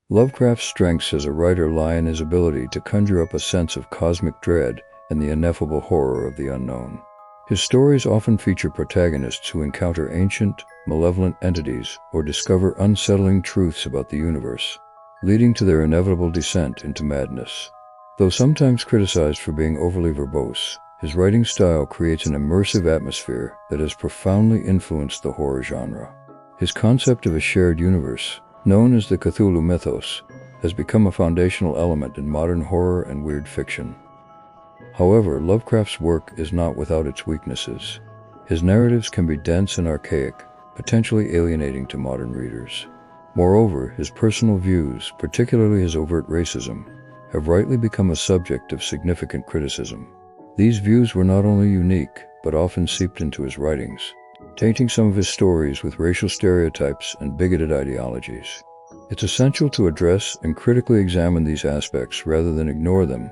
Lovecraft's strengths as a writer lie in his ability to conjure up a sense of cosmic dread and the ineffable horror of the unknown. His stories often feature protagonists who encounter ancient, malevolent entities or discover unsettling truths about the universe, leading to their inevitable descent into madness. Though sometimes criticized for being overly verbose, his writing style creates an immersive atmosphere that has profoundly influenced the horror genre. His concept of a shared universe, known as the Cthulhu Mythos, has become a foundational element in modern horror and weird fiction. However, Lovecraft's work is not without its weaknesses. His narratives can be dense and archaic, potentially alienating to modern readers. Moreover, his personal views, particularly his overt racism, have rightly become a subject of significant criticism. These views were not only unique, but often seeped into his writings, tainting some of his stories with racial stereotypes and bigoted ideologies. It's essential to address and critically examine these aspects rather than ignore them,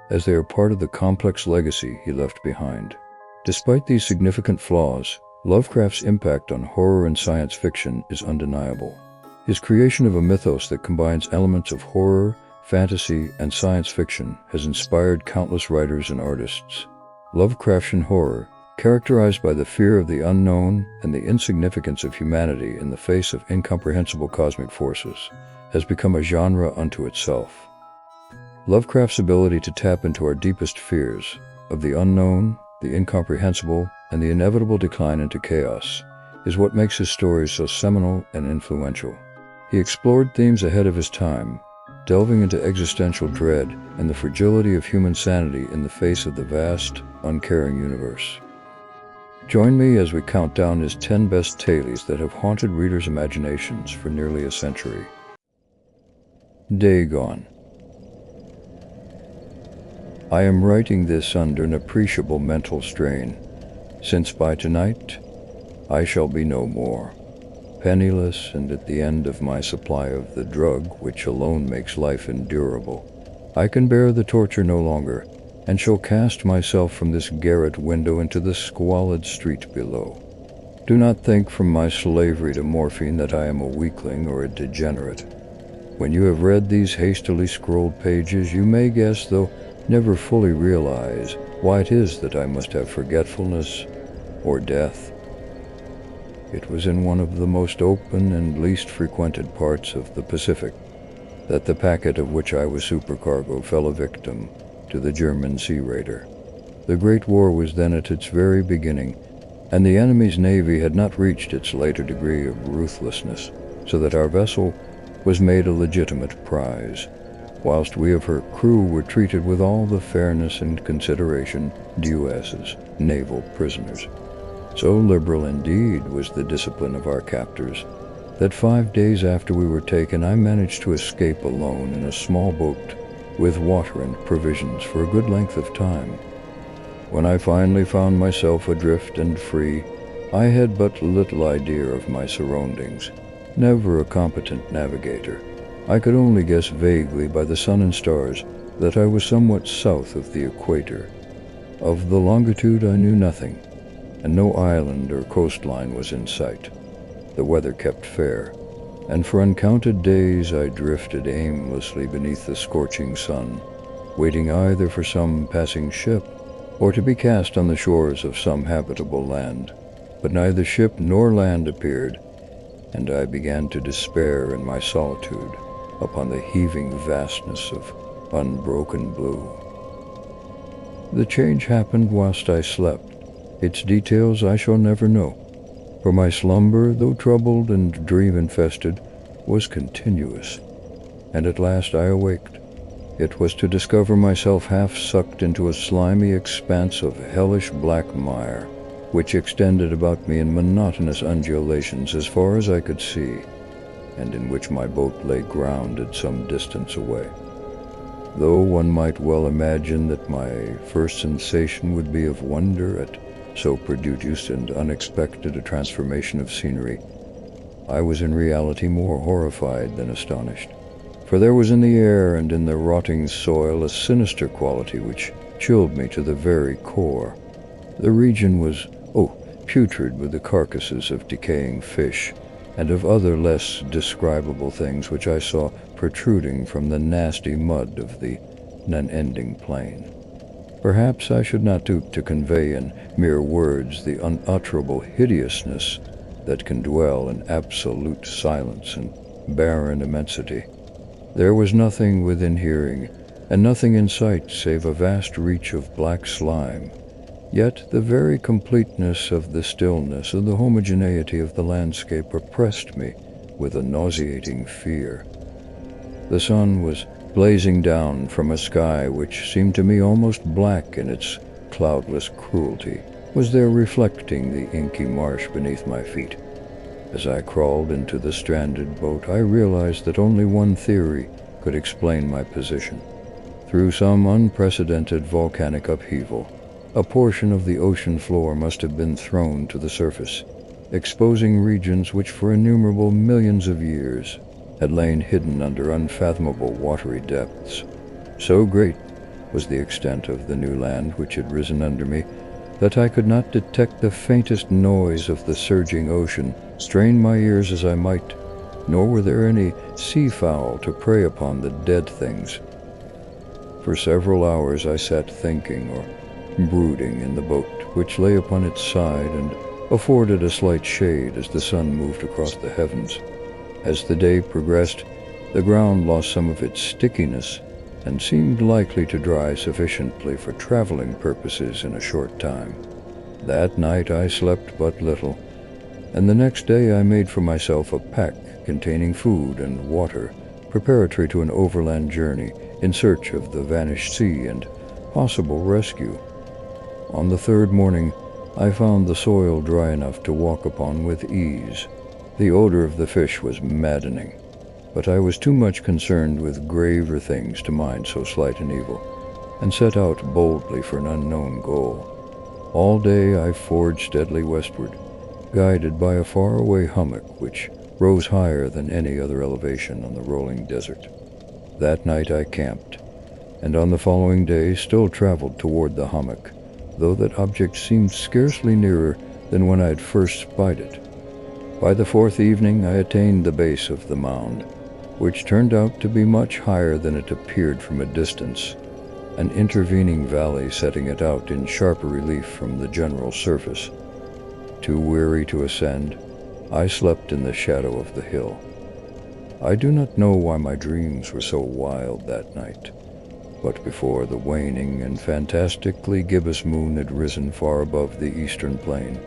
as they are part of the complex legacy he left behind. Despite these significant flaws, Lovecraft's impact on horror and science fiction is undeniable. His creation of a mythos that combines elements of horror, fantasy, and science fiction has inspired countless writers and artists. Lovecraftian horror, characterized by the fear of the unknown and the insignificance of humanity in the face of incomprehensible cosmic forces, has become a genre unto itself. Lovecraft's ability to tap into our deepest fears of the unknown, the incomprehensible, and the inevitable decline into chaos is what makes his stories so seminal and influential. He explored themes ahead of his time, delving into existential dread and the fragility of human sanity in the face of the vast, uncaring universe. Join me as we count down his 10 best tales that have haunted readers' imaginations for nearly a century. Dagon. I am writing this under an appreciable mental strain, since by tonight I shall be no more, penniless and at the end of my supply of the drug which alone makes life endurable. I can bear the torture no longer, and shall cast myself from this garret window into the squalid street below. Do not think from my slavery to morphine that I am a weakling or a degenerate. When you have read these hastily scrolled pages, you may guess, though never fully realize, why it is that I must have forgetfulness or death. It was in one of the most open and least frequented parts of the Pacific that the packet of which I was supercargo fell a victim to the German sea raider. The Great War was then at its very beginning, and the enemy's navy had not reached its later degree of ruthlessness, so that our vessel was made a legitimate prize, whilst we of her crew were treated with all the fairness and consideration due us as naval prisoners. So liberal indeed was the discipline of our captors, that 5 days after we were taken I managed to escape alone in a small boat with water and provisions for a good length of time. When I finally found myself adrift and free, I had but little idea of my surroundings. Never a competent navigator, I could only guess vaguely by the sun and stars that I was somewhat south of the equator. Of the longitude I knew nothing, and no island or coastline was in sight. The weather kept fair, and for uncounted days I drifted aimlessly beneath the scorching sun, waiting either for some passing ship or to be cast on the shores of some habitable land. But neither ship nor land appeared, and I began to despair in my solitude upon the heaving vastness of unbroken blue. The change happened whilst I slept. Its details I shall never know, for my slumber, though troubled and dream-infested, was continuous, and at last I awaked. It was to discover myself half sucked into a slimy expanse of hellish black mire, which extended about me in monotonous undulations as far as I could see, and in which my boat lay grounded some distance away. Though one might well imagine that my first sensation would be of wonder at so prodigious and unexpected a transformation of scenery, I was in reality more horrified than astonished. For there was in the air and in the rotting soil a sinister quality which chilled me to the very core. The region was, putrid with the carcasses of decaying fish, and of other less describable things which I saw protruding from the nasty mud of the unending plain. Perhaps I should not stoop to convey in mere words the unutterable hideousness that can dwell in absolute silence and barren immensity. There was nothing within hearing, and nothing in sight save a vast reach of black slime. Yet the very completeness of the stillness and the homogeneity of the landscape oppressed me with a nauseating fear. The sun was blazing down from a sky which seemed to me almost black in its cloudless cruelty, was there reflecting the inky marsh beneath my feet. As I crawled into the stranded boat, I realized that only one theory could explain my position. Through some unprecedented volcanic upheaval, a portion of the ocean floor must have been thrown to the surface, exposing regions which for innumerable millions of years had lain hidden under unfathomable watery depths. So great was the extent of the new land which had risen under me that I could not detect the faintest noise of the surging ocean, strain my ears as I might, nor were there any seafowl to prey upon the dead things. For several hours I sat thinking or brooding in the boat, which lay upon its side and afforded a slight shade as the sun moved across the heavens. As the day progressed, the ground lost some of its stickiness and seemed likely to dry sufficiently for traveling purposes in a short time. That night I slept but little, and the next day I made for myself a pack containing food and water, preparatory to an overland journey in search of the vanished sea and possible rescue. On the third morning, I found the soil dry enough to walk upon with ease. The odor of the fish was maddening, but I was too much concerned with graver things to mind so slight an evil, and set out boldly for an unknown goal. All day I forged steadily westward, guided by a faraway hummock which rose higher than any other elevation on the rolling desert. That night I camped, and on the following day still traveled toward the hummock, though that object seemed scarcely nearer than when I had first spied it. By the fourth evening I attained the base of the mound, which turned out to be much higher than it appeared from a distance, an intervening valley setting it out in sharper relief from the general surface. Too weary to ascend, I slept in the shadow of the hill. I do not know why my dreams were so wild that night, but before the waning and fantastically gibbous moon had risen far above the eastern plain,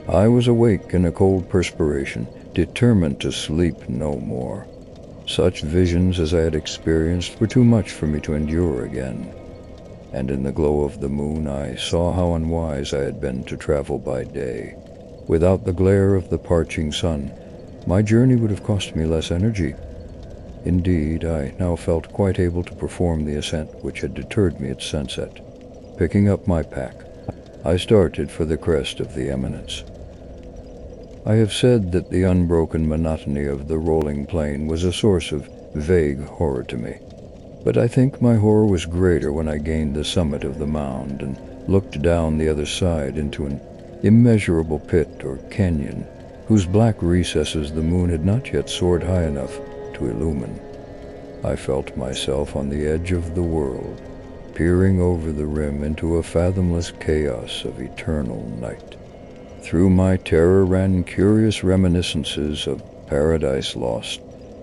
I was awake in a cold perspiration, determined to sleep no more. Such visions as I had experienced were too much for me to endure again, and in the glow of the moon I saw how unwise I had been to travel by day. Without the glare of the parching sun, my journey would have cost me less energy. Indeed, I now felt quite able to perform the ascent which had deterred me at sunset. Picking up my pack, I started for the crest of the eminence. I have said that the unbroken monotony of the rolling plain was a source of vague horror to me, but I think my horror was greater when I gained the summit of the mound and looked down the other side into an immeasurable pit or canyon, whose black recesses the moon had not yet soared high enough to illumine. I felt myself on the edge of the world, peering over the rim into a fathomless chaos of eternal night. Through my terror ran curious reminiscences of Paradise Lost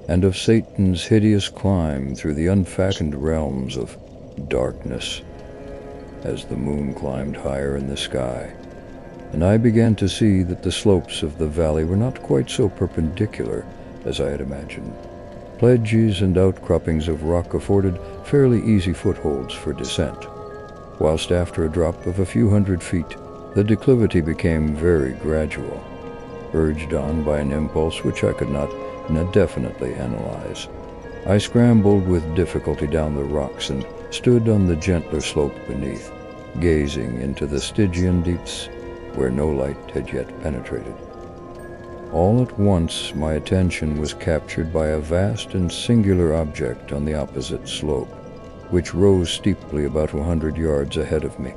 and of Satan's hideous climb through the unfathomed realms of darkness. As the moon climbed higher in the sky, and I began to see that the slopes of the valley were not quite so perpendicular as I had imagined. Ledges and outcroppings of rock afforded fairly easy footholds for descent, whilst after a drop of a few hundred feet, the declivity became very gradual, urged on by an impulse which I could not definitely analyze. I scrambled with difficulty down the rocks and stood on the gentler slope beneath, gazing into the Stygian deeps where no light had yet penetrated. All at once my attention was captured by a vast and singular object on the opposite slope, which rose steeply about 100 yards ahead of me,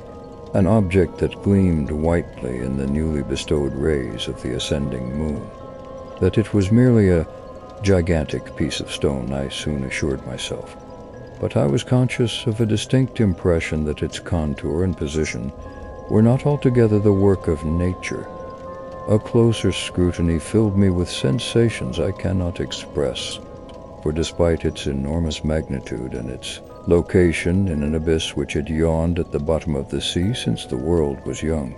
an object that gleamed whitely in the newly bestowed rays of the ascending moon. That it was merely a gigantic piece of stone, I soon assured myself, but I was conscious of a distinct impression that its contour and position were not altogether the work of nature. A closer scrutiny filled me with sensations I cannot express, for despite its enormous magnitude and its location in an abyss which had yawned at the bottom of the sea since the world was young,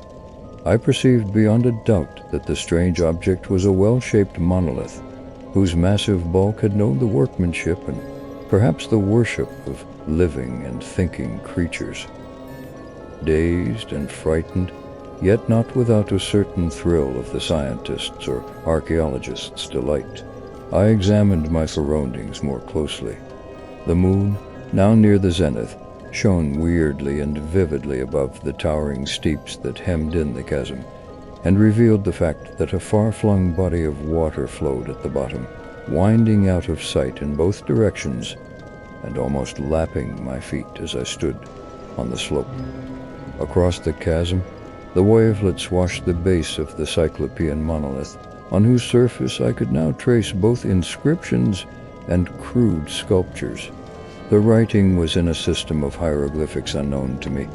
I perceived beyond a doubt that the strange object was a well-shaped monolith, whose massive bulk had known the workmanship and perhaps the worship of living and thinking creatures. Dazed and frightened, yet not without a certain thrill of the scientist's or archaeologist's delight, I examined my surroundings more closely. The moon, now near the zenith, shone weirdly and vividly above the towering steeps that hemmed in the chasm, and revealed the fact that a far-flung body of water flowed at the bottom, winding out of sight in both directions and almost lapping my feet as I stood on the slope. Across the chasm, the wavelets washed the base of the cyclopean monolith, on whose surface I could now trace both inscriptions and crude sculptures. The writing was in a system of hieroglyphics unknown to me,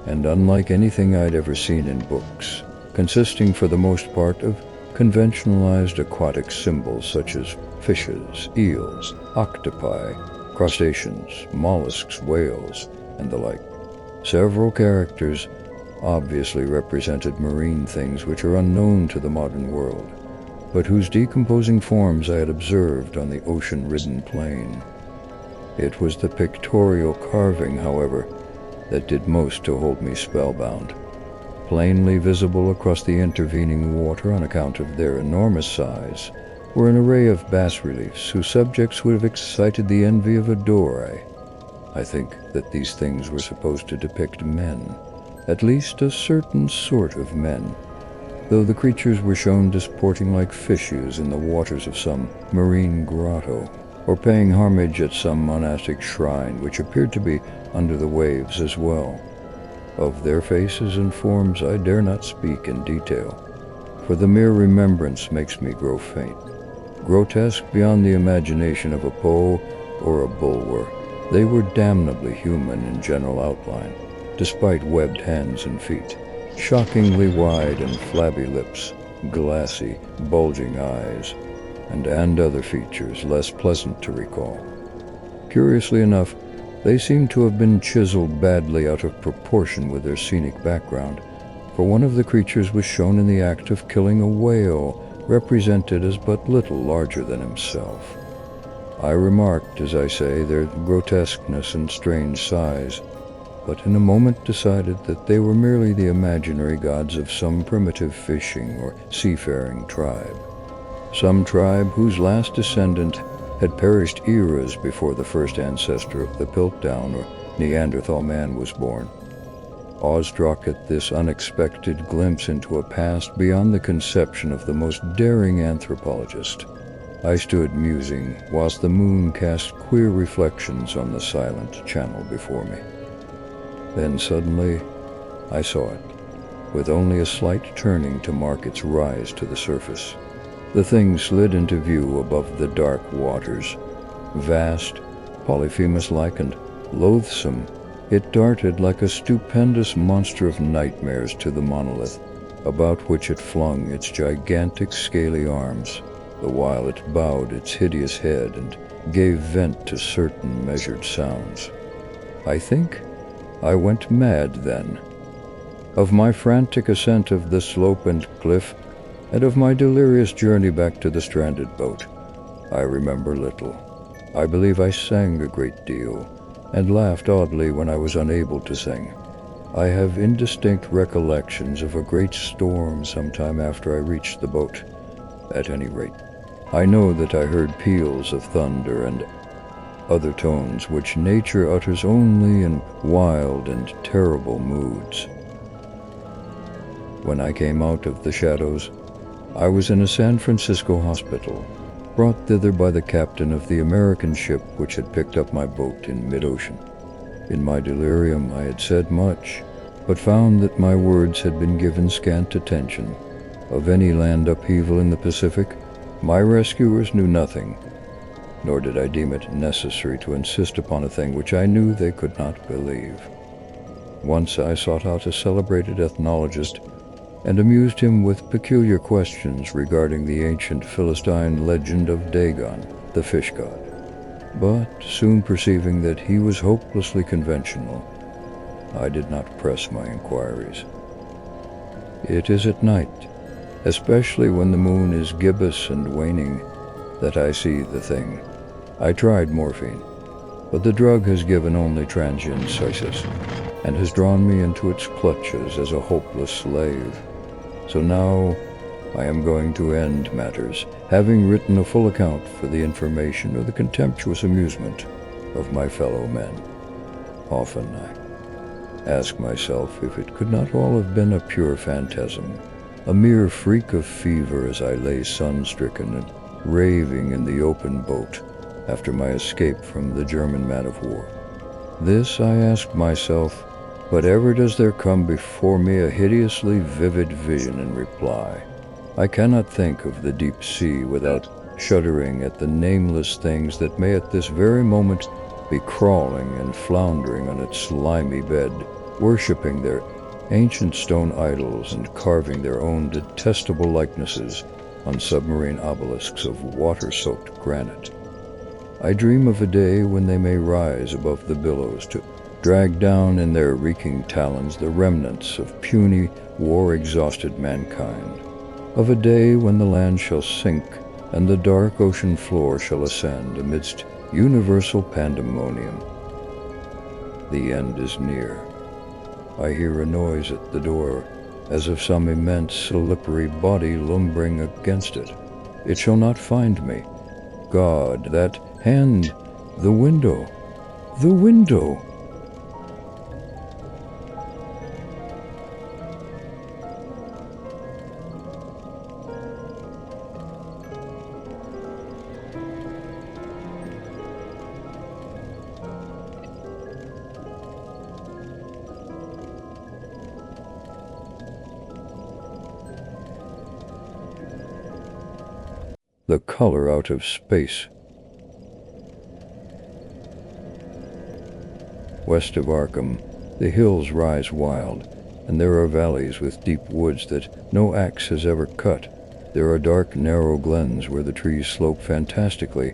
and unlike anything I'd ever seen in books, consisting for the most part of conventionalized aquatic symbols such as fishes, eels, octopi, crustaceans, mollusks, whales, and the like. Several characters obviously represented marine things which are unknown to the modern world, but whose decomposing forms I had observed on the ocean-ridden plain. It was the pictorial carving, however, that did most to hold me spellbound. Plainly visible across the intervening water on account of their enormous size were an array of bas-reliefs whose subjects would have excited the envy of a Dore. I think that these things were supposed to depict men, at least a certain sort of men, though the creatures were shown disporting like fishes in the waters of some marine grotto, or paying homage at some monastic shrine which appeared to be under the waves as well. Of their faces and forms I dare not speak in detail, for the mere remembrance makes me grow faint. Grotesque beyond the imagination of a Poe or a Bulwer, they were damnably human in general outline, despite webbed hands and feet, shockingly wide and flabby lips, glassy, bulging eyes, and other features less pleasant to recall. Curiously enough, they seemed to have been chiseled badly out of proportion with their scenic background, for one of the creatures was shown in the act of killing a whale, represented as but little larger than himself. I remarked, as I say, their grotesqueness and strange size, but in a moment decided that they were merely the imaginary gods of some primitive fishing or seafaring tribe. Some tribe whose last descendant had perished eras before the first ancestor of the Piltdown or Neanderthal man was born. Awestruck at this unexpected glimpse into a past beyond the conception of the most daring anthropologist, I stood musing whilst the moon cast queer reflections on the silent channel before me. Then suddenly I saw it, with only a slight turning to mark its rise to the surface. The thing slid into view above the dark waters. Vast, Polyphemus-like, and loathsome, it darted like a stupendous monster of nightmares to the monolith, about which it flung its gigantic scaly arms, the while it bowed its hideous head and gave vent to certain measured sounds. I think I went mad then. Of my frantic ascent of the slope and cliff, and of my delirious journey back to the stranded boat, I remember little. I believe I sang a great deal, and laughed oddly when I was unable to sing. I have indistinct recollections of a great storm sometime after I reached the boat. At any rate, I know that I heard peals of thunder and other tones which nature utters only in wild and terrible moods. When I came out of the shadows, I was in a San Francisco hospital, brought thither by the captain of the American ship which had picked up my boat in mid-ocean. In my delirium I had said much, but found that my words had been given scant attention. Of any land upheaval in the Pacific, My rescuers knew nothing, nor did I deem it necessary to insist upon a thing which I knew they could not believe. Once I sought out a celebrated ethnologist and amused him with peculiar questions regarding the ancient Philistine legend of Dagon, the fish god. But soon perceiving that he was hopelessly conventional, I did not press my inquiries. It is at night, especially when the moon is gibbous and waning, that I see the thing. I tried morphine, but the drug has given only transient success, and has drawn me into its clutches as a hopeless slave. So now I am going to end matters, having written a full account for the information or the contemptuous amusement of my fellow men. Often I ask myself if it could not all have been a pure phantasm, a mere freak of fever as I lay sun-stricken and raving in the open boat after my escape from the German man-of-war. This I ask myself, but ever does there come before me a hideously vivid vision in reply. I cannot think of the deep sea without shuddering at the nameless things that may at this very moment be crawling and floundering on its slimy bed, worshipping their ancient stone idols and carving their own detestable likenesses on submarine obelisks of water-soaked granite. I dream of a day when they may rise above the billows to drag down in their reeking talons the remnants of puny, war-exhausted mankind, of a day when the land shall sink and the dark ocean floor shall ascend amidst universal pandemonium. The end is near. I hear a noise at the door, as of some immense, slippery body lumbering against it. It shall not find me. God, that hand, the window, the window! The color out of space. West of Arkham, the hills rise wild, and there are valleys with deep woods that no axe has ever cut. There are dark, narrow glens where the trees slope fantastically,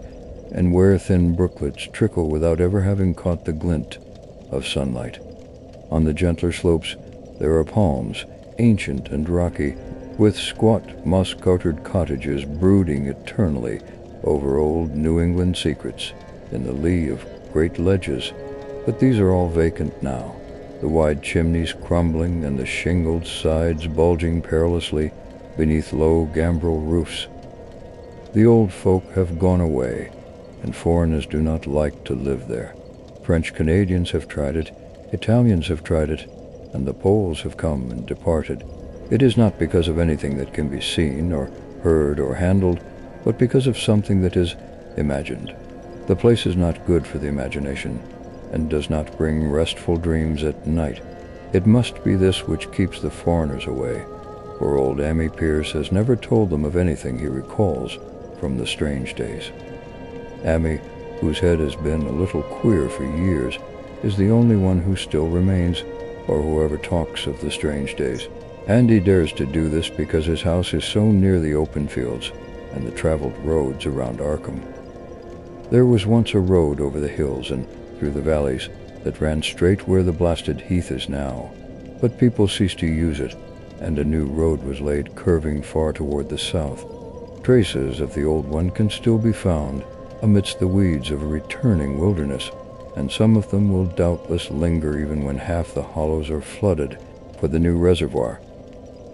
and where thin brooklets trickle without ever having caught the glint of sunlight. On the gentler slopes, there are palms, ancient and rocky, with squat, moss-coated cottages brooding eternally over old New England secrets in the lee of great ledges. But these are all vacant now, the wide chimneys crumbling and the shingled sides bulging perilously beneath low gambrel roofs. The old folk have gone away, and foreigners do not like to live there. French Canadians have tried it, Italians have tried it, and the Poles have come and departed. It is not because of anything that can be seen or heard or handled, but because of something that is imagined. The place is not good for the imagination, and does not bring restful dreams at night. It must be this which keeps the foreigners away, for old Ammi Pierce has never told them of anything he recalls from the strange days. Ammi, whose head has been a little queer for years, is the only one who still remains, or who ever talks of the strange days. And he dares to do this because his house is so near the open fields and the traveled roads around Arkham. There was once a road over the hills and through the valleys that ran straight where the blasted heath is now, but people ceased to use it, and a new road was laid curving far toward the south. Traces of the old one can still be found amidst the weeds of a returning wilderness, and some of them will doubtless linger even when half the hollows are flooded for the new reservoir.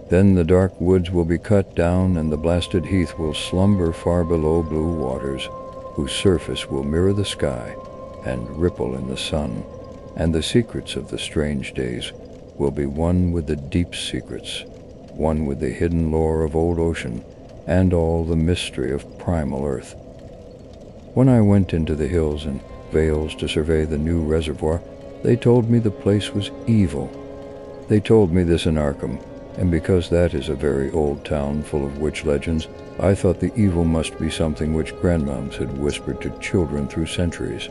Then the dark woods will be cut down, and the blasted heath will slumber far below blue waters, whose surface will mirror the sky and ripple in the sun, and the secrets of the strange days will be one with the deep secrets, one with the hidden lore of old ocean, and all the mystery of primal earth. When I went into the hills and vales to survey the new reservoir, they told me the place was evil. They told me this in Arkham, and because that is a very old town full of witch legends, I thought the evil must be something which grandmoms had whispered to children through centuries.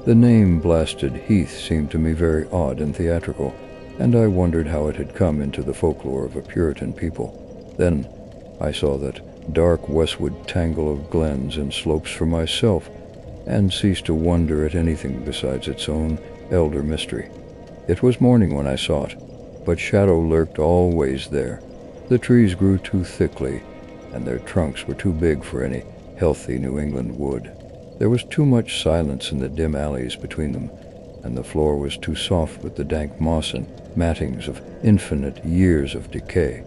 The name Blasted Heath seemed to me very odd and theatrical, and I wondered how it had come into the folklore of a Puritan people. Then I saw that dark westward tangle of glens and slopes for myself, and ceased to wonder at anything besides its own elder mystery. It was morning when I saw it, but shadow lurked always there. The trees grew too thickly, and their trunks were too big for any healthy New England wood. There was too much silence in the dim alleys between them, and the floor was too soft with the dank moss and mattings of infinite years of decay.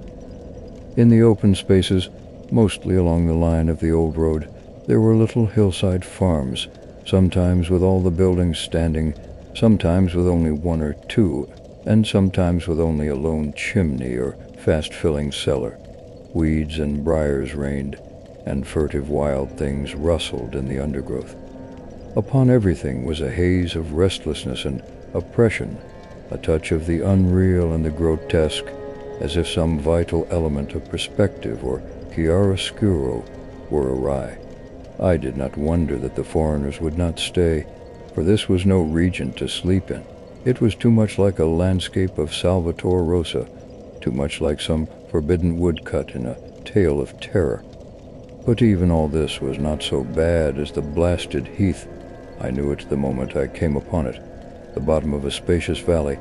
In the open spaces, mostly along the line of the old road, there were little hillside farms, sometimes with all the buildings standing, sometimes with only one or two, and sometimes with only a lone chimney or fast-filling cellar. Weeds and briars reigned, and furtive wild things rustled in the undergrowth. Upon everything was a haze of restlessness and oppression, a touch of the unreal and the grotesque, as if some vital element of perspective or chiaroscuro were awry. I did not wonder that the foreigners would not stay, for this was no region to sleep in. It was too much like a landscape of Salvator Rosa, too much like some forbidden woodcut in a tale of terror. But even all this was not so bad as the Blasted Heath. I knew it the moment I came upon it, the bottom of a spacious valley,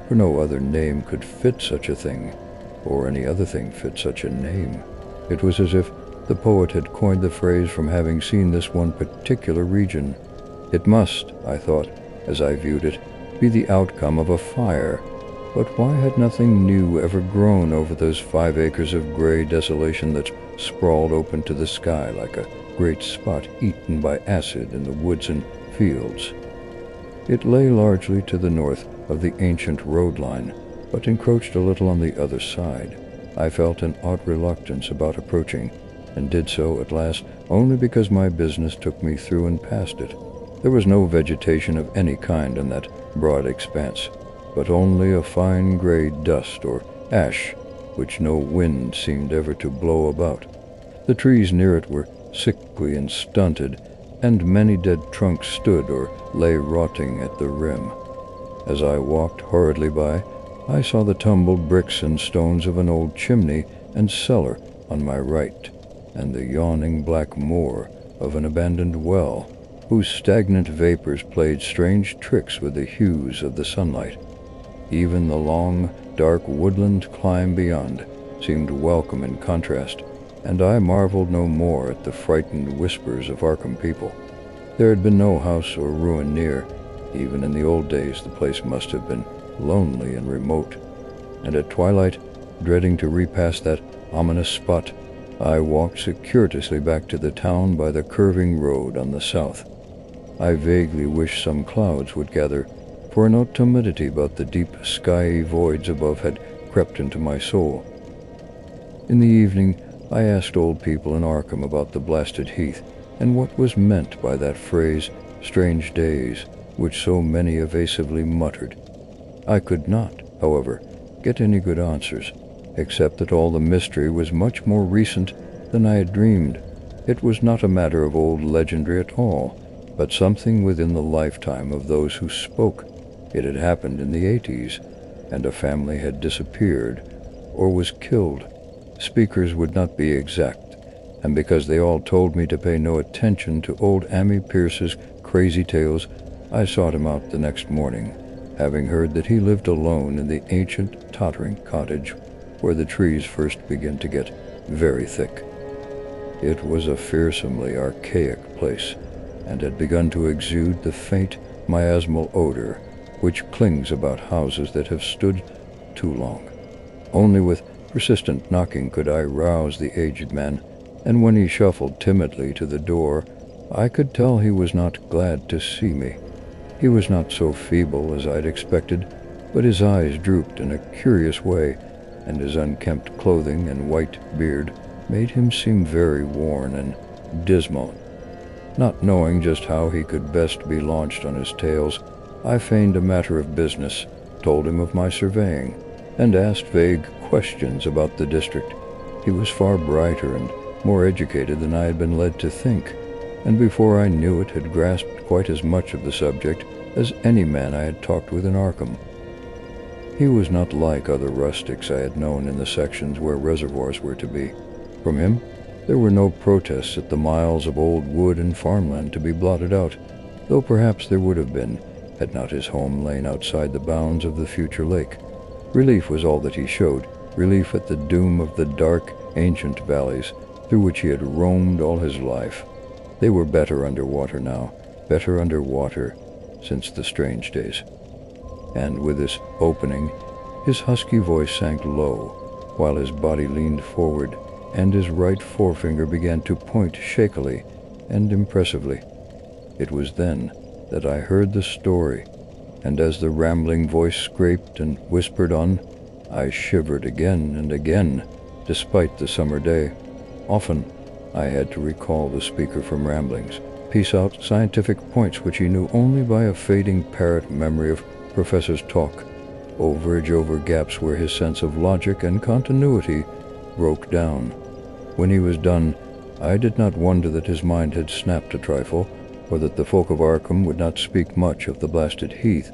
for no other name could fit such a thing, or any other thing fit such a name. It was as if the poet had coined the phrase from having seen this one particular region. It must, I thought, as I viewed it, be the outcome of a fire. But why had nothing new ever grown over those 5 acres of gray desolation that sprawled open to the sky like a great spot eaten by acid in the woods and fields? It lay largely to the north of the ancient road line, but encroached a little on the other side. I felt an odd reluctance about approaching, and did so at last only because my business took me through and past it. There was no vegetation of any kind in that broad expanse, but only a fine gray dust or ash which no wind seemed ever to blow about. The trees near it were sickly and stunted, and many dead trunks stood or lay rotting at the rim. As I walked hurriedly by, I saw the tumbled bricks and stones of an old chimney and cellar on my right, and the yawning black moor of an abandoned well, whose stagnant vapors played strange tricks with the hues of the sunlight. Even the long, dark woodland climb beyond seemed welcome in contrast, and I marveled no more at the frightened whispers of Arkham people. There had been no house or ruin near. Even in the old days the place must have been lonely and remote, and at twilight, dreading to repass that ominous spot, I walked circuitously back to the town by the curving road on the south. I vaguely wished some clouds would gather, for an odd timidity about the deep skyey voids above had crept into my soul. In the evening, I asked old people in Arkham about the Blasted Heath, and what was meant by that phrase, strange days, which so many evasively muttered. I could not, however, get any good answers, except that all the mystery was much more recent than I had dreamed. It was not a matter of old legendry at all, but something within the lifetime of those who spoke. It had happened in the 80s, and a family had disappeared, or was killed. Speakers would not be exact, and because they all told me to pay no attention to old Ammi Pierce's crazy tales, I sought him out the next morning, having heard that he lived alone in the ancient, tottering cottage where the trees first begin to get very thick. It was a fearsomely archaic place, and had begun to exude the faint, miasmal odor which clings about houses that have stood too long. Only with persistent knocking could I rouse the aged man, and when he shuffled timidly to the door, I could tell he was not glad to see me. He was not so feeble as I'd expected, but his eyes drooped in a curious way, and his unkempt clothing and white beard made him seem very worn and dismal. Not knowing just how he could best be launched on his tales, I feigned a matter of business, told him of my surveying, and asked vague questions about the district. He was far brighter and more educated than I had been led to think, and before I knew it had grasped quite as much of the subject as any man I had talked with in Arkham. He was not like other rustics I had known in the sections where reservoirs were to be. From him, there were no protests at the miles of old wood and farmland to be blotted out, though perhaps there would have been, had not his home lain outside the bounds of the future lake. Relief was all that he showed, relief at the doom of the dark, ancient valleys through which he had roamed all his life. They were better underwater now, better underwater since the strange days. And with this opening, his husky voice sank low, while his body leaned forward, and his right forefinger began to point shakily and impressively. It was then that I heard the story, and as the rambling voice scraped and whispered on, I shivered again and again, despite the summer day. Often I had to recall the speaker from ramblings, piece out scientific points which he knew only by a fading parrot memory of Professor's talk, overage over gaps where his sense of logic and continuity broke down. When he was done, I did not wonder that his mind had snapped a trifle, or that the folk of Arkham would not speak much of the blasted heath.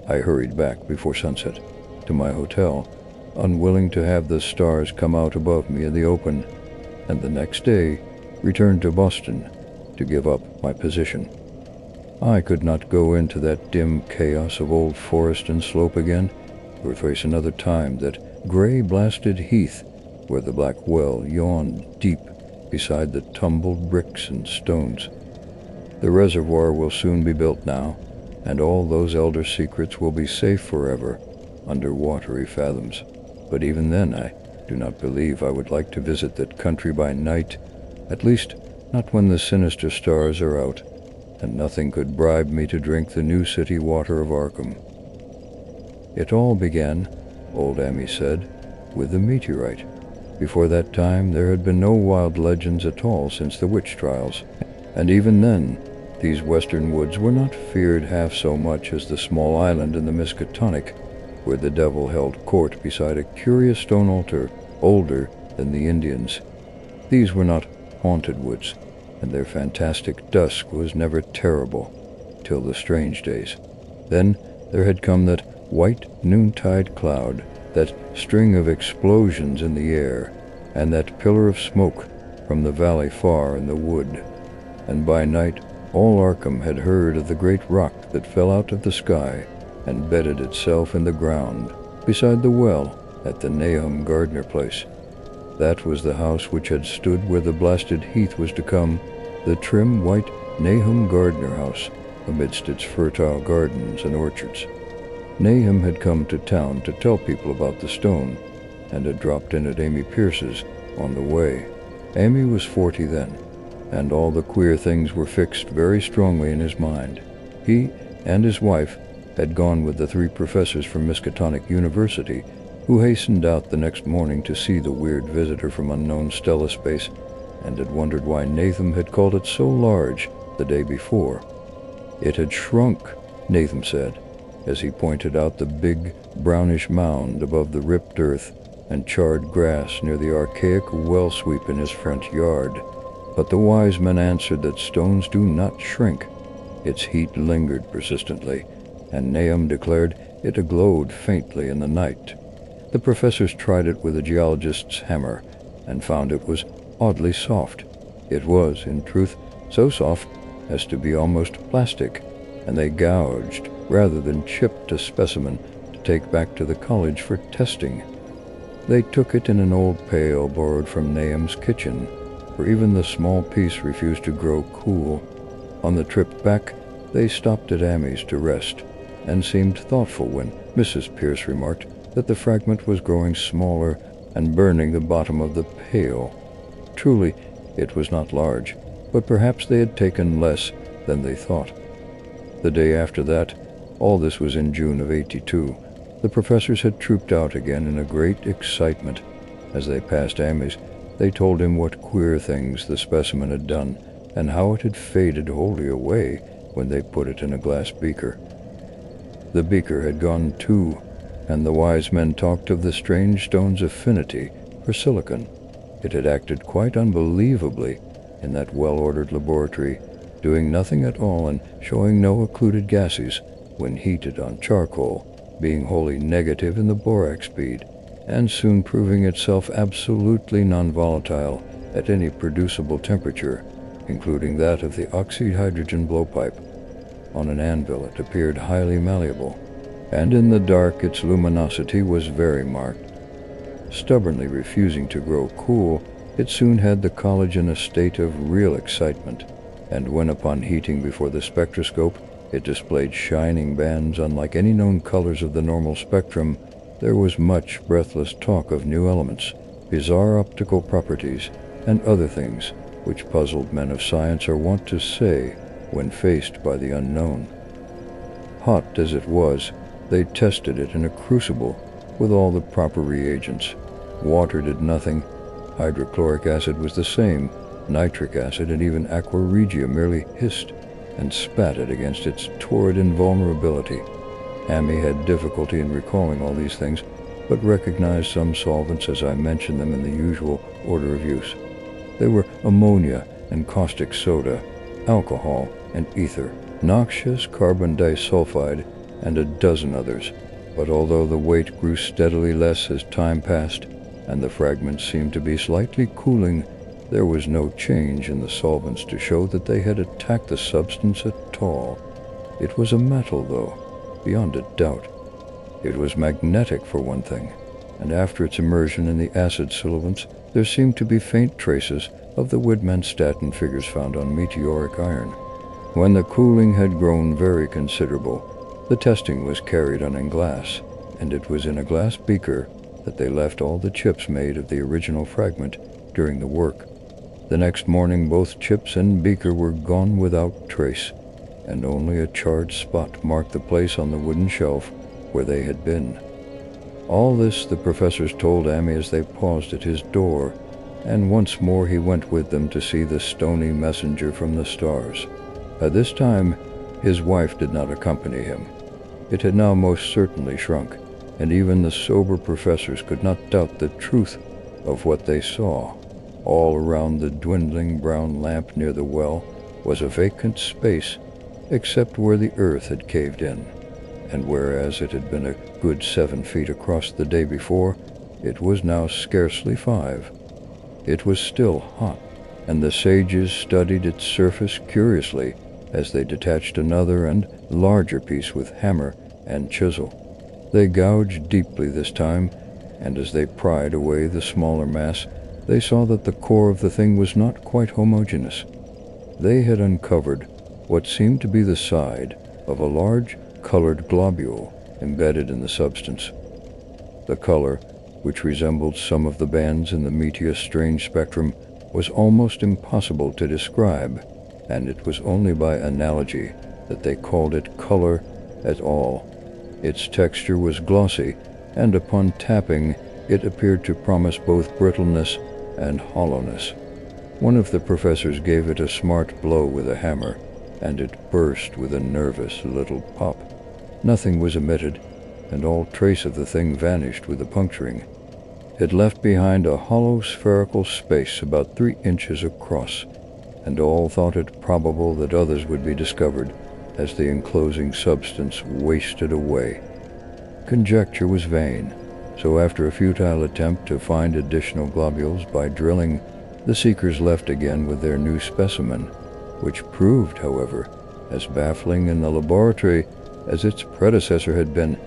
I hurried back before sunset to my hotel, unwilling to have the stars come out above me in the open, and the next day returned to Boston to give up my position. I could not go into that dim chaos of old forest and slope again, or face another time that gray blasted heath where the black well yawned deep beside the tumbled bricks and stones. The reservoir will soon be built now, and all those elder secrets will be safe forever under watery fathoms. But even then I do not believe I would like to visit that country by night, at least not when the sinister stars are out, and nothing could bribe me to drink the new city water of Arkham. It all began, old Amy said, with the meteorite. Before that time there had been no wild legends at all since the witch trials, and even then these western woods were not feared half so much as the small island in the Miskatonic, where the devil held court beside a curious stone altar older than the Indians. These were not haunted woods, and their fantastic dusk was never terrible, till the strange days. Then there had come that white noontide cloud, that string of explosions in the air, and that pillar of smoke from the valley far in the wood. And by night all Arkham had heard of the great rock that fell out of the sky and bedded itself in the ground beside the well at the Nahum Gardner place. That was the house which had stood where the blasted heath was to come, the trim white Nahum Gardner house amidst its fertile gardens and orchards. Nahum had come to town to tell people about the stone, and had dropped in at Amy Pierce's on the way. Amy was 40 then, and all the queer things were fixed very strongly in his mind. He and his wife had gone with the 3 professors from Miskatonic University, who hastened out the next morning to see the weird visitor from unknown stellar space, and had wondered why Nathan had called it so large the day before. It had shrunk, Nathan said, as he pointed out the big, brownish mound above the ripped earth and charred grass near the archaic well sweep in his front yard. But the wise men answered that stones do not shrink. Its heat lingered persistently, and Nahum declared it glowed faintly in the night. The professors tried it with a geologist's hammer, and found it was oddly soft. It was, in truth, so soft as to be almost plastic, and they gouged rather than chipped a specimen to take back to the college for testing. They took it in an old pail borrowed from Nahum's kitchen, for even the small piece refused to grow cool. On the trip back, they stopped at Amy's to rest, and seemed thoughtful when Mrs. Pierce remarked that the fragment was growing smaller and burning the bottom of the pail. Truly, it was not large, but perhaps they had taken less than they thought. The day after that, all this was in June of '82, the professors had trooped out again in a great excitement. As they passed Amy's, they told him what queer things the specimen had done, and how it had faded wholly away when they put it in a glass beaker. The beaker had gone too, and the wise men talked of the strange stone's affinity for silicon. It had acted quite unbelievably in that well-ordered laboratory, doing nothing at all and showing no occluded gases when heated on charcoal, being wholly negative in the borax bead, and soon proving itself absolutely non-volatile at any producible temperature, including that of the oxy-hydrogen blowpipe. On an anvil it appeared highly malleable, and in the dark its luminosity was very marked. Stubbornly refusing to grow cool, it soon had the college in a state of real excitement, and when upon heating before the spectroscope it displayed shining bands unlike any known colors of the normal spectrum, there was much breathless talk of new elements, bizarre optical properties, and other things which puzzled men of science are wont to say when faced by the unknown. Hot as it was, they tested it in a crucible with all the proper reagents. Water did nothing, hydrochloric acid was the same, nitric acid and even aqua regia merely hissed and spat it against its torrid invulnerability. Amy had difficulty in recalling all these things, but recognized some solvents as I mentioned them in the usual order of use. They were ammonia and caustic soda, alcohol and ether, noxious carbon disulfide, and a dozen others. But although the weight grew steadily less as time passed, and the fragments seemed to be slightly cooling, there was no change in the solvents to show that they had attacked the substance at all. It was a metal, though, beyond a doubt. It was magnetic, for one thing, and after its immersion in the acid solvents, there seemed to be faint traces of the Widmanstatin figures found on meteoric iron. When the cooling had grown very considerable, the testing was carried on in glass, and it was in a glass beaker that they left all the chips made of the original fragment during the work. The next morning both chips and beaker were gone without trace, and only a charred spot marked the place on the wooden shelf where they had been. All this the professors told Amy as they paused at his door, and once more he went with them to see the stony messenger from the stars. At this time his wife did not accompany him. It had now most certainly shrunk, and even the sober professors could not doubt the truth of what they saw. All around the dwindling brown lamp near the well was a vacant space, except where the earth had caved in, and whereas it had been a good 7 feet across the day before, it was now scarcely 5. It was still hot, and the sages studied its surface curiously as they detached another and larger piece with hammer and chisel. They gouged deeply this time, and as they pried away the smaller mass, they saw that the core of the thing was not quite homogeneous. They had uncovered what seemed to be the side of a large colored globule embedded in the substance. The color, which resembled some of the bands in the Meteor's strange spectrum, was almost impossible to describe, and it was only by analogy that they called it color at all. Its texture was glossy, and upon tapping it appeared to promise both brittleness and hollowness. One of the professors gave it a smart blow with a hammer, and it burst with a nervous little pop. Nothing was emitted, and all trace of the thing vanished with the puncturing. It left behind a hollow spherical space about 3 inches across, and all thought it probable that others would be discovered as the enclosing substance wasted away. Conjecture was vain, so after a futile attempt to find additional globules by drilling, the seekers left again with their new specimen, which proved, however, as baffling in the laboratory as its predecessor had been,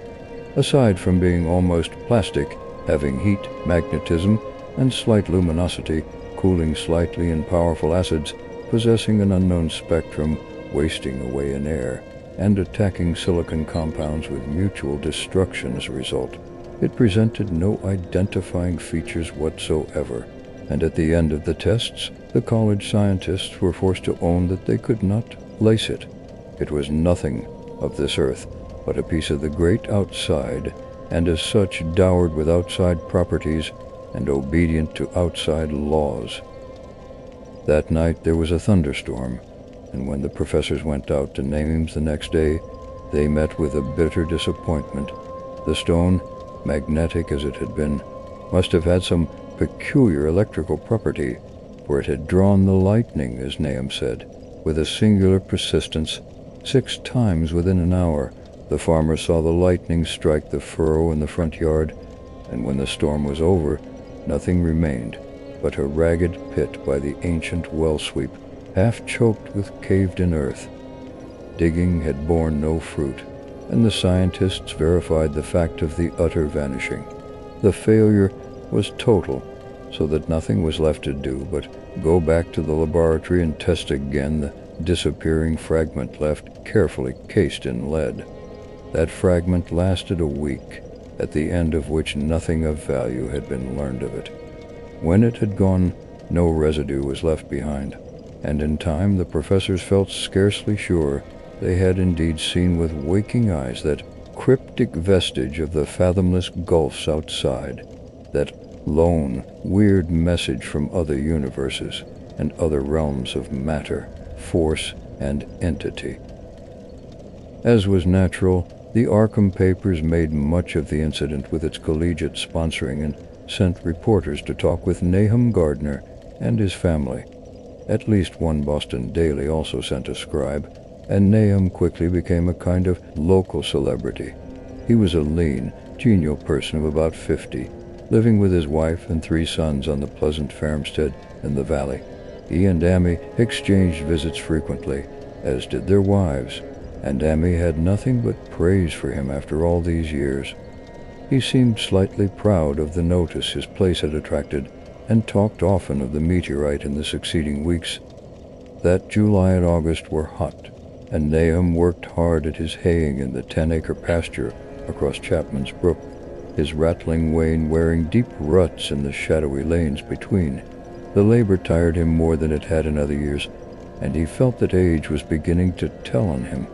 aside from being almost plastic, having heat, magnetism, and slight luminosity, cooling slightly in powerful acids, possessing an unknown spectrum, wasting away in air, and attacking silicon compounds with mutual destruction as a result. It presented no identifying features whatsoever, and at the end of the tests, the college scientists were forced to own that they could not lace it. It was nothing of this earth, but a piece of the great outside, and as such dowered with outside properties and obedient to outside laws. That night there was a thunderstorm, and when the professors went out to names the next day, they met with a bitter disappointment. The stone magnetic as it had been, must have had some peculiar electrical property, for it had drawn the lightning, as Nahum said, with a singular persistence. 6 times within an hour, the farmer saw the lightning strike the furrow in the front yard, and when the storm was over, nothing remained but a ragged pit by the ancient well sweep, half choked with caved-in earth. Digging had borne no fruit, and the scientists verified the fact of the utter vanishing. The failure was total, so that nothing was left to do but go back to the laboratory and test again the disappearing fragment left carefully cased in lead. That fragment lasted a week, at the end of which nothing of value had been learned of it. When it had gone, no residue was left behind, and in time the professors felt scarcely sure they had indeed seen with waking eyes that cryptic vestige of the fathomless gulfs outside, that lone, weird message from other universes and other realms of matter, force, and entity. As was natural, the Arkham papers made much of the incident with its collegiate sponsoring and sent reporters to talk with Nahum Gardner and his family. At least one Boston daily also sent a scribe, and Nahum quickly became a kind of local celebrity. He was a lean, genial person of about 50, living with his wife and 3 sons on the pleasant farmstead in the valley. He and Amy exchanged visits frequently, as did their wives, and Amy had nothing but praise for him after all these years. He seemed slightly proud of the notice his place had attracted, and talked often of the meteorite in the succeeding weeks. That July and August were hot, and Nahum worked hard at his haying in the 10-acre pasture across Chapman's Brook, his rattling wain wearing deep ruts in the shadowy lanes between. The labor tired him more than it had in other years, and he felt that age was beginning to tell on him.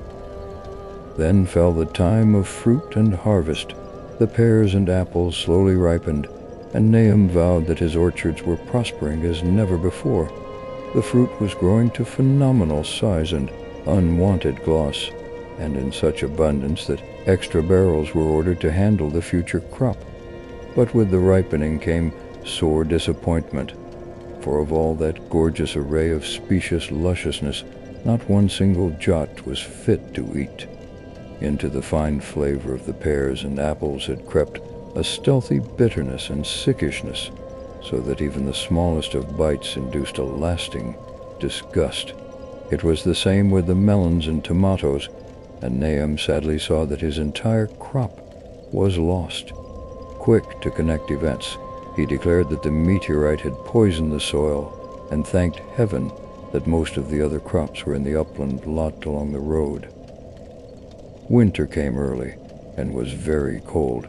Then fell the time of fruit and harvest. The pears and apples slowly ripened, and Nahum vowed that his orchards were prospering as never before. The fruit was growing to phenomenal size and unwanted gloss, and in such abundance that extra barrels were ordered to handle the future crop. But with the ripening came sore disappointment, for of all that gorgeous array of specious lusciousness, not one single jot was fit to eat. Into the fine flavor of the pears and apples had crept a stealthy bitterness and sickishness, so that even the smallest of bites induced a lasting disgust. It was the same with the melons and tomatoes, and Nahum sadly saw that his entire crop was lost. Quick to connect events, he declared that the meteorite had poisoned the soil, and thanked heaven that most of the other crops were in the upland lot along the road. Winter came early, and was very cold.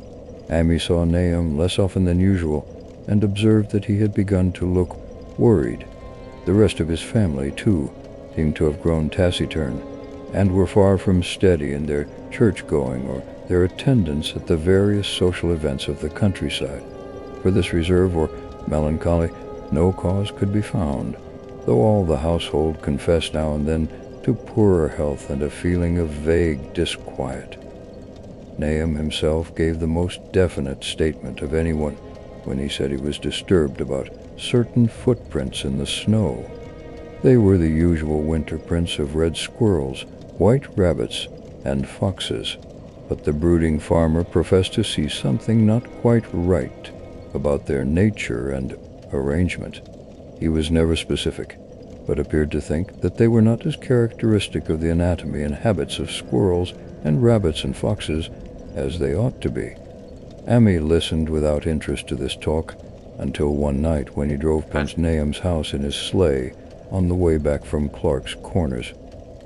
Amy saw Nahum less often than usual, and observed that he had begun to look worried. The rest of his family, too, seemed to have grown taciturn, and were far from steady in their church-going or their attendance at the various social events of the countryside. For this reserve or melancholy no cause could be found, though all the household confessed now and then to poorer health and a feeling of vague disquiet. Nahum himself gave the most definite statement of anyone when he said he was disturbed about certain footprints in the snow. They were the usual winter prints of red squirrels, white rabbits, and foxes, but the brooding farmer professed to see something not quite right about their nature and arrangement. He was never specific, but appeared to think that they were not as characteristic of the anatomy and habits of squirrels and rabbits and foxes as they ought to be. Amy listened without interest to this talk until one night when he drove past Nahum's house in his sleigh on the way back from Clark's Corners.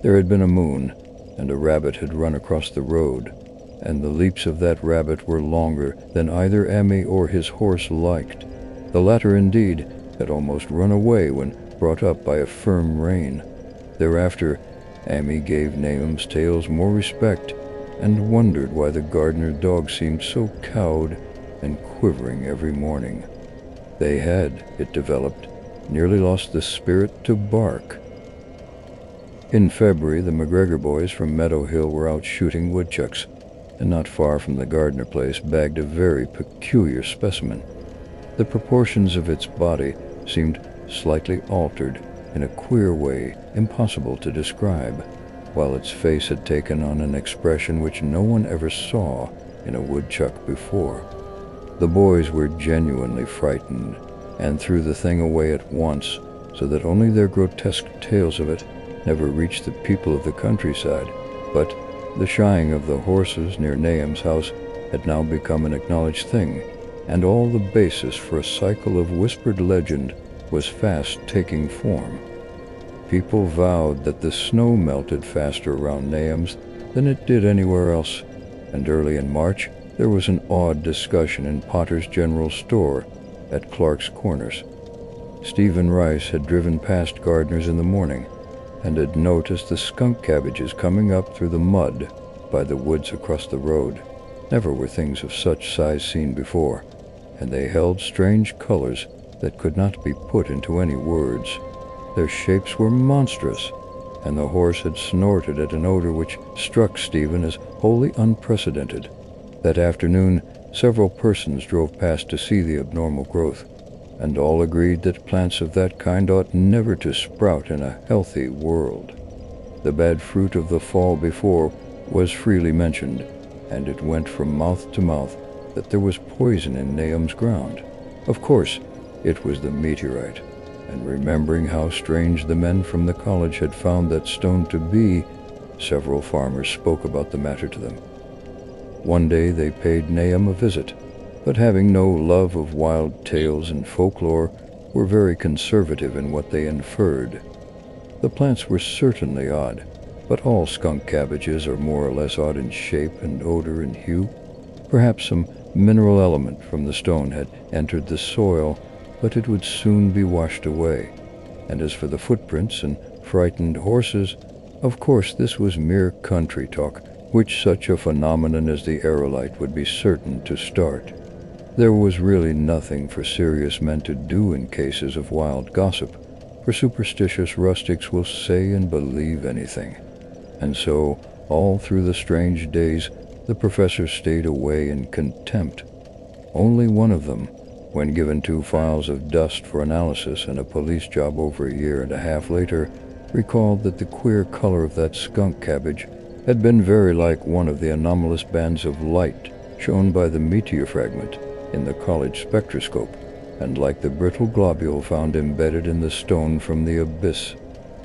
There had been a moon, and a rabbit had run across the road, and the leaps of that rabbit were longer than either Amy or his horse liked. The latter, indeed, had almost run away when brought up by a firm rein. Thereafter, Amy gave Nahum's tales more respect, and wondered why the Gardner dog seemed so cowed and quivering every morning. They had, it developed, nearly lost the spirit to bark. In February, the McGregor boys from Meadow Hill were out shooting woodchucks. and not far from the Gardner place bagged a very peculiar specimen. The proportions of its body seemed slightly altered in a queer way impossible to describe, while its face had taken on an expression which no one ever saw in a woodchuck before. The boys were genuinely frightened, and threw the thing away at once, so that only their grotesque tales of it never reached the people of the countryside. But the shying of the horses near Nahum's house had now become an acknowledged thing, and all the basis for a cycle of whispered legend was fast taking form. People vowed that the snow melted faster around Nahum's than it did anywhere else, and early in March there was an awed discussion in Potter's General Store at Clark's Corners. Stephen Rice had driven past Gardner's in the morning and had noticed the skunk cabbages coming up through the mud by the woods across the road. Never were things of such size seen before, and they held strange colors that could not be put into any words. Their shapes were monstrous, and the horse had snorted at an odor which struck Stephen as wholly unprecedented. That afternoon, several persons drove past to see the abnormal growth, and all agreed that plants of that kind ought never to sprout in a healthy world. The bad fruit of the fall before was freely mentioned, and it went from mouth to mouth that there was poison in Nahum's ground. Of course, it was the meteorite, and remembering how strange the men from the college had found that stone to be, several farmers spoke about the matter to them. One day they paid Nahum a visit, but having no love of wild tales and folklore, were very conservative in what they inferred. The plants were certainly odd, but all skunk cabbages are more or less odd in shape and odor and hue. Perhaps some mineral element from the stone had entered the soil, but it would soon be washed away. And as for the footprints and frightened horses, of course this was mere country talk, which such a phenomenon as the aerolite would be certain to start. There was really nothing for serious men to do in cases of wild gossip, for superstitious rustics will say and believe anything. And so, all through the strange days, the professor stayed away in contempt. Only one of them, when given 2 files of dust for analysis and a police job over a year and a half later, recalled that the queer color of that skunk cabbage had been very like one of the anomalous bands of light shown by the meteor fragment in the college spectroscope, and like the brittle globule found embedded in the stone from the abyss.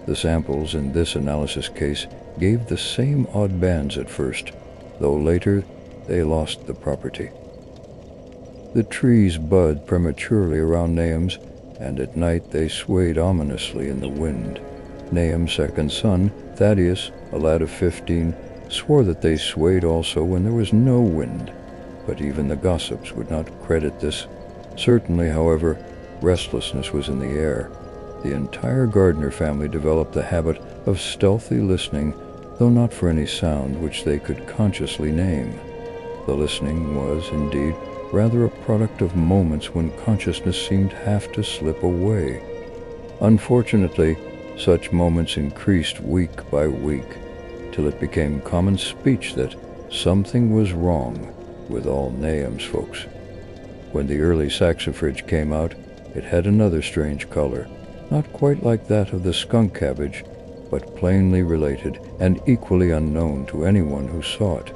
The samples in this analysis case gave the same odd bands at first, though later they lost the property. The trees bud prematurely around Nahum's, and at night they swayed ominously in the wind. Nahum's second son, Thaddeus, a lad of 15, swore that they swayed also when there was no wind, but even the gossips would not credit this. Certainly, however, restlessness was in the air. The entire Gardner family developed the habit of stealthy listening, though not for any sound which they could consciously name. The listening was, indeed, rather a product of moments when consciousness seemed half to slip away. Unfortunately, such moments increased week by week, till it became common speech that something was wrong with all Nahum's folks. When the early saxifrage came out, it had another strange color, not quite like that of the skunk cabbage, but plainly related and equally unknown to anyone who saw it.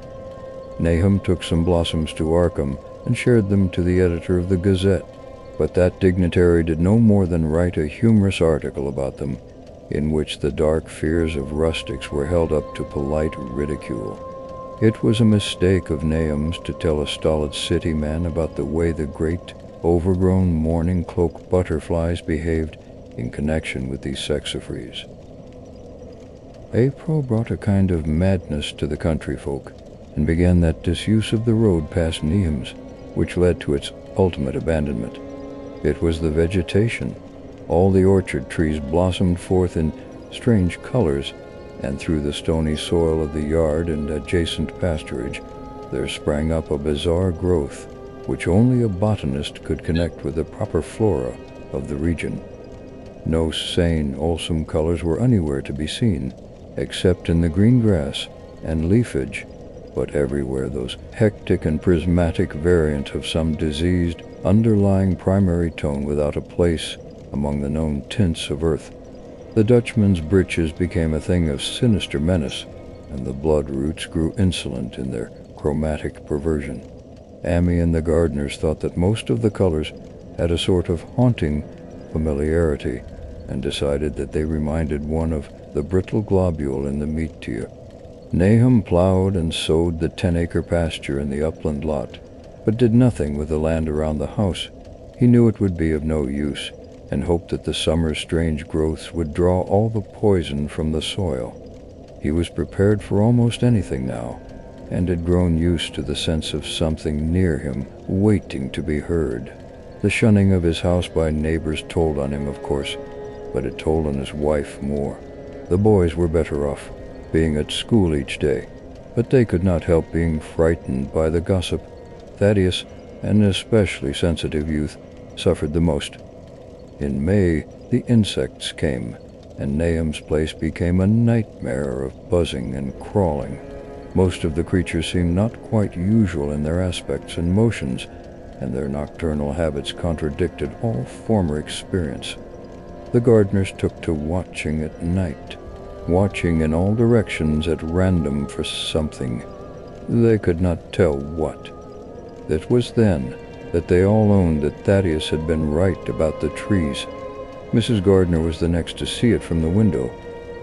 Nahum took some blossoms to Arkham and shared them to the editor of the Gazette, but that dignitary did no more than write a humorous article about them, in which the dark fears of rustics were held up to polite ridicule. It was a mistake of Nahum's to tell a stolid city man about the way the great, overgrown mourning cloak butterflies behaved in connection with these saxifrages. April brought a kind of madness to the country folk, and began that disuse of the road past Nahum's, which led to its ultimate abandonment. It was the vegetation. All the orchard trees blossomed forth in strange colors, and through the stony soil of the yard and adjacent pasturage there sprang up a bizarre growth which only a botanist could connect with the proper flora of the region. No sane, wholesome colors were anywhere to be seen, except in the green grass and leafage but everywhere those hectic and prismatic variants of some diseased, underlying primary tone without a place among the known tints of earth. The Dutchman's breeches became a thing of sinister menace, and the blood roots grew insolent in their chromatic perversion. Amy and the gardeners thought that most of the colors had a sort of haunting familiarity, and decided that they reminded one of the brittle globule in the meteor. Nahum plowed and sowed the 10-acre pasture in the upland lot, but did nothing with the land around the house. He knew it would be of no use, and hoped that the summer's strange growths would draw all the poison from the soil. He was prepared for almost anything now, and had grown used to the sense of something near him, waiting to be heard. The shunning of his house by neighbors told on him, of course, but it told on his wife more. The boys were better off, being at school each day, but they could not help being frightened by the gossip. Thaddeus, an especially sensitive youth, suffered the most. In May, the insects came, and Nahum's place became a nightmare of buzzing and crawling. Most of the creatures seemed not quite usual in their aspects and motions, and their nocturnal habits contradicted all former experience. The gardeners took to watching at night, watching in all directions at random for something. They could not tell what. It was then that they all owned that Thaddeus had been right about the trees. Mrs. Gardner was the next to see it from the window,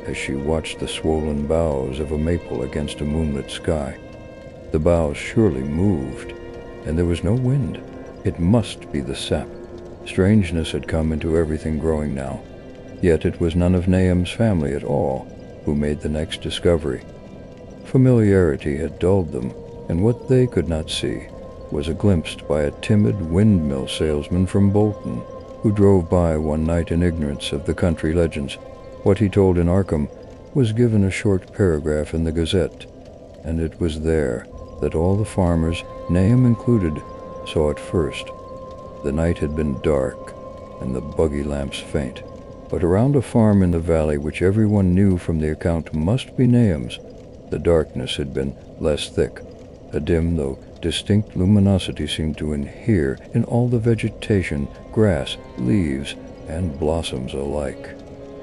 as she watched the swollen boughs of a maple against a moonlit sky. The boughs surely moved, and there was no wind. It must be the sap. Strangeness had come into everything growing now, yet it was none of Nahum's family at all who made the next discovery. Familiarity had dulled them, and what they could not see was glimpsed by a timid windmill salesman from Bolton, who drove by one night in ignorance of the country legends. What he told in Arkham was given a short paragraph in the Gazette, and it was there that all the farmers, Nahum included, saw it first. The night had been dark, and the buggy lamps faint, but around a farm in the valley which everyone knew from the account must be Nahum's, the darkness had been less thick. A dim, though distinct luminosity seemed to inhere in all the vegetation, grass, leaves, and blossoms alike,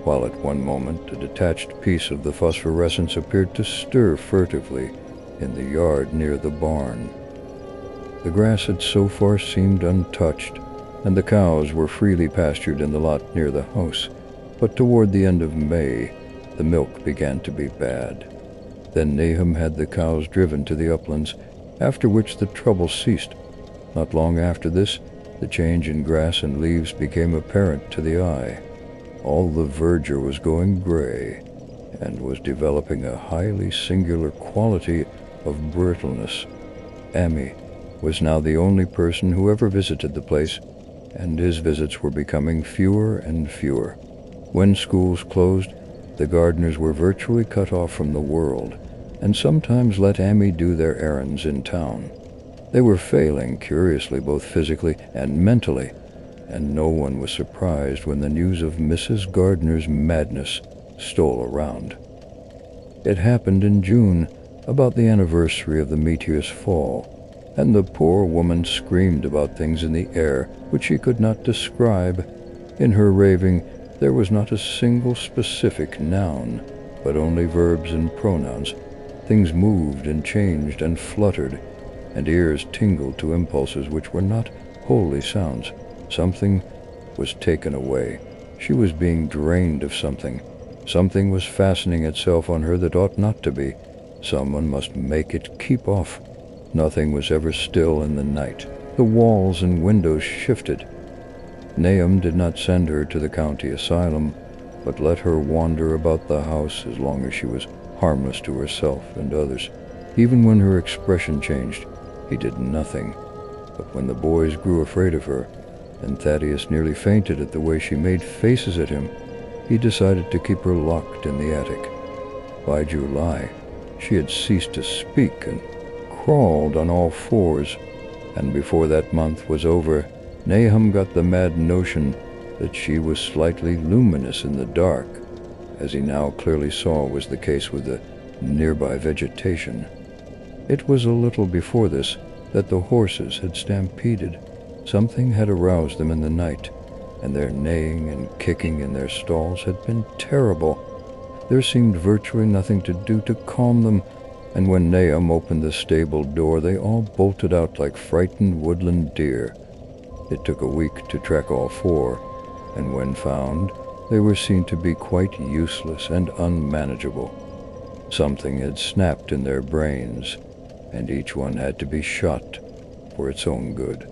while at one moment a detached piece of the phosphorescence appeared to stir furtively in the yard near the barn. The grass had so far seemed untouched, and the cows were freely pastured in the lot near the house, but toward the end of May, the milk began to be bad. Then Nahum had the cows driven to the uplands, after which the trouble ceased. Not long after this, the change in grass and leaves became apparent to the eye. All the verdure was going gray, and was developing a highly singular quality of brittleness. Amy was now the only person who ever visited the place, and his visits were becoming fewer and fewer. When schools closed, the gardeners were virtually cut off from the world, and sometimes let Amy do their errands in town. They were failing curiously both physically and mentally, and no one was surprised when the news of Mrs. Gardner's madness stole around. It happened in June, about the anniversary of the meteor's fall, and the poor woman screamed about things in the air which she could not describe. In her raving, there was not a single specific noun, but only verbs and pronouns. Things moved and changed and fluttered, and ears tingled to impulses which were not wholly sounds. Something was taken away. She was being drained of something. Something was fastening itself on her that ought not to be. Someone must make it keep off. Nothing was ever still in the night. The walls and windows shifted. Nahum did not send her to the county asylum, but let her wander about the house as long as she was harmless to herself and others. Even when her expression changed, he did nothing. But when the boys grew afraid of her, and Thaddeus nearly fainted at the way she made faces at him, he decided to keep her locked in the attic. By July, she had ceased to speak and crawled on all fours, and before that month was over, Nahum got the mad notion that she was slightly luminous in the dark, as he now clearly saw was the case with the nearby vegetation. It was a little before this that the horses had stampeded. Something had aroused them in the night, and their neighing and kicking in their stalls had been terrible. There seemed virtually nothing to do to calm them, and when Nahum opened the stable door, they all bolted out like frightened woodland deer. It took a week to track all four, and when found, they were seen to be quite useless and unmanageable. Something had snapped in their brains, and each one had to be shot for its own good.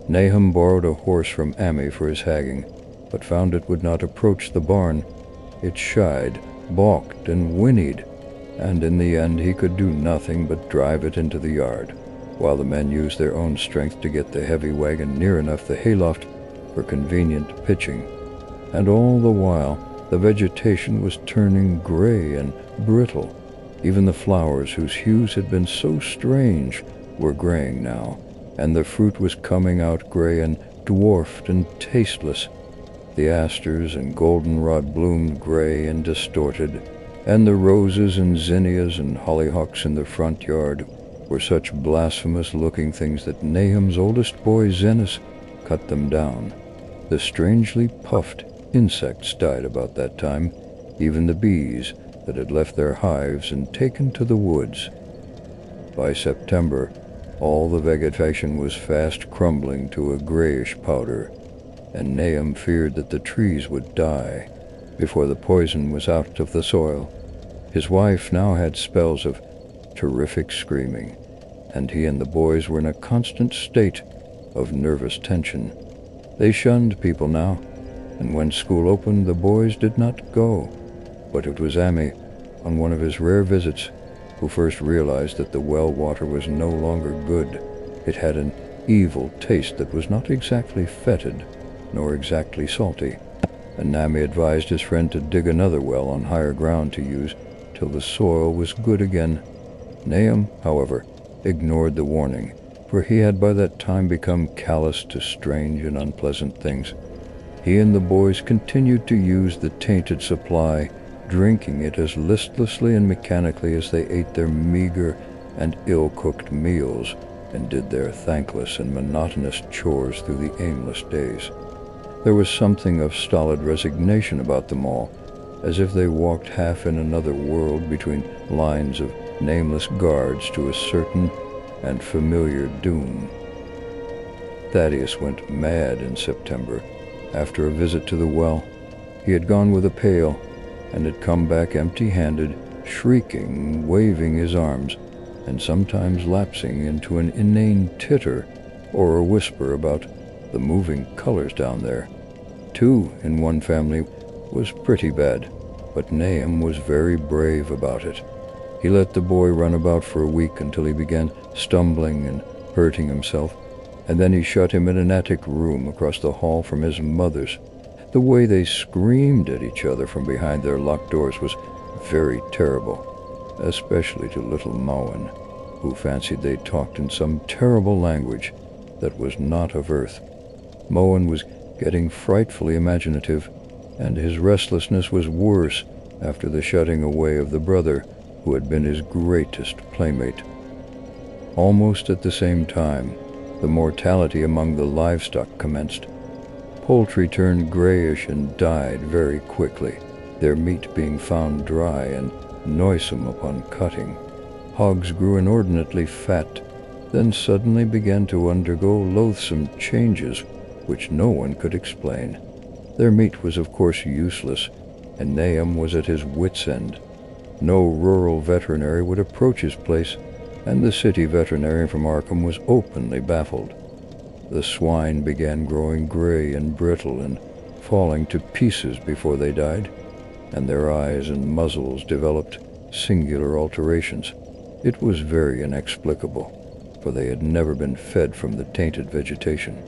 Nahum borrowed a horse from Ammi for his hagging, but found it would not approach the barn. It shied, balked, and whinnied, and in the end he could do nothing but drive it into the yard, while the men used their own strength to get the heavy wagon near enough the hayloft for convenient pitching. And all the while, the vegetation was turning gray and brittle. Even the flowers, whose hues had been so strange, were graying now, and the fruit was coming out gray and dwarfed and tasteless. The asters and goldenrod bloomed gray and distorted, and the roses and zinnias and hollyhocks in the front yard were such blasphemous-looking things that Nahum's oldest boy, Zenas, cut them down. The strangely puffed insects died about that time, even the bees that had left their hives and taken to the woods. By September, all the vegetation was fast crumbling to a grayish powder, and Nahum feared that the trees would die before the poison was out of the soil. His wife now had spells of terrific screaming, and he and the boys were in a constant state of nervous tension. They shunned people now, and when school opened the boys did not go. But it was Ammi, on one of his rare visits, who first realized that the well water was no longer good. It had an evil taste that was not exactly fetid, nor exactly salty, and Ammi advised his friend to dig another well on higher ground to use till the soil was good again. Nahum, however, ignored the warning, for he had by that time become callous to strange and unpleasant things. He and the boys continued to use the tainted supply, drinking it as listlessly and mechanically as they ate their meager and ill-cooked meals and did their thankless and monotonous chores through the aimless days. There was something of stolid resignation about them all, as if they walked half in another world between lines of nameless guards to a certain and familiar doom. Thaddeus went mad in September after a visit to the well. He had gone with a pail and had come back empty-handed, shrieking, waving his arms, and sometimes lapsing into an inane titter or a whisper about the moving colors down there. 2 in one family was pretty bad, but Nahum was very brave about it. He let the boy run about for a week until he began stumbling and hurting himself, and then he shut him in an attic room across the hall from his mother's. The way they screamed at each other from behind their locked doors was very terrible, especially to little Moen, who fancied they talked in some terrible language that was not of earth. Moen was getting frightfully imaginative, and his restlessness was worse after the shutting away of the brother who had been his greatest playmate. Almost at the same time, the mortality among the livestock commenced. Poultry turned grayish and died very quickly, their meat being found dry and noisome upon cutting. Hogs grew inordinately fat, then suddenly began to undergo loathsome changes which no one could explain. Their meat was of course useless, and Nahum was at his wit's end. No rural veterinary would approach his place, and the city veterinarian from Arkham was openly baffled. The swine began growing gray and brittle and falling to pieces before they died, and their eyes and muzzles developed singular alterations. It was very inexplicable, for they had never been fed from the tainted vegetation.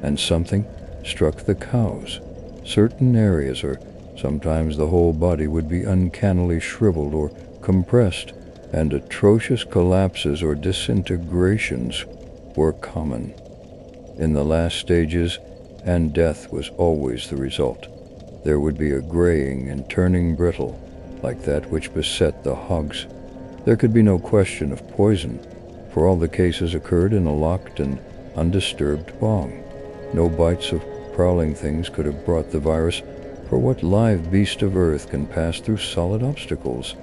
And something struck the cows. Certain areas, or sometimes the whole body, would be uncannily shriveled or compressed, and atrocious collapses or disintegrations were common. In the last stages, and death was always the result, there would be a graying and turning brittle, like that which beset the hogs. There could be no question of poison, for all the cases occurred in a locked and undisturbed bong. No bites of prowling things could have brought the virus, for what live beast of earth can pass through solid obstacles?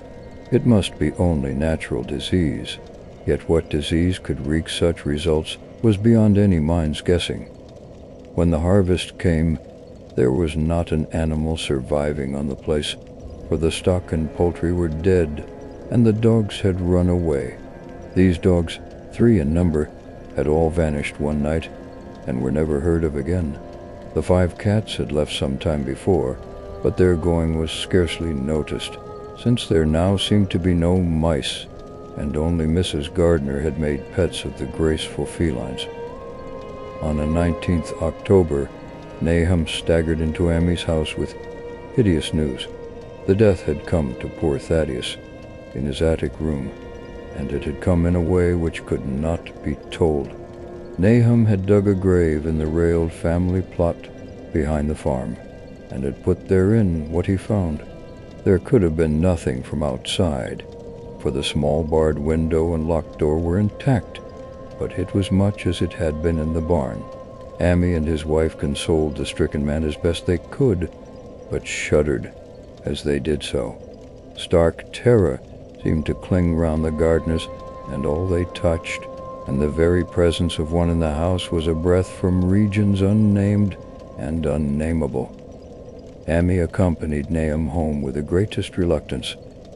It must be only natural disease. Yet what disease could wreak such results was beyond any mind's guessing. When the harvest came, there was not an animal surviving on the place, for the stock and poultry were dead, and the dogs had run away. These dogs, 3 in number, had all vanished one night, and were never heard of again. The 5 cats had left some time before, but their going was scarcely noticed, since there now seemed to be no mice, and only Mrs. Gardner had made pets of the graceful felines. On a 19th October, Nahum staggered into Amy's house with hideous news. The death had come to poor Thaddeus in his attic room, and it had come in a way which could not be told. Nahum had dug a grave in the railed family plot behind the farm, and had put therein what he found. There could have been nothing from outside, for the small barred window and locked door were intact, but it was much as it had been in the barn. Amy and his wife consoled the stricken man as best they could, but shuddered as they did so. Stark terror seemed to cling round the Gardners and all they touched, and the very presence of one in the house was a breath from regions unnamed and unnameable. Amy accompanied Nahum home with the greatest reluctance,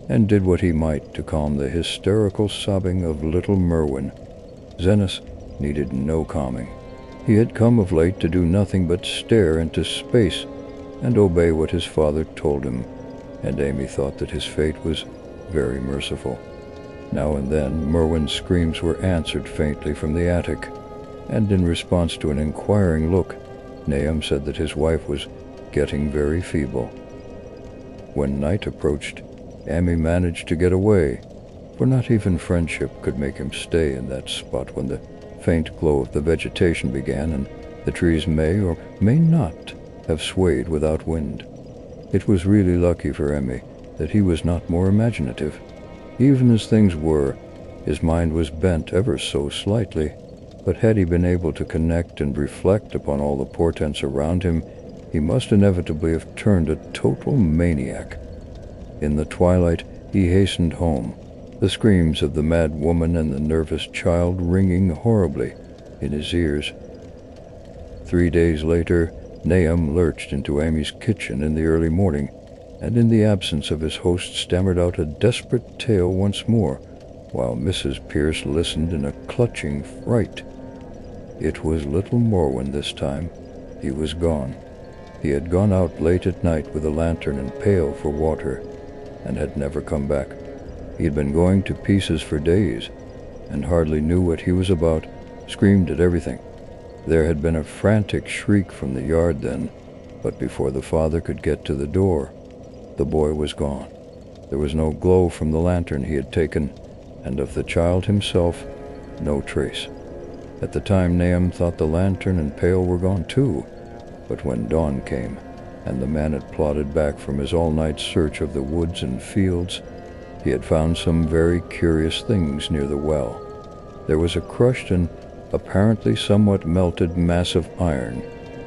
and did what he might to calm the hysterical sobbing of little Merwin. Zenas needed no calming. He had come of late to do nothing but stare into space and obey what his father told him, and Amy thought that his fate was very merciful. Now and then Merwin's screams were answered faintly from the attic, and in response to an inquiring look, Nahum said that his wife was getting very feeble. When night approached, Amy managed to get away, for not even friendship could make him stay in that spot when the faint glow of the vegetation began, and the trees may or may not have swayed without wind. It was really lucky for Amy that he was not more imaginative. Even as things were, his mind was bent ever so slightly, but had he been able to connect and reflect upon all the portents around him, he must inevitably have turned a total maniac. In the twilight, he hastened home, the screams of the mad woman and the nervous child ringing horribly in his ears. 3 days later, Nahum lurched into Amy's kitchen in the early morning, and in the absence of his host stammered out a desperate tale once more, while Mrs. Pierce listened in a clutching fright. It was little Merwin this time. He was gone. He had gone out late at night with a lantern and pail for water, and had never come back. He had been going to pieces for days, and hardly knew what he was about, screamed at everything. There had been a frantic shriek from the yard then, but before the father could get to the door, the boy was gone. There was no glow from the lantern he had taken, and of the child himself, no trace. At the time, Nahum thought the lantern and pail were gone too, but when dawn came, and the man had plodded back from his all-night search of the woods and fields, he had found some very curious things near the well. There was a crushed and apparently somewhat melted mass of iron,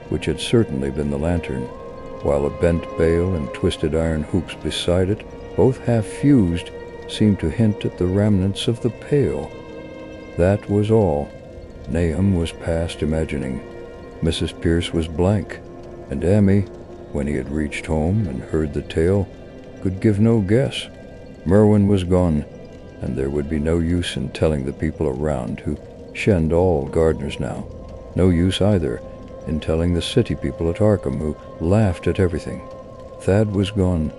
which had certainly been the lantern, while a bent bale and twisted iron hoops beside it, both half-fused, seemed to hint at the remnants of the pail. That was all. Nahum was past imagining. Mrs. Pierce was blank, and Amy, when he had reached home and heard the tale, could give no guess. Merwin was gone, and there would be no use in telling the people around, who shunned all gardeners now. No use either in telling the city people at Arkham, who laughed at everything. Thad was gone,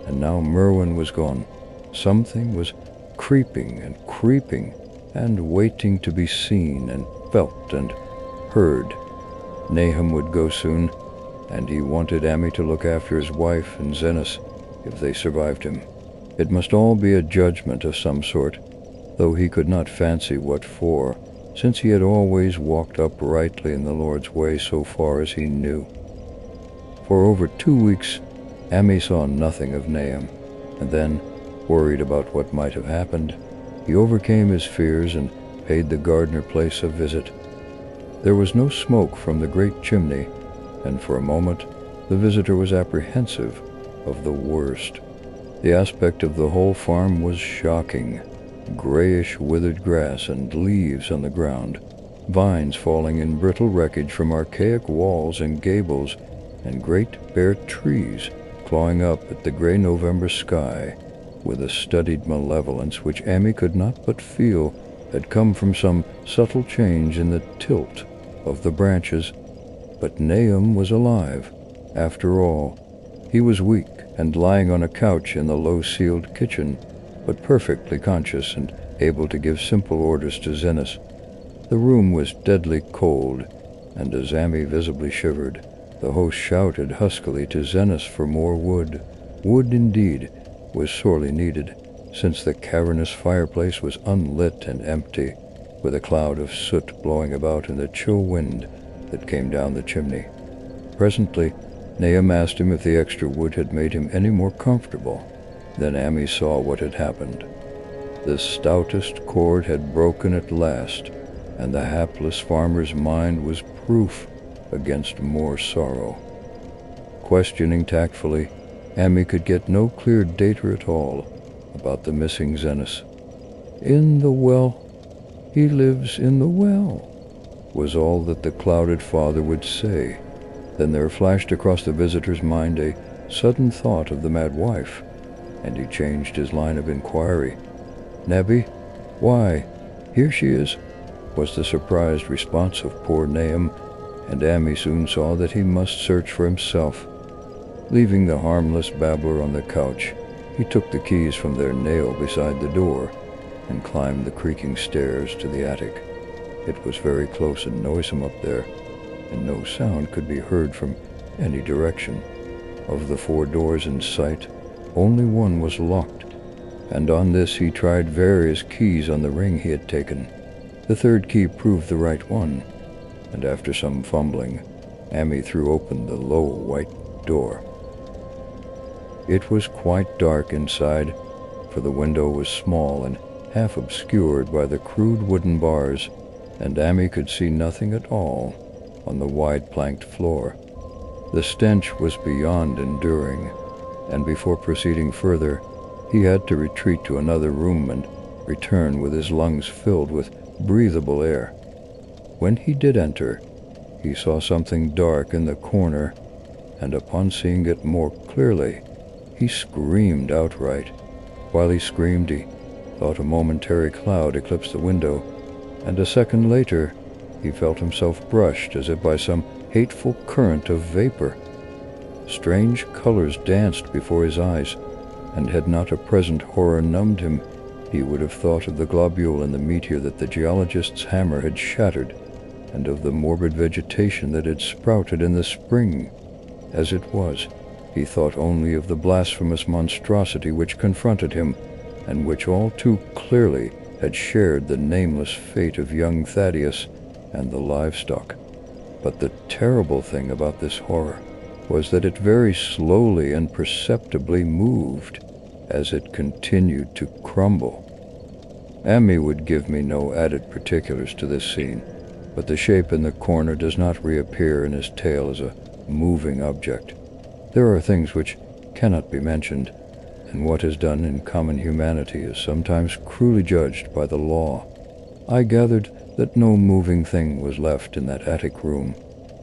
and now Merwin was gone. Something was creeping and waiting to be seen and felt and heard. Nahum would go soon, and he wanted Amy to look after his wife and Zenas if they survived him. It must all be a judgment of some sort, though he could not fancy what for, since he had always walked uprightly in the Lord's way so far as he knew. For over 2 weeks, Amy saw nothing of Nahum, and then, Worried about what might have happened, he overcame his fears and paid the gardener place a visit. There was no smoke from the great chimney, and for a moment the visitor was apprehensive of the worst. The aspect of the whole farm was shocking. Grayish withered grass and leaves on the ground, vines falling in brittle wreckage from archaic walls and gables, and great bare trees clawing up at the gray November sky with a studied malevolence which Amy could not but feel had come from some subtle change in the tilt of the branches. But Nahum was alive, after all. He was weak and lying on a couch in the low-ceiled kitchen, but perfectly conscious and able to give simple orders to Zenas. The room was deadly cold, and as Amy visibly shivered, the host shouted huskily to Zenas for more wood. Wood, indeed, was sorely needed, since the cavernous fireplace was unlit and empty, with a cloud of soot blowing about in the chill wind that came down the chimney. Presently, Nahum asked him if the extra wood had made him any more comfortable. Then Amy saw what had happened. The stoutest cord had broken at last, and the hapless farmer's mind was proof against more sorrow. Questioning tactfully, Amy could get no clear data at all about the missing Zenas. "In the well. He lives in the well," was all that the clouded father would say. Then there flashed across the visitor's mind a sudden thought of the mad wife, and he changed his line of inquiry. "Nebby? Why, here she is," was the surprised response of poor Nahum, and Amy soon saw that he must search for himself. Leaving the harmless babbler on the couch, he took the keys from their nail beside the door and climbed the creaking stairs to the attic. It was very close and noisome up there, and no sound could be heard from any direction. Of the 4 doors in sight, only one was locked, and on this he tried various keys on the ring he had taken. The 3rd key proved the right one, and after some fumbling, Amy threw open the low white door. It was quite dark inside, for the window was small and half obscured by the crude wooden bars, and Amy could see nothing at all on the wide planked floor. The stench was beyond enduring, and before proceeding further, he had to retreat to another room and return with his lungs filled with breathable air. When he did enter, he saw something dark in the corner, and upon seeing it more clearly, he screamed outright. While he screamed, he thought a momentary cloud eclipsed the window, and a second later he felt himself brushed as if by some hateful current of vapor. Strange colors danced before his eyes, and had not a present horror numbed him, he would have thought of the globule in the meteor that the geologist's hammer had shattered, and of the morbid vegetation that had sprouted in the spring. As it was, he thought only of the blasphemous monstrosity which confronted him, and which all too clearly had shared the nameless fate of young Thaddeus and the livestock. But the terrible thing about this horror was that it very slowly and perceptibly moved as it continued to crumble. Amy would give me no added particulars to this scene, but the shape in the corner does not reappear in his tale as a moving object. There are things which cannot be mentioned, and what is done in common humanity is sometimes cruelly judged by the law. I gathered that no moving thing was left in that attic room,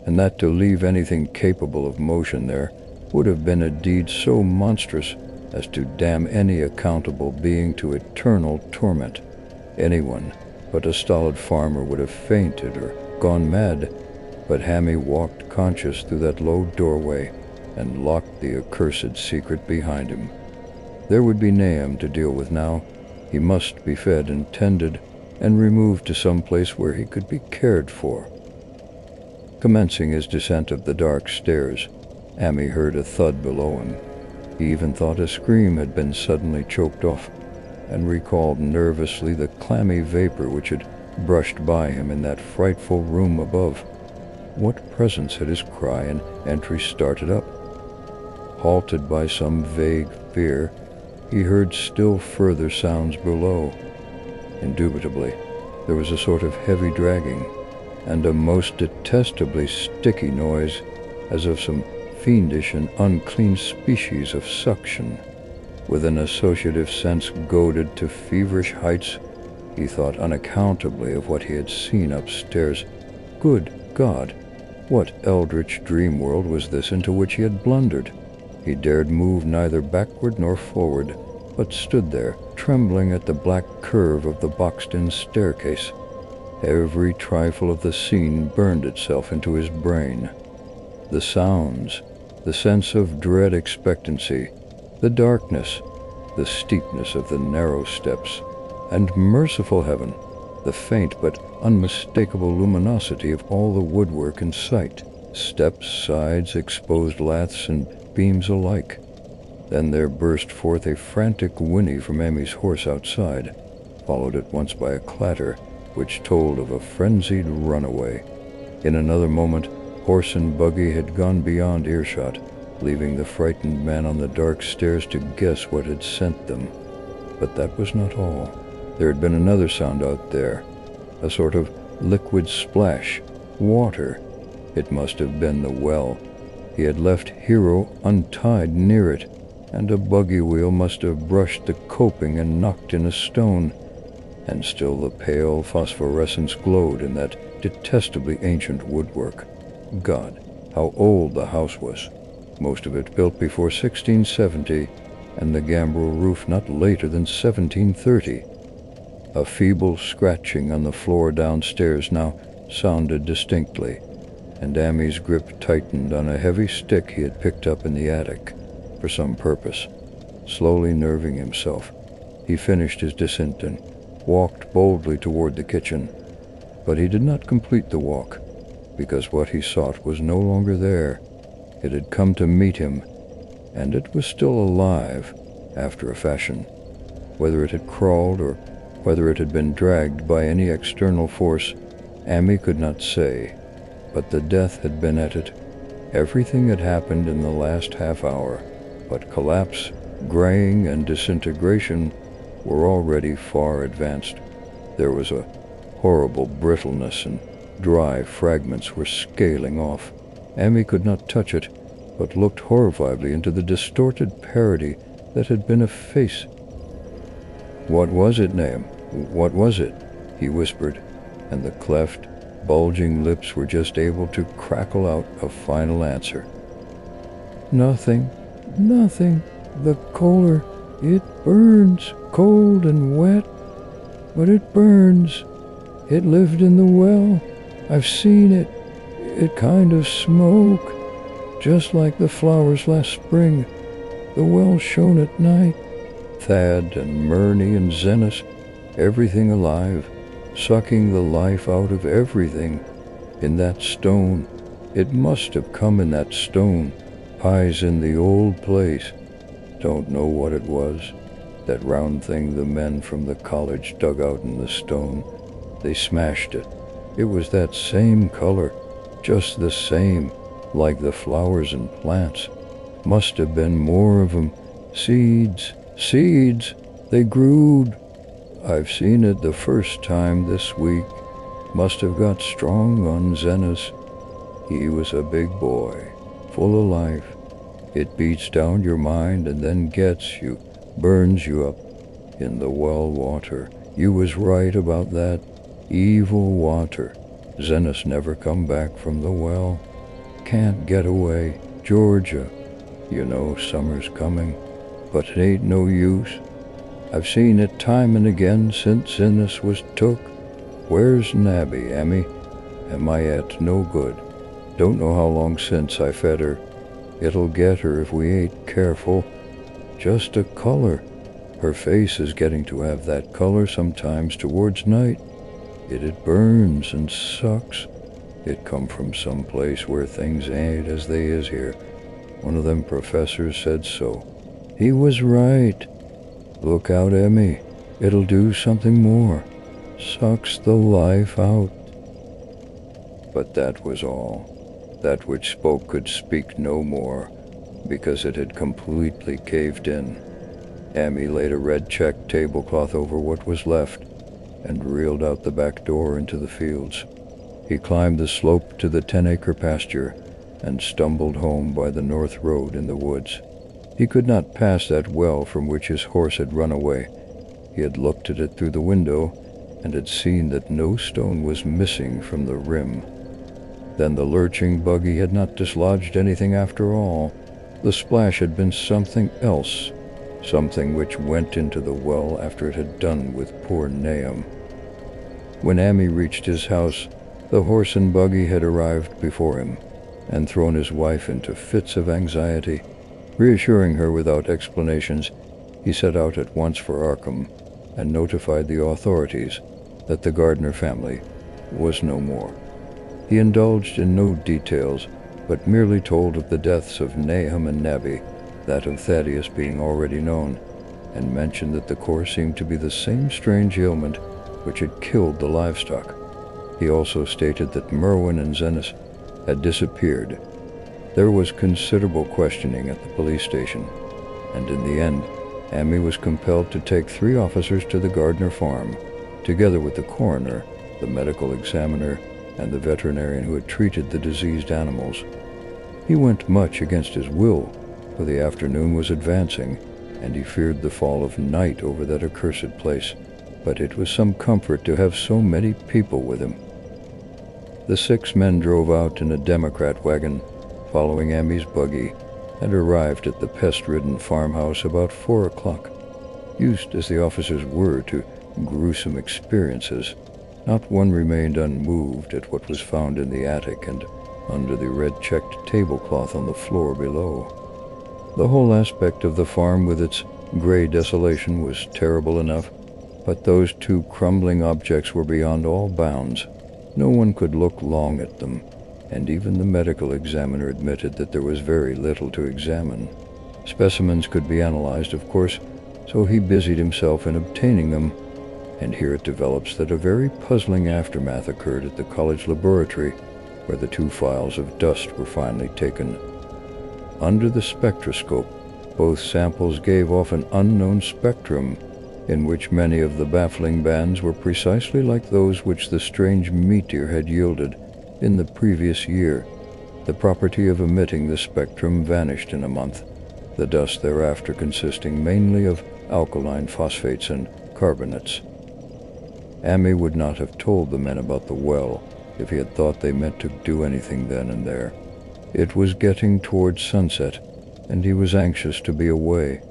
and that to leave anything capable of motion there would have been a deed so monstrous as to damn any accountable being to eternal torment. Anyone but a stolid farmer would have fainted or gone mad, but Hammy walked conscious through that low doorway and locked the accursed secret behind him. There would be Nahum to deal with now. He must be fed and tended, and removed to some place where he could be cared for. Commencing his descent of the dark stairs, Amy heard a thud below him. He even thought a scream had been suddenly choked off, and recalled nervously the clammy vapor which had brushed by him in that frightful room above. What presence had his cry and entry started up? Halted by some vague fear, he heard still further sounds below. Indubitably, there was a sort of heavy dragging, and a most detestably sticky noise, as of some fiendish and unclean species of suction. With an associative sense goaded to feverish heights, he thought unaccountably of what he had seen upstairs. Good God! What eldritch dream world was this into which he had blundered? He dared move neither backward nor forward, but stood there, trembling at the black curve of the boxed-in staircase. Every trifle of the scene burned itself into his brain. The sounds, the sense of dread expectancy, the darkness, the steepness of the narrow steps, and, merciful heaven, the faint but unmistakable luminosity of all the woodwork in sight, steps, sides, exposed laths, and beams alike. Then there burst forth a frantic whinny from Emmy's horse outside, followed at once by a clatter which told of a frenzied runaway. In another moment, horse and buggy had gone beyond earshot, leaving the frightened man on the dark stairs to guess what had sent them. But that was not all. There had been another sound out there, a sort of liquid splash, water. It must have been the well. He had left Hero untied near it, and a buggy wheel must have brushed the coping and knocked in a stone, and still the pale phosphorescence glowed in that detestably ancient woodwork. God, how old the house was! Most of it built before 1670, and the gambrel roof not later than 1730. A feeble scratching on the floor downstairs now sounded distinctly, and Ammy's grip tightened on a heavy stick he had picked up in the attic for some purpose. Slowly nerving himself, he finished his descent and walked boldly toward the kitchen. But he did not complete the walk, because what he sought was no longer there. It had come to meet him, and it was still alive, after a fashion. Whether it had crawled or whether it had been dragged by any external force, Ammy could not say, but the death had been at it. Everything had happened in the last half hour, but collapse, graying, and disintegration were already far advanced. There was a horrible brittleness, and dry fragments were scaling off. Ammy could not touch it, but looked horrifiedly into the distorted parody that had been a face. "What was it, Nahum? What was it?" he whispered, and the cleft, bulging lips were just able to crackle out a final answer. "Nothing, nothing. The kohler, it burns, cold and wet, but it burns. It lived in the well. I've seen it. It kind of smoke, just like the flowers last spring. The well shone at night." Thad and Murney and Zenas, everything alive, sucking the life out of everything. In that stone. It must have come in that stone. Pies in the old place. Don't know what it was. That round thing the men from the college dug out in the stone. They smashed it. It was that same color, just the same, like the flowers and plants. Must have been more of 'em. Seeds, seeds, they grewed. I've seen it the first time this week. Must have got strong on Zenas. He was a big boy, full of life. It beats down your mind and then gets you, burns you up in the well water. You was right about that. Evil water. Zenas never come back from the well. Can't get away. Georgia. You know summer's coming, but it ain't no use. I've seen it time and again since Zenas was took. Where's Nabby, Ammy? Am I at no good? Don't know how long since I fed her. It'll get her if we ain't careful. Just a color. Her face is getting to have that color sometimes towards night. It burns and sucks. It come from some place where things ain't as they is here. One of them professors said so. He was right. Look out, Emmy. It'll do something more. Sucks the life out. But that was all. That which spoke could speak no more, because it had completely caved in. Amy laid a red-checked tablecloth over what was left and reeled out the back door into the fields. He climbed the slope to the 10-acre pasture and stumbled home by the north road in the woods. He could not pass that well from which his horse had run away. He had looked at it through the window and had seen that no stone was missing from the rim. Then the lurching buggy had not dislodged anything after all. The splash had been something else, something which went into the well after it had done with poor Nahum. When Amy reached his house, the horse and buggy had arrived before him and thrown his wife into fits of anxiety. Reassuring her without explanations, he set out at once for Arkham and notified the authorities that the Gardner family was no more. He indulged in no details, but merely told of the deaths of Nahum and Nabby, that of Thaddeus being already known, and mentioned that the cause seemed to be the same strange ailment which had killed the livestock. He also stated that Merwin and Zenas had disappeared. There was considerable questioning at the police station, and in the end, Amy was compelled to take 3 officers to the Gardner farm, together with the coroner, the medical examiner, and the veterinarian who had treated the diseased animals. He went much against his will, for the afternoon was advancing, and he feared the fall of night over that accursed place, but it was some comfort to have so many people with him. The 6 men drove out in a Democrat wagon, following Amy's buggy, and arrived at the pest-ridden farmhouse about 4 o'clock. Used as the officers were to gruesome experiences, not one remained unmoved at what was found in the attic and under the red-checked tablecloth on the floor below. The whole aspect of the farm with its gray desolation was terrible enough, but those 2 crumbling objects were beyond all bounds. No one could look long at them, and even the medical examiner admitted that there was very little to examine. Specimens could be analyzed, of course, so he busied himself in obtaining them, and here it develops that a very puzzling aftermath occurred at the college laboratory, where the 2 files of dust were finally taken. Under the spectroscope, both samples gave off an unknown spectrum, in which many of the baffling bands were precisely like those which the strange meteor had yielded in the previous year. The property of emitting the spectrum vanished in a month, the dust thereafter consisting mainly of alkaline phosphates and carbonates. Amy would not have told the men about the well if he had thought they meant to do anything then and there. It was getting towards sunset, and he was anxious to be away,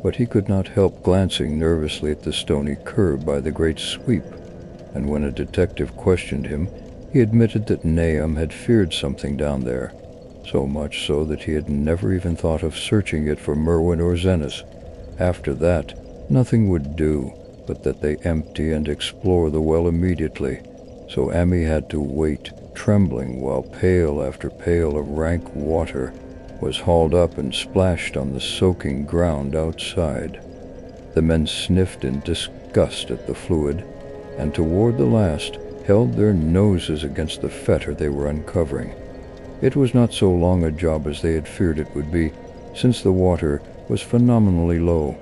but he could not help glancing nervously at the stony curb by the great sweep, and when a detective questioned him, he admitted that Nahum had feared something down there, so much so that he had never even thought of searching it for Merwin or Zenas. After that, nothing would do but that they empty and explore the well immediately, so Amy had to wait, trembling, while pail after pail of rank water was hauled up and splashed on the soaking ground outside. The men sniffed in disgust at the fluid, and toward the last held their noses against the fetor they were uncovering. It was not so long a job as they had feared it would be, since the water was phenomenally low.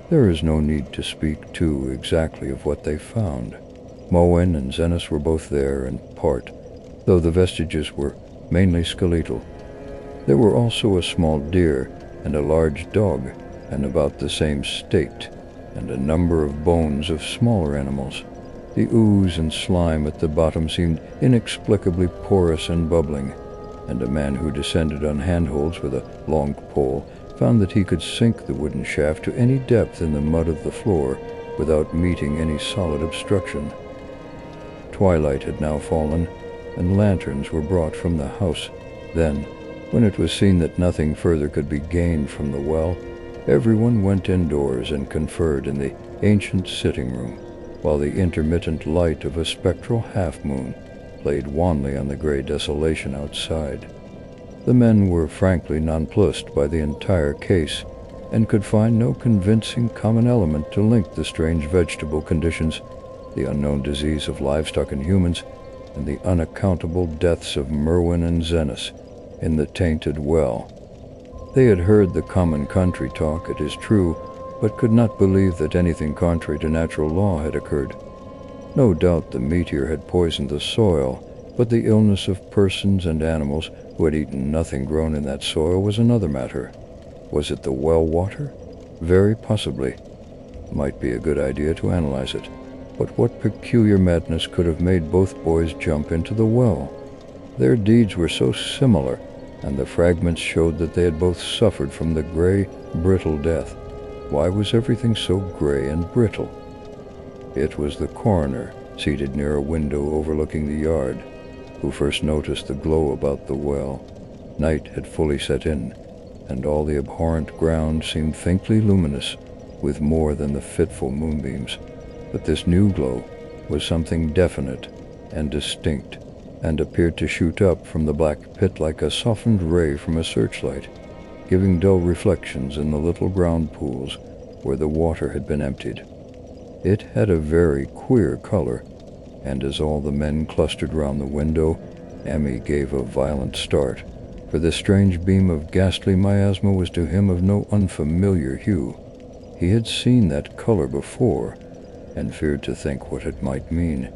There is no need to speak too exactly of what they found. Merwin and Zenas were both there in part, though the vestiges were mainly skeletal. There were also a small deer and a large dog, in about the same state, and a number of bones of smaller animals. The ooze and slime at the bottom seemed inexplicably porous and bubbling, and a man who descended on handholds with a long pole found that he could sink the wooden shaft to any depth in the mud of the floor without meeting any solid obstruction. Twilight had now fallen, and lanterns were brought from the house. Then, when it was seen that nothing further could be gained from the well, everyone went indoors and conferred in the ancient sitting room, while the intermittent light of a spectral half-moon played wanly on the gray desolation outside. The men were frankly nonplussed by the entire case, and could find no convincing common element to link the strange vegetable conditions, the unknown disease of livestock and humans, and the unaccountable deaths of Merwin and Zenas in the tainted well. They had heard the common country talk, it is true, but could not believe that anything contrary to natural law had occurred. No doubt the meteor had poisoned the soil, but the illness of persons and animals who had eaten nothing grown in that soil was another matter. Was it the well water? Very possibly. Might be a good idea to analyze it. But what peculiar madness could have made both boys jump into the well? Their deeds were so similar, and the fragments showed that they had both suffered from the gray, brittle death. Why was everything so gray and brittle? It was the coroner, seated near a window overlooking the yard, who first noticed the glow about the well. Night had fully set in, and all the abhorrent ground seemed faintly luminous, with more than the fitful moonbeams. But this new glow was something definite and distinct, and appeared to shoot up from the black pit like a softened ray from a searchlight, giving dull reflections in the little ground pools where the water had been emptied. It had a very queer color, and as all the men clustered round the window, Emmy gave a violent start, for this strange beam of ghastly miasma was to him of no unfamiliar hue. He had seen that color before, and feared to think what it might mean.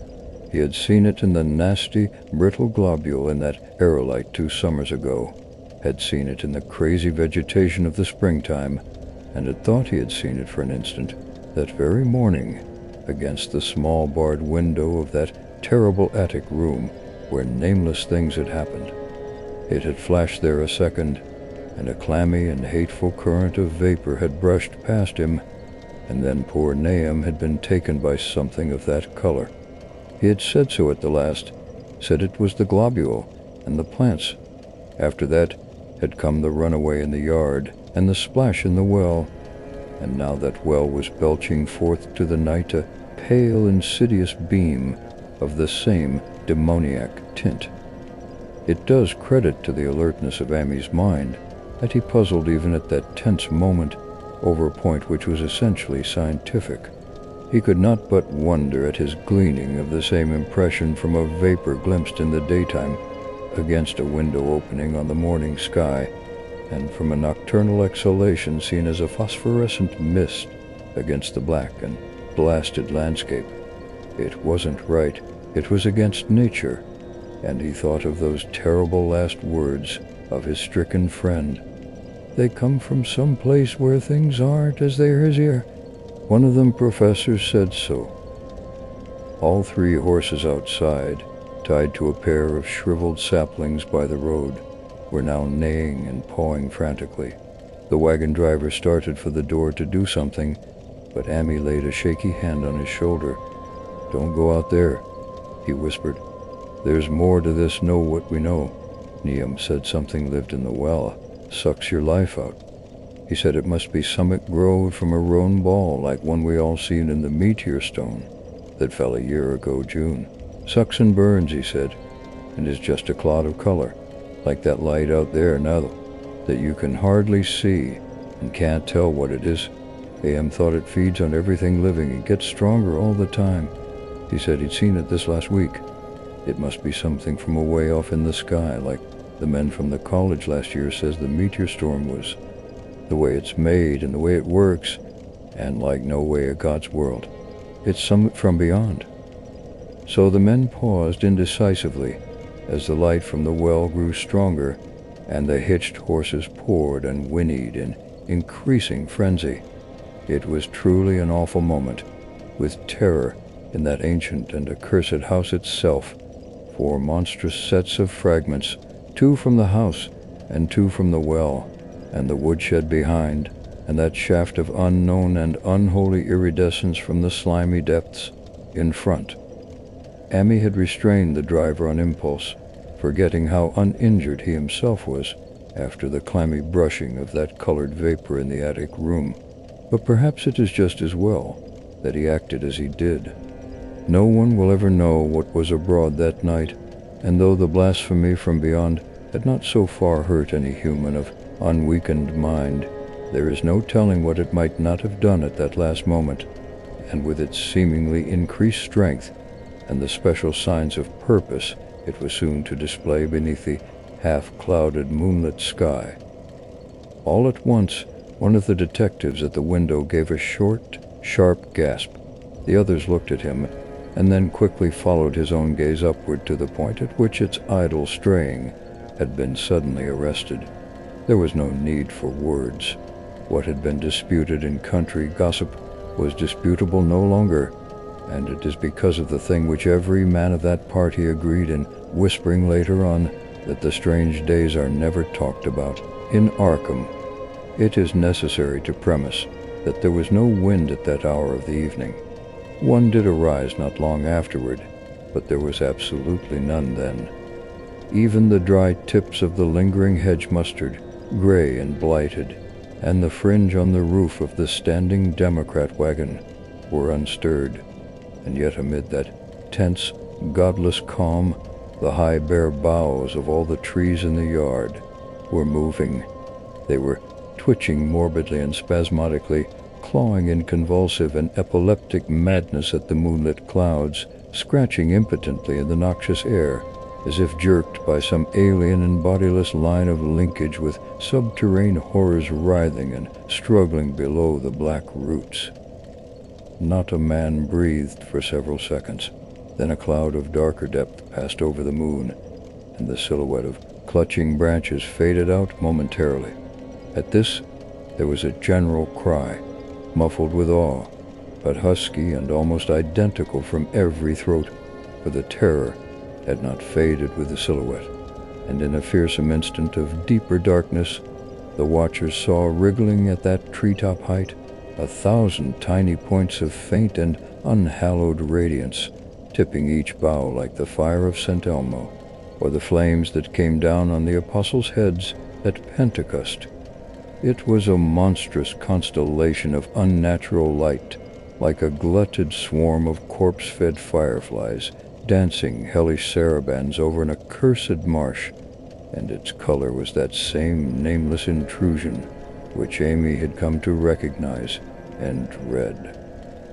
He had seen it in the nasty, brittle globule in that aerolite 2 summers ago, had seen it in the crazy vegetation of the springtime, and had thought he had seen it for an instant, that very morning, against the small barred window of that terrible attic room where nameless things had happened. It had flashed there a second, and a clammy and hateful current of vapor had brushed past him, and then poor Nahum had been taken by something of that color. He had said so at the last, said it was the globule and the plants. After that had come the runaway in the yard and the splash in the well, and now that well was belching forth to the night a pale, insidious beam of the same demoniac tint. It does credit to the alertness of Amy's mind that he puzzled even at that tense moment over a point which was essentially scientific. He could not but wonder at his gleaning of the same impression from a vapor glimpsed in the daytime against a window opening on the morning sky, and from a nocturnal exhalation seen as a phosphorescent mist against the black and blasted landscape. It wasn't right. It was against nature, and he thought of those terrible last words of his stricken friend. They come from some place where things aren't as they are here. One of them professors said so. All 3 horses outside, tied to a pair of shriveled saplings by the road, were now neighing and pawing frantically. The wagon driver started for the door to do something, but Ammy laid a shaky hand on his shoulder. "Don't go out there," he whispered. "There's more to this know what we know. Nahum said something lived in the well, sucks your life out. He said it must be summit growed from a roan ball like one we all seen in the meteor stone that fell a year ago June. Sucks and burns, he said, and is just a clot of color, like that light out there now that you can hardly see and can't tell what it is. AM thought it feeds on everything living and gets stronger all the time. He said he'd seen it this last week. It must be something from away off in the sky, like the men from the college last year says the meteor storm was. The way it's made and the way it works, and like no way of God's world. It's something from beyond." So the men paused indecisively as the light from the well grew stronger, and the hitched horses poured and whinnied in increasing frenzy. It was truly an awful moment, with terror in that ancient and accursed house itself. 4 monstrous sets of fragments, 2 from the house and 2 from the well, and the woodshed behind, and that shaft of unknown and unholy iridescence from the slimy depths in front. Ammy had restrained the driver on impulse, forgetting how uninjured he himself was after the clammy brushing of that colored vapor in the attic room. But perhaps it is just as well that he acted as he did. No one will ever know what was abroad that night, and though the blasphemy from beyond had not so far hurt any human of unweakened mind, there is no telling what it might not have done at that last moment, and with its seemingly increased strength and the special signs of purpose it was soon to display beneath the half-clouded moonlit sky. All at once, One of the detectives at the window gave a short, sharp gasp. The others looked at him, and then quickly followed his own gaze upward to the point at which its idle straying had been suddenly arrested. There was no need for words. What had been disputed in country gossip was disputable no longer, and it is because of the thing which every man of that party agreed in, whispering later on, that the strange days are never talked about. In Arkham, it is necessary to premise that there was no wind at that hour of the evening. One did arise not long afterward, but there was absolutely none then. Even the dry tips of the lingering hedge mustard, gray and blighted, and the fringe on the roof of the standing Democrat wagon were unstirred, and yet amid that tense, godless calm, the high bare boughs of all the trees in the yard were moving. They were twitching morbidly and spasmodically, clawing in convulsive and epileptic madness at the moonlit clouds, scratching impotently in the noxious air, as if jerked by some alien and bodiless line of linkage with subterranean horrors writhing and struggling below the black roots. Not a man breathed for several seconds. Then a cloud of darker depth passed over the moon, and the silhouette of clutching branches faded out momentarily. At this, there was a general cry, muffled with awe, but husky and almost identical from every throat, for the terror had not faded with the silhouette, and in a fearsome instant of deeper darkness, the watchers saw wriggling at that treetop height 1,000 tiny points of faint and unhallowed radiance, tipping each bough like the fire of St. Elmo, or the flames that came down on the apostles' heads at Pentecost. It was a monstrous constellation of unnatural light, like a glutted swarm of corpse-fed fireflies, dancing hellish sarabands over an accursed marsh, and its color was that same nameless intrusion which Amy had come to recognize and dread.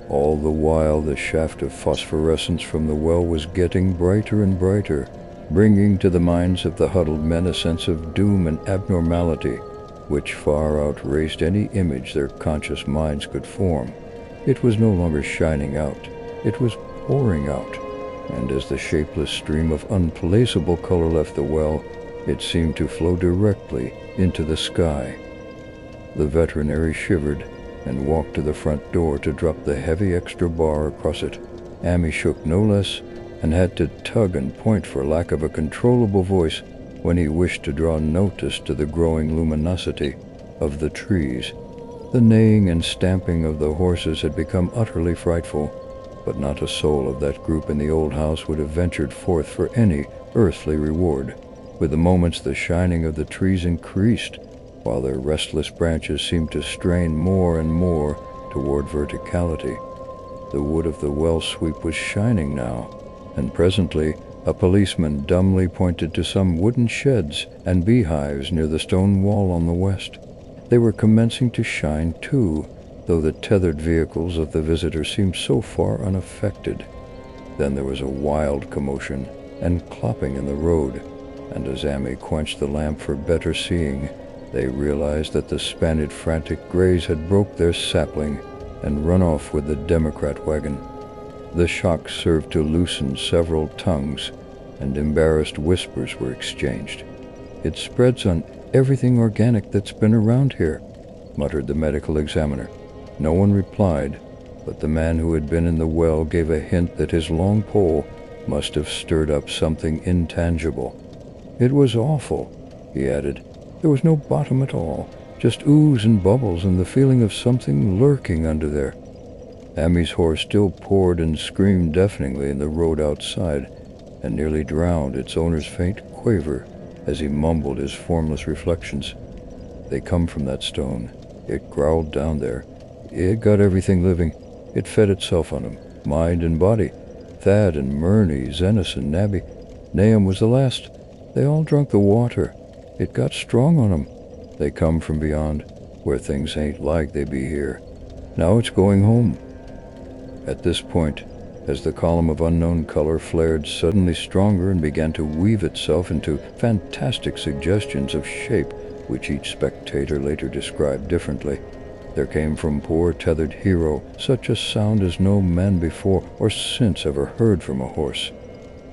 All the while the shaft of phosphorescence from the well was getting brighter and brighter, bringing to the minds of the huddled men a sense of doom and abnormality which far outraced any image their conscious minds could form. It was no longer shining out, it was pouring out, and as the shapeless stream of unplaceable color left the well, it seemed to flow directly into the sky. The veterinary shivered and walked to the front door to drop the heavy extra bar across it. Amy shook no less, and had to tug and point for lack of a controllable voice when he wished to draw notice to the growing luminosity of the trees. The neighing and stamping of the horses had become utterly frightful, but not a soul of that group in the old house would have ventured forth for any earthly reward. With the moments the shining of the trees increased, while their restless branches seemed to strain more and more toward verticality. The wood of the well sweep was shining now, and presently a policeman dumbly pointed to some wooden sheds and beehives near the stone wall on the west. They were commencing to shine too, though the tethered vehicles of the visitors seemed so far unaffected. Then there was a wild commotion and clopping in the road, and as Amy quenched the lamp for better seeing, they realized that the Spaniard frantic grays had broke their sapling and run off with the Democrat wagon. The shock served to loosen several tongues, and embarrassed whispers were exchanged. "It spreads on everything organic that's been around here," muttered the medical examiner. No one replied, but the man who had been in the well gave a hint that his long pole must have stirred up something intangible. "It was awful," he added. "There was no bottom at all, just ooze and bubbles and the feeling of something lurking under there." Amy's horse still poured and screamed deafeningly in the road outside, and nearly drowned its owner's faint quaver as he mumbled his formless reflections. "They come from that stone. It growled down there. It got everything living. It fed itself on them, mind and body. Thad and Murney, Zenas and Nabby. Nahum was the last. They all drunk the water. It got strong on 'em. They come from beyond, where things ain't like they be here. Now it's going home." At this point, as the column of unknown color flared suddenly stronger and began to weave itself into fantastic suggestions of shape, which each spectator later described differently. There came from poor tethered hero such a sound as no man before or since ever heard from a horse.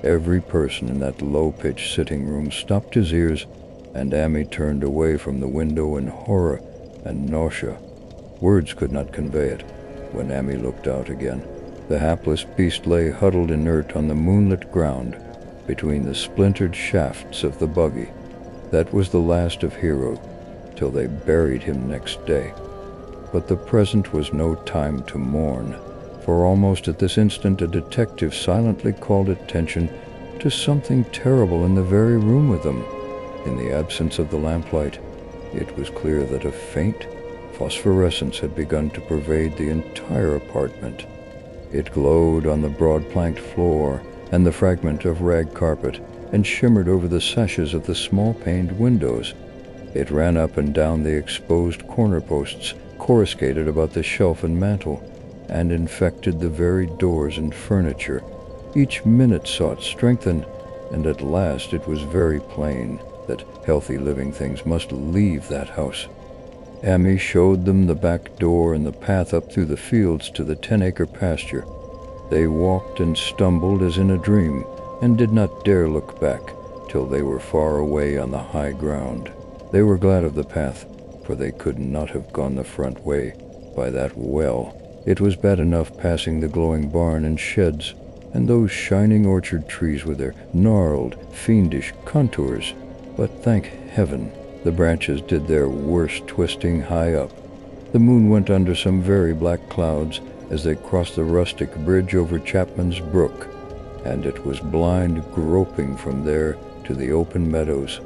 Every person in that low-pitched sitting room stopped his ears, and Amy turned away from the window in horror and nausea. Words could not convey it. When Amy looked out again, the hapless beast lay huddled inert on the moonlit ground between the splintered shafts of the buggy. That was the last of Hero, till they buried him next day. But the present was no time to mourn, for almost at this instant a detective silently called attention to something terrible in the very room with them. In the absence of the lamplight, it was clear that a faint phosphorescence had begun to pervade the entire apartment. It glowed on the broad planked floor and the fragment of rag carpet, and shimmered over the sashes of the small-paned windows. It ran up and down the exposed corner posts, coruscated about the shelf and mantel, and infected the very doors and furniture. Each minute saw it strengthen, and at last it was very plain that healthy living things must leave that house. Amy showed them the back door and the path up through the fields to the 10-acre pasture. They walked and stumbled as in a dream, and did not dare look back till they were far away on the high ground. They were glad of the path, for they could not have gone the front way by that well. It was bad enough passing the glowing barn and sheds, and those shining orchard trees with their gnarled, fiendish contours, but thank heaven, the branches did their worst twisting high up. The moon went under some very black clouds as they crossed the rustic bridge over Chapman's Brook, and it was blind groping from there to the open meadows.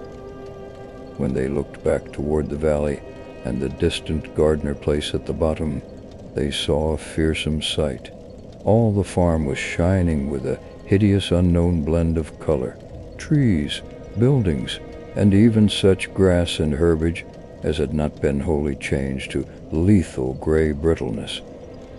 When they looked back toward the valley and the distant Gardner place at the bottom, they saw a fearsome sight. All the farm was shining with a hideous unknown blend of color. Trees, buildings, and even such grass and herbage as had not been wholly changed to lethal gray brittleness.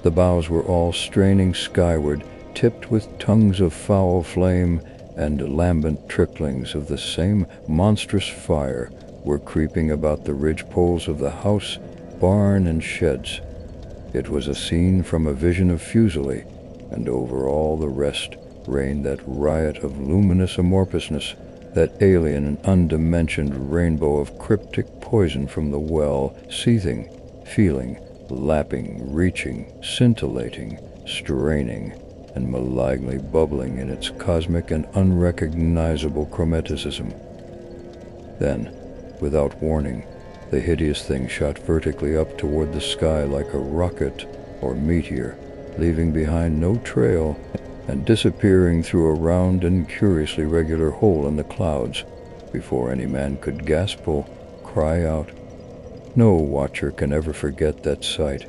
The boughs were all straining skyward, tipped with tongues of foul flame, and lambent tricklings of the same monstrous fire were creeping about the ridge-poles of the house, barn, and sheds. It was a scene from a vision of Fuseli, and over all the rest reigned that riot of luminous amorphousness, that alien and undimensioned rainbow of cryptic poison from the well, seething, feeling, lapping, reaching, scintillating, straining, and malignly bubbling in its cosmic and unrecognizable chromaticism. Then, without warning, the hideous thing shot vertically up toward the sky like a rocket or meteor, leaving behind no trail and disappearing through a round and curiously regular hole in the clouds before any man could gasp or cry out. No watcher can ever forget that sight,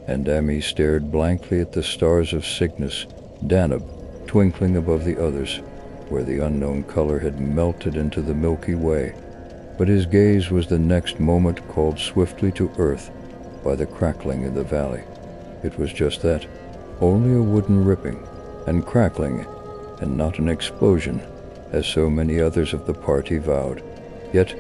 and Amy stared blankly at the stars of Cygnus, Danube, twinkling above the others, where the unknown color had melted into the Milky Way. But his gaze was the next moment called swiftly to earth by the crackling in the valley. It was just that, only a wooden ripping and crackling, and not an explosion, as so many others of the party vowed. Yet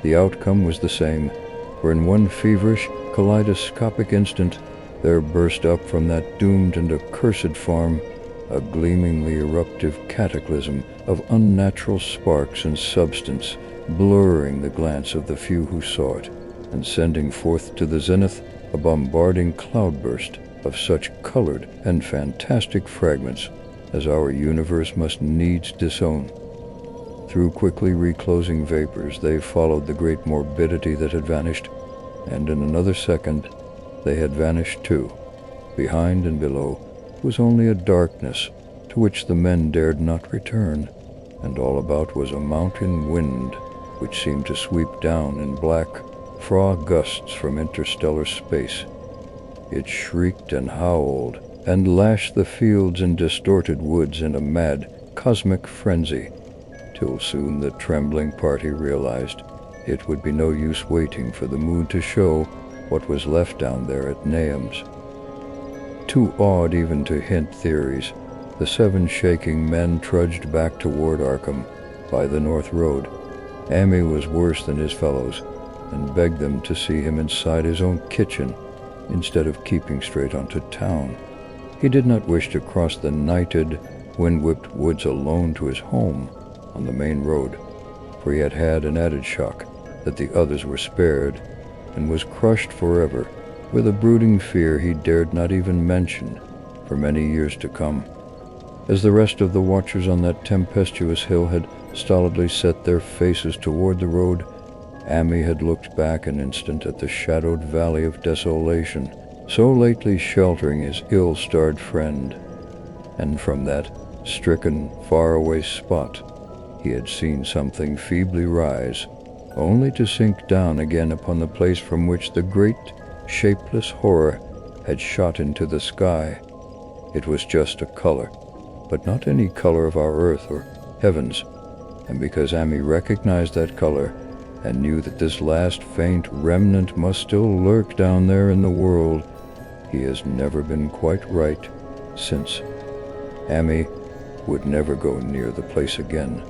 the outcome was the same, for in one feverish, kaleidoscopic instant there burst up from that doomed and accursed farm a gleamingly eruptive cataclysm of unnatural sparks and substance, blurring the glance of the few who saw it, and sending forth to the zenith a bombarding cloudburst of such colored and fantastic fragments as our universe must needs disown. Through quickly reclosing vapors they followed the great morbidity that had vanished, and in another second they had vanished too. Behind and below was only a darkness to which the men dared not return, and all about was a mountain wind which seemed to sweep down in black, frog gusts from interstellar space. It shrieked and howled and lashed the fields and distorted woods in a mad, cosmic frenzy, till soon the trembling party realized it would be no use waiting for the moon to show what was left down there at Nahum's. Too awed even to hint theories, the 7 shaking men trudged back toward Arkham by the North Road. Amy was worse than his fellows, and begged them to see him inside his own kitchen instead of keeping straight onto town. He did not wish to cross the nighted, wind-whipped woods alone to his home on the main road, for he had had an added shock that the others were spared, and was crushed forever with a brooding fear he dared not even mention for many years to come. As the rest of the watchers on that tempestuous hill had stolidly set their faces toward the road, Amy had looked back an instant at the shadowed valley of desolation, so lately sheltering his ill-starred friend, and from that stricken, faraway spot he had seen something feebly rise, only to sink down again upon the place from which the great, shapeless horror had shot into the sky. It was just a color, but not any color of our earth or heavens, and because Amy recognized that color and knew that this last faint remnant must still lurk down there in the world, he has never been quite right since. Amy would never go near the place again.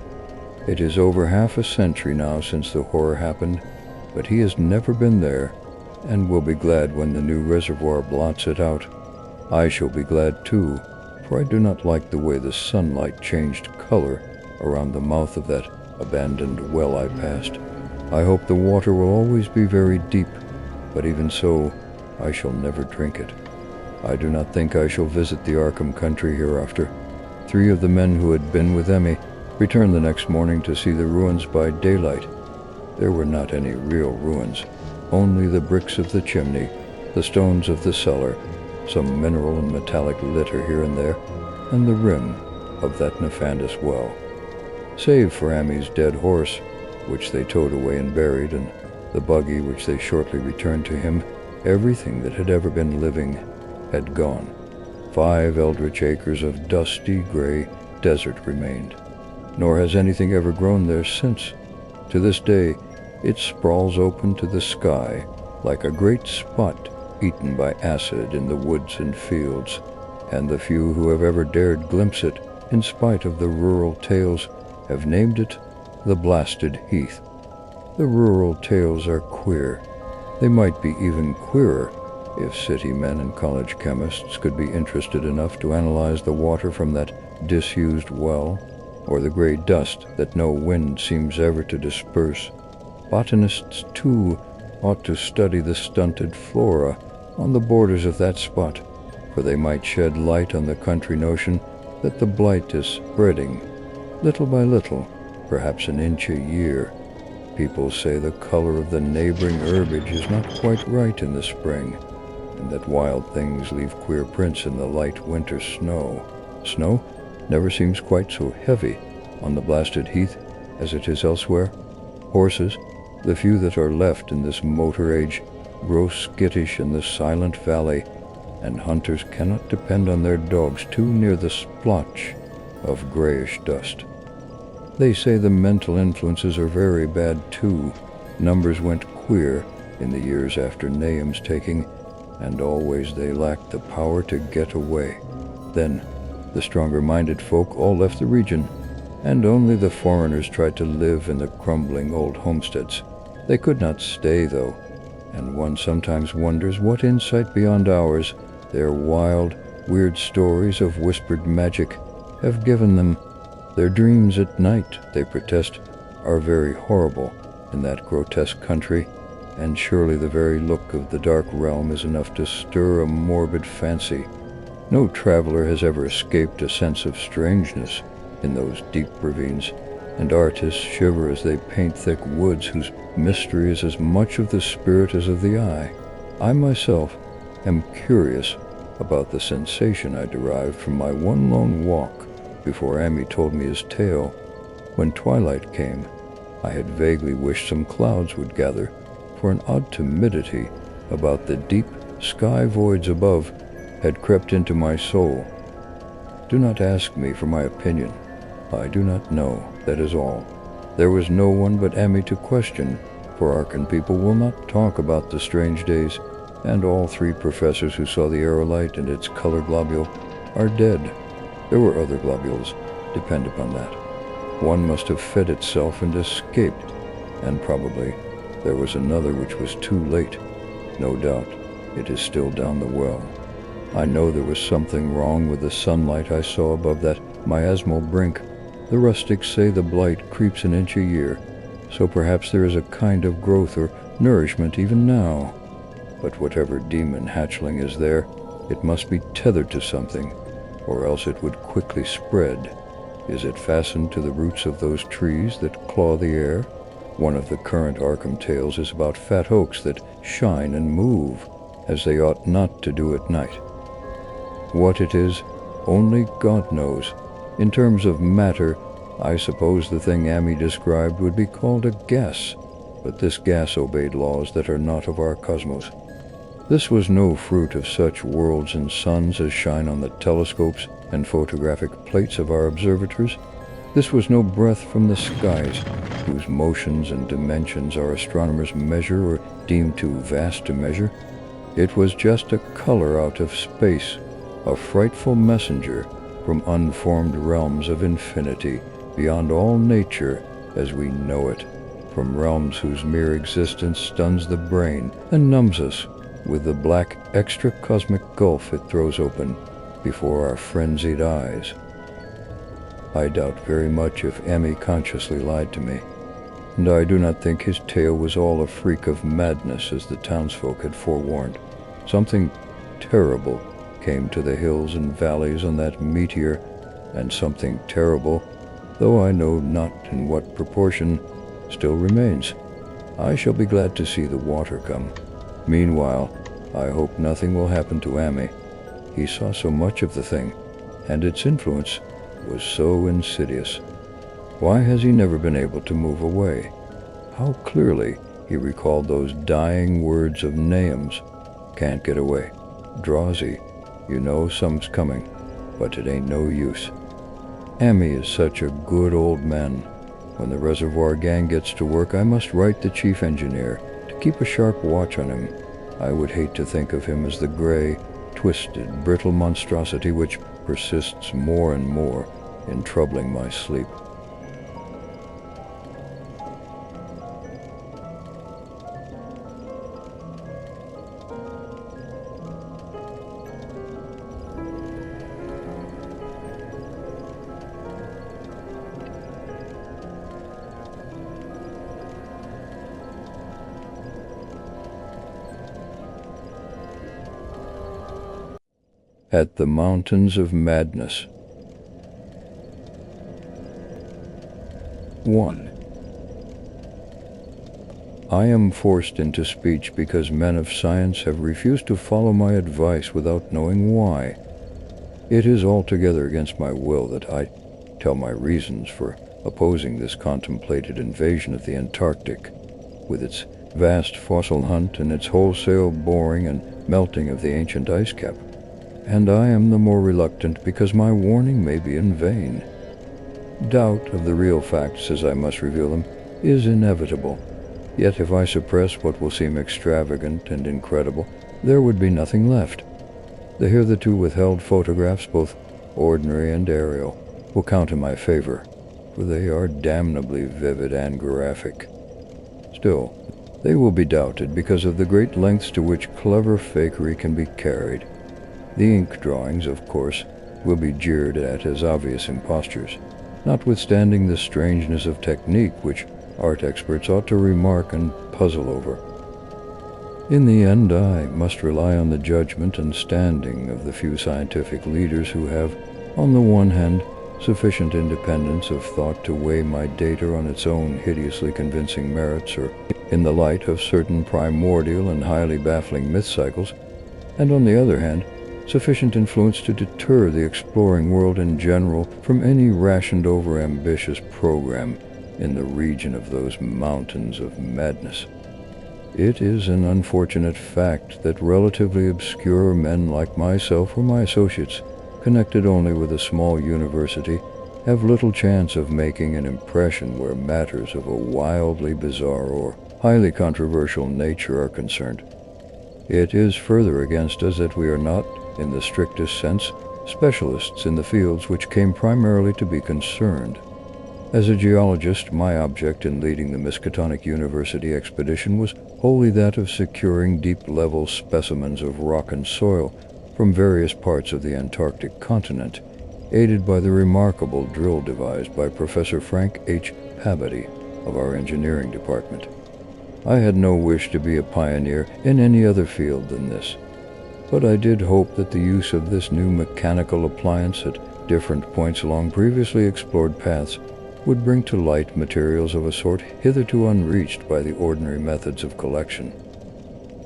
It is over half a century now since the horror happened, but he has never been there, and will be glad when the new reservoir blots it out. I shall be glad too, for I do not like the way the sunlight changed color around the mouth of that abandoned well I passed. I hope the water will always be very deep, but even so, I shall never drink it. I do not think I shall visit the Arkham country hereafter. 3 of the men who had been with Emmy returned the next morning to see the ruins by daylight. There were not any real ruins, only the bricks of the chimney, the stones of the cellar, some mineral and metallic litter here and there, and the rim of that nefandous well. Save for Amy's dead horse, which they towed away and buried, and the buggy which they shortly returned to him, everything that had ever been living had gone. 5 eldritch acres of dusty gray desert remained, nor has anything ever grown there since. To this day, it sprawls open to the sky like a great spot eaten by acid in the woods and fields, and the few who have ever dared glimpse it, in spite of the rural tales, have named it the Blasted Heath. The rural tales are queer. They might be even queerer if city men and college chemists could be interested enough to analyze the water from that disused well, or the gray dust that no wind seems ever to disperse. Botanists, too, ought to study the stunted flora on the borders of that spot, for they might shed light on the country notion that the blight is spreading, little by little, perhaps an inch a year. People say the color of the neighboring herbage is not quite right in the spring, and that wild things leave queer prints in the light winter snow. Snow never seems quite so heavy on the Blasted Heath as it is elsewhere. Horses, the few that are left in this motor age, grow skittish in the silent valley, and hunters cannot depend on their dogs too near the splotch of grayish dust. They say the mental influences are very bad too. Numbers went queer in the years after Nahum's taking, and always they lacked the power to get away. Then the stronger-minded folk all left the region, and only the foreigners tried to live in the crumbling old homesteads. They could not stay, though, and one sometimes wonders what insight beyond ours their wild, weird stories of whispered magic have given them. Their dreams at night, they protest, are very horrible in that grotesque country, and surely the very look of the dark realm is enough to stir a morbid fancy. No traveler has ever escaped a sense of strangeness in those deep ravines, and artists shiver as they paint thick woods whose mystery is as much of the spirit as of the eye. I myself am curious about the sensation I derived from my one lone walk before Amy told me his tale. When twilight came, I had vaguely wished some clouds would gather, for an odd timidity about the deep sky voids above had crept into my soul. Do not ask me for my opinion. I do not know, that is all. There was no one but Amy to question, for Arkan people will not talk about the strange days, and all 3 professors who saw the aerolite and its color globule are dead. There were other globules, depend upon that. One must have fed itself and escaped, and probably There was another which was too late. No doubt, it is still down the well. I know there was something wrong with the sunlight I saw above that miasmal brink. The rustics say the blight creeps an inch a year, so perhaps there is a kind of growth or nourishment even now. But whatever demon hatchling is there, it must be tethered to something, or else it would quickly spread. Is it fastened to the roots of those trees that claw the air? One of the current Arkham tales is about fat oaks that shine and move, as they ought not to do at night. What it is, only God knows. In terms of matter, I suppose the thing Amy described would be called a gas, but this gas obeyed laws that are not of our cosmos. This was no fruit of such worlds and suns as shine on the telescopes and photographic plates of our observatories. This was no breath from the skies, whose motions and dimensions our astronomers measure or deem too vast to measure. It was just a color out of space, a frightful messenger from unformed realms of infinity, beyond all nature as we know it, from realms whose mere existence stuns the brain and numbs us with the black extra-cosmic gulf it throws open before our frenzied eyes. I doubt very much if Emmy consciously lied to me, and I do not think his tale was all a freak of madness as the townsfolk had forewarned. Something terrible came to the hills and valleys on that meteor, and something terrible, though I know not in what proportion, still remains. I shall be glad to see the water come. Meanwhile, I hope nothing will happen to Amy. He saw so much of the thing, and its influence was so insidious. Why has he never been able to move away? How clearly he recalled those dying words of Nahum's. Can't get away. Drowsy. You know some's coming, but it ain't no use. Amy is such a good old man. When the reservoir gang gets to work, I must write the chief engineer to keep a sharp watch on him. I would hate to think of him as the gray, twisted, brittle monstrosity which persists more and more in troubling my sleep. At the Mountains of Madness. 1. I am forced into speech because men of science have refused to follow my advice without knowing why. It is altogether against my will that I tell my reasons for opposing this contemplated invasion of the Antarctic, with its vast fossil hunt and its wholesale boring and melting of the ancient ice cap. And I am the more reluctant because my warning may be in vain. Doubt of the real facts, as I must reveal them, is inevitable. Yet if I suppress what will seem extravagant and incredible, there would be nothing left. The hitherto withheld photographs, both ordinary and aerial, will count in my favor, for they are damnably vivid and graphic. Still, they will be doubted because of the great lengths to which clever fakery can be carried. The ink drawings, of course, will be jeered at as obvious impostures, notwithstanding the strangeness of technique which art experts ought to remark and puzzle over. In the end, I must rely on the judgment and standing of the few scientific leaders who have, on the one hand, sufficient independence of thought to weigh my data on its own hideously convincing merits or in the light of certain primordial and highly baffling myth cycles, and on the other hand, sufficient influence to deter the exploring world in general from any rationed-over ambitious program in the region of those mountains of madness. It is an unfortunate fact that relatively obscure men like myself or my associates, connected only with a small university, have little chance of making an impression where matters of a wildly bizarre or highly controversial nature are concerned. It is further against us that we are not, in the strictest sense, specialists in the fields which came primarily to be concerned. As a geologist, my object in leading the Miskatonic University expedition was wholly that of securing deep-level specimens of rock and soil from various parts of the Antarctic continent, aided by the remarkable drill devised by Professor Frank H. Pabody of our engineering department. I had no wish to be a pioneer in any other field than this, but I did hope that the use of this new mechanical appliance at different points along previously explored paths would bring to light materials of a sort hitherto unreached by the ordinary methods of collection.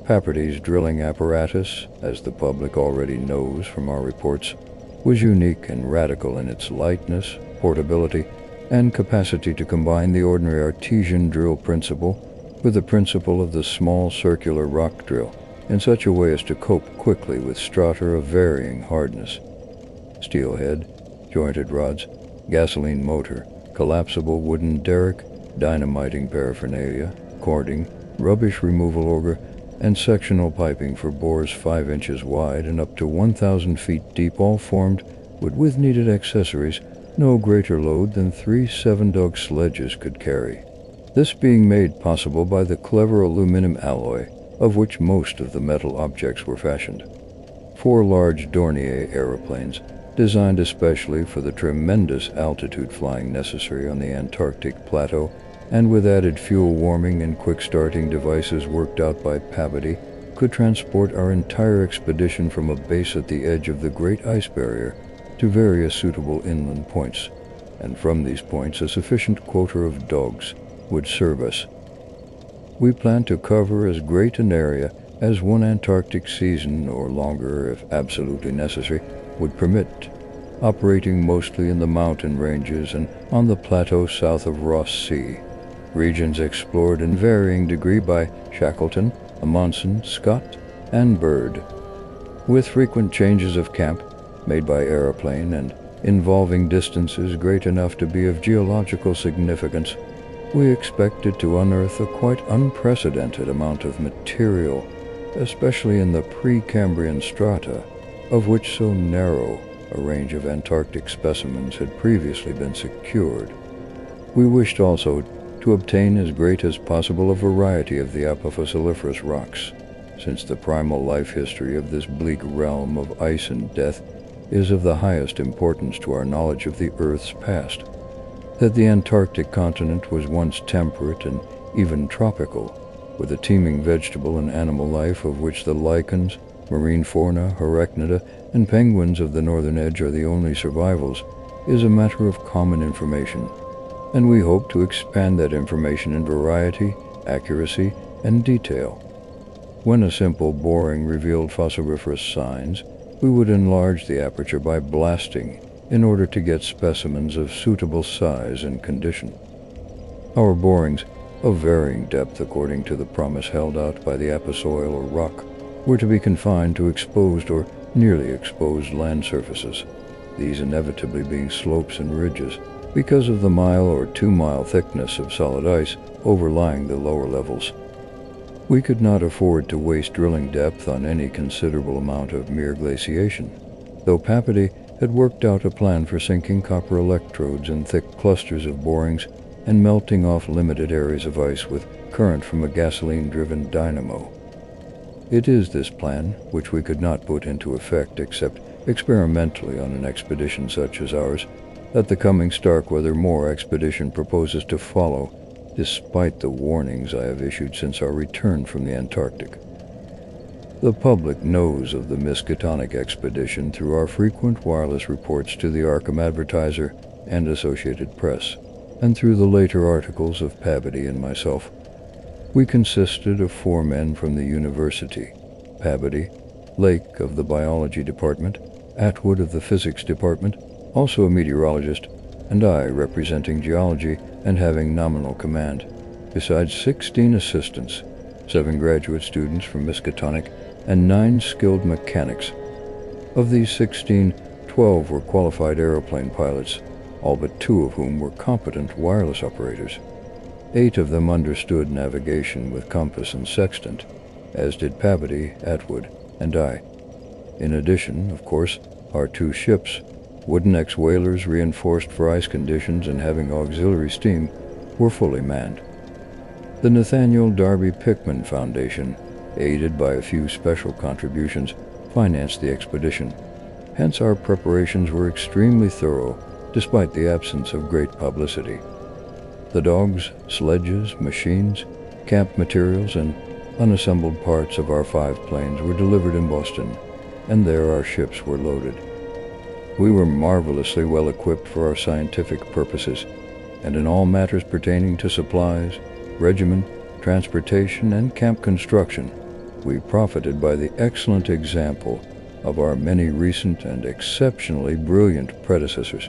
Pabady's drilling apparatus, as the public already knows from our reports, was unique and radical in its lightness, portability, and capacity to combine the ordinary artesian drill principle with the principle of the small circular rock drill in such a way as to cope quickly with strata of varying hardness. Steel head, jointed rods, gasoline motor, collapsible wooden derrick, dynamiting paraphernalia, cording, rubbish removal auger, and sectional piping for bores 5 inches wide and up to 1,000 feet deep, all formed, with needed accessories, no greater load than 3 7-dog sledges could carry. This being made possible by the clever aluminum alloy of which most of the metal objects were fashioned. 4 large Dornier aeroplanes, designed especially for the tremendous altitude flying necessary on the Antarctic plateau, and with added fuel warming and quick starting devices worked out by Pabody, could transport our entire expedition from a base at the edge of the Great Ice Barrier to various suitable inland points, and from these points a sufficient quota of dogs would serve us. We plan to cover as great an area as one Antarctic season, or longer if absolutely necessary, would permit, operating mostly in the mountain ranges and on the plateau south of Ross Sea, regions explored in varying degree by Shackleton, Amundsen, Scott, and Byrd, with frequent changes of camp made by aeroplane and involving distances great enough to be of geological significance. We expected to unearth a quite unprecedented amount of material, especially in the Precambrian strata, of which so narrow a range of Antarctic specimens had previously been secured. We wished also to obtain as great as possible a variety of the apophosiliferous rocks, since the primal life history of this bleak realm of ice and death is of the highest importance to our knowledge of the Earth's past. That the Antarctic continent was once temperate and even tropical, with a teeming vegetable and animal life of which the lichens, marine fauna, arachnida, and penguins of the northern edge are the only survivals, is a matter of common information, and we hope to expand that information in variety, accuracy, and detail. When a simple boring revealed fossiliferous signs, we would enlarge the aperture by blasting in order to get specimens of suitable size and condition. Our borings, of varying depth according to the promise held out by the aposoil or rock, were to be confined to exposed or nearly exposed land surfaces, these inevitably being slopes and ridges, because of the 1 or 2 mile thickness of solid ice overlying the lower levels. We could not afford to waste drilling depth on any considerable amount of mere glaciation, though Pabody had worked out a plan for sinking copper electrodes in thick clusters of borings and melting off limited areas of ice with current from a gasoline-driven dynamo. It is this plan, which we could not put into effect except experimentally on an expedition such as ours, that the coming Starkweather Moore expedition proposes to follow, despite the warnings I have issued since our return from the Antarctic. The public knows of the Miskatonic expedition through our frequent wireless reports to the Arkham Advertiser and Associated Press, and through the later articles of Pabody and myself. We consisted of 4 men from the university: Pabody, Lake of the biology department, Atwood of the physics department, also a meteorologist, and I representing geology and having nominal command, besides 16 assistants, 7 graduate students from Miskatonic, and 9 skilled mechanics. Of these 16, 12 were qualified aeroplane pilots, all but 2 of whom were competent wireless operators. 8 of them understood navigation with compass and sextant, as did Pabody, Atwood, and I. In addition, of course, our 2 ships, Wooden ex-whalers reinforced for ice conditions and having auxiliary steam were fully manned. The Nathaniel Darby Pickman Foundation, aided by a few special contributions, financed the expedition. Hence our preparations were extremely thorough, despite the absence of great publicity. The dogs, sledges, machines, camp materials, and unassembled parts of our 5 planes were delivered in Boston, and there our ships were loaded. We were marvelously well equipped for our scientific purposes, and in all matters pertaining to supplies, regiment, transportation, and camp construction, we profited by the excellent example of our many recent and exceptionally brilliant predecessors.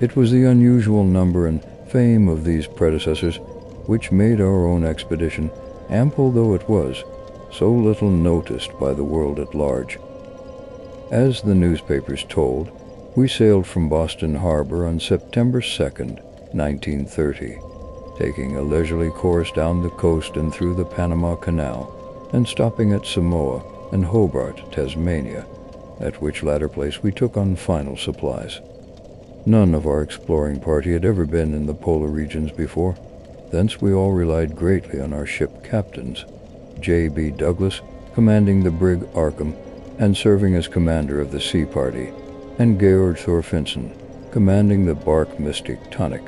It was the unusual number and fame of these predecessors which made our own expedition, ample though it was, so little noticed by the world at large. As the newspapers told, we sailed from Boston Harbor on September 2nd, 1930, taking a leisurely course down the coast and through the Panama Canal, and stopping at Samoa and Hobart, Tasmania, at which latter place we took on final supplies. None of our exploring party had ever been in the polar regions before. Thence we all relied greatly on our ship captains, J.B. Douglas, commanding the brig Arkham and serving as commander of the sea party, and Georg Thorfinsen, commanding the bark Mystic Tonic,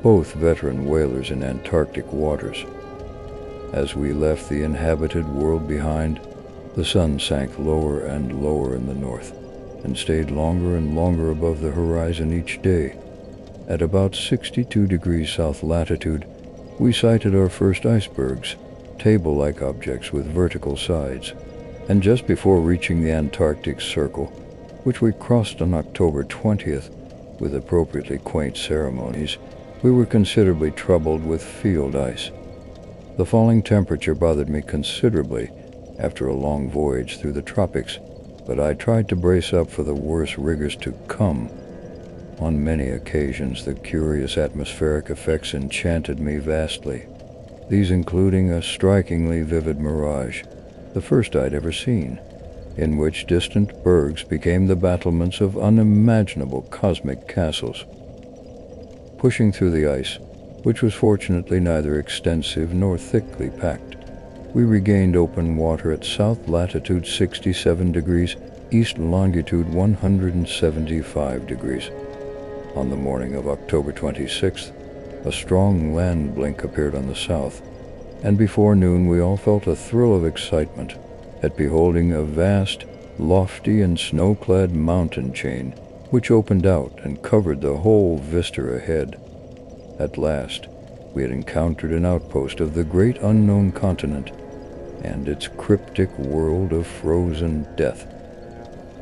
both veteran whalers in Antarctic waters. As we left the inhabited world behind, the sun sank lower and lower in the north, and stayed longer and longer above the horizon each day. At about 62 degrees south latitude, we sighted our first icebergs, table-like objects with vertical sides, and just before reaching the Antarctic Circle, which we crossed on October 20th, with appropriately quaint ceremonies, we were considerably troubled with field ice. The falling temperature bothered me considerably after a long voyage through the tropics, but I tried to brace up for the worse rigors to come. On many occasions the curious atmospheric effects enchanted me vastly, these including a strikingly vivid mirage, the first I'd ever seen, in which distant bergs became the battlements of unimaginable cosmic castles. Pushing through the ice, which was fortunately neither extensive nor thickly packed, we regained open water at south latitude 67 degrees, east longitude 175 degrees. On the morning of October 26th, a strong land blink appeared on the south, and before noon we all felt a thrill of excitement at beholding a vast, lofty, and snow-clad mountain chain which opened out and covered the whole vista ahead. At last, we had encountered an outpost of the great unknown continent and its cryptic world of frozen death.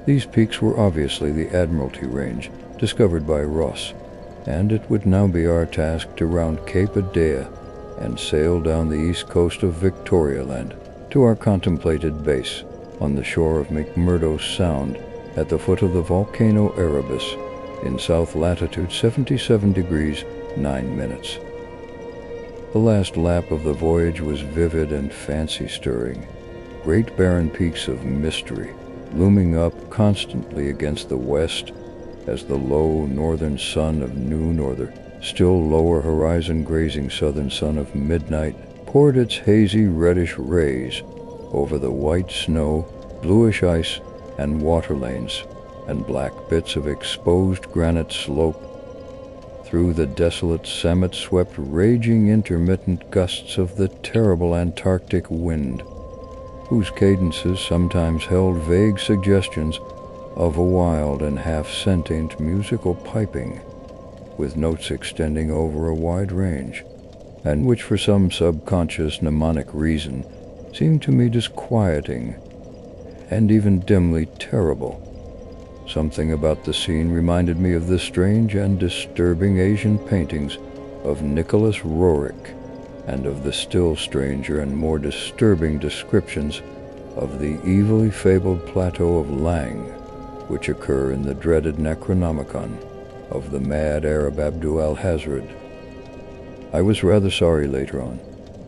These peaks were obviously the Admiralty Range, discovered by Ross, and it would now be our task to round Cape Adea and sail down the east coast of Victoria Land to our contemplated base on the shore of McMurdo Sound at the foot of the volcano Erebus in south latitude 77 degrees 9 minutes. The last lap of the voyage was vivid and fancy-stirring, great barren peaks of mystery looming up constantly against the west as the low northern sun of noon or the still lower horizon grazing southern sun of midnight poured its hazy reddish rays over the white snow, bluish ice, and water lanes, and black bits of exposed granite slope. Through the desolate summit swept raging intermittent gusts of the terrible Antarctic wind, whose cadences sometimes held vague suggestions of a wild and half-sentient musical piping, with notes extending over a wide range, and which for some subconscious mnemonic reason seemed to me disquieting and even dimly terrible. Something about the scene reminded me of the strange and disturbing Asian paintings of Nicholas Roerich and of the still stranger and more disturbing descriptions of the evilly fabled plateau of Lang, which occur in the dreaded Necronomicon of the mad Arab Abdul al-Hazred. I was rather sorry later on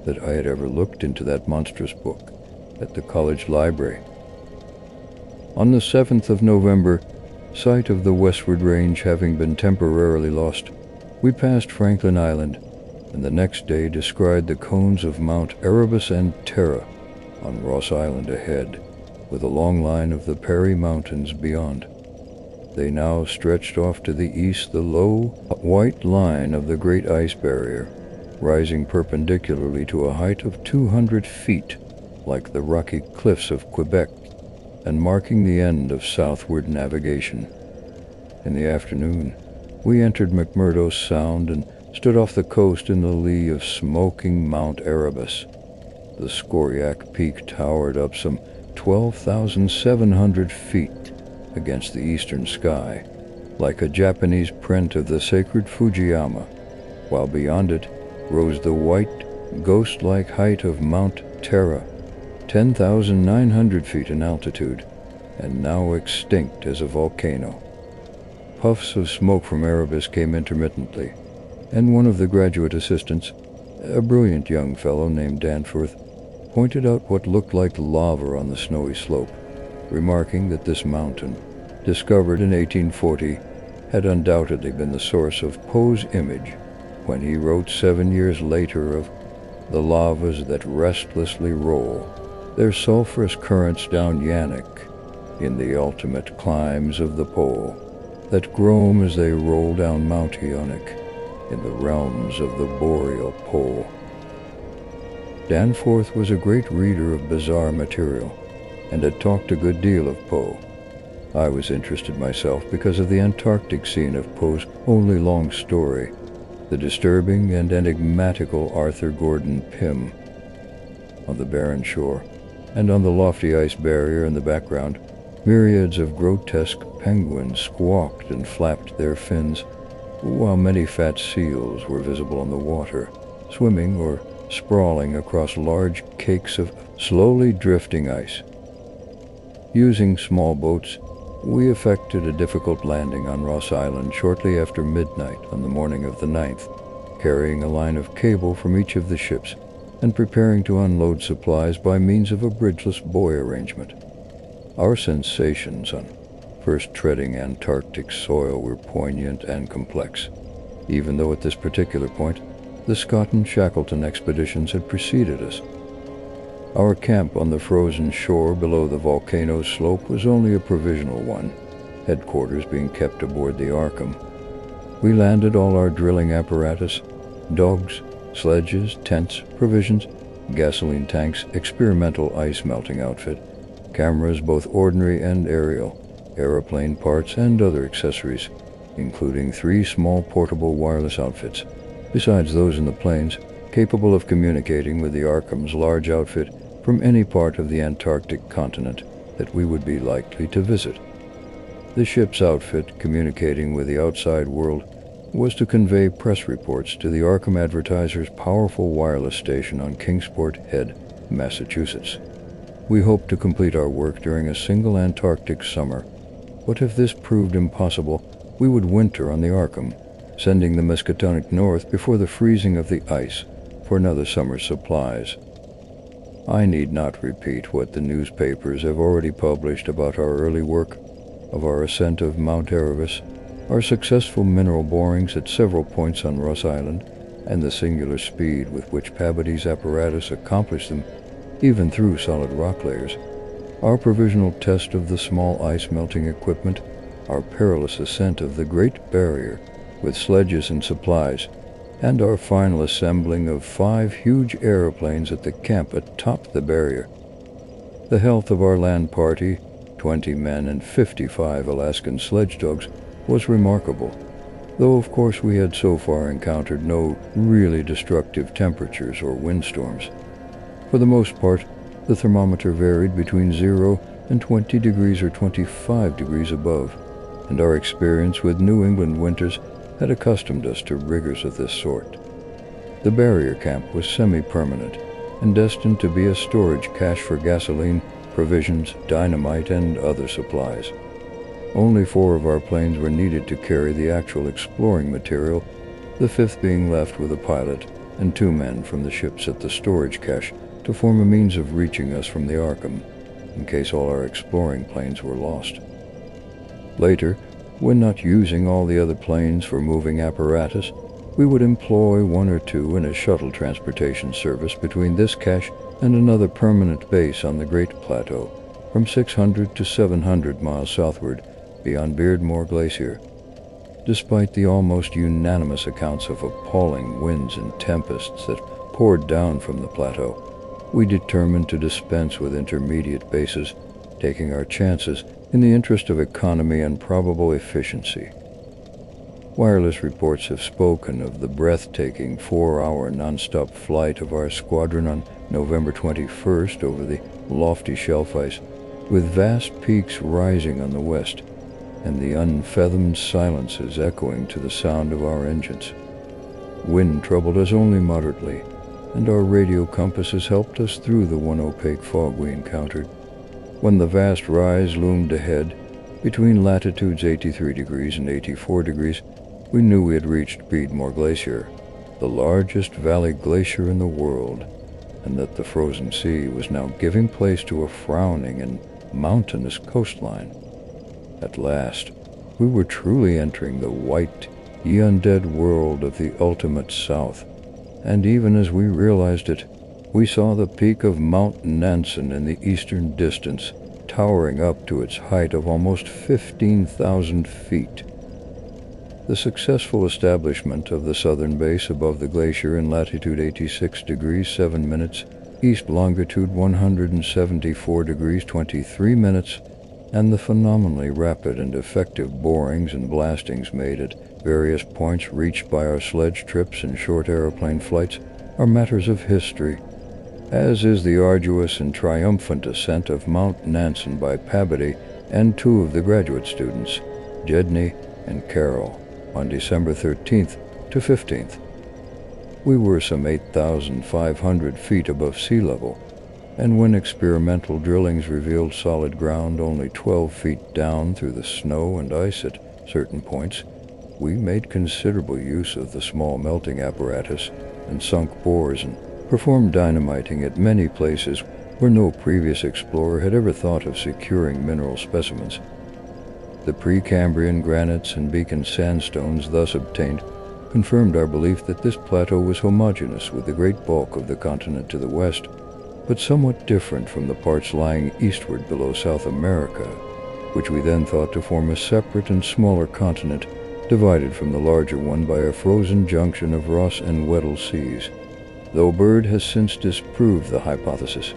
that I had ever looked into that monstrous book at the college library. On the 7th of November, Sight of the westward range having been temporarily lost, we passed Franklin Island, and the next day descried the cones of Mount Erebus and Terra on Ross Island ahead, with a long line of the Perry Mountains beyond. They now stretched off to the east, the low, white line of the Great Ice Barrier, rising perpendicularly to a height of 200 feet, like the rocky cliffs of Quebec, and marking the end of southward navigation. In the afternoon, we entered McMurdo Sound and stood off the coast in the lee of smoking Mount Erebus. The scoriac peak towered up some 12,700 feet against the eastern sky, like a Japanese print of the sacred Fujiyama, while beyond it rose the white, ghost-like height of Mount Terra, 10,900 feet in altitude, and now extinct as a volcano. Puffs of smoke from Erebus came intermittently, and one of the graduate assistants, a brilliant young fellow named Danforth, pointed out what looked like lava on the snowy slope, remarking that this mountain, discovered in 1840, had undoubtedly been the source of Poe's image when he wrote 7 years later of the lavas that restlessly roll their sulphurous currents down Yaanek in the ultimate climes of the pole, that groan as they roll down Mount Yaanek in the realms of the boreal pole. Danforth was a great reader of bizarre material and had talked a good deal of Poe. I was interested myself because of the Antarctic scene of Poe's only long story, the disturbing and enigmatical Arthur Gordon Pym. On the barren shore, and on the lofty ice barrier in the background, myriads of grotesque penguins squawked and flapped their fins, while many fat seals were visible on the water, swimming or sprawling across large cakes of slowly drifting ice. Using small boats, we effected a difficult landing on Ross Island shortly after midnight on the morning of the 9th, carrying a line of cable from each of the ships and preparing to unload supplies by means of a bridgeless buoy arrangement. Our sensations on first treading Antarctic soil were poignant and complex, even though at this particular point the Scott and Shackleton expeditions had preceded us. Our camp on the frozen shore below the volcano's slope was only a provisional one, headquarters being kept aboard the Arkham. We landed all our drilling apparatus, dogs, sledges, tents, provisions, gasoline tanks, experimental ice melting outfit, cameras both ordinary and aerial, aeroplane parts, and other accessories, including 3 small portable wireless outfits, besides those in the planes, capable of communicating with the Arkham's large outfit from any part of the Antarctic continent that we would be likely to visit. The ship's outfit, communicating with the outside world, was to convey press reports to the Arkham Advertiser's powerful wireless station on Kingsport Head, Massachusetts. We hoped to complete our work during a single Antarctic summer, but if this proved impossible, we would winter on the Arkham, sending the Miskatonic north before the freezing of the ice for another summer's supplies. I need not repeat what the newspapers have already published about our early work, of our ascent of Mount Erebus, our successful mineral borings at several points on Ross Island, and the singular speed with which Pabody's apparatus accomplished them, even through solid rock layers, our provisional test of the small ice-melting equipment, our perilous ascent of the Great Barrier with sledges and supplies, and our final assembling of 5 huge aeroplanes at the camp atop the barrier. The health of our land party, 20 men and 55 Alaskan sledge dogs, was remarkable, though of course we had so far encountered no really destructive temperatures or windstorms. For the most part, the thermometer varied between 0 and 20 degrees or 25 degrees above, and our experience with New England winters had accustomed us to rigors of this sort. The barrier camp was semi-permanent and destined to be a storage cache for gasoline, provisions, dynamite, and other supplies. Only 4 of our planes were needed to carry the actual exploring material, the 5th being left with a pilot and 2 men from the ships at the storage cache to form a means of reaching us from the Arkham, in case all our exploring planes were lost. Later, when not using all the other planes for moving apparatus, we would employ one or two in a shuttle transportation service between this cache and another permanent base on the Great Plateau, from 600 to 700 miles southward beyond Beardmore Glacier. Despite the almost unanimous accounts of appalling winds and tempests that poured down from the plateau, we determined to dispense with intermediate bases, taking our chances in the interest of economy and probable efficiency. Wireless reports have spoken of the breathtaking 4-hour non-stop flight of our squadron on November 21st over the lofty shelf ice, with vast peaks rising on the west and the unfathomed silences echoing to the sound of our engines. Wind troubled us only moderately, and our radio compasses helped us through the one opaque fog we encountered. When the vast rise loomed ahead, between latitudes 83 degrees and 84 degrees, we knew we had reached Beardmore Glacier, the largest valley glacier in the world, and that the frozen sea was now giving place to a frowning and mountainous coastline. At last, we were truly entering the white, undead world of the ultimate south, and even as we realized it, we saw the peak of Mount Nansen in the eastern distance, towering up to its height of almost 15,000 feet. The successful establishment of the southern base above the glacier in latitude 86 degrees 7 minutes, east longitude 174 degrees 23 minutes, and the phenomenally rapid and effective borings and blastings made at various points reached by our sledge trips and short aeroplane flights are matters of history, as is the arduous and triumphant ascent of Mount Nansen by Pabodie and two of the graduate students, Jedney and Carol, on December 13th to 15th. We were some 8,500 feet above sea level, and when experimental drillings revealed solid ground only 12 feet down through the snow and ice at certain points, we made considerable use of the small melting apparatus and sunk bores and performed dynamiting at many places where no previous explorer had ever thought of securing mineral specimens. The Precambrian granites and beacon sandstones thus obtained confirmed our belief that this plateau was homogeneous with the great bulk of the continent to the west, but somewhat different from the parts lying eastward below South America, which we then thought to form a separate and smaller continent divided from the larger one by a frozen junction of Ross and Weddell seas, though Bird has since disproved the hypothesis.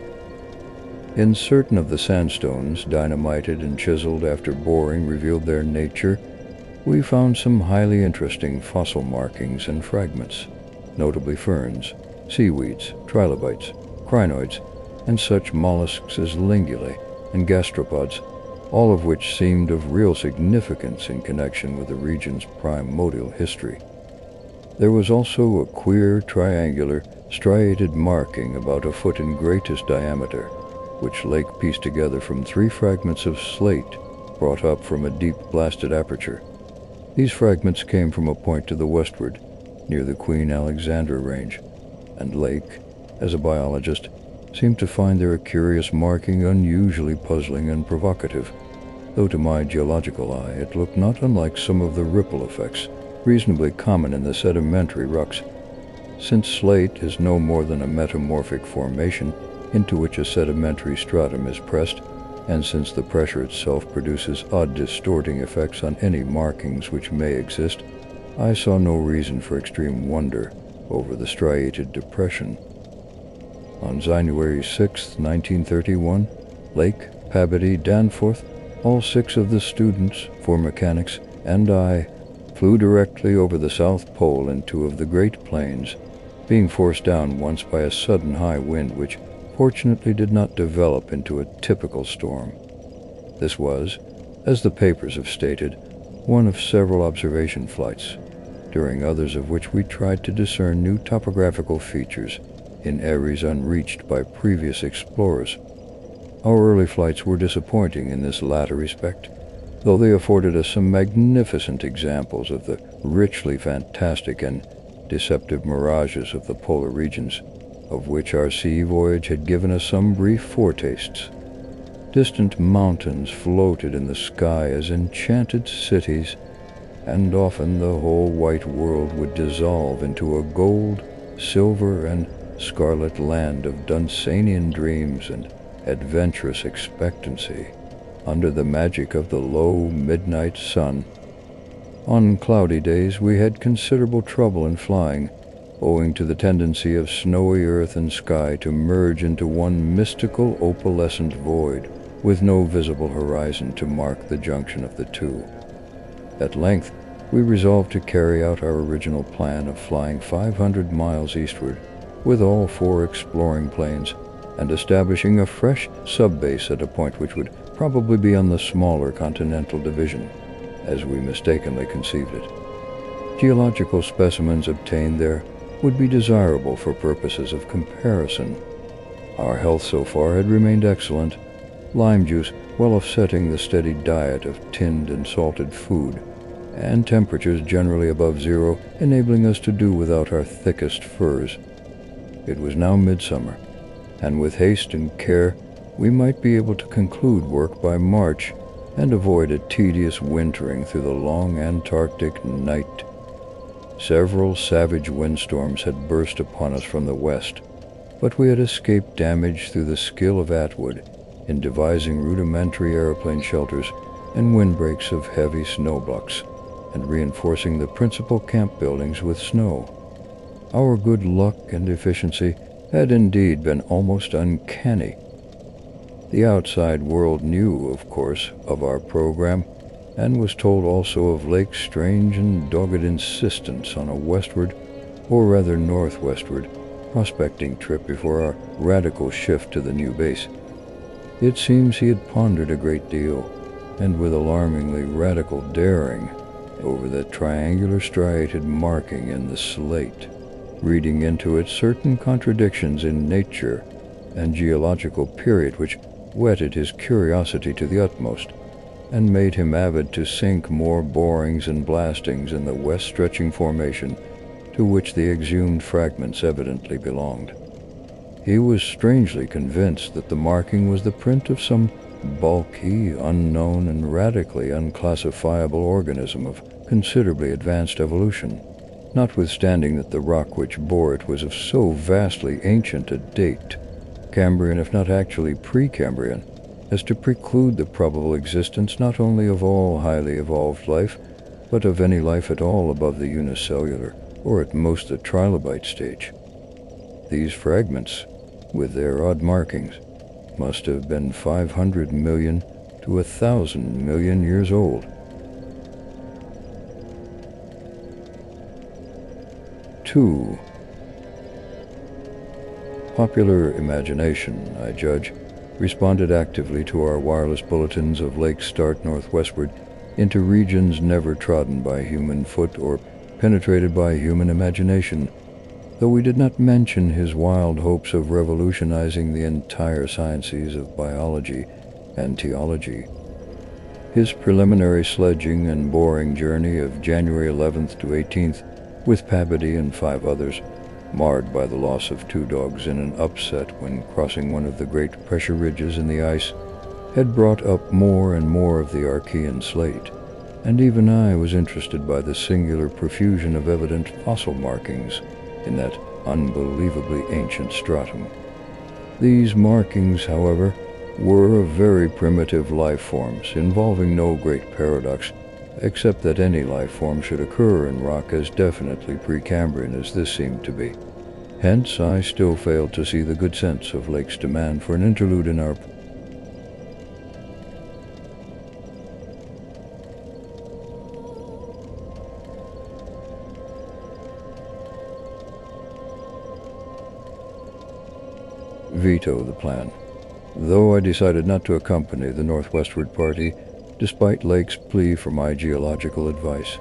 In certain of the sandstones, dynamited and chiseled after boring revealed their nature, we found some highly interesting fossil markings and fragments, notably ferns, seaweeds, trilobites, crinoids, and such mollusks as lingulae and gastropods, all of which seemed of real significance in connection with the region's primordial history. There was also a queer, triangular, striated marking about a foot in greatest diameter, which Lake pieced together from 3 fragments of slate brought up from a deep blasted aperture. These fragments came from a point to the westward, near the Queen Alexandra Range, and Lake, as a biologist, seemed to find their curious marking unusually puzzling and provocative, though to my geological eye it looked not unlike some of the ripple effects reasonably common in the sedimentary rocks. Since slate is no more than a metamorphic formation into which a sedimentary stratum is pressed, and since the pressure itself produces odd distorting effects on any markings which may exist, I saw no reason for extreme wonder over the striated depression. On January 6, 1931, Lake, Pabodie, Danforth, all 6 of the students, 4 mechanics, and I flew directly over the South Pole in 2 of the Great Plains, being forced down once by a sudden high wind which fortunately did not develop into a typical storm. This was, as the papers have stated, one of several observation flights, during others of which we tried to discern new topographical features in areas unreached by previous explorers. Our early flights were disappointing in this latter respect, though they afforded us some magnificent examples of the richly fantastic and deceptive mirages of the polar regions, of which our sea voyage had given us some brief foretastes. Distant mountains floated in the sky as enchanted cities, and often the whole white world would dissolve into a gold, silver, and scarlet land of Dunsanian dreams and adventurous expectancy, under the magic of the low midnight sun. On cloudy days we had considerable trouble in flying, owing to the tendency of snowy earth and sky to merge into one mystical opalescent void, with no visible horizon to mark the junction of the two. At length, we resolved to carry out our original plan of flying 500 miles eastward, with all 4 exploring planes, and establishing a fresh subbase at a point which would probably be on the smaller continental division, as we mistakenly conceived it. Geological specimens obtained there would be desirable for purposes of comparison. Our health so far had remained excellent, lime juice well offsetting the steady diet of tinned and salted food, and temperatures generally above zero, enabling us to do without our thickest furs. It was now midsummer, and with haste and care we might be able to conclude work by March and avoid a tedious wintering through the long Antarctic night. Several savage windstorms had burst upon us from the west, but we had escaped damage through the skill of Atwood in devising rudimentary airplane shelters and windbreaks of heavy snowblocks, and reinforcing the principal camp buildings with snow. Our good luck and efficiency had indeed been almost uncanny. The outside world knew, of course, of our program, and was told also of Lake's strange and dogged insistence on a westward, or rather northwestward, prospecting trip before our radical shift to the new base. It seems he had pondered a great deal, and with alarmingly radical daring, over the triangular striated marking in the slate, reading into it certain contradictions in nature and geological period which whetted his curiosity to the utmost, and made him avid to sink more borings and blastings in the west-stretching formation to which the exhumed fragments evidently belonged. He was strangely convinced that the marking was the print of some bulky, unknown, and radically unclassifiable organism of considerably advanced evolution, notwithstanding that the rock which bore it was of so vastly ancient a date, Cambrian if not actually Precambrian, as to preclude the probable existence not only of all highly evolved life, but of any life at all above the unicellular, or at most the trilobite stage. These fragments, with their odd markings, must have been 500 million to 1,000 million years old. Two. Popular imagination, I judge, responded actively to our wireless bulletins of Lake's start northwestward into regions never trodden by human foot or penetrated by human imagination, though we did not mention his wild hopes of revolutionizing the entire sciences of biology and theology. His preliminary sledging and boring journey of January 11th to 18th, with Pabody and 5 others, marred by the loss of 2 dogs in an upset when crossing one of the great pressure ridges in the ice, had brought up more and more of the Archean slate, and even I was interested by the singular profusion of evident fossil markings in that unbelievably ancient stratum. These markings, however, were of very primitive life forms, involving no great paradox, except that any life form should occur in rock as definitely Precambrian as this seemed to be. Hence, I still failed to see the good sense of Lake's demand for an interlude in our veto the plan, though I decided not to accompany the northwestward party despite Lake's plea for my geological advice.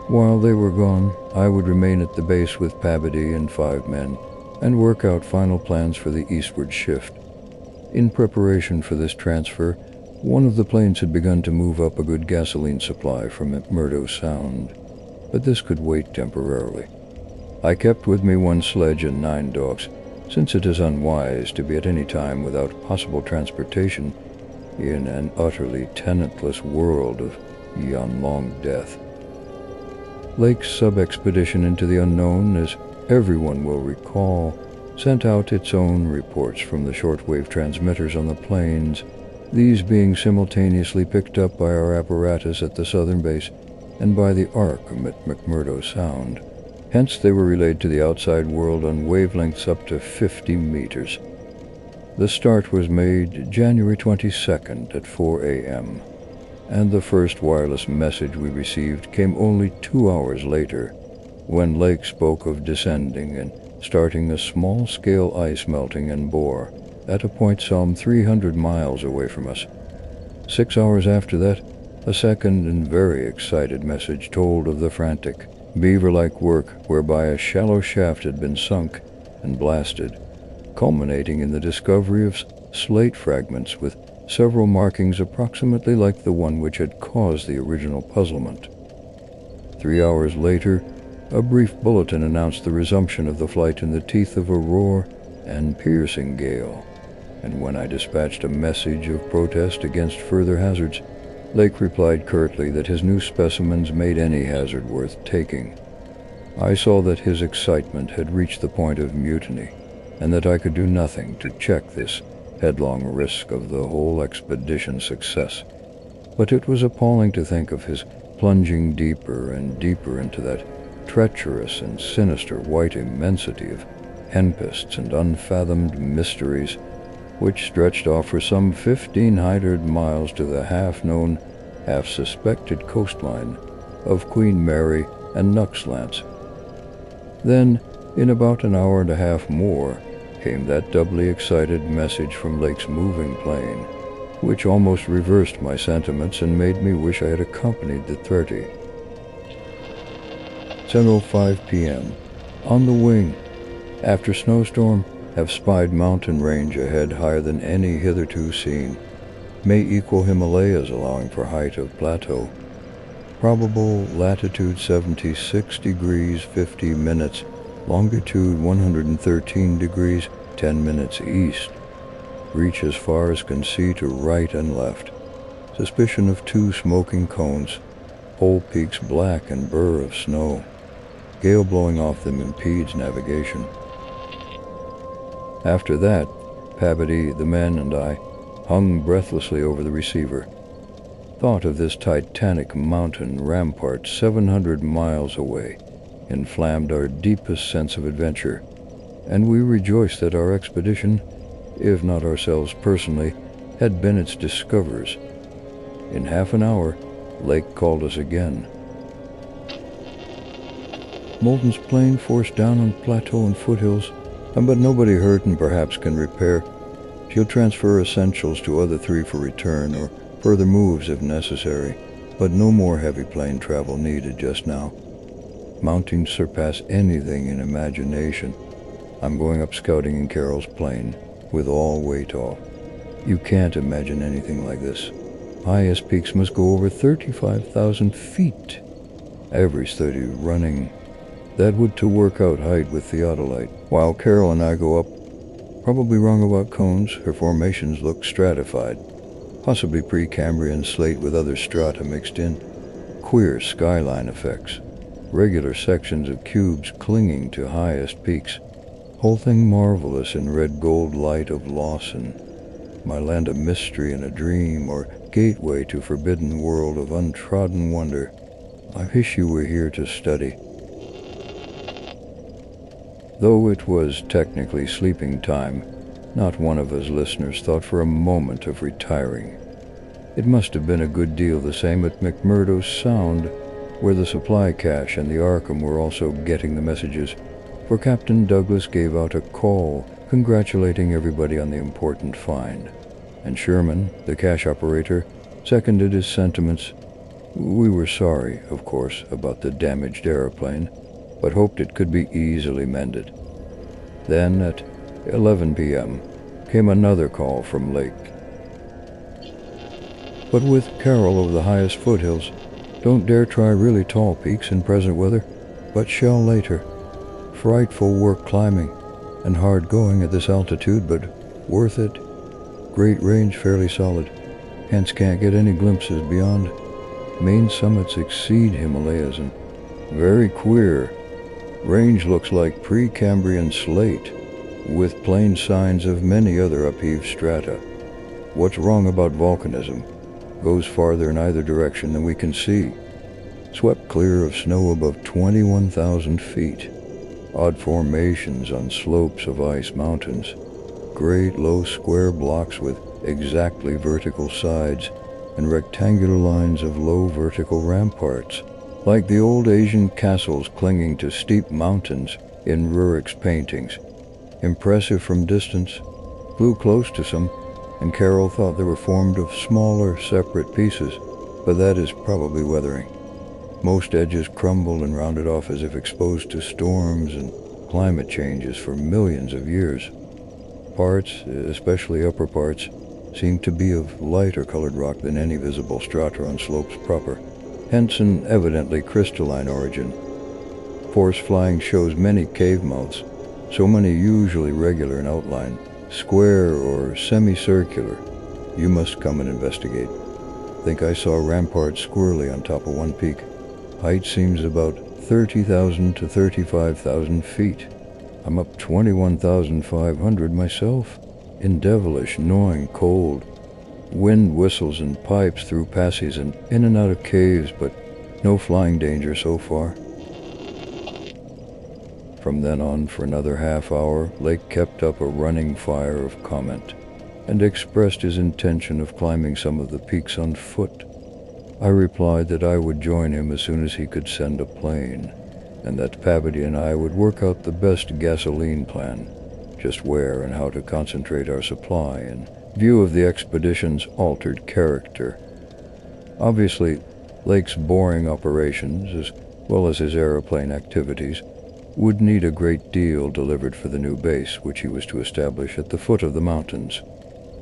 While they were gone, I would remain at the base with Pabody and 5 men and work out final plans for the eastward shift. In preparation for this transfer, one of the planes had begun to move up a good gasoline supply from McMurdo Sound, but this could wait temporarily. I kept with me 1 sledge and 9 dogs, since it is unwise to be at any time without possible transportation in an utterly tenantless world of long death. Lake's sub-expedition into the unknown, as everyone will recall, sent out its own reports from the shortwave transmitters on the plains, these being simultaneously picked up by our apparatus at the southern base and by the Ark at McMurdo Sound. Hence they were relayed to the outside world on wavelengths up to 50 meters. The start was made January 22nd at 4 a.m., and the first wireless message we received came only 2 hours later, when Lake spoke of descending and starting a small-scale ice melting in Bohr at a point some 300 miles away from us. 6 hours after that, a second and very excited message told of the frantic, beaver-like work whereby a shallow shaft had been sunk and blasted, culminating in the discovery of slate fragments with several markings approximately like the one which had caused the original puzzlement. 3 hours later, a brief bulletin announced the resumption of the flight in the teeth of a roar and piercing gale, and when I dispatched a message of protest against further hazards, Lake replied curtly that his new specimens made any hazard worth taking. I saw that his excitement had reached the point of mutiny, and that I could do nothing to check this headlong risk of the whole expedition's success. But it was appalling to think of his plunging deeper and deeper into that treacherous and sinister white immensity of henpests and unfathomed mysteries, which stretched off for some 1,500 miles to the half-known, half-suspected coastline of Queen Mary and Nuxlance. Then, in about an hour and a half more, came that doubly excited message from Lake's moving plane, which almost reversed my sentiments and made me wish I had accompanied the 30. 7:05 p.m. On the wing. After snowstorm, have spied mountain range ahead higher than any hitherto seen. May equal Himalayas, allowing for height of plateau. Probable latitude 76 degrees 50 minutes, longitude 113 degrees 10 minutes east. Reach as far as can see to right and left. Suspicion of 2 smoking cones. Whole peaks black and burr of snow. Gale blowing off them impedes navigation. After that, Pabadie, the men, and I hung breathlessly over the receiver. Thought of this titanic mountain rampart 700 miles away inflamed our deepest sense of adventure, and we rejoiced that our expedition, if not ourselves personally, had been its discoverers. In half an hour, Lake called us again. Moulton's plane forced down on plateau and foothills, but nobody hurt and perhaps can repair. She'll transfer essentials to other 3 for return, or further moves if necessary, but no more heavy plane travel needed just now. Mountings surpass anything in imagination. I'm going up scouting in Carroll's plane, with all weight off. You can't imagine anything like this. Highest peaks must go over 35,000 feet. Every study running. That would to work out height with theodolite, while Carroll and I go up. Probably wrong about cones, her formations look stratified. Possibly Precambrian slate with other strata mixed in. Queer skyline effects. Regular sections of cubes clinging to highest peaks. Whole thing marvelous in red-gold light of Lawson. My land a mystery and a dream, or gateway to forbidden world of untrodden wonder. I wish you were here to study. Though it was technically sleeping time, not one of us listeners thought for a moment of retiring. It must have been a good deal the same at McMurdo Sound, where the supply cache and the Arkham were also getting the messages, for Captain Douglas gave out a call congratulating everybody on the important find, and Sherman, the cache operator, seconded his sentiments. We were sorry, of course, about the damaged airplane, but hoped it could be easily mended. Then, at 11 p.m., came another call from Lake. But with Carroll over the highest foothills, don't dare try really tall peaks in present weather, but shall later. Frightful work climbing, and hard going at this altitude, but worth it. Great range fairly solid. hence can't get any glimpses beyond. Main summits exceed Himalayas and very queer. Range looks like Precambrian slate, with plain signs of many other upheaved strata. What's wrong about volcanism? Goes farther in either direction than we can see. Swept clear of snow above 21,000 feet. Odd formations on slopes of ice mountains. Great low square blocks with exactly vertical sides and rectangular lines of low vertical ramparts, like the old Asian castles clinging to steep mountains in Rurik's paintings. Impressive from distance, flew close to some, and Carol thought they were formed of smaller, separate pieces, but that is probably weathering. Most edges crumbled and rounded off as if exposed to storms and climate changes for millions of years. Parts, especially upper parts, seem to be of lighter colored rock than any visible strata on slopes proper, hence an evidently crystalline origin. Force flying shows many cave mouths, so many usually regular in outline, square or semicircular. You must come and investigate. Think I saw ramparts squirrely on top of one peak. Height seems about 30,000 to 35,000 feet. I'm up 21,500 myself. In devilish, gnawing cold. Wind whistles and pipes through passes and in and out of caves, but no flying danger so far. From then on, for another half hour, Lake kept up a running fire of comment and expressed his intention of climbing some of the peaks on foot. I replied that I would join him as soon as he could send a plane, and that Pabody and I would work out the best gasoline plan, just where and how to concentrate our supply in view of the expedition's altered character. Obviously, Lake's boring operations, as well as his aeroplane activities, would need a great deal delivered for the new base which he was to establish at the foot of the mountains,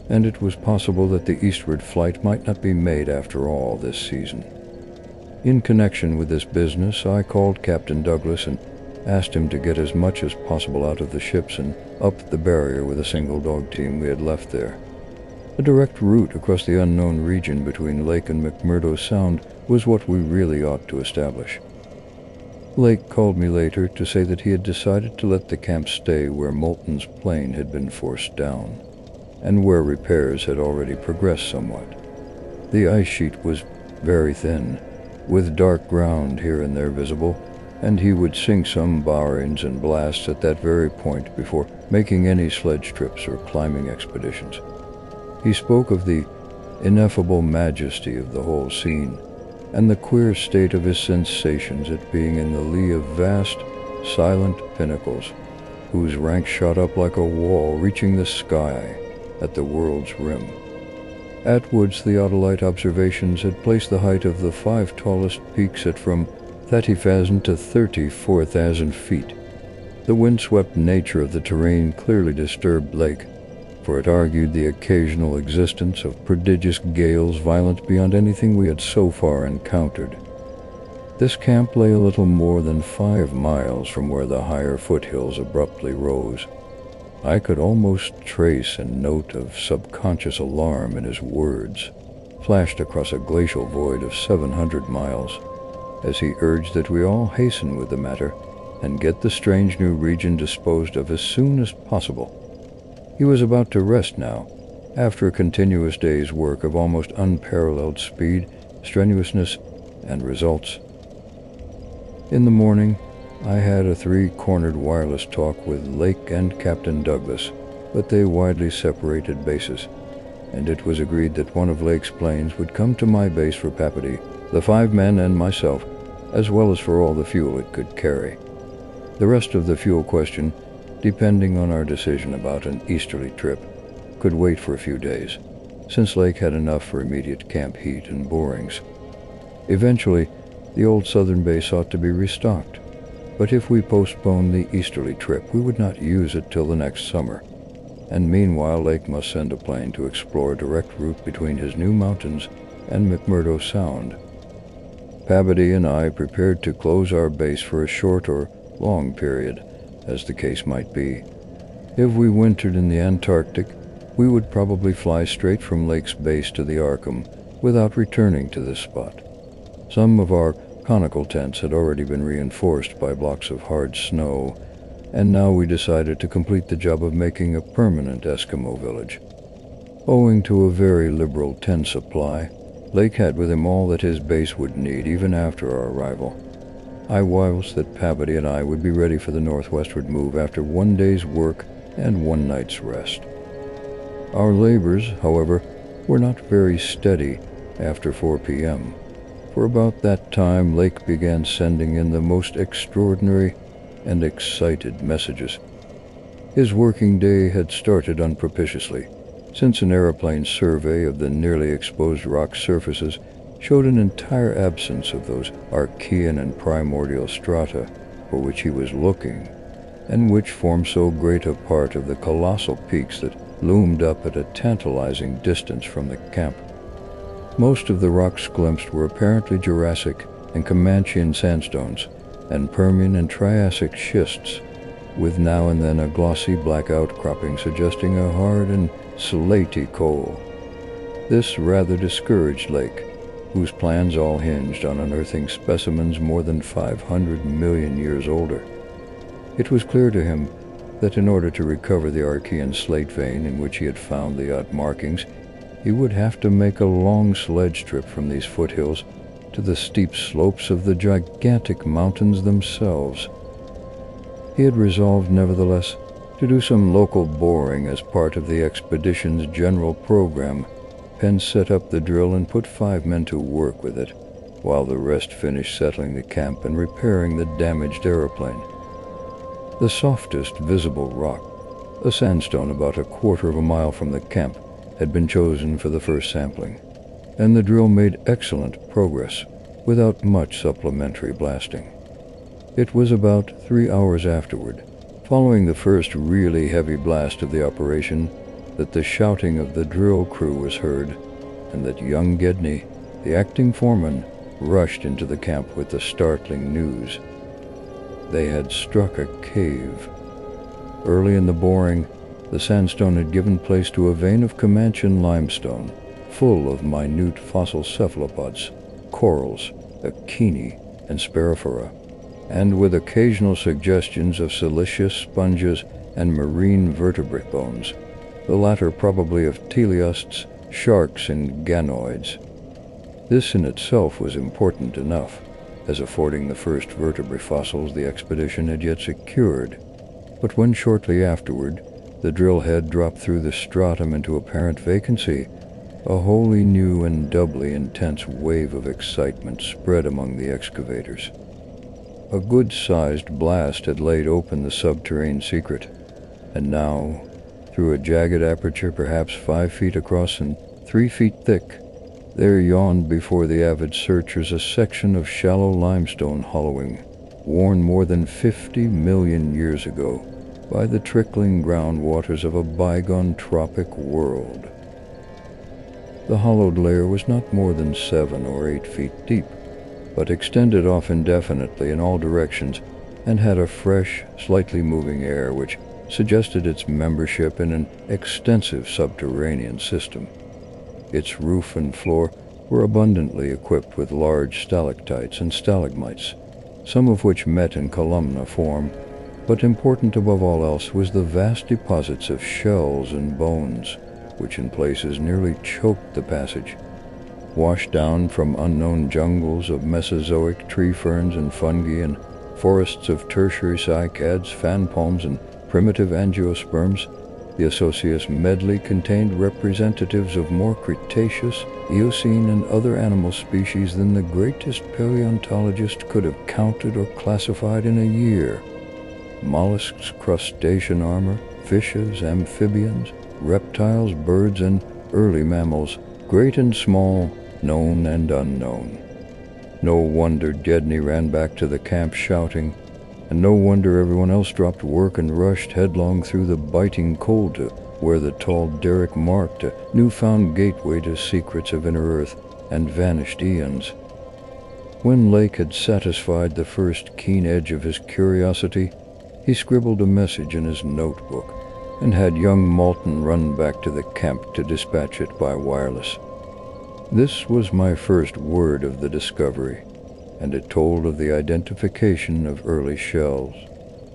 and it was possible that the eastward flight might not be made after all this season. In connection with this business, I called Captain Douglas and asked him to get as much as possible out of the ships and up the barrier with a single dog team we had left there. A direct route across the unknown region between Lake and McMurdo Sound was what we really ought to establish. Lake called me later to say that he had decided to let the camp stay where Moulton's plane had been forced down, and where repairs had already progressed somewhat. The ice sheet was very thin, with dark ground here and there visible, and he would sink some bourings and blasts at that very point before making any sledge trips or climbing expeditions. He spoke of the ineffable majesty of the whole scene, and the queer state of his sensations at being in the lee of vast, silent pinnacles, whose ranks shot up like a wall reaching the sky at the world's rim. Atwood's theodolite observations had placed the height of the 5 tallest peaks at from 30,000 to 34,000 feet. The windswept nature of the terrain clearly disturbed Lake, for it argued the occasional existence of prodigious gales violent beyond anything we had so far encountered. This camp lay a little more than 5 miles from where the higher foothills abruptly rose. I could almost trace a note of subconscious alarm in his words, flashed across a glacial void of 700 miles, as he urged that we all hasten with the matter and get the strange new region disposed of as soon as possible. He was about to rest now, after a continuous day's work of almost unparalleled speed, strenuousness, and results. In the morning, I had a 3-cornered wireless talk with Lake and Captain Douglas, but they widely separated bases, and it was agreed that one of Lake's planes would come to my base for Pabody, the 5 men and myself, as well as for all the fuel it could carry. The rest of the fuel question, depending on our decision about an easterly trip, could wait for a few days, since Lake had enough for immediate camp heat and borings. Eventually, the old southern base ought to be restocked, but if we postponed the easterly trip, we would not use it till the next summer, and meanwhile Lake must send a plane to explore a direct route between his new mountains and McMurdo Sound. Pabody and I prepared to close our base for a short or long period, as the case might be. If we wintered in the Antarctic, we would probably fly straight from Lake's base to the Arkham without returning to this spot. Some of our conical tents had already been reinforced by blocks of hard snow, and now we decided to complete the job of making a permanent Eskimo village. Owing to a very liberal tent supply, Lake had with him all that his base would need even after our arrival. I was that Pabody and I would be ready for the northwestward move after one day's work and one night's rest. Our labors, however, were not very steady after 4 p.m. For about that time, Lake began sending in the most extraordinary and excited messages. His working day had started unpropitiously, since an aeroplane survey of the nearly exposed rock surfaces showed an entire absence of those Archean and primordial strata for which he was looking, and which formed so great a part of the colossal peaks that loomed up at a tantalizing distance from the camp. Most of the rocks glimpsed were apparently Jurassic and Comanchean sandstones, and Permian and Triassic schists, with now and then a glossy black outcropping suggesting a hard and slaty coal. This rather discouraged Lake, whose plans all hinged on unearthing specimens more than 500 million years older. It was clear to him that in order to recover the Archean slate vein in which he had found the odd markings, he would have to make a long sledge trip from these foothills to the steep slopes of the gigantic mountains themselves. He had resolved, nevertheless, to do some local boring as part of the expedition's general program. Penn set up the drill and put 5 men to work with it, while the rest finished settling the camp and repairing the damaged aeroplane. The softest visible rock, a sandstone about a quarter of a mile from the camp, had been chosen for the first sampling, and the drill made excellent progress without much supplementary blasting. It was about 3 hours afterward, following the first really heavy blast of the operation, that the shouting of the drill crew was heard, and that young Gedney, the acting foreman, rushed into the camp with the startling news. They had struck a cave. Early in the boring, the sandstone had given place to a vein of Comanchean limestone, full of minute fossil cephalopods, corals, echini, and spirifera, and with occasional suggestions of siliceous sponges and marine vertebrate bones, the latter probably of teleosts, sharks, and ganoids. This in itself was important enough, as affording the first vertebrate fossils the expedition had yet secured. But when shortly afterward the drill head dropped through the stratum into apparent vacancy, a wholly new and doubly intense wave of excitement spread among the excavators. A good-sized blast had laid open the subterranean secret, and now, through a jagged aperture perhaps 5 feet across and 3 feet thick, there yawned before the avid searchers a section of shallow limestone hollowing, worn more than 50 million years ago by the trickling groundwaters of a bygone tropic world. The hollowed layer was not more than 7 or 8 feet deep, but extended off indefinitely in all directions and had a fresh, slightly moving air which suggested its membership in an extensive subterranean system. Its roof and floor were abundantly equipped with large stalactites and stalagmites, some of which met in columnar form, but important above all else was the vast deposits of shells and bones, which in places nearly choked the passage. Washed down from unknown jungles of Mesozoic tree ferns and fungi and forests of tertiary cycads, fan palms, and primitive angiosperms, the osseous medley contained representatives of more Cretaceous, Eocene, and other animal species than the greatest paleontologist could have counted or classified in a year. Mollusks, crustacean armor, fishes, amphibians, reptiles, birds, and early mammals, great and small, known and unknown. No wonder Gedney ran back to the camp shouting, and no wonder everyone else dropped work and rushed headlong through the biting cold to where the tall derrick marked a newfound gateway to secrets of inner earth and vanished eons. When Lake had satisfied the first keen edge of his curiosity, he scribbled a message in his notebook, and had young Malton run back to the camp to dispatch it by wireless. This was my first word of the discovery, and it told of the identification of early shells,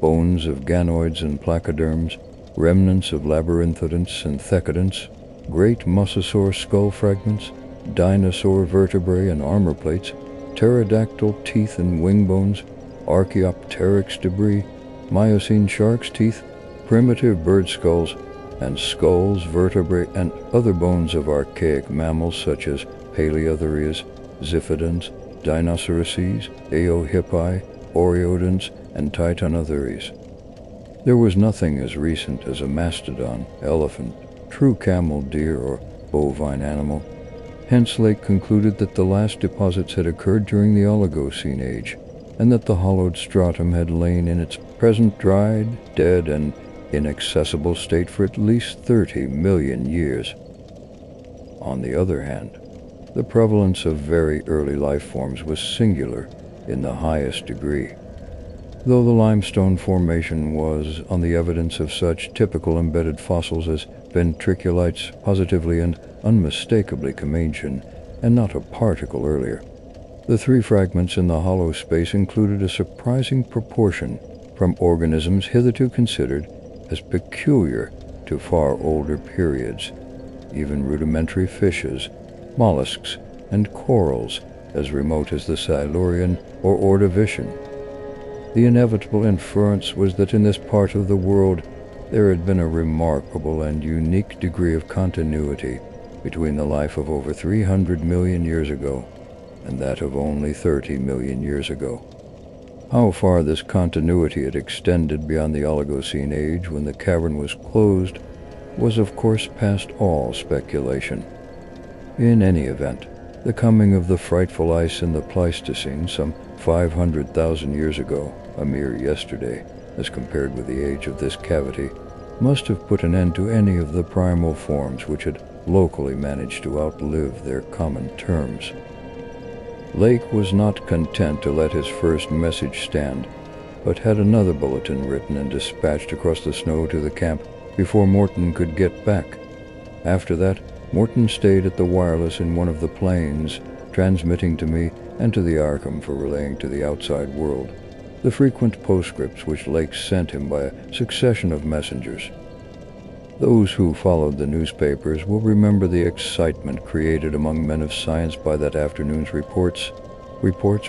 bones of ganoids and placoderms, remnants of labyrinthodonts and thecodonts, great mosasaur skull fragments, dinosaur vertebrae and armor plates, pterodactyl teeth and wing bones, Archaeopteryx debris, Miocene shark's teeth, primitive bird skulls, and skulls, vertebrae, and other bones of archaic mammals such as Paleotherias, Ziphidons, Dinosaurices, Eohippi, Oreodonts, and Titanotheres. There was nothing as recent as a mastodon, elephant, true camel, deer, or bovine animal. Hence Lake concluded that the last deposits had occurred during the Oligocene age, and that the hollowed stratum had lain in its present dried, dead, and inaccessible state for at least 30 million years. On the other hand, the prevalence of very early life forms was singular in the highest degree. Though the limestone formation was, on the evidence of such typical embedded fossils as ventriculites, positively and unmistakably Comanchian, and not a particle earlier, the three fragments in the hollow space included a surprising proportion from organisms hitherto considered as peculiar to far older periods, even rudimentary fishes, mollusks, and corals as remote as the Silurian or Ordovician. The inevitable inference was that in this part of the world there had been a remarkable and unique degree of continuity between the life of over 300 million years ago and that of only 30 million years ago. How far this continuity had extended beyond the Oligocene age when the cavern was closed was of course past all speculation. In any event, the coming of the frightful ice in the Pleistocene some 500,000 years ago, a mere yesterday, as compared with the age of this cavity, must have put an end to any of the primal forms which had locally managed to outlive their common terms. Lake was not content to let his first message stand, but had another bulletin written and dispatched across the snow to the camp before Morton could get back. After that, Morton stayed at the wireless in one of the planes, transmitting to me and to the Arkham for relaying to the outside world the frequent postscripts which Lake sent him by a succession of messengers. Those who followed the newspapers will remember the excitement created among men of science by that afternoon's reports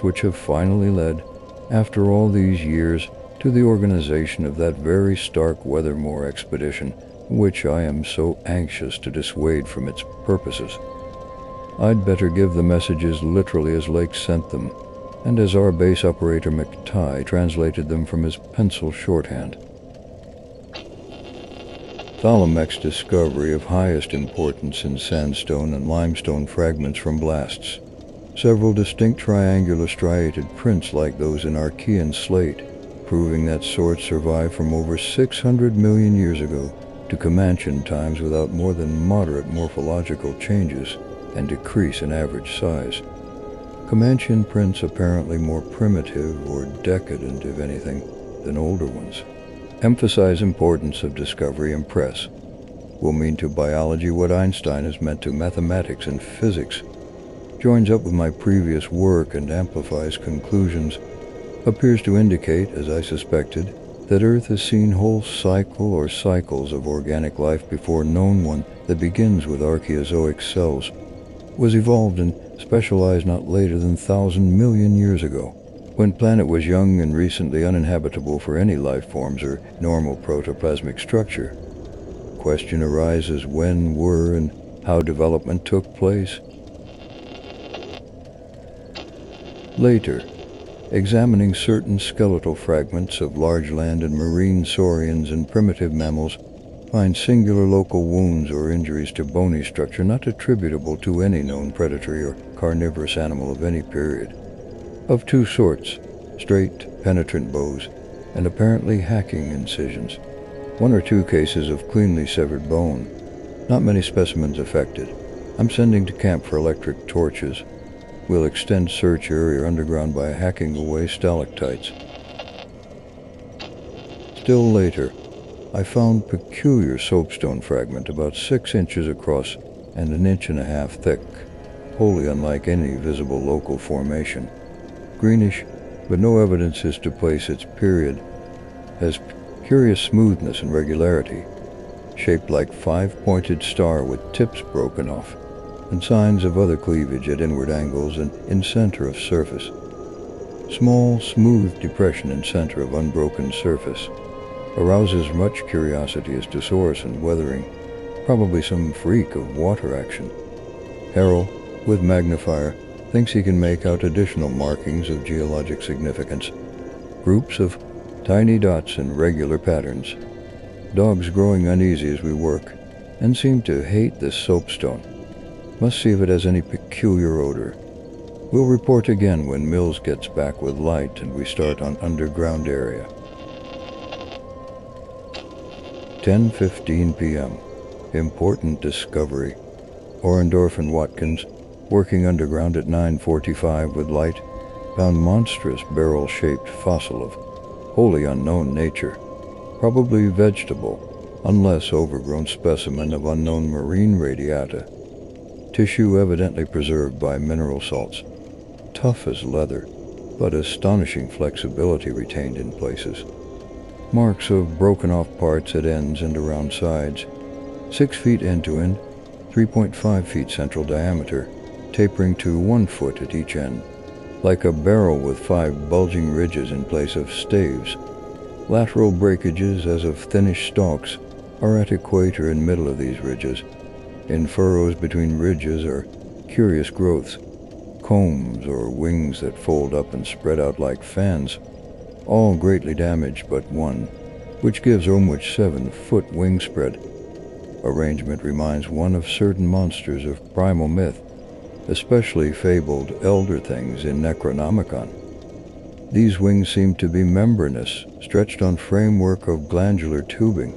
which have finally led, after all these years, to the organization of that very stark Weathermore expedition, which I am so anxious to dissuade from its purposes. I'd better give the messages literally as Lake sent them, and as our base operator McTighe translated them from his pencil shorthand. Thalomech's discovery of highest importance in sandstone and limestone fragments from blasts. Several distinct triangular striated prints like those in Archean slate, proving that sorts survived from over 600 million years ago to Comanchian times without more than moderate morphological changes and decrease in average size. Comanchian prints apparently more primitive or decadent, if anything, than older ones. Emphasize importance of discovery and press will mean to biology what Einstein has meant to mathematics and physics. Joins up with my previous work and amplifies conclusions. Appears to indicate, as I suspected, that Earth has seen whole cycle or cycles of organic life before known one that begins with Archaeozoic cells was evolved and specialized not later than 1,000 million years ago, when planet was young and recently uninhabitable for any life forms or normal protoplasmic structure. Question arises when, were, and how development took place. Later, examining certain skeletal fragments of large land and marine saurians and primitive mammals, find singular local wounds or injuries to bony structure not attributable to any known predatory or carnivorous animal of any period. Of two sorts, straight, penetrant bows, and apparently hacking incisions. One or two cases of cleanly severed bone. Not many specimens affected. I'm sending to camp for electric torches. We'll extend search area underground by hacking away stalactites. Still later, I found peculiar soapstone fragment about 6 inches across and 1.5 inches thick, wholly unlike any visible local formation. Greenish, but no evidence is to place its period, has curious smoothness and regularity, shaped like 5-pointed star with tips broken off, and signs of other cleavage at inward angles and in center of surface. Small, smooth depression in center of unbroken surface arouses much curiosity as to source and weathering, probably some freak of water action. Harold, with magnifier, thinks he can make out additional markings of geologic significance. Groups of tiny dots in regular patterns. Dogs growing uneasy as we work, and seem to hate this soapstone. Must see if it has any peculiar odor. We'll report again when Mills gets back with light and we start on underground area. 10:15 p.m. Important discovery. Orendorf and Watkins, working underground at 9:45 with light, found monstrous barrel-shaped fossil of wholly unknown nature, probably vegetable, unless overgrown specimen of unknown marine radiata. Tissue evidently preserved by mineral salts, tough as leather, but astonishing flexibility retained in places. Marks of broken off parts at ends and around sides, 6 feet end to end, 3.5 feet central diameter, tapering to 1 foot at each end, like a barrel with 5 bulging ridges in place of staves. Lateral breakages as of thinnish stalks are at equator and middle of these ridges. In furrows between ridges are curious growths, combs or wings that fold up and spread out like fans, all greatly damaged but one, which gives almost 7-foot wingspread. Arrangement reminds one of certain monsters of primal myth, especially fabled elder things in Necronomicon. These wings seem to be membranous, stretched on framework of glandular tubing,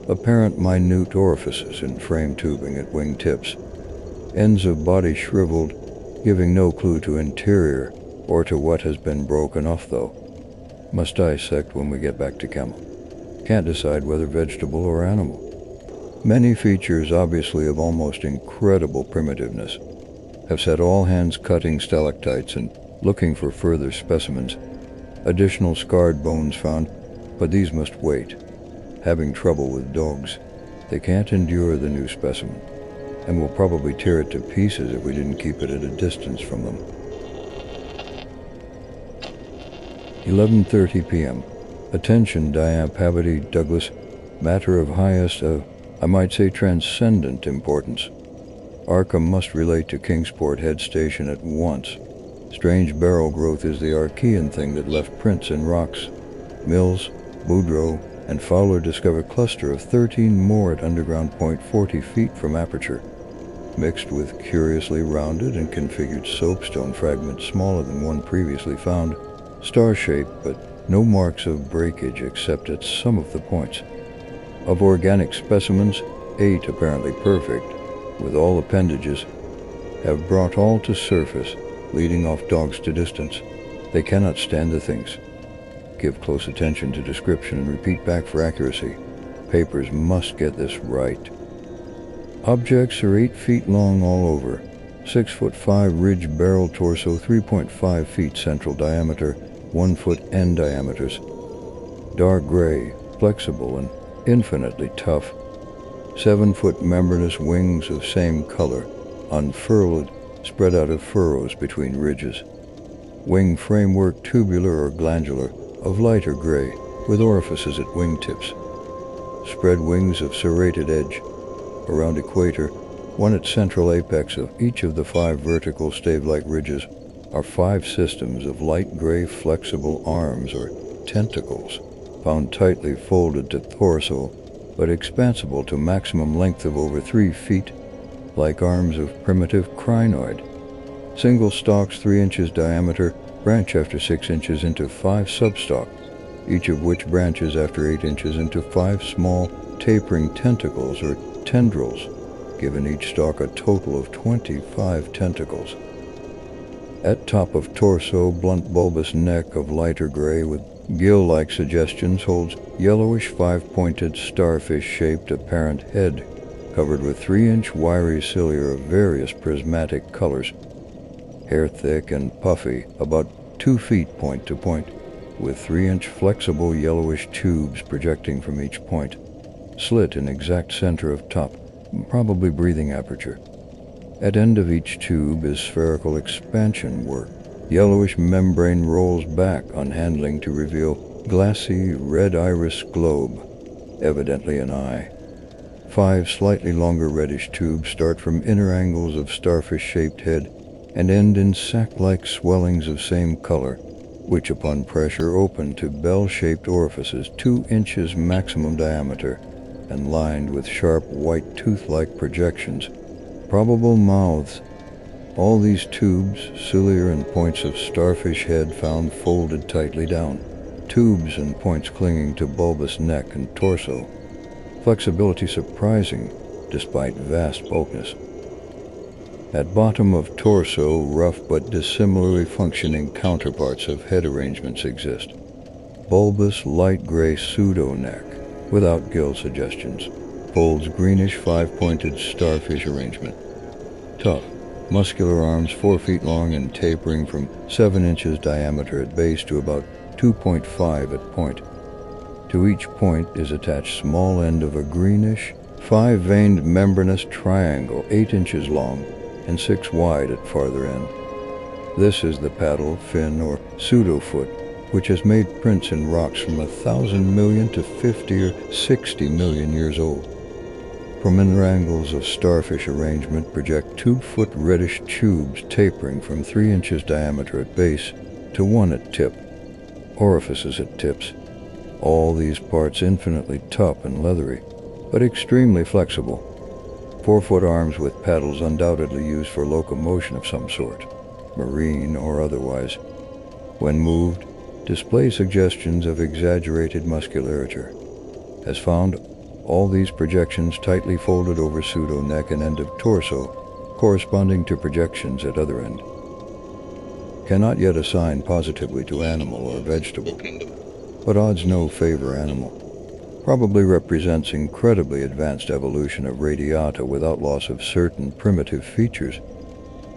apparent minute orifices in frame tubing at wing tips, ends of body shriveled, giving no clue to interior or to what has been broken off though. Must dissect when we get back to Camel. Can't decide whether vegetable or animal. Many features obviously of almost incredible primitiveness. Have set all hands cutting stalactites and looking for further specimens. Additional scarred bones found, but these must wait. Having trouble with dogs. They can't endure the new specimen, and will probably tear it to pieces if we didn't keep it at a distance from them. 11:30 p.m. Attention, Diane Pavity, Douglas. Matter of highest, I might say transcendent importance. Arkham must relate to Kingsport Head Station at once. Strange barrel growth is the Archean thing that left prints in rocks. Mills, Boudreaux, and Fowler discover a cluster of 13 more at underground point 40 feet from aperture, mixed with curiously rounded and configured soapstone fragments smaller than one previously found, star-shaped but no marks of breakage except at some of the points. Of organic specimens, 8 apparently perfect, with all appendages, have brought all to surface, leading off dogs to distance. They cannot stand the things. Give close attention to description and repeat back for accuracy. Papers must get this right. Objects are 8 feet long all over, 6'5" ridge barrel torso, 3.5 feet central diameter, 1 foot end diameters. Dark gray, flexible and infinitely tough. 7-foot membranous wings of same color, unfurled, spread out of furrows between ridges. Wing framework tubular or glandular, of lighter gray, with orifices at wingtips. Spread wings of serrated edge. Around equator, one at central apex of each of the 5 vertical stave-like ridges, are 5 systems of light gray flexible arms or tentacles, found tightly folded to torso, but expansible to maximum length of over 3 feet, like arms of primitive crinoid. Single stalks 3 inches diameter, branch after 6 inches into 5 substalk, each of which branches after 8 inches into 5 small tapering tentacles or tendrils, giving each stalk a total of 25 tentacles. At top of torso, blunt bulbous neck of lighter gray with Gill-like suggestions holds yellowish five-pointed starfish-shaped apparent head, covered with 3-inch wiry cilia of various prismatic colors. Hair thick and puffy, about 2 feet point to point, with 3-inch flexible yellowish tubes projecting from each point. Slit in exact center of top, probably breathing aperture. At end of each tube is spherical expansion work. Yellowish membrane rolls back on handling to reveal glassy red iris globe, evidently an eye. 5 slightly longer reddish tubes start from inner angles of starfish-shaped head and end in sac-like swellings of same color, which upon pressure open to bell-shaped orifices 2 inches maximum diameter and lined with sharp white tooth-like projections, probable mouths. All these tubes, cilia and points of starfish head found folded tightly down, tubes and points clinging to bulbous neck and torso. Flexibility surprising, despite vast bulkness. At bottom of torso, rough but dissimilarly functioning counterparts of head arrangements exist. Bulbous light gray pseudo-neck, without gill suggestions, folds greenish 5-pointed starfish arrangement. Tough, muscular arms 4 feet long and tapering from 7 inches diameter at base to about 2.5 at point. To each point is attached small end of a greenish, 5-veined membranous triangle 8 inches long and 6 wide at farther end. This is the paddle, fin, or pseudo-foot, which has made prints in rocks from 1,000 million to 50 or 60 million years old. From inner angles of starfish arrangement project 2-foot reddish tubes tapering from 3 inches diameter at base to 1 at tip, orifices at tips. All these parts infinitely tough and leathery, but extremely flexible. 4-foot arms with paddles undoubtedly used for locomotion of some sort, marine or otherwise. When moved, display suggestions of exaggerated musculature. As found, all these projections tightly folded over pseudo-neck and end of torso, corresponding to projections at other end. Cannot yet assign positively to animal or vegetable, but odds no favor animal. Probably represents incredibly advanced evolution of radiata without loss of certain primitive features.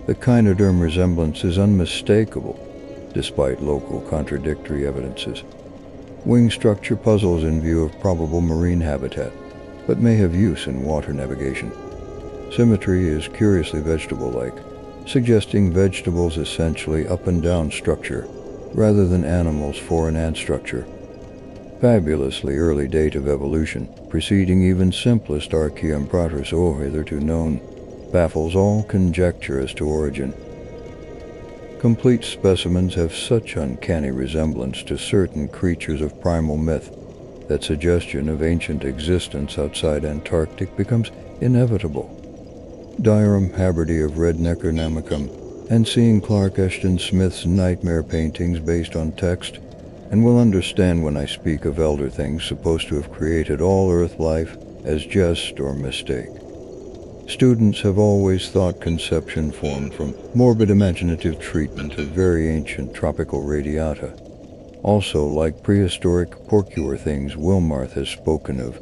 The kynoderm resemblance is unmistakable, despite local contradictory evidences. Wing structure puzzles in view of probable marine habitat, but may have use in water navigation. Symmetry is curiously vegetable-like, suggesting vegetables essentially up and down structure, rather than animals fore and ant structure. Fabulously early date of evolution, preceding even simplest Archaean protozoa hitherto known, baffles all conjecture as to origin. Complete specimens have such uncanny resemblance to certain creatures of primal myth that suggestion of ancient existence outside Antarctic becomes inevitable. Diram Haberty of Rednecker Namicum, and seeing Clark Ashton Smith's nightmare paintings based on text, and will understand when I speak of elder things supposed to have created all Earth life as jest or mistake. Students have always thought conception formed from morbid imaginative treatment of very ancient tropical radiata. Also, like prehistoric porcure things Wilmarth has spoken of,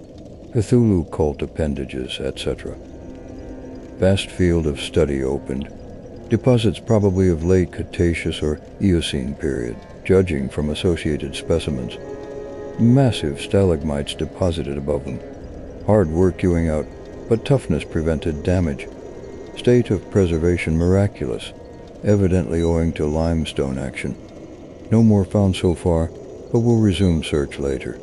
Cthulhu cult appendages, etc. Vast field of study opened. Deposits probably of late Cretaceous or Eocene period, judging from associated specimens. Massive stalagmites deposited above them. Hard work hewing out, but toughness prevented damage. State of preservation miraculous, evidently owing to limestone action. No more found so far, but we'll resume search later.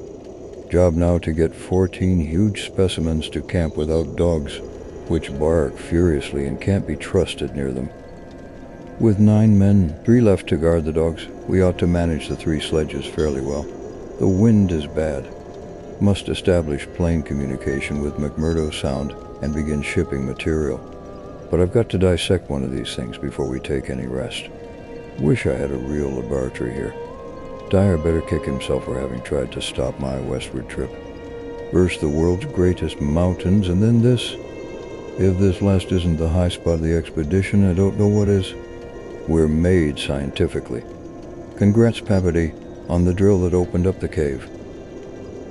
Job now to get 14 huge specimens to camp without dogs, which bark furiously and can't be trusted near them. With 9 men, 3 left to guard the dogs, we ought to manage the 3 sledges fairly well. The wind is bad. Must establish plane communication with McMurdo Sound and begin shipping material. But I've got to dissect one of these things before we take any rest. Wish I had a real laboratory here. Dyer better kick himself for having tried to stop my westward trip. First the world's greatest mountains, and then this. If this last isn't the high spot of the expedition, I don't know what is. We're made scientifically. Congrats, Papady. on the drill that opened up the cave.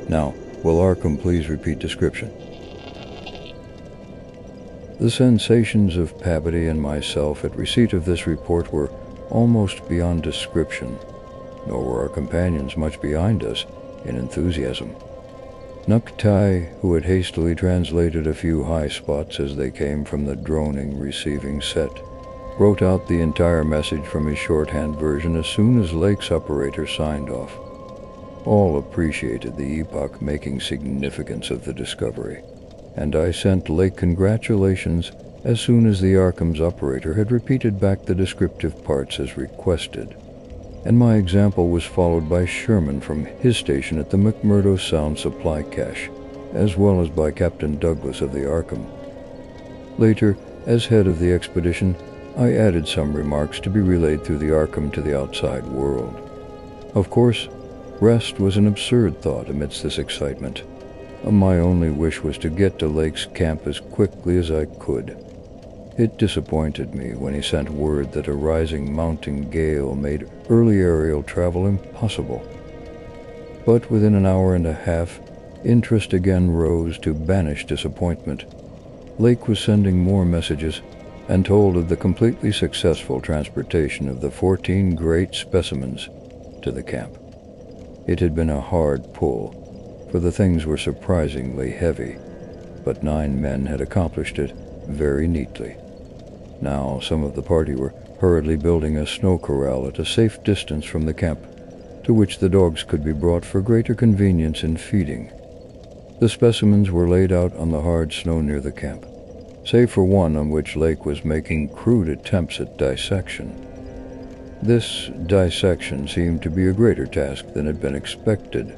Now, will Arkham please repeat description? The sensations of Pabody and myself at receipt of this report were almost beyond description, nor were our companions much behind us in enthusiasm. Nuktai, who had hastily translated a few high spots as they came from the droning receiving set, wrote out the entire message from his shorthand version as soon as Lake's operator signed off. All appreciated the epoch-making significance of the discovery, and I sent Lake congratulations as soon as the Arkham's operator had repeated back the descriptive parts as requested, and my example was followed by Sherman from his station at the McMurdo Sound Supply Cache, as well as by Captain Douglas of the Arkham. Later, as head of the expedition, I added some remarks to be relayed through the Arkham to the outside world. Of course, rest was an absurd thought amidst this excitement. My only wish was to get to Lake's camp as quickly as I could. It disappointed me when he sent word that a rising mountain gale made early aerial travel impossible. But within an hour and a half, interest again rose to banish disappointment. Lake was sending more messages and told of the completely successful transportation of the 14 great specimens to the camp. It had been a hard pull, for the things were surprisingly heavy, but 9 men had accomplished it very neatly. Now some of the party were hurriedly building a snow corral at a safe distance from the camp, to which the dogs could be brought for greater convenience in feeding. The specimens were laid out on the hard snow near the camp, save for one on which Lake was making crude attempts at dissection. This dissection seemed to be a greater task than had been expected,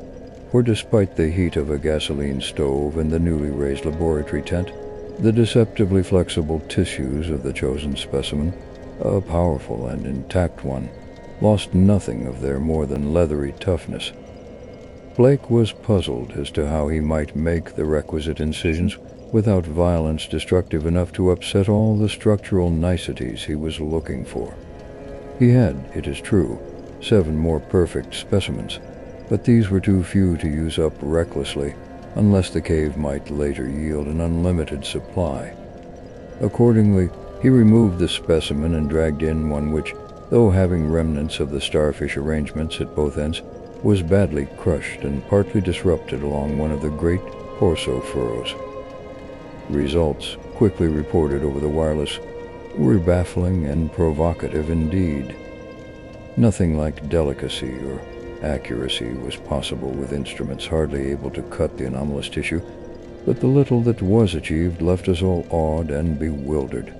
for despite the heat of a gasoline stove and the newly raised laboratory tent, the deceptively flexible tissues of the chosen specimen, a powerful and intact one, lost nothing of their more than leathery toughness. Blake was puzzled as to how he might make the requisite incisions without violence destructive enough to upset all the structural niceties he was looking for. He had, it is true, 7 more perfect specimens, but these were too few to use up recklessly, unless the cave might later yield an unlimited supply. Accordingly, he removed the specimen and dragged in one which, though having remnants of the starfish arrangements at both ends, was badly crushed and partly disrupted along one of the great torso furrows. Results, quickly reported over the wireless, were baffling and provocative indeed. Nothing like delicacy or accuracy was possible with instruments hardly able to cut the anomalous tissue, but the little that was achieved left us all awed and bewildered.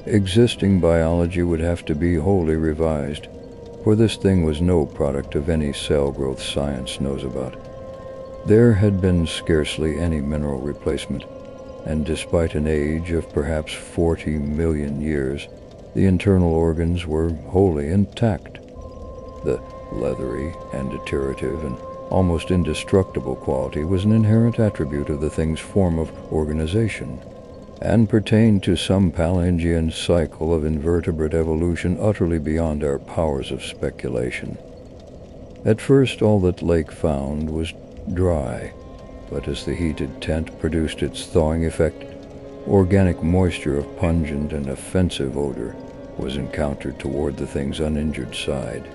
Existing biology would have to be wholly revised, for this thing was no product of any cell growth science knows about. There had been scarcely any mineral replacement, and despite an age of perhaps 40 million years, the internal organs were wholly intact. The leathery and iterative and almost indestructible quality was an inherent attribute of the thing's form of organization, and pertained to some Palingean cycle of invertebrate evolution utterly beyond our powers of speculation. At first all that Lake found was dry, but as the heated tent produced its thawing effect, organic moisture of pungent and offensive odor was encountered toward the thing's uninjured side.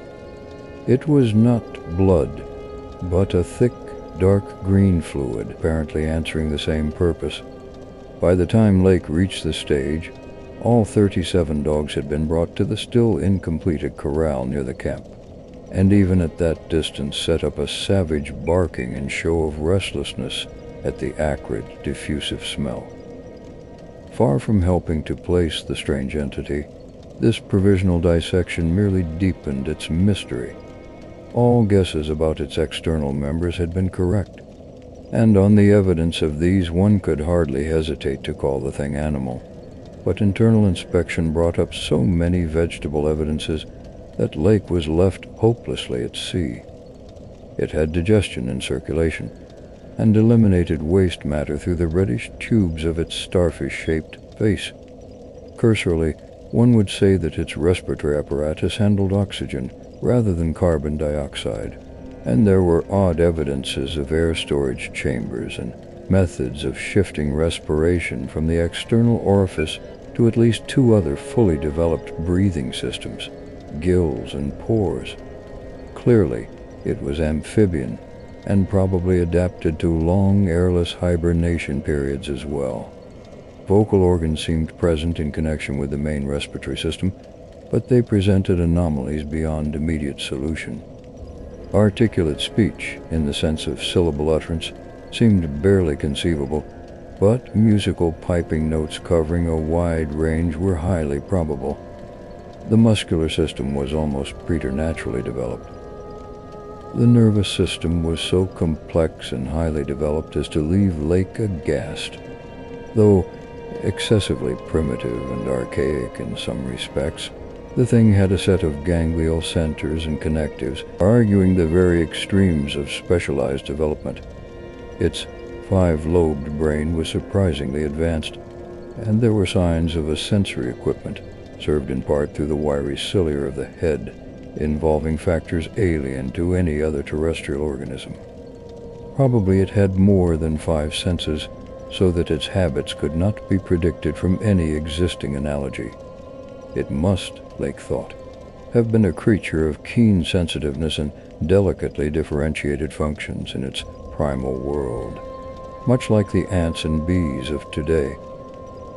It was not blood, but a thick, dark green fluid, apparently answering the same purpose. By the time Lake reached the stage, all 37 dogs had been brought to the still incompleted corral near the camp, and even at that distance set up a savage barking and show of restlessness at the acrid, diffusive smell. Far from helping to place the strange entity, this provisional dissection merely deepened its mystery. All guesses about its external members had been correct, and on the evidence of these one could hardly hesitate to call the thing animal. But internal inspection brought up so many vegetable evidences that Lake was left hopelessly at sea. It had digestion and circulation, and eliminated waste matter through the reddish tubes of its starfish-shaped face. Cursorily, one would say that its respiratory apparatus handled oxygen, rather than carbon dioxide, and there were odd evidences of air storage chambers and methods of shifting respiration from the external orifice to at least two other fully developed breathing systems, gills and pores. Clearly, it was amphibian, and probably adapted to long airless hibernation periods as well. Vocal organs seemed present in connection with the main respiratory system, but they presented anomalies beyond immediate solution. Articulate speech, in the sense of syllable utterance, seemed barely conceivable, but musical piping notes covering a wide range were highly probable. The muscular system was almost preternaturally developed. The nervous system was so complex and highly developed as to leave Lake aghast. Though excessively primitive and archaic in some respects, the thing had a set of ganglial centers and connectives, arguing the very extremes of specialized development. Its five-lobed brain was surprisingly advanced, and there were signs of a sensory equipment, served in part through the wiry cilia of the head, involving factors alien to any other terrestrial organism. Probably it had more than five senses, so that its habits could not be predicted from any existing analogy. It must, Lake thought, have been a creature of keen sensitiveness and delicately differentiated functions in its primal world, much like the ants and bees of today.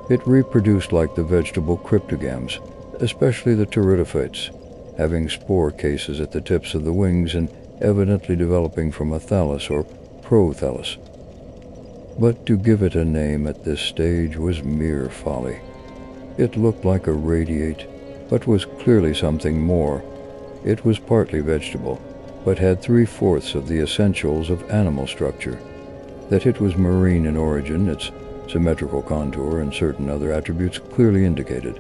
It reproduced like the vegetable cryptogams, especially the pteridophytes, having spore cases at the tips of the wings and evidently developing from a thallus or prothallus. But to give it a name at this stage was mere folly. It looked like a radiate, but was clearly something more. It was partly vegetable, but had 3/4 of the essentials of animal structure. That it was marine in origin, its symmetrical contour and certain other attributes clearly indicated,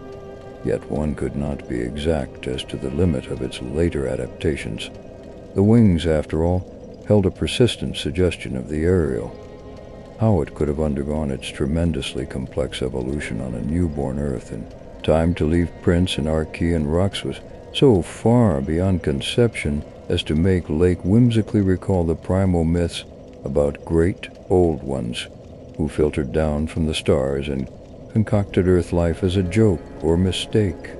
yet one could not be exact as to the limit of its later adaptations. The wings, after all, held a persistent suggestion of the aerial. How it could have undergone its tremendously complex evolution on a newborn Earth in time to leave prints in Archean rocks was so far beyond conception as to make Lake whimsically recall the primal myths about great old ones who filtered down from the stars and concocted Earth life as a joke or mistake,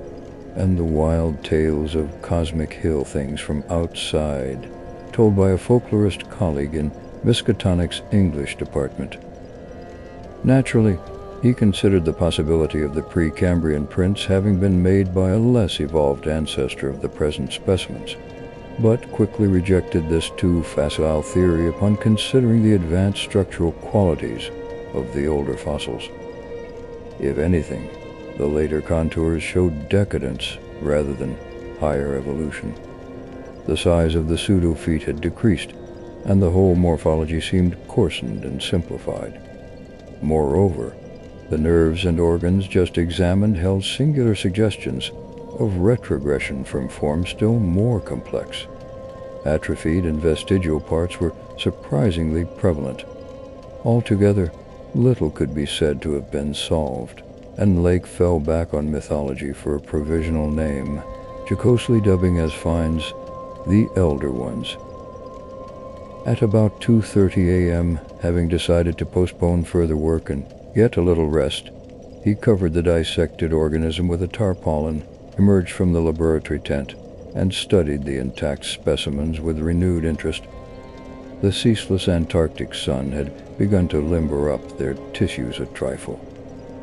and the wild tales of cosmic hill things from outside, told by a folklorist colleague in Miskatonic's English department. Naturally, he considered the possibility of the Precambrian prints having been made by a less evolved ancestor of the present specimens, but quickly rejected this too facile theory upon considering the advanced structural qualities of the older fossils. If anything, the later contours showed decadence rather than higher evolution. The size of the pseudo-feet had decreased, and the whole morphology seemed coarsened and simplified. Moreover, the nerves and organs just examined held singular suggestions of retrogression from forms still more complex. Atrophied and vestigial parts were surprisingly prevalent. Altogether, little could be said to have been solved, and Lake fell back on mythology for a provisional name, jocosely dubbing as finds the Elder Ones. At about 2:30 a.m., having decided to postpone further work and get a little rest, he covered the dissected organism with a tarpaulin, emerged from the laboratory tent, and studied the intact specimens with renewed interest. The ceaseless Antarctic sun had begun to limber up their tissues a trifle,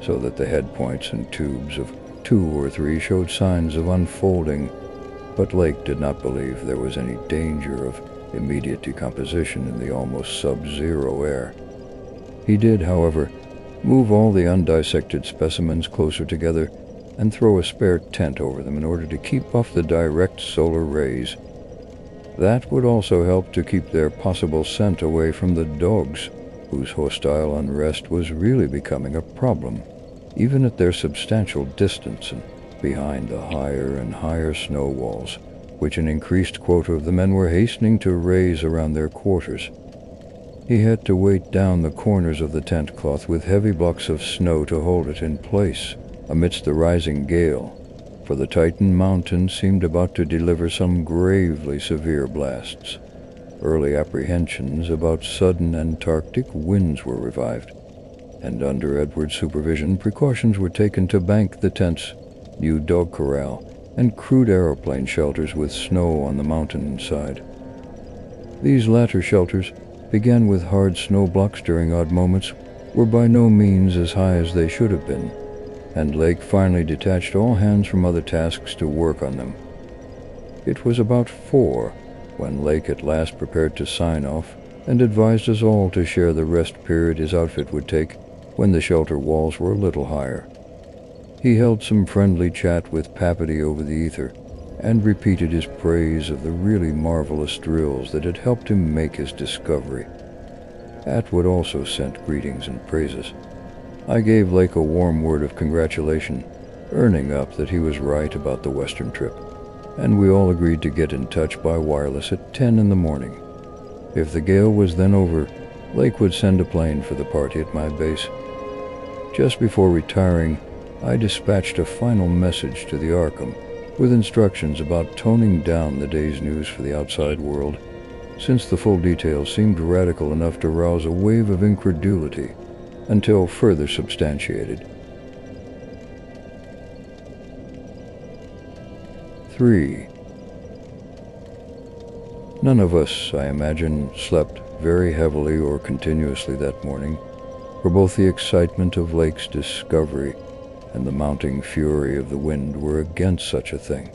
so that the head points and tubes of 2 or 3 showed signs of unfolding, but Lake did not believe there was any danger of immediate decomposition in the almost sub-zero air. He did, however, move all the undissected specimens closer together and throw a spare tent over them in order to keep off the direct solar rays. That would also help to keep their possible scent away from the dogs, whose hostile unrest was really becoming a problem, even at their substantial distance and behind the higher and higher snow walls, which an increased quota of the men were hastening to raise around their quarters. He had to weight down the corners of the tent cloth with heavy blocks of snow to hold it in place amidst the rising gale, for the Titan Mountains seemed about to deliver some gravely severe blasts. Early apprehensions about sudden Antarctic winds were revived, and under Edward's supervision, precautions were taken to bank the tents, new dog corral, and crude aeroplane shelters with snow on the mountainside. These latter shelters began with hard snow blocks during odd moments, were by no means as high as they should have been, and Lake finally detached all hands from other tasks to work on them. It was about 4 when Lake at last prepared to sign off and advised us all to share the rest period his outfit would take when the shelter walls were a little higher. He held some friendly chat with Papity over the ether and repeated his praise of the really marvelous drills that had helped him make his discovery. Atwood also sent greetings and praises. I gave Lake a warm word of congratulation, earning up that he was right about the western trip, and we all agreed to get in touch by wireless at 10 in the morning. If the gale was then over, Lake would send a plane for the party at my base. Just before retiring, I dispatched a final message to the Arkham with instructions about toning down the day's news for the outside world, since the full details seemed radical enough to rouse a wave of incredulity until further substantiated. 3. None of us, I imagine, slept very heavily or continuously that morning, for both the excitement of Lake's discovery and the mounting fury of the wind were against such a thing.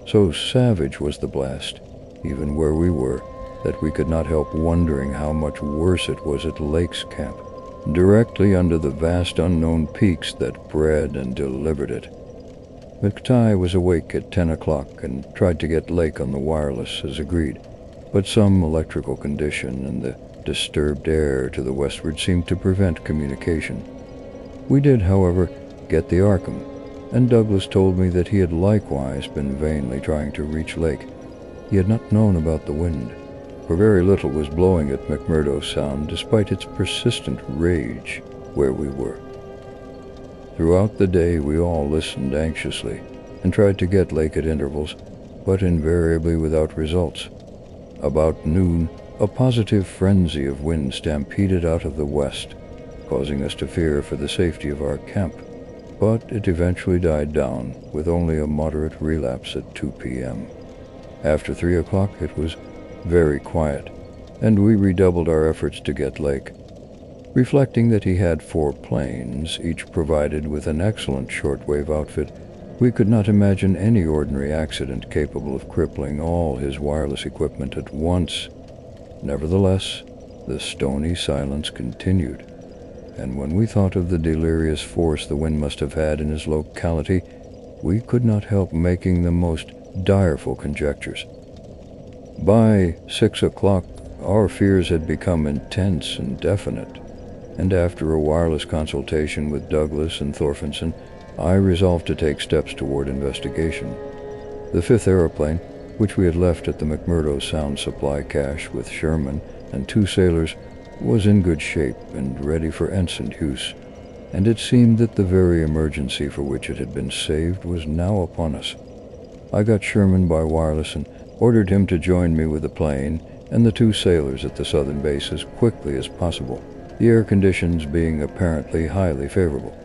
So savage was the blast, even where we were, that we could not help wondering how much worse it was at Lake's camp, directly under the vast unknown peaks that bred and delivered it. McTighe was awake at 10 o'clock and tried to get Lake on the wireless as agreed, but some electrical condition and the disturbed air to the westward seemed to prevent communication. We did, however, get the Arkham, and Douglas told me that he had likewise been vainly trying to reach Lake. He had not known about the wind, for very little was blowing at McMurdo Sound despite its persistent rage where we were. Throughout the day we all listened anxiously and tried to get Lake at intervals, but invariably without results. About noon, a positive frenzy of wind stampeded out of the west, causing us to fear for the safety of our camp, but it eventually died down with only a moderate relapse at 2 p.m. After 3 o'clock it was very quiet, and we redoubled our efforts to get Lake. Reflecting that he had 4 planes, each provided with an excellent shortwave outfit, we could not imagine any ordinary accident capable of crippling all his wireless equipment at once. Nevertheless, the stony silence continued, and when we thought of the delirious force the wind must have had in his locality, we could not help making the most direful conjectures. By 6 o'clock, our fears had become intense and definite, and after a wireless consultation with Douglas and Thorfinson, I resolved to take steps toward investigation. The 5th aeroplane, which we had left at the McMurdo Sound supply cache with Sherman and 2 sailors, was in good shape and ready for ensign use, and it seemed that the very emergency for which it had been saved was now upon us. I got Sherman by wireless and ordered him to join me with the plane and the 2 sailors at the southern base as quickly as possible, the air conditions being apparently highly favorable.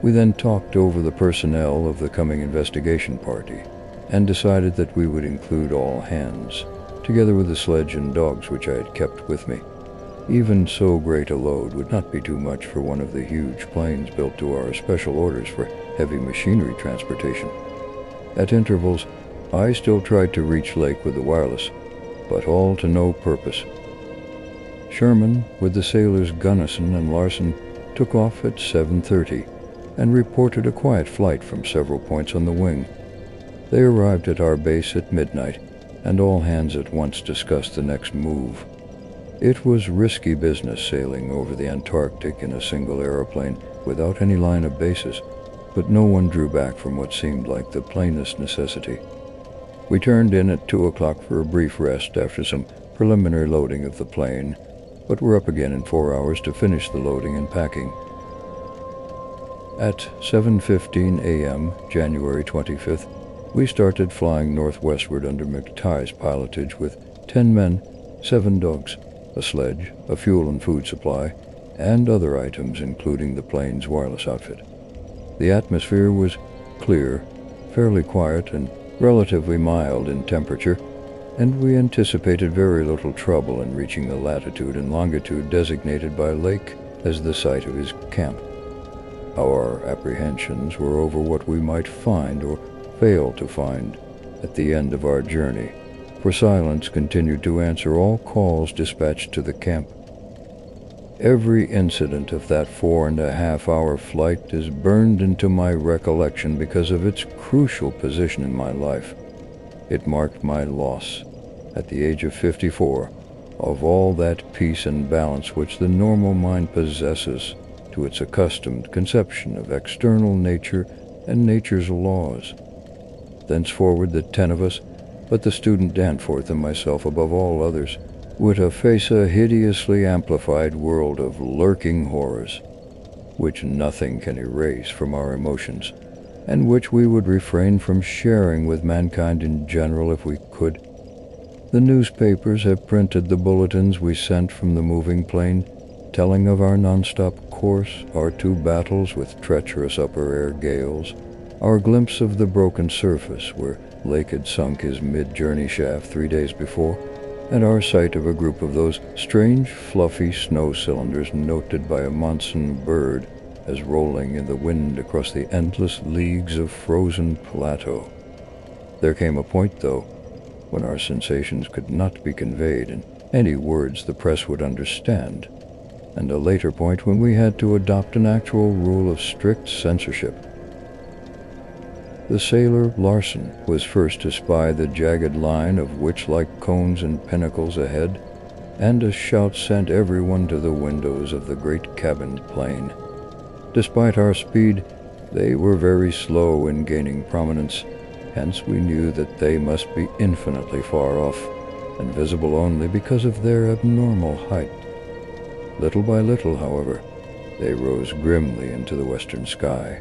We then talked over the personnel of the coming investigation party and decided that we would include all hands, together with the sledge and dogs which I had kept with me. Even so great a load would not be too much for one of the huge planes built to our special orders for heavy machinery transportation. At intervals, I still tried to reach Lake with the wireless, but all to no purpose. Sherman, with the sailors Gunnison and Larson, took off at 7:30 and reported a quiet flight from several points on the wing. They arrived at our base at midnight, and all hands at once discussed the next move. It was risky business sailing over the Antarctic in a single aeroplane without any line of bases, but no one drew back from what seemed like the plainest necessity. We turned in at 2 o'clock for a brief rest after some preliminary loading of the plane, but were up again in 4 hours to finish the loading and packing. At 7:15 a.m., January 25th, we started flying northwestward under McTie's pilotage with 10 men, 7 dogs, a sledge, a fuel and food supply, and other items including the plane's wireless outfit. The atmosphere was clear, fairly quiet, and relatively mild in temperature, and we anticipated very little trouble in reaching the latitude and longitude designated by Lake as the site of his camp. Our apprehensions were over what we might find or fail to find at the end of our journey, for silence continued to answer all calls dispatched to the camp. Every incident of that 4.5-hour flight is burned into my recollection because of its crucial position in my life. It marked my loss, at the age of 54, of all that peace and balance which the normal mind possesses to its accustomed conception of external nature and nature's laws. Thenceforward the 10 of us, but the student Danforth and myself above all others, would face a hideously amplified world of lurking horrors, which nothing can erase from our emotions, and which we would refrain from sharing with mankind in general if we could. The newspapers have printed the bulletins we sent from the moving plane, telling of our nonstop course, our 2 battles with treacherous upper air gales, our glimpse of the broken surface where Lake had sunk his mid-journey shaft 3 days before, and our sight of a group of those strange fluffy snow cylinders noted by a monsoon bird as rolling in the wind across the endless leagues of frozen plateau. There came a point, though, when our sensations could not be conveyed in any words the press would understand, and a later point when we had to adopt an actual rule of strict censorship. The sailor Larson was first to spy the jagged line of witch-like cones and pinnacles ahead, and a shout sent everyone to the windows of the great cabined plane. Despite our speed, they were very slow in gaining prominence, hence we knew that they must be infinitely far off, and visible only because of their abnormal height. Little by little, however, they rose grimly into the western sky,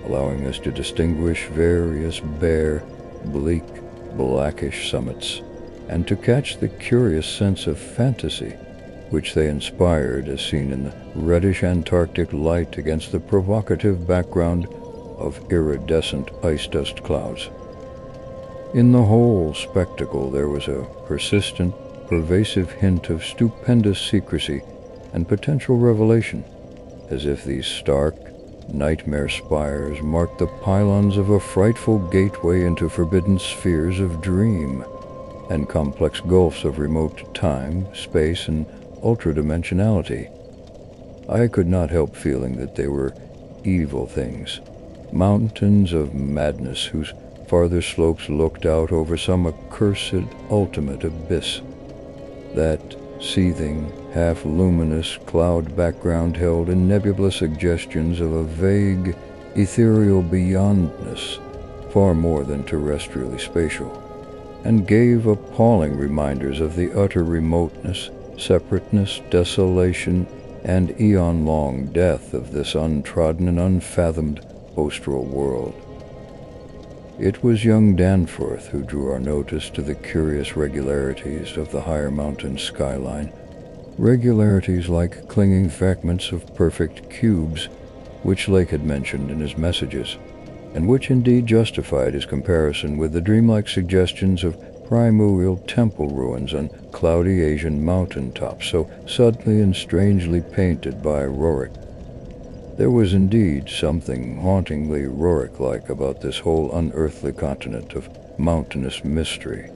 allowing us to distinguish various bare, bleak, blackish summits, and to catch the curious sense of fantasy which they inspired as seen in the reddish Antarctic light against the provocative background of iridescent ice dust clouds. In the whole spectacle there was a persistent, pervasive hint of stupendous secrecy and potential revelation, as if these stark, nightmare spires marked the pylons of a frightful gateway into forbidden spheres of dream and complex gulfs of remote time, space, and ultradimensionality. I could not help feeling that they were evil things, mountains of madness whose farther slopes looked out over some accursed ultimate abyss. That seething, half-luminous cloud background held in nebulous suggestions of a vague, ethereal beyondness, far more than terrestrially spatial, and gave appalling reminders of the utter remoteness, separateness, desolation, and eon-long death of this untrodden and unfathomed postral world. It was young Danforth who drew our notice to the curious regularities of the higher mountain skyline, regularities like clinging fragments of perfect cubes, which Lake had mentioned in his messages, and which indeed justified his comparison with the dreamlike suggestions of primordial temple ruins on cloudy Asian mountain tops so suddenly and strangely painted by Roerich. There was indeed something hauntingly Roerich-like about this whole unearthly continent of mountainous mystery.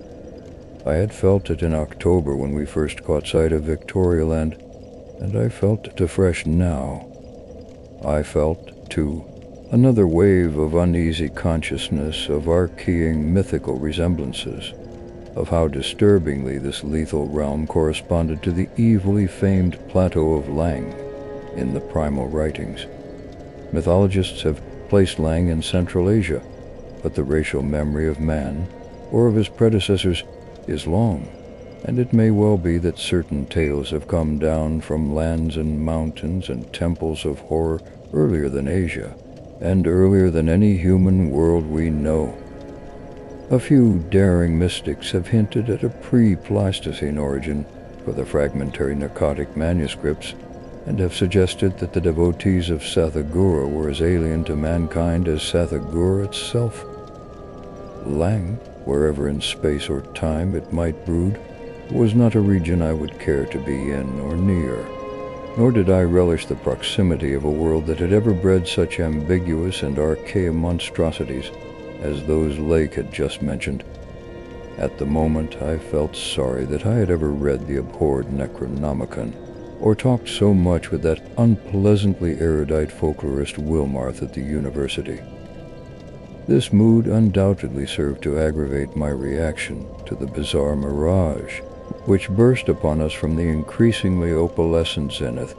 I had felt it in October when we first caught sight of Victorialand, and I felt it afresh now. I felt, too, another wave of uneasy consciousness of arcane mythical resemblances, of how disturbingly this lethal realm corresponded to the evilly famed plateau of Lang in the primal writings. Mythologists have placed Lang in Central Asia, but the racial memory of man, or of his predecessors, is long, and it may well be that certain tales have come down from lands and mountains and temples of horror earlier than Asia, and earlier than any human world we know. A few daring mystics have hinted at a pre-Pleistocene origin for the fragmentary Narcotic manuscripts, and have suggested that the devotees of Sathagura were as alien to mankind as Sathagura itself. Lang, wherever in space or time it might brood, was not a region I would care to be in or near, nor did I relish the proximity of a world that had ever bred such ambiguous and archaic monstrosities as those Lake had just mentioned. At the moment, I felt sorry that I had ever read the abhorred Necronomicon, or talked so much with that unpleasantly erudite folklorist Wilmarth at the university. This mood undoubtedly served to aggravate my reaction to the bizarre mirage, which burst upon us from the increasingly opalescent zenith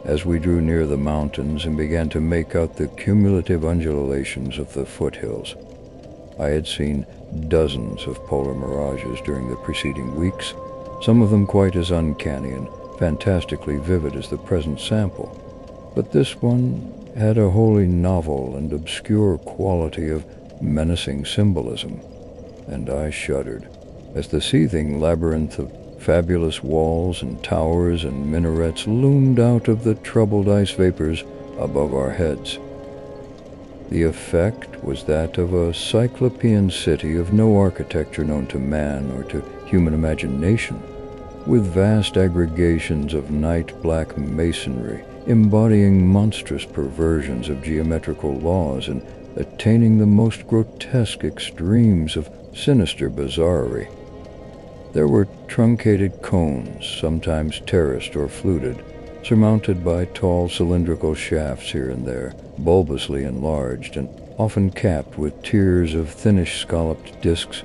as we drew near the mountains and began to make out the cumulative undulations of the foothills. I had seen dozens of polar mirages during the preceding weeks, some of them quite as uncanny and fantastically vivid as the present sample, but this one had a wholly novel and obscure quality of menacing symbolism, and I shuddered as the seething labyrinth of fabulous walls and towers and minarets loomed out of the troubled ice vapors above our heads. The effect was that of a cyclopean city of no architecture known to man or to human imagination, with vast aggregations of night-black masonry, embodying monstrous perversions of geometrical laws and attaining the most grotesque extremes of sinister bizarrerie. There were truncated cones, sometimes terraced or fluted, surmounted by tall cylindrical shafts here and there, bulbously enlarged and often capped with tiers of thinnish scalloped discs,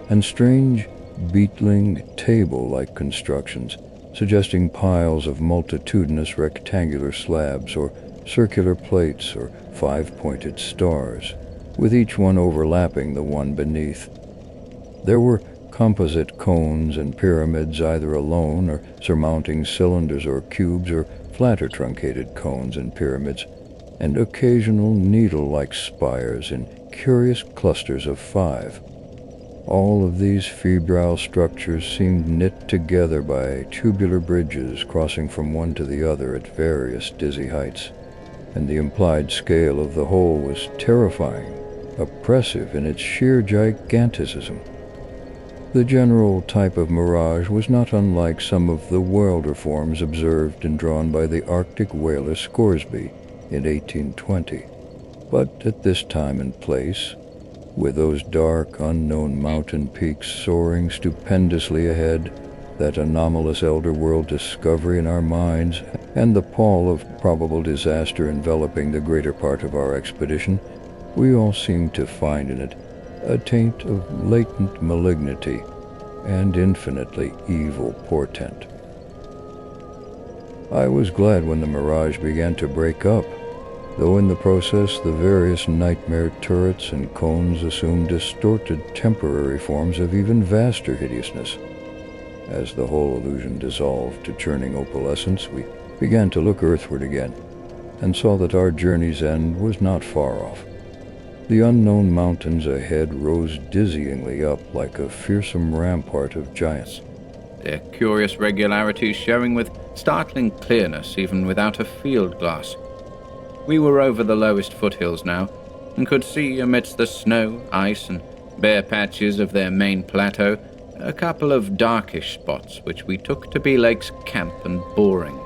and strange beetling table-like constructions, suggesting piles of multitudinous rectangular slabs or circular plates or five-pointed stars, with each one overlapping the one beneath. There were composite cones and pyramids either alone or surmounting cylinders or cubes, or flatter truncated cones and pyramids, and occasional needle-like spires in curious clusters of five. All of these febrile structures seemed knit together by tubular bridges crossing from one to the other at various dizzy heights, and the implied scale of the whole was terrifying, oppressive in its sheer giganticism. The general type of mirage was not unlike some of the wilder forms observed and drawn by the Arctic whaler Scoresby in 1820, but at this time and place, with those dark, unknown mountain peaks soaring stupendously ahead, that anomalous elder world discovery in our minds, and the pall of probable disaster enveloping the greater part of our expedition, we all seemed to find in it a taint of latent malignity and infinitely evil portent. I was glad when the mirage began to break up, though in the process the various nightmare turrets and cones assumed distorted temporary forms of even vaster hideousness. As the whole illusion dissolved to churning opalescence, we began to look earthward again, and saw that our journey's end was not far off. The unknown mountains ahead rose dizzyingly up like a fearsome rampart of giants, their curious regularities showing with startling clearness even without a field glass. We were over the lowest foothills now, and could see amidst the snow, ice, and bare patches of their main plateau a couple of darkish spots which we took to be Lake's camp and boring.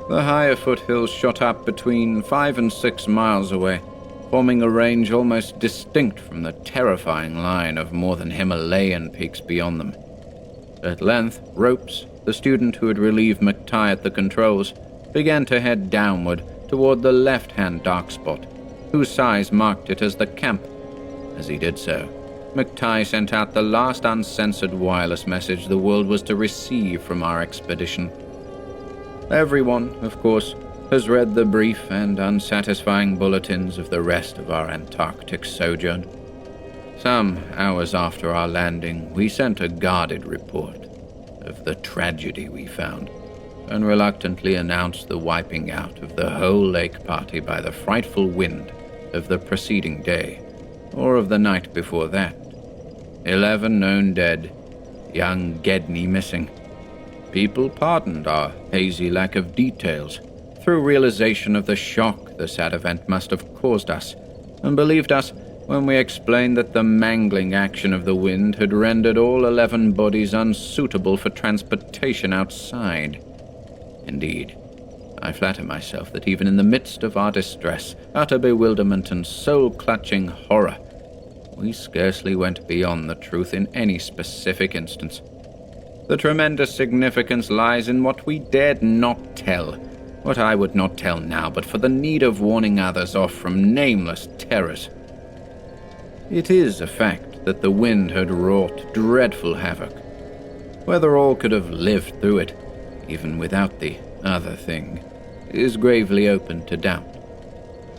The higher foothills shot up between 5 and 6 miles away, forming a range almost distinct from the terrifying line of more than Himalayan peaks beyond them. At length, Ropes, the student who had relieved McTighe at the controls, began to head downward toward the left-hand dark spot, whose size marked it as the camp. As he did so, McTighe sent out the last uncensored wireless message the world was to receive from our expedition. Everyone, of course, has read the brief and unsatisfying bulletins of the rest of our Antarctic sojourn. Some hours after our landing, we sent a guarded report of the tragedy we found, and reluctantly announced the wiping out of the whole lake party by the frightful wind of the preceding day, or of the night before that. 11 known dead, young Gedney missing. People pardoned our hazy lack of details through realization of the shock the sad event must have caused us, and believed us when we explained that the mangling action of the wind had rendered all 11 bodies unsuitable for transportation outside. Indeed, I flatter myself that even in the midst of our distress, utter bewilderment, and soul-clutching horror, we scarcely went beyond the truth in any specific instance. The tremendous significance lies in what we dared not tell, what I would not tell now, but for the need of warning others off from nameless terrors. It is a fact that the wind had wrought dreadful havoc. Whether all could have lived through it, even without the other thing, is gravely open to doubt.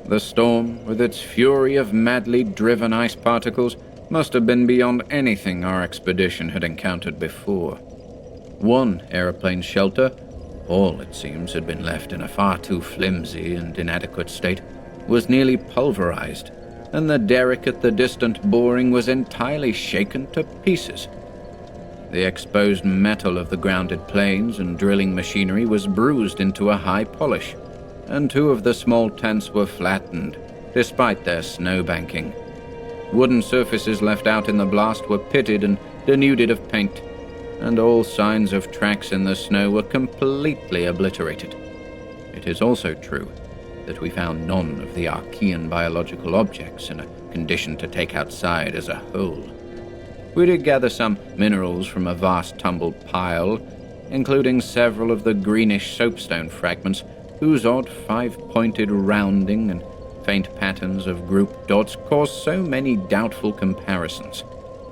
The storm, with its fury of madly driven ice particles, must have been beyond anything our expedition had encountered before. One aeroplane shelter, all it seems had been left in a far too flimsy and inadequate state, was nearly pulverized, and the derrick at the distant mooring was entirely shaken to pieces. The exposed metal of the grounded planes and drilling machinery was bruised into a high polish, and 2 of the small tents were flattened, despite their snow banking. Wooden surfaces left out in the blast were pitted and denuded of paint, and all signs of tracks in the snow were completely obliterated. It is also true that we found none of the Archean biological objects in a condition to take outside as a whole. We did gather some minerals from a vast tumbled pile, including several of the greenish soapstone fragments whose odd 5-pointed rounding and faint patterns of group dots caused so many doubtful comparisons,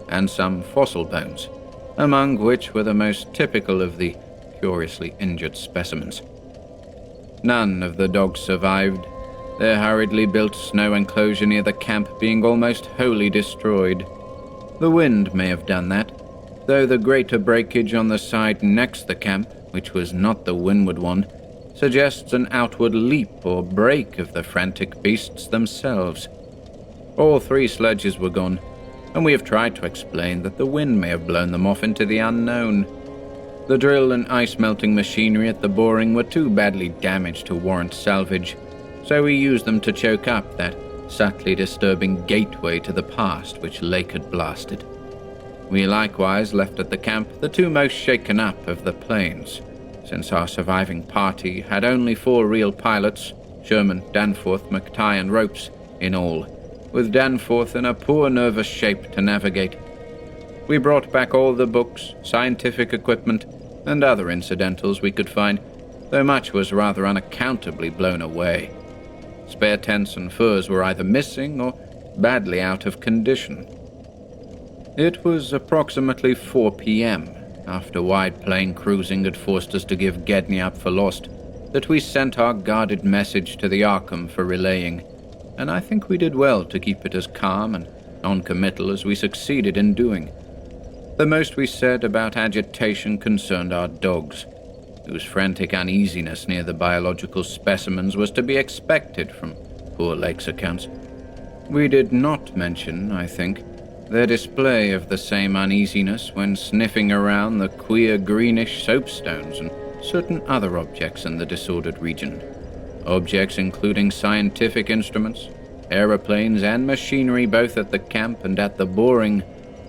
and some fossil bones, among which were the most typical of the curiously injured specimens. None of the dogs survived, their hurriedly built snow enclosure near the camp being almost wholly destroyed. The wind may have done that, though the greater breakage on the side next the camp, which was not the windward one, suggests an outward leap or break of the frantic beasts themselves. All 3 sledges were gone, and we have tried to explain that the wind may have blown them off into the unknown. The drill and ice-melting machinery at the boring were too badly damaged to warrant salvage, so we used them to choke up that subtly disturbing gateway to the past which Lake had blasted. We likewise left at the camp the 2 most shaken up of the planes, since our surviving party had only 4 real pilots, Sherman, Danforth, McTighe, and Ropes, in all, with Danforth in a poor nervous shape to navigate. We brought back all the books, scientific equipment, and other incidentals we could find, though much was rather unaccountably blown away. Spare tents and furs were either missing or badly out of condition. It was approximately 4 p.m., after wide-plane cruising had forced us to give Gedney up for lost, that we sent our guarded message to the Arkham for relaying, and I think we did well to keep it as calm and non-committal as we succeeded in doing. The most we said about agitation concerned our dogs, whose frantic uneasiness near the biological specimens was to be expected from poor Lake's accounts. We did not mention, I think, their display of the same uneasiness when sniffing around the queer greenish soapstones and certain other objects in the disordered region. Objects including scientific instruments, aeroplanes, and machinery both at the camp and at the boring,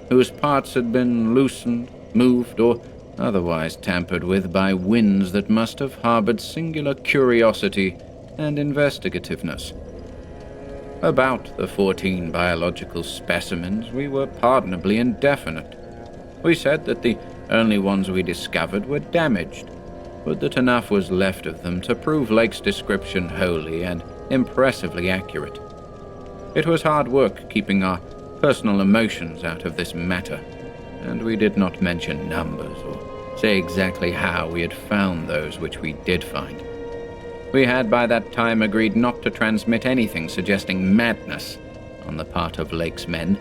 whose parts had been loosened, moved, or otherwise tampered with by winds that must have harbored singular curiosity and investigativeness. About the 14 biological specimens, we were pardonably indefinite. We said that the only ones we discovered were damaged, but that enough was left of them to prove Lake's description wholly and impressively accurate. It was hard work keeping our personal emotions out of this matter, and we did not mention numbers or say exactly how we had found those which we did find. We had by that time agreed not to transmit anything suggesting madness on the part of Lake's men,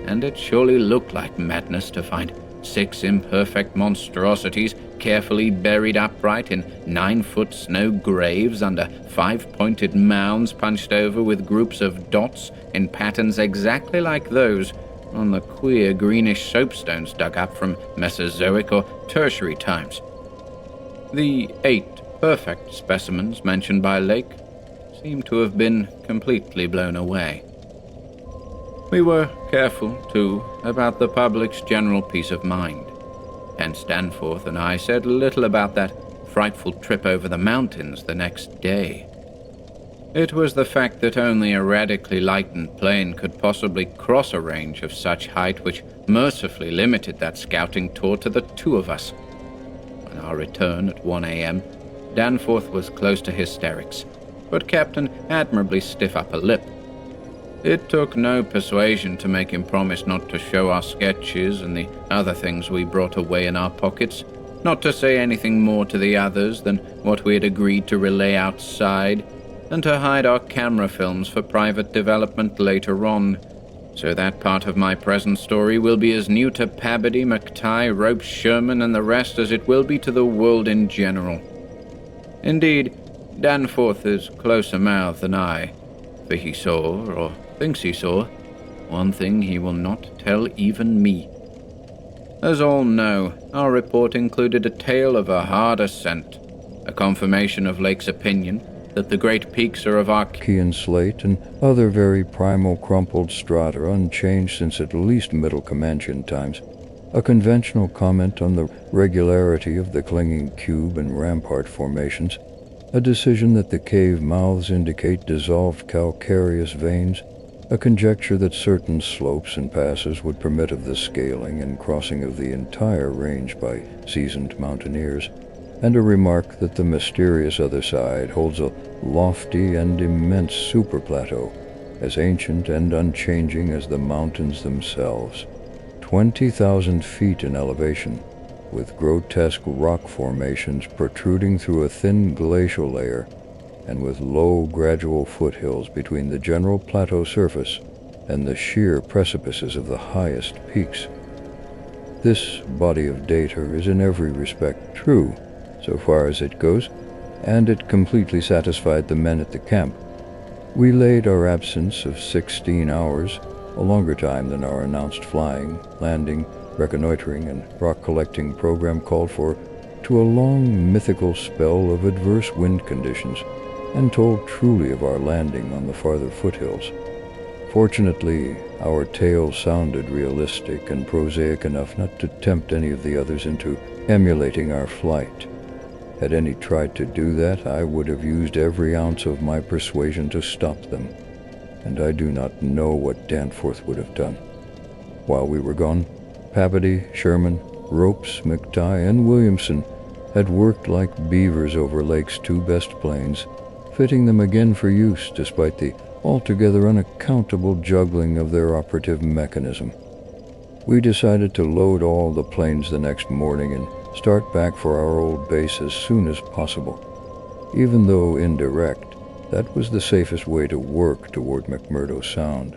and it surely looked like madness to find 6 imperfect monstrosities carefully buried upright in 9-foot snow graves under 5-pointed mounds punched over with groups of dots in patterns exactly like those on the queer greenish soapstones dug up from Mesozoic or Tertiary times. The 8 perfect specimens mentioned by Lake seem to have been completely blown away. We were careful, too, about the public's general peace of mind. Hence Danforth and I said little about that frightful trip over the mountains the next day. It was the fact that only a radically lightened plane could possibly cross a range of such height which mercifully limited that scouting tour to the 2 of us. On our return at 1 a.m., Danforth was close to hysterics, but kept an admirably stiff upper lip. It took no persuasion to make him promise not to show our sketches and the other things we brought away in our pockets, not to say anything more to the others than what we had agreed to relay outside, and to hide our camera films for private development later on. So that part of my present story will be as new to Pabody, McTighe, Rope, Sherman, and the rest as it will be to the world in general. Indeed, Danforth is closer-mouthed than I, for he saw, or thinks he saw, one thing he will not tell even me. As all know, our report included a tale of a hard ascent, a confirmation of Lake's opinion that the great peaks are of Archean slate and other very primal crumpled strata unchanged since at least Middle Comanchean times, a conventional comment on the regularity of the clinging cube and rampart formations, a decision that the cave mouths indicate dissolved calcareous veins, a conjecture that certain slopes and passes would permit of the scaling and crossing of the entire range by seasoned mountaineers, and a remark that the mysterious other side holds a lofty and immense superplateau, as ancient and unchanging as the mountains themselves, 20,000 feet in elevation, with grotesque rock formations protruding through a thin glacial layer, and with low, gradual foothills between the general plateau surface and the sheer precipices of the highest peaks. This body of data is in every respect true, so far as it goes, and it completely satisfied the men at the camp. We laid our absence of 16 hours, a longer time than our announced flying, landing, reconnoitering, and rock-collecting program called for, to a long mythical spell of adverse wind conditions, and told truly of our landing on the farther foothills. Fortunately, our tale sounded realistic and prosaic enough not to tempt any of the others into emulating our flight. Had any tried to do that, I would have used every ounce of my persuasion to stop them, and I do not know what Danforth would have done. While we were gone, Pabody, Sherman, Ropes, McTighe, and Williamson had worked like beavers over Lake's 2 best planes, fitting them again for use despite the altogether unaccountable juggling of their operative mechanism. We decided to load all the planes the next morning and start back for our old base as soon as possible. Even though indirect, that was the safest way to work toward McMurdo Sound,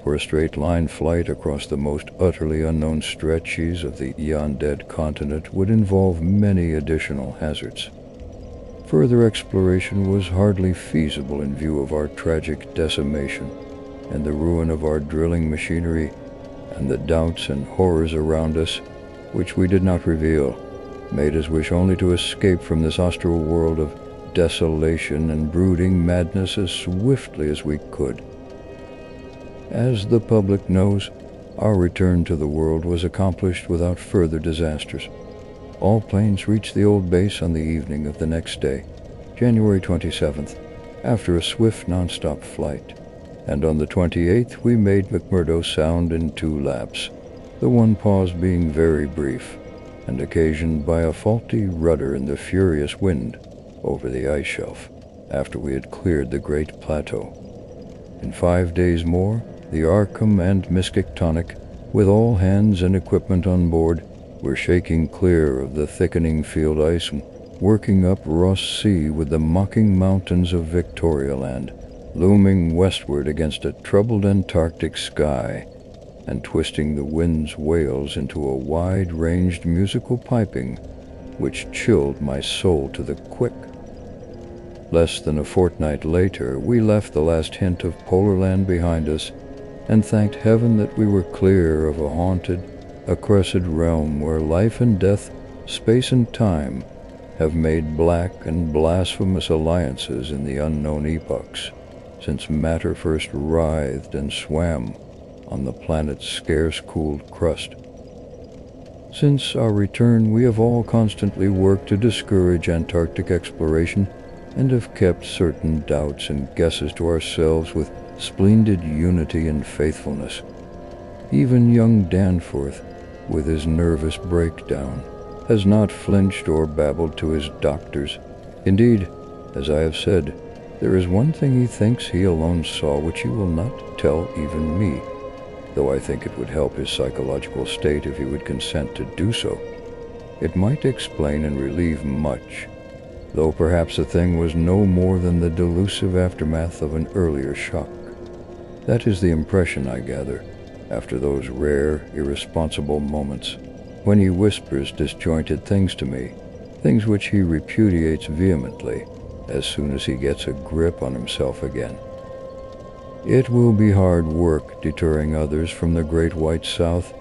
for a straight-line flight across the most utterly unknown stretches of the eon-dead continent would involve many additional hazards. Further exploration was hardly feasible in view of our tragic decimation and the ruin of our drilling machinery and the doubts and horrors around us, which we did not reveal, made us wish only to escape from this austral world of desolation and brooding madness as swiftly as we could. As the public knows, our return to the world was accomplished without further disasters. All planes reached the old base on the evening of the next day, January 27th, after a swift non-stop flight, and on the 28th we made McMurdo Sound in 2 laps, the one pause being very brief, and occasioned by a faulty rudder in the furious wind over the ice shelf after we had cleared the great plateau. In 5 days more, the Arkham and Miskatonic, with all hands and equipment on board, were shaking clear of the thickening field ice and working up Ross Sea with the mocking mountains of Victorialand, looming westward against a troubled Antarctic sky, and twisting the wind's wails into a wide-ranged musical piping which chilled my soul to the quick. Less than a fortnight later, we left the last hint of polar land behind us and thanked heaven that we were clear of a haunted, accursed realm where life and death, space and time have made black and blasphemous alliances in the unknown epochs since matter first writhed and swam on the planet's scarce-cooled crust. Since our return, we have all constantly worked to discourage Antarctic exploration and have kept certain doubts and guesses to ourselves with splendid unity and faithfulness. Even young Danforth, with his nervous breakdown, has not flinched or babbled to his doctors. Indeed, as I have said, there is one thing he thinks he alone saw which he will not tell even me, though I think it would help his psychological state if he would consent to do so. It might explain and relieve much, though perhaps the thing was no more than the delusive aftermath of an earlier shock. That is the impression I gather after those rare, irresponsible moments when he whispers disjointed things to me, things which he repudiates vehemently as soon as he gets a grip on himself again. It will be hard work deterring others from the great white South,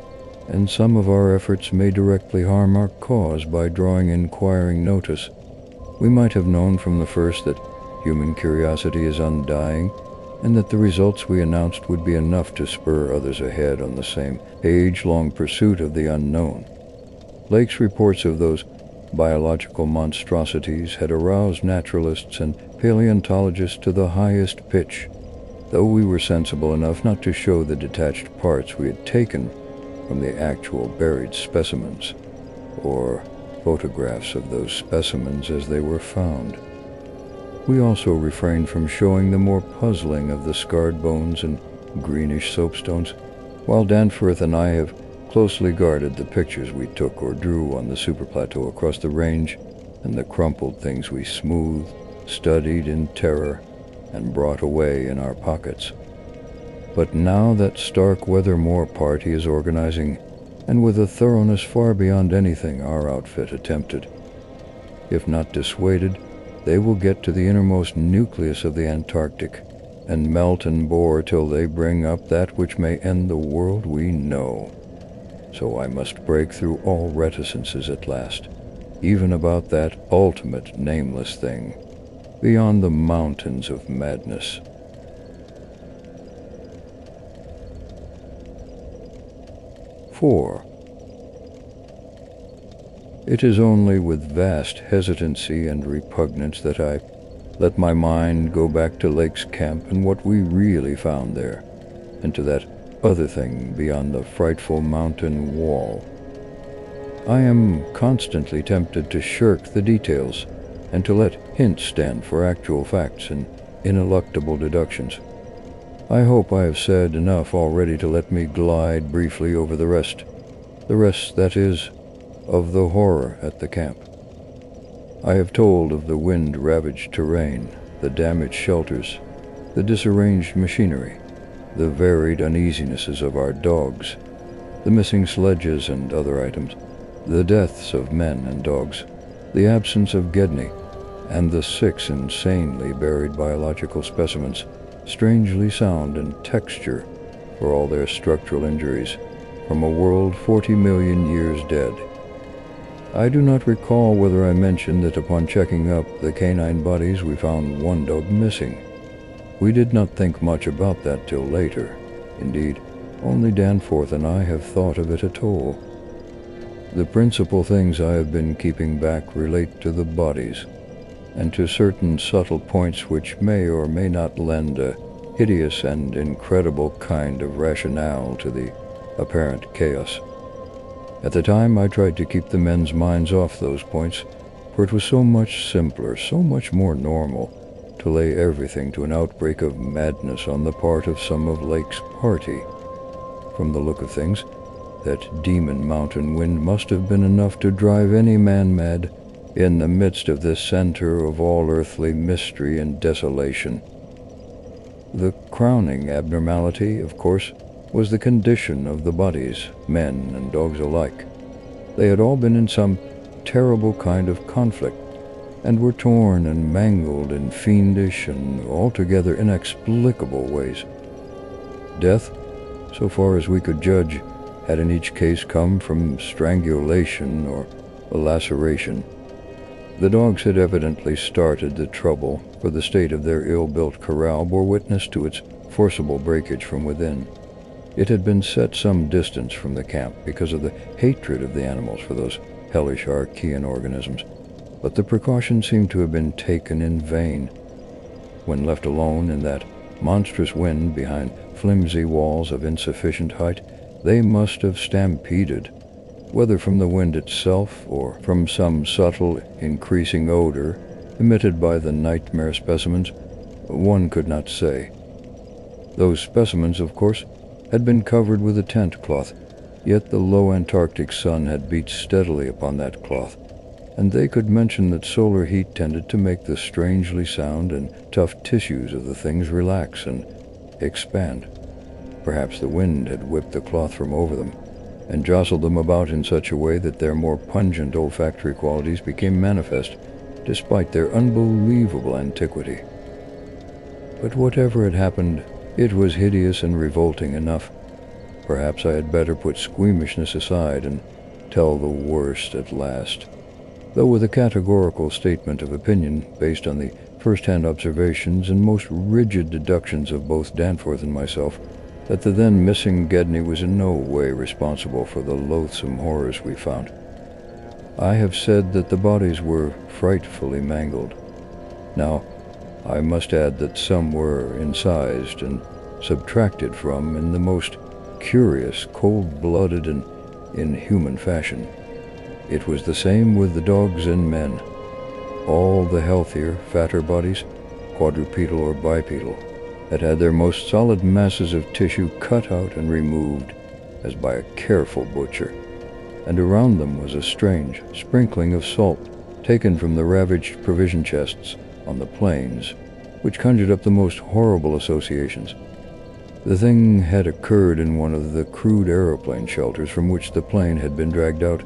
and some of our efforts may directly harm our cause by drawing inquiring notice. We might have known from the first that human curiosity is undying, and that the results we announced would be enough to spur others ahead on the same age-long pursuit of the unknown. Lake's reports of those biological monstrosities had aroused naturalists and paleontologists to the highest pitch, though we were sensible enough not to show the detached parts we had taken from the actual buried specimens, or photographs of those specimens as they were found. We also refrained from showing the more puzzling of the scarred bones and greenish soapstones, while Danforth and I have closely guarded the pictures we took or drew on the superplateau across the range, and the crumpled things we smoothed, studied in terror, and brought away in our pockets. But now that Starkweather-Moore party is organizing, and with a thoroughness far beyond anything our outfit attempted. If not dissuaded, they will get to the innermost nucleus of the Antarctic and melt and bore till they bring up that which may end the world we know. So I must break through all reticences at last, even about that ultimate nameless thing, beyond the mountains of madness. "4. It is only with vast hesitancy and repugnance that I let my mind go back to Lake's camp and what we really found there, and to that other thing beyond the frightful mountain wall. I am constantly tempted to shirk the details and to let hints stand for actual facts and ineluctable deductions. I hope I have said enough already to let me glide briefly over the rest, that is, of the horror at the camp. I have told of the wind-ravaged terrain, the damaged shelters, the disarranged machinery, the varied uneasinesses of our dogs, the missing sledges and other items, the deaths of men and dogs, the absence of Gedney, and the 6 insanely buried biological specimens, strangely sound in texture for all their structural injuries, from a world 40 million years dead. I do not recall whether I mentioned that upon checking up the canine bodies we found one dog missing. We did not think much about that till later. Indeed, only Danforth and I have thought of it at all. The principal things I have been keeping back relate to the bodies, and to certain subtle points which may or may not lend a hideous and incredible kind of rationale to the apparent chaos. At the time, I tried to keep the men's minds off those points, for it was so much simpler, so much more normal, to lay everything to an outbreak of madness on the part of some of Lake's party. From the look of things, that demon mountain wind must have been enough to drive any man mad in the midst of this center of all earthly mystery and desolation. The crowning abnormality, of course, was the condition of the bodies, men and dogs alike. They had all been in some terrible kind of conflict, and were torn and mangled in fiendish and altogether inexplicable ways. Death, so far as we could judge, had in each case come from strangulation or laceration. The dogs had evidently started the trouble, for the state of their ill-built corral bore witness to its forcible breakage from within. It had been set some distance from the camp because of the hatred of the animals for those hellish Archean organisms, but the precaution seemed to have been taken in vain. When left alone in that monstrous wind behind flimsy walls of insufficient height, they must have stampeded, whether from the wind itself or from some subtle increasing odor emitted by the nightmare specimens. One could not say. Those specimens, of course, had been covered with a tent cloth, yet the low Antarctic sun had beat steadily upon that cloth, and they could mention that solar heat tended to make the strangely sound and tough tissues of the things relax and expand. Perhaps the wind had whipped the cloth from over them, and jostled them about in such a way that their more pungent olfactory qualities became manifest, despite their unbelievable antiquity. But whatever had happened, it was hideous and revolting enough. Perhaps I had better put squeamishness aside and tell the worst at last, though with a categorical statement of opinion based on the first-hand observations and most rigid deductions of both Danforth and myself, that the then missing Gedney was in no way responsible for the loathsome horrors we found. I have said that the bodies were frightfully mangled. Now, I must add that some were incised and subtracted from in the most curious, cold-blooded, and inhuman fashion. It was the same with the dogs and men. All the healthier, fatter bodies, quadrupedal or bipedal, had their most solid masses of tissue cut out and removed as by a careful butcher, and around them was a strange sprinkling of salt taken from the ravaged provision chests on the plains, which conjured up the most horrible associations. The thing had occurred in one of the crude aeroplane shelters from which the plane had been dragged out,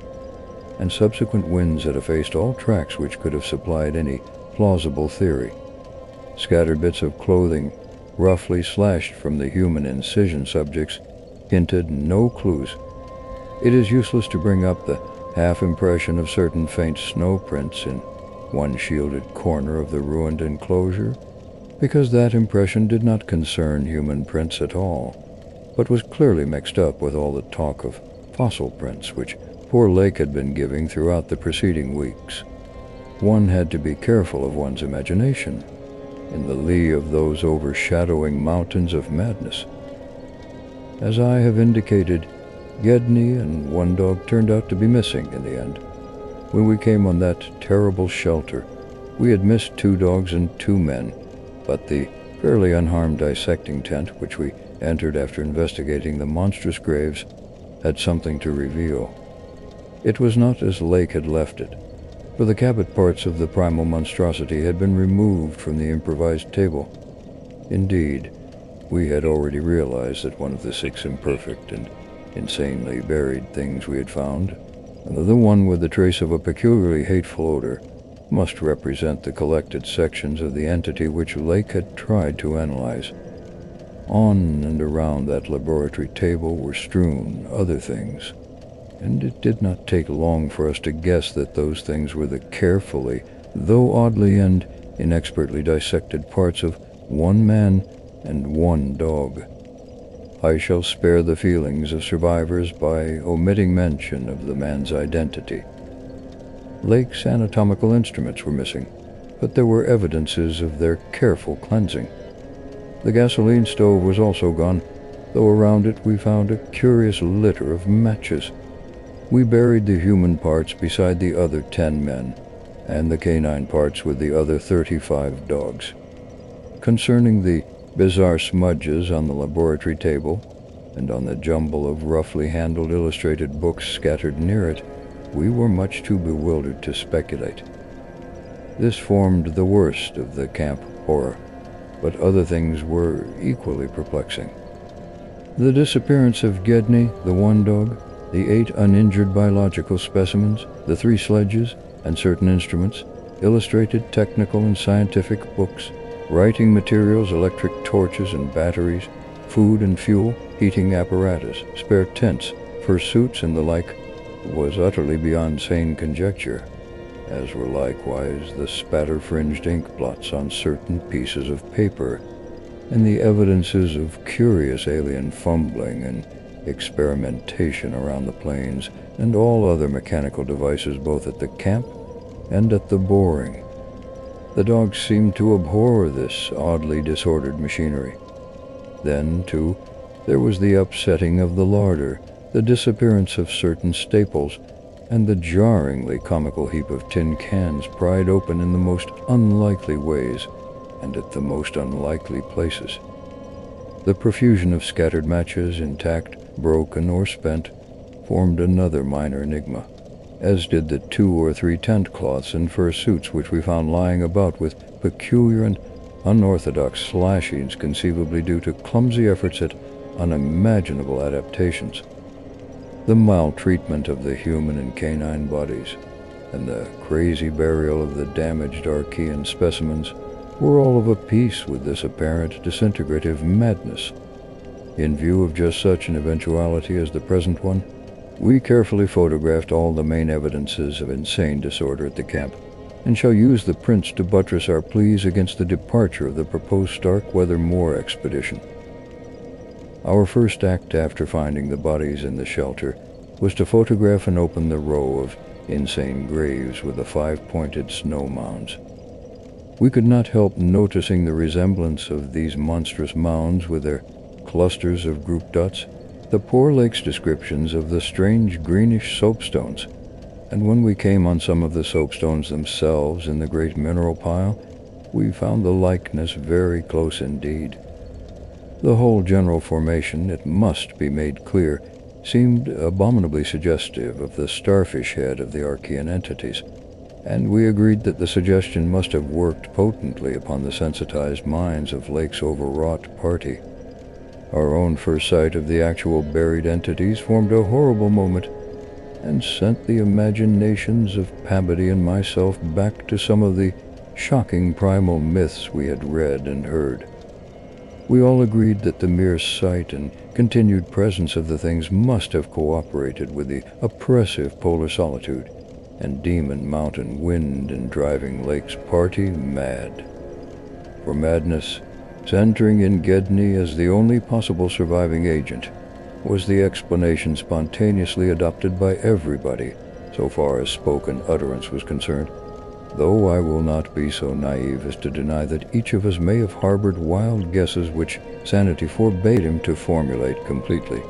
and subsequent winds had effaced all tracks which could have supplied any plausible theory. Scattered bits of clothing, roughly slashed from the human incision subjects, hinted no clues. It is useless to bring up the half-impression of certain faint snow prints in one shielded corner of the ruined enclosure, because that impression did not concern human prints at all, but was clearly mixed up with all the talk of fossil prints which poor Lake had been giving throughout the preceding weeks. One had to be careful of one's imagination in the lee of those overshadowing mountains of madness. As I have indicated, Gedney and one dog turned out to be missing in the end. When we came on that terrible shelter, we had missed 2 dogs and 2 men, but the fairly unharmed dissecting tent, which we entered after investigating the monstrous graves, had something to reveal. It was not as Lake had left it, for the cabot parts of the primal monstrosity had been removed from the improvised table. Indeed, we had already realized that one of the 6 imperfect and insanely buried things we had found, the one with the trace of a peculiarly hateful odor, must represent the collected sections of the entity which Lake had tried to analyze. On and around that laboratory table were strewn other things, and it did not take long for us to guess that those things were the carefully, though oddly and inexpertly dissected parts of 1 man and 1 dog. I shall spare the feelings of survivors by omitting mention of the man's identity. Lake's anatomical instruments were missing, but there were evidences of their careful cleansing. The gasoline stove was also gone, though around it we found a curious litter of matches. We buried the human parts beside the other 10 men, and the canine parts with the other 35 dogs. Concerning the bizarre smudges on the laboratory table, and on the jumble of roughly handled illustrated books scattered near it, we were much too bewildered to speculate. This formed the worst of the camp horror, but other things were equally perplexing. The disappearance of Gedney, the 1 dog, The 8 uninjured biological specimens, the 3 sledges, and certain instruments, illustrated technical and scientific books, writing materials, electric torches and batteries, food and fuel, heating apparatus, spare tents, fursuits, and the like, was utterly beyond sane conjecture, as were likewise the spatter-fringed ink blots on certain pieces of paper, and the evidences of curious alien fumbling and experimentation around the planes and all other mechanical devices both at the camp and at the boring. The dogs seemed to abhor this oddly disordered machinery. Then, too, there was the upsetting of the larder, the disappearance of certain staples, and the jarringly comical heap of tin cans pried open in the most unlikely ways and at the most unlikely places. The profusion of scattered matches, intact, broken, or spent, formed another minor enigma, as did the 2 or 3 tent cloths and fursuits which we found lying about with peculiar and unorthodox slashings conceivably due to clumsy efforts at unimaginable adaptations. The maltreatment of the human and canine bodies, and the crazy burial of the damaged Archean specimens were all of a piece with this apparent disintegrative madness. In view of just such an eventuality as the present one, we carefully photographed all the main evidences of insane disorder at the camp, and shall use the prints to buttress our pleas against the departure of the proposed Starkweather Moor expedition. Our first act after finding the bodies in the shelter was to photograph and open the row of insane graves with the 5-pointed snow mounds. We could not help noticing the resemblance of these monstrous mounds with their clusters of group dots, the poor lake's descriptions of the strange greenish soapstones, and when we came on some of the soapstones themselves in the great mineral pile, we found the likeness very close indeed. The whole general formation, it must be made clear, seemed abominably suggestive of the starfish head of the Archean entities, and we agreed that the suggestion must have worked potently upon the sensitized minds of Lake's overwrought party. Our own first sight of the actual buried entities formed a horrible moment, and sent the imaginations of Pabody and myself back to some of the shocking primal myths we had read and heard. We all agreed that the mere sight and continued presence of the things must have cooperated with the oppressive polar solitude and demon mountain wind in driving Lake's party mad. For madness, centering in Gedney as the only possible surviving agent, was the explanation spontaneously adopted by everybody, so far as spoken utterance was concerned, though I will not be so naive as to deny that each of us may have harbored wild guesses which sanity forbade him to formulate completely.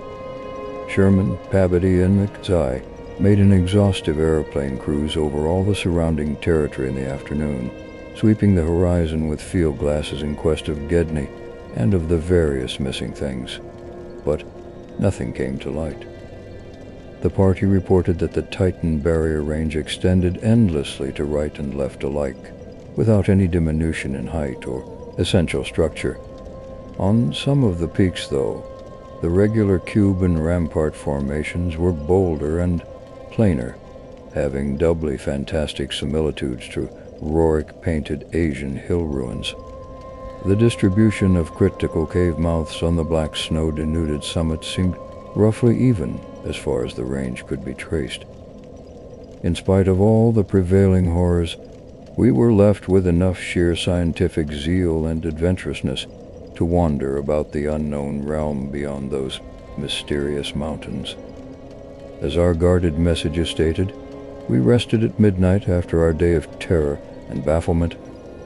Sherman, Pabody, and McZai made an exhaustive aeroplane cruise over all the surrounding territory in the afternoon, sweeping the horizon with field glasses in quest of Gedney and of the various missing things. But nothing came to light. The party reported that the Titan barrier range extended endlessly to right and left alike, without any diminution in height or essential structure. On some of the peaks, though, the regular cube and rampart formations were bolder and plainer, having doubly fantastic similitudes to Rorik-painted Asian hill ruins. The distribution of critical cave mouths on the black snow-denuded summits seemed roughly even as far as the range could be traced. In spite of all the prevailing horrors, we were left with enough sheer scientific zeal and adventurousness to wander about the unknown realm beyond those mysterious mountains. As our guarded messages stated, we rested at midnight after our day of terror and bafflement,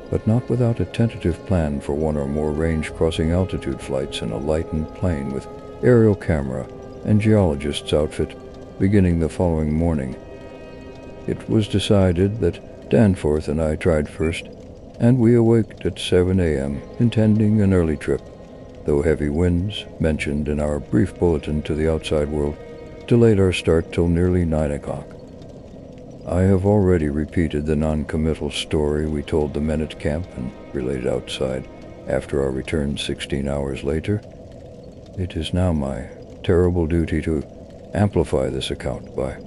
but not without a tentative plan for one or more range-crossing altitude flights in a lightened plane with aerial camera and geologist's outfit beginning the following morning. It was decided that Danforth and I tried first, and we awaked at 7 a.m., intending an early trip, though heavy winds, mentioned in our brief bulletin to the outside world, delayed our start till nearly 9 o'clock. I have already repeated the non-committal story we told the men at camp and related outside after our return 16 hours later. It is now my terrible duty to amplify this account by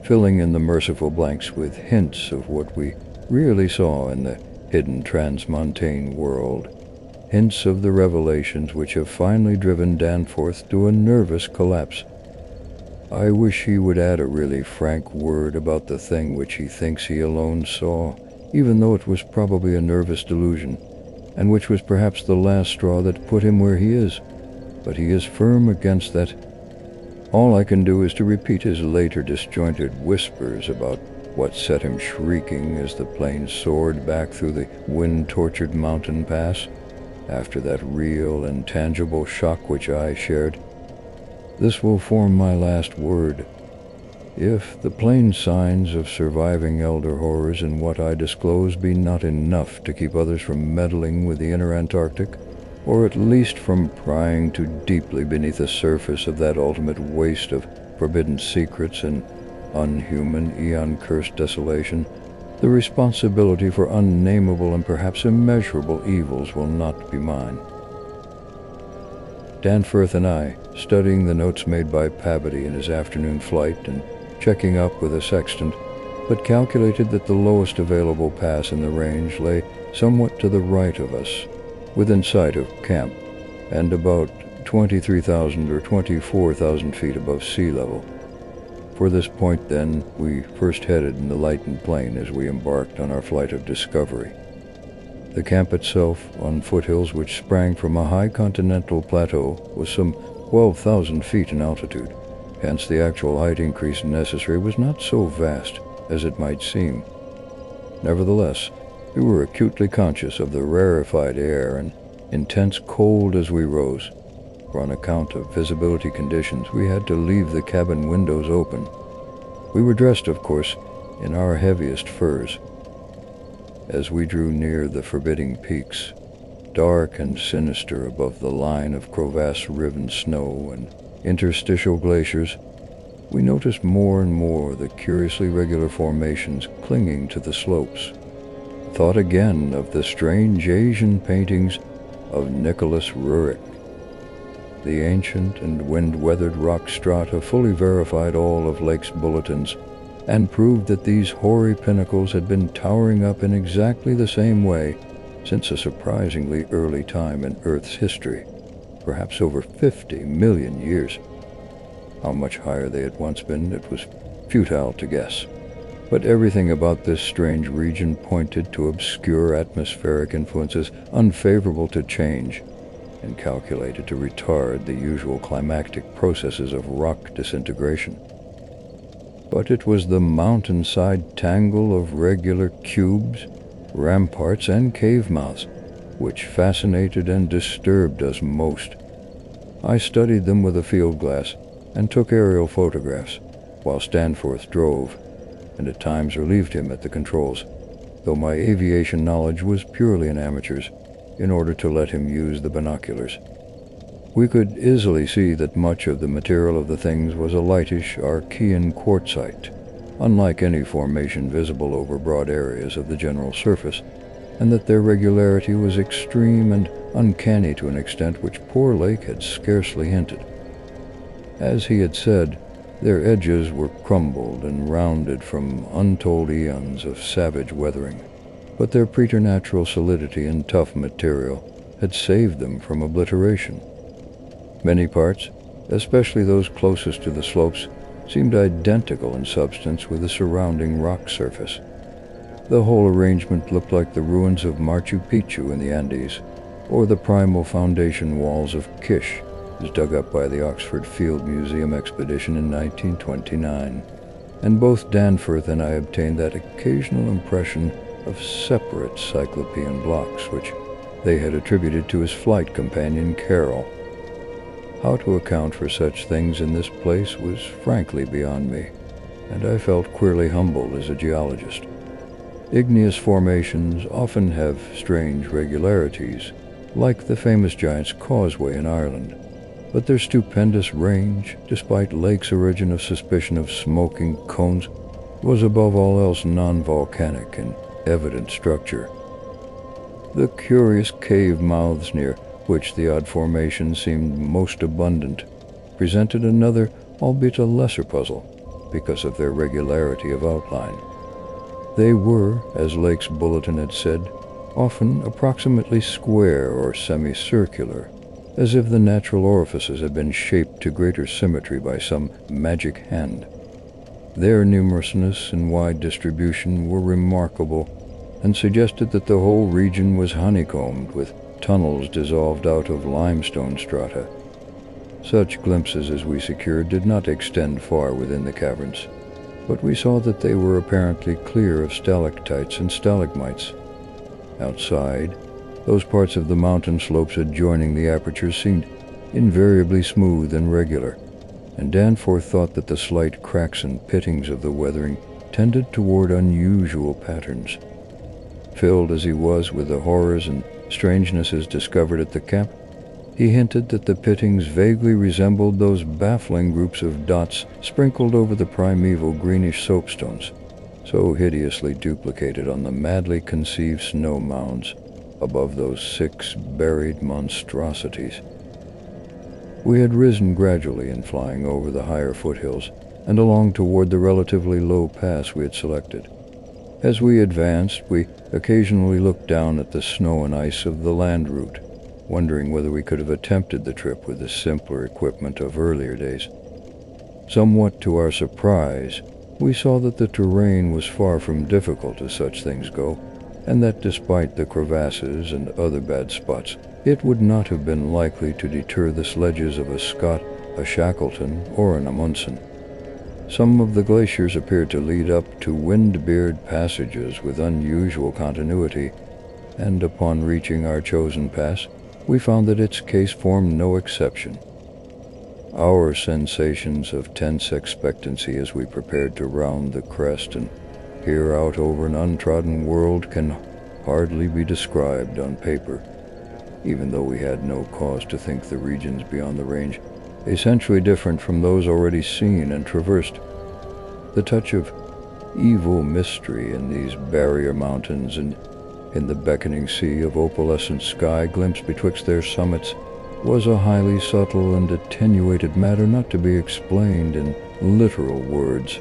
filling in the merciful blanks with hints of what we really saw in the hidden transmontane world, hints of the revelations which have finally driven Danforth to a nervous collapse. I wish he would add a really frank word about the thing which he thinks he alone saw, even though it was probably a nervous delusion, and which was perhaps the last straw that put him where he is. But he is firm against that. All I can do is to repeat his later disjointed whispers about what set him shrieking as the plane soared back through the wind-tortured mountain pass, after that real and tangible shock which I shared. This will form my last word. If the plain signs of surviving elder horrors in what I disclose be not enough to keep others from meddling with the inner Antarctic, or at least from prying too deeply beneath the surface of that ultimate waste of forbidden secrets and unhuman, eon-cursed desolation, the responsibility for unnameable and perhaps immeasurable evils will not be mine. Danforth and I, studying the notes made by Pabody in his afternoon flight and checking up with a sextant, but calculated that the lowest available pass in the range lay somewhat to the right of us, within sight of camp, and about 23,000 or 24,000 feet above sea level. For this point, then, we first headed in the lightened plane as we embarked on our flight of discovery. The camp itself, on foothills which sprang from a high continental plateau, was some 12,000 feet in altitude. Hence the actual height increase necessary was not so vast as it might seem. Nevertheless, we were acutely conscious of the rarefied air and intense cold as we rose. For on account of visibility conditions, we had to leave the cabin windows open. We were dressed, of course, in our heaviest furs. As we drew near the forbidding peaks, dark and sinister above the line of crevasse-riven snow and interstitial glaciers, we noticed more and more the curiously regular formations clinging to the slopes. Thought again of the strange Asian paintings of Nicholas Roerich. The ancient and wind-weathered rock strata fully verified all of Lake's bulletins and proved that these hoary pinnacles had been towering up in exactly the same way since a surprisingly early time in Earth's history, perhaps over 50 million years. How much higher they had once been, it was futile to guess. But everything about this strange region pointed to obscure atmospheric influences unfavorable to change and calculated to retard the usual climactic processes of rock disintegration. But it was the mountainside tangle of regular cubes, ramparts, and cave mouths which fascinated and disturbed us most. I studied them with a field glass and took aerial photographs, while Danforth drove, and at times relieved him at the controls, though my aviation knowledge was purely an amateur's, in order to let him use the binoculars. We could easily see that much of the material of the things was a lightish Archean quartzite, unlike any formation visible over broad areas of the general surface, and that their regularity was extreme and uncanny to an extent which poor Lake had scarcely hinted. As he had said, their edges were crumbled and rounded from untold eons of savage weathering, but their preternatural solidity and tough material had saved them from obliteration. Many parts, especially those closest to the slopes, seemed identical in substance with the surrounding rock surface. The whole arrangement looked like the ruins of Machu Picchu in the Andes, or the primal foundation walls of Kish, as dug up by the Oxford Field Museum expedition in 1929, and both Danforth and I obtained that occasional impression of separate cyclopean blocks which they had attributed to his flight companion Carol. How to account for such things in this place was frankly beyond me, and I felt queerly humbled as a geologist. Igneous formations often have strange regularities, like the famous Giant's Causeway in Ireland, but their stupendous range, despite Lake's origin of suspicion of smoking cones, was above all else non-volcanic and evident structure. The curious cave mouths near which the odd formations seemed most abundant presented another albeit a lesser puzzle because of their regularity of outline. They were, as Lake's bulletin had said, often approximately square or semicircular, as if the natural orifices had been shaped to greater symmetry by some magic hand. Their numerousness and wide distribution were remarkable, and suggested that the whole region was honeycombed with tunnels dissolved out of limestone strata. Such glimpses as we secured did not extend far within the caverns, but we saw that they were apparently clear of stalactites and stalagmites. Outside, those parts of the mountain slopes adjoining the apertures seemed invariably smooth and regular, and Danforth thought that the slight cracks and pittings of the weathering tended toward unusual patterns. Filled as he was with the horrors and strangenesses discovered at the camp, he hinted that the pittings vaguely resembled those baffling groups of dots sprinkled over the primeval greenish soapstones, so hideously duplicated on the madly conceived snow mounds above those 6 buried monstrosities. We had risen gradually in flying over the higher foothills and along toward the relatively low pass we had selected. As we advanced, we occasionally looked down at the snow and ice of the land route, wondering whether we could have attempted the trip with the simpler equipment of earlier days. Somewhat to our surprise, we saw that the terrain was far from difficult as such things go, and that despite the crevasses and other bad spots, it would not have been likely to deter the sledges of a Scott, a Shackleton, or an Amundsen. Some of the glaciers appeared to lead up to wind-beard passages with unusual continuity, and upon reaching our chosen pass, we found that its case formed no exception. Our sensations of tense expectancy as we prepared to round the crest and peer out over an untrodden world can hardly be described on paper, even though we had no cause to think the regions beyond the range essentially different from those already seen and traversed. The touch of evil mystery in these barrier mountains and in the beckoning sea of opalescent sky glimpsed betwixt their summits was a highly subtle and attenuated matter not to be explained in literal words.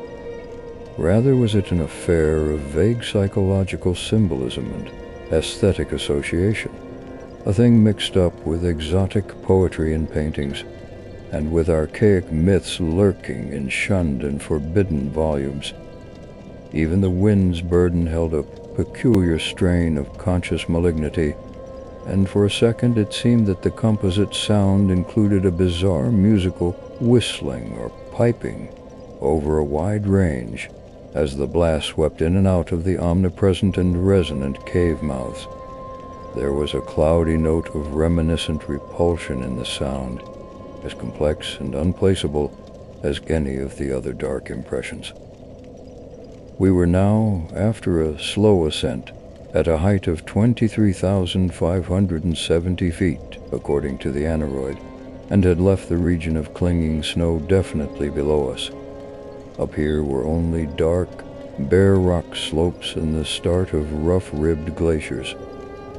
Rather was it an affair of vague psychological symbolism and aesthetic association, a thing mixed up with exotic poetry and paintings, and with archaic myths lurking in shunned and forbidden volumes. Even the wind's burden held a peculiar strain of conscious malignity, and for a second it seemed that the composite sound included a bizarre musical whistling or piping over a wide range as the blast swept in and out of the omnipresent and resonant cave mouths. There was a cloudy note of reminiscent repulsion in the sound, as complex and unplaceable as any of the other dark impressions. We were now, after a slow ascent, at a height of 23,570 feet, according to the aneroid, and had left the region of clinging snow definitely below us. Up here were only dark, bare rock slopes and the start of rough-ribbed glaciers,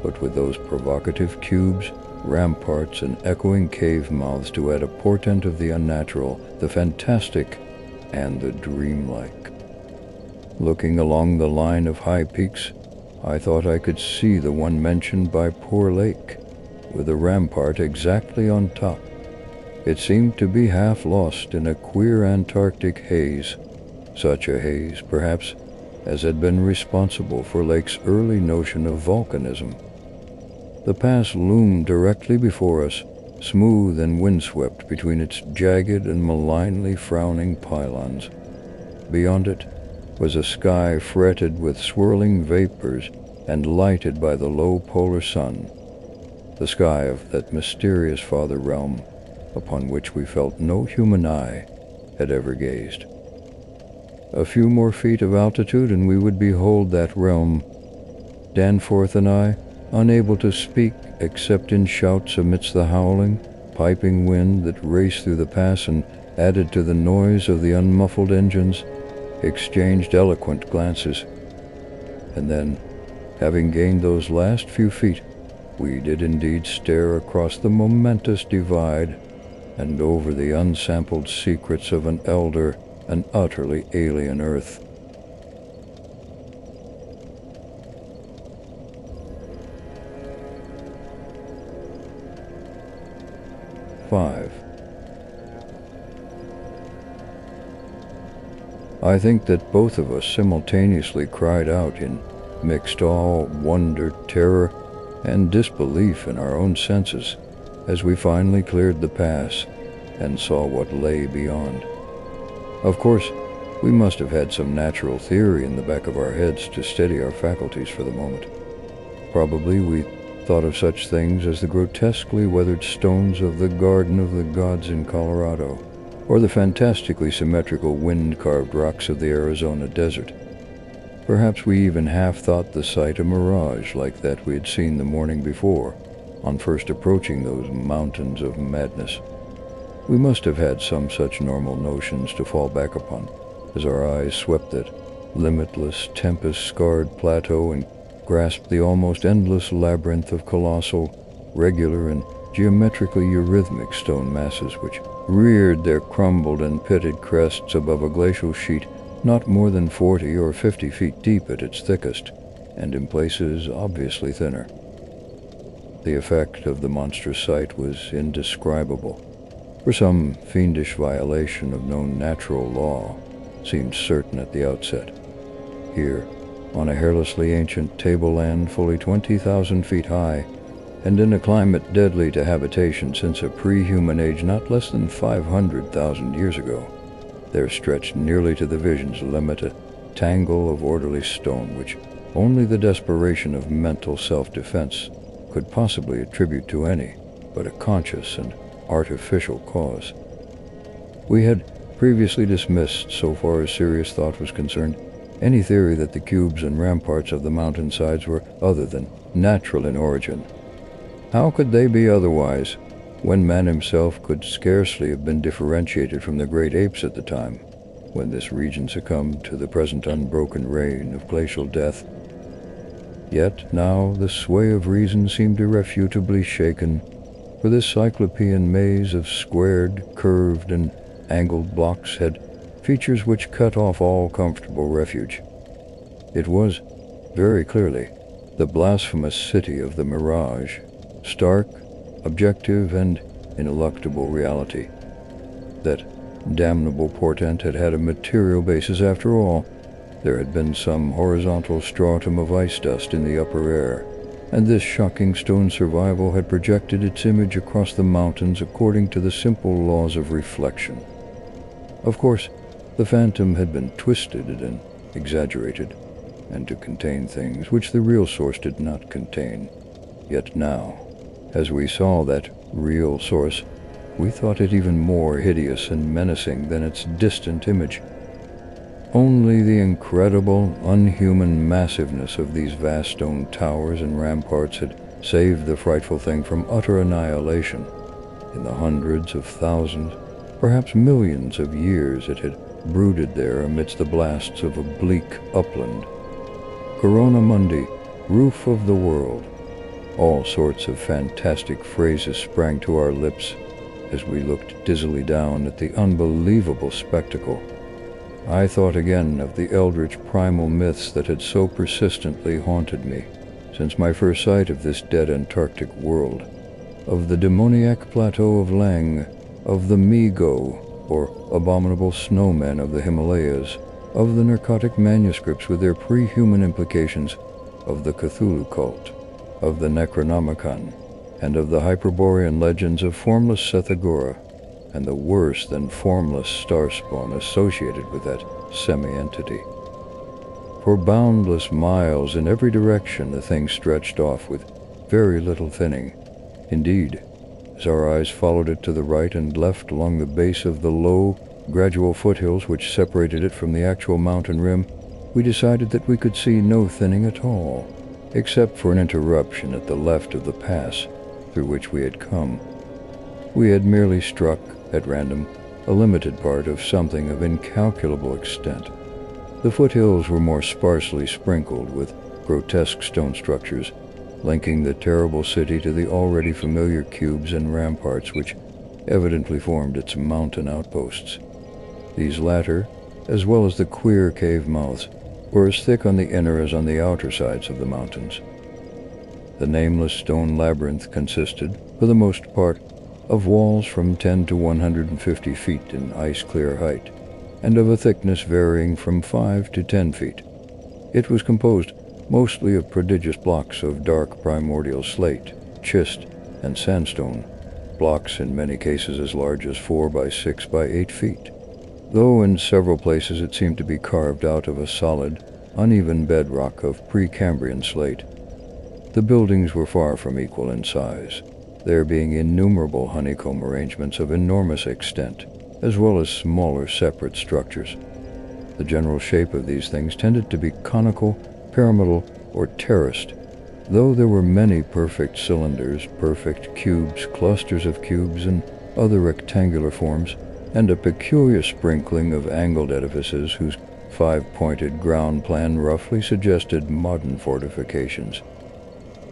but with those provocative cubes, ramparts, and echoing cave mouths to add a portent of the unnatural, the fantastic, and the dreamlike. Looking along the line of high peaks, I thought I could see the one mentioned by poor Lake, with a rampart exactly on top. It seemed to be half lost in a queer Antarctic haze, such a haze, perhaps, as had been responsible for Lake's early notion of volcanism. The pass loomed directly before us, smooth and windswept between its jagged and malignly frowning pylons. Beyond it was a sky fretted with swirling vapors and lighted by the low polar sun, the sky of that mysterious farther realm upon which we felt no human eye had ever gazed. A few more feet of altitude and we would behold that realm. Danforth and I, unable to speak except in shouts amidst the howling, piping wind that raced through the pass and added to the noise of the unmuffled engines, exchanged eloquent glances. And then, having gained those last few feet, we did indeed stare across the momentous divide and over the unsampled secrets of an elder and utterly alien Earth. Five. I think that both of us simultaneously cried out in mixed awe, wonder, terror, and disbelief in our own senses as we finally cleared the pass and saw what lay beyond. Of course, we must have had some natural theory in the back of our heads to steady our faculties for the moment. Probably we thought of such things as the grotesquely weathered stones of the Garden of the Gods in Colorado, or the fantastically symmetrical wind-carved rocks of the Arizona desert. Perhaps we even half thought the sight a mirage like that we had seen the morning before, on first approaching those mountains of madness. We must have had some such normal notions to fall back upon, as our eyes swept that limitless, tempest-scarred plateau and grasped the almost endless labyrinth of colossal, regular, and geometrically eurythmic stone masses which reared their crumbled and pitted crests above a glacial sheet not more than 40 or 50 feet deep at its thickest, and in places obviously thinner. The effect of the monstrous sight was indescribable, for some fiendish violation of known natural law seemed certain at the outset. Here, on a hairlessly ancient tableland fully 20,000 feet high, and in a climate deadly to habitation since a pre-human age not less than 500,000 years ago, there stretched nearly to the vision's limit a tangle of orderly stone which only the desperation of mental self-defense could possibly attribute to any but a conscious and artificial cause. We had previously dismissed, so far as serious thought was concerned, any theory that the cubes and ramparts of the mountainsides were other than natural in origin. How could they be otherwise, when man himself could scarcely have been differentiated from the great apes at the time, when this region succumbed to the present unbroken reign of glacial death? Yet now the sway of reason seemed irrefutably shaken, for this cyclopean maze of squared, curved, and angled blocks had features which cut off all comfortable refuge. It was, very clearly, the blasphemous city of the mirage, stark, objective, and ineluctable reality. That damnable portent had had a material basis after all. There had been some horizontal stratum of ice dust in the upper air, and this shocking stone survival had projected its image across the mountains according to the simple laws of reflection. Of course, the phantom had been twisted and exaggerated, and to contain things which the real source did not contain. Yet now, as we saw that real source, we thought it even more hideous and menacing than its distant image. Only the incredible, unhuman massiveness of these vast stone towers and ramparts had saved the frightful thing from utter annihilation. In the hundreds of thousands, perhaps millions of years it had brooded there amidst the blasts of a bleak upland. Corona Mundi, roof of the world. All sorts of fantastic phrases sprang to our lips as we looked dizzily down at the unbelievable spectacle. I thought again of the eldritch primal myths that had so persistently haunted me since my first sight of this dead Antarctic world, of the demoniac plateau of Lang, of the Mi-Go, or abominable snowmen of the Himalayas, of the narcotic manuscripts with their pre-human implications, of the Cthulhu cult, of the Necronomicon, and of the Hyperborean legends of formless Sethagora, and the worse than formless starspawn associated with that semi-entity. For boundless miles in every direction the thing stretched off with very little thinning. Indeed, as our eyes followed it to the right and left along the base of the low, gradual foothills which separated it from the actual mountain rim, we decided that we could see no thinning at all, except for an interruption at the left of the pass through which we had come. We had merely struck, at random, a limited part of something of incalculable extent. The foothills were more sparsely sprinkled with grotesque stone structures, linking the terrible city to the already familiar cubes and ramparts which evidently formed its mountain outposts. These latter, as well as the queer cave mouths, were as thick on the inner as on the outer sides of the mountains. The nameless stone labyrinth consisted, for the most part, of walls from 10 to 150 feet in ice-clear height, and of a thickness varying from 5 to 10 feet. It was composed mostly of prodigious blocks of dark primordial slate, schist, and sandstone, blocks in many cases as large as 4 by 6 by 8 feet, though in several places it seemed to be carved out of a solid, uneven bedrock of Precambrian slate. The buildings were far from equal in size, there being innumerable honeycomb arrangements of enormous extent, as well as smaller separate structures. The general shape of these things tended to be conical, pyramidal, or terraced, though there were many perfect cylinders, perfect cubes, clusters of cubes, and other rectangular forms, and a peculiar sprinkling of angled edifices whose five-pointed ground plan roughly suggested modern fortifications.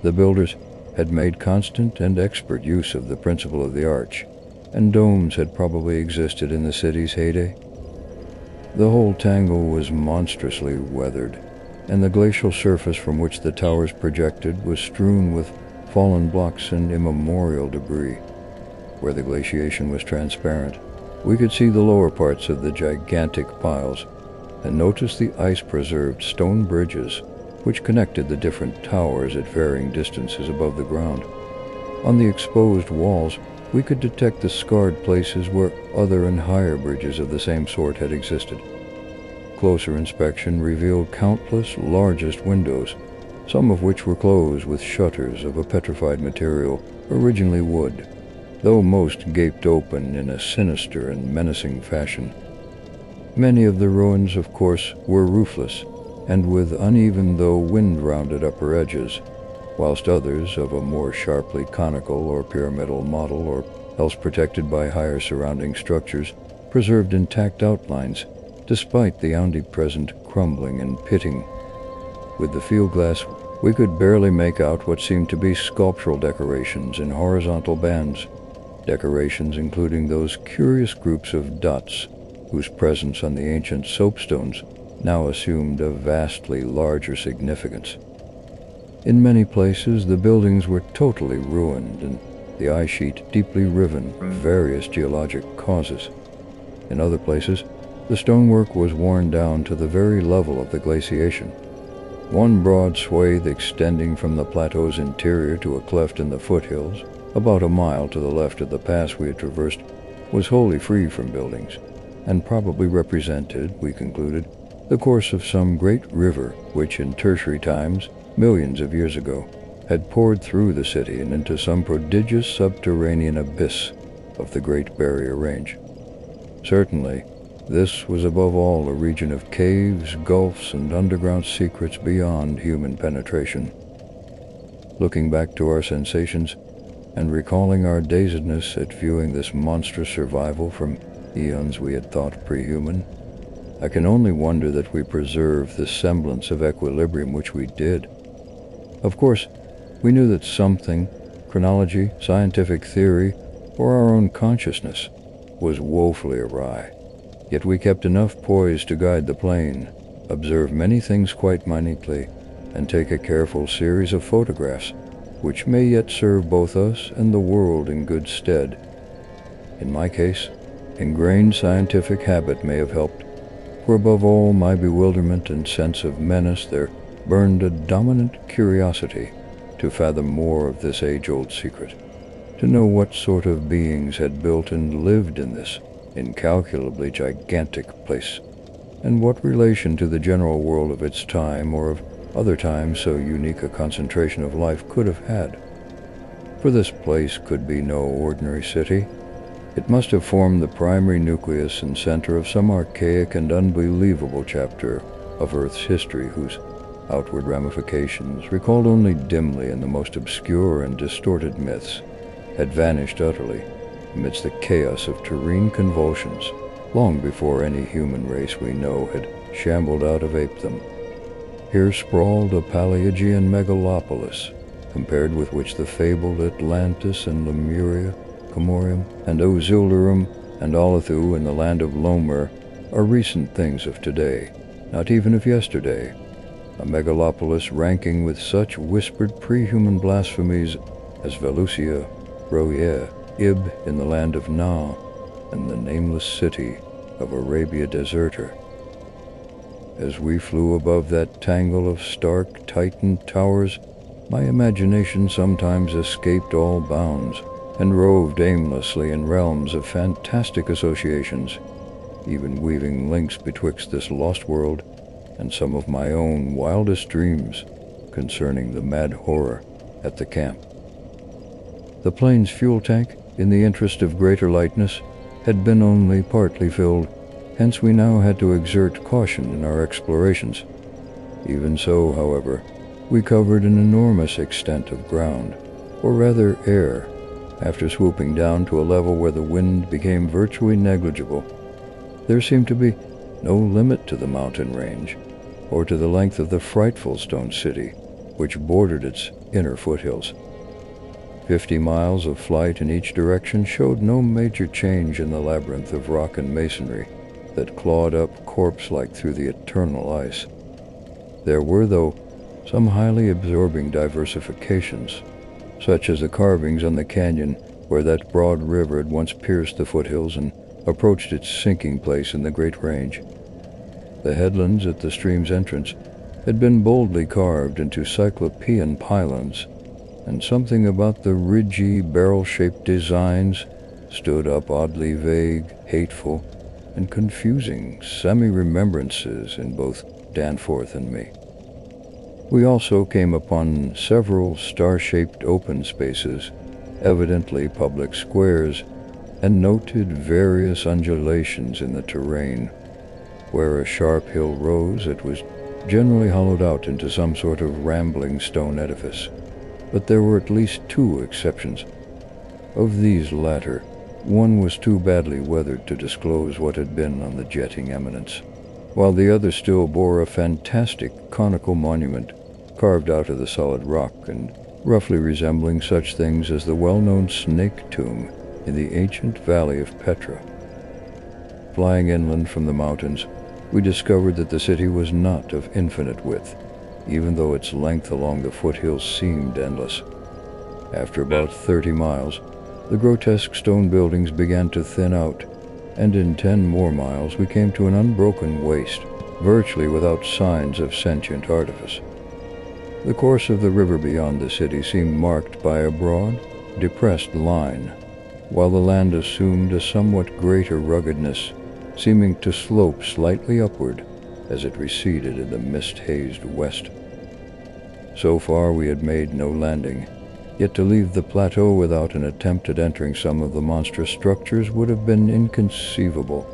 The builders had made constant and expert use of the principle of the arch, and domes had probably existed in the city's heyday. The whole tangle was monstrously weathered, and the glacial surface from which the towers projected was strewn with fallen blocks and immemorial debris. Where the glaciation was transparent, we could see the lower parts of the gigantic piles, and notice the ice-preserved stone bridges which connected the different towers at varying distances above the ground. On the exposed walls, we could detect the scarred places where other and higher bridges of the same sort had existed. Closer inspection revealed countless largest windows, some of which were closed with shutters of a petrified material, originally wood, though most gaped open in a sinister and menacing fashion. Many of the ruins, of course, were roofless, and with uneven though wind-rounded upper edges, whilst others, of a more sharply conical or pyramidal model, or else protected by higher surrounding structures, preserved intact outlines, despite the omnipresent crumbling and pitting. With the field glass, we could barely make out what seemed to be sculptural decorations in horizontal bands, decorations including those curious groups of dots whose presence on the ancient soapstones now assumed a vastly larger significance. In many places, the buildings were totally ruined and the ice sheet deeply riven from various geologic causes. In other places, the stonework was worn down to the very level of the glaciation. One broad swathe extending from the plateau's interior to a cleft in the foothills, about a mile to the left of the pass we had traversed, was wholly free from buildings, and probably represented, we concluded, the course of some great river which in tertiary times, millions of years ago, had poured through the city and into some prodigious subterranean abyss of the Great Barrier Range. Certainly, this was above all a region of caves, gulfs, and underground secrets beyond human penetration. Looking back to our sensations, and recalling our dazedness at viewing this monstrous survival from eons we had thought pre-human, I can only wonder that we preserved the semblance of equilibrium which we did. Of course, we knew that something, chronology, scientific theory, or our own consciousness, was woefully awry. Yet we kept enough poise to guide the plane, observe many things quite minutely, and take a careful series of photographs, which may yet serve both us and the world in good stead. In my case, ingrained scientific habit may have helped, for above all my bewilderment and sense of menace there burned a dominant curiosity to fathom more of this age-old secret, to know what sort of beings had built and lived in this incalculably gigantic place, and what relation to the general world of its time or of other times so unique a concentration of life could have had. For this place could be no ordinary city. It must have formed the primary nucleus and center of some archaic and unbelievable chapter of Earth's history whose outward ramifications, recalled only dimly in the most obscure and distorted myths, had vanished utterly amidst the chaos of terrene convulsions long before any human race we know had shambled out of apedom. Here sprawled a Paleogean megalopolis, compared with which the fabled Atlantis and Lemuria Camorium, and Ozildurum and Olathu in the land of Lomer are recent things of today, not even of yesterday, a megalopolis ranking with such whispered pre-human blasphemies as Velusia, Roye, Ib in the land of Na, and the nameless city of Arabia Deserter. As we flew above that tangle of stark Titan towers, my imagination sometimes escaped all bounds and roved aimlessly in realms of fantastic associations, even weaving links betwixt this lost world and some of my own wildest dreams concerning the mad horror at the camp. The plane's fuel tank, in the interest of greater lightness, had been only partly filled, hence we now had to exert caution in our explorations. Even so, however, we covered an enormous extent of ground, or rather air, after swooping down to a level where the wind became virtually negligible. There seemed to be no limit to the mountain range, or to the length of the frightful stone city which bordered its inner foothills. 50 miles of flight in each direction showed no major change in the labyrinth of rock and masonry that clawed up corpse-like through the eternal ice. There were, though, some highly absorbing diversifications, such as the carvings on the canyon where that broad river had once pierced the foothills and approached its sinking place in the Great Range. The headlands at the stream's entrance had been boldly carved into cyclopean pylons, and something about the ridgy, barrel-shaped designs stood up oddly vague, hateful, and confusing semi-remembrances in both Danforth and me. We also came upon several star-shaped open spaces, evidently public squares, and noted various undulations in the terrain. Where a sharp hill rose, it was generally hollowed out into some sort of rambling stone edifice, but there were at least 2 exceptions. Of these latter, one was too badly weathered to disclose what had been on the jetting eminence, while the other still bore a fantastic conical monument carved out of the solid rock and roughly resembling such things as the well-known snake tomb in the ancient valley of Petra. Flying inland from the mountains, we discovered that the city was not of infinite width, even though its length along the foothills seemed endless. After about 30 miles, the grotesque stone buildings began to thin out, and in 10 more miles we came to an unbroken waste, virtually without signs of sentient artifice. The course of the river beyond the city seemed marked by a broad, depressed line, while the land assumed a somewhat greater ruggedness, seeming to slope slightly upward as it receded in the mist-hazed west. So far we had made no landing, yet to leave the plateau without an attempt at entering some of the monstrous structures would have been inconceivable.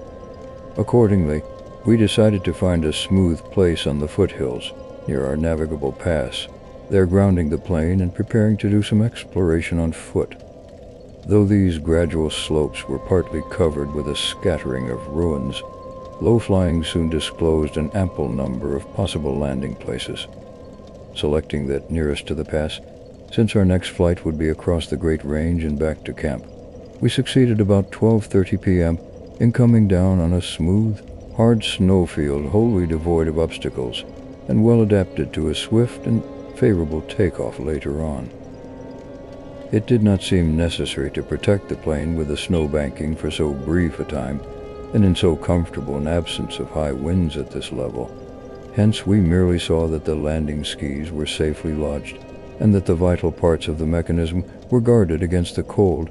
Accordingly, we decided to find a smooth place on the foothills near our navigable pass, there grounding the plane and preparing to do some exploration on foot. Though these gradual slopes were partly covered with a scattering of ruins, low flying soon disclosed an ample number of possible landing places. Selecting that nearest to the pass, since our next flight would be across the Great Range and back to camp, we succeeded about 12:30 p.m. in coming down on a smooth, hard snowfield wholly devoid of obstacles and well adapted to a swift and favorable takeoff later on. It did not seem necessary to protect the plane with a snow banking for so brief a time, and in so comfortable an absence of high winds at this level. Hence we merely saw that the landing skis were safely lodged, and that the vital parts of the mechanism were guarded against the cold.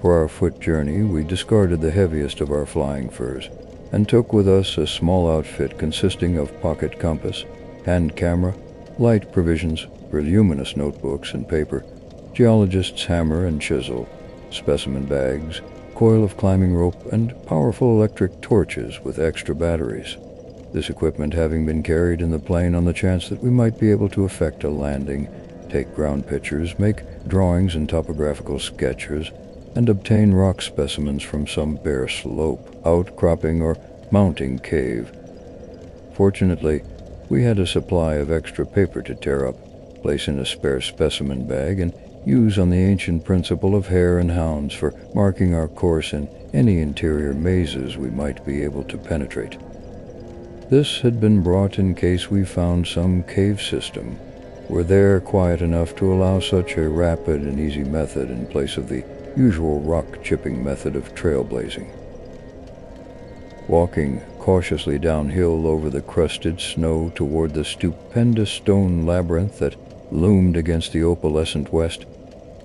For our foot journey, we discarded the heaviest of our flying furs, and took with us a small outfit consisting of pocket compass, hand camera, light provisions, voluminous notebooks and paper, geologist's hammer and chisel, specimen bags, coil of climbing rope, and powerful electric torches with extra batteries. This equipment having been carried in the plane on the chance that we might be able to effect a landing, take ground pictures, make drawings and topographical sketches, and obtain rock specimens from some bare slope, outcropping, or mounting cave. Fortunately, we had a supply of extra paper to tear up, place in a spare specimen bag, and use on the ancient principle of hare and hounds for marking our course in any interior mazes we might be able to penetrate. This had been brought in case we found some cave system, were there quiet enough to allow such a rapid and easy method in place of the usual rock-chipping method of trailblazing. Walking cautiously downhill over the crusted snow toward the stupendous stone labyrinth that loomed against the opalescent west,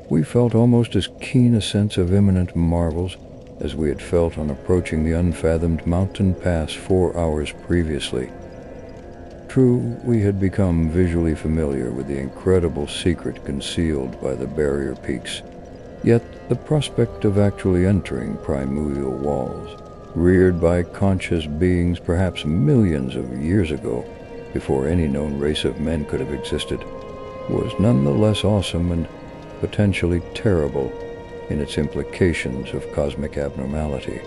we felt almost as keen a sense of imminent marvels as we had felt on approaching the unfathomed mountain pass 4 hours previously. True, we had become visually familiar with the incredible secret concealed by the barrier peaks, yet the prospect of actually entering primordial walls, reared by conscious beings perhaps millions of years ago, before any known race of men could have existed, was nonetheless awesome and potentially terrible in its implications of cosmic abnormality.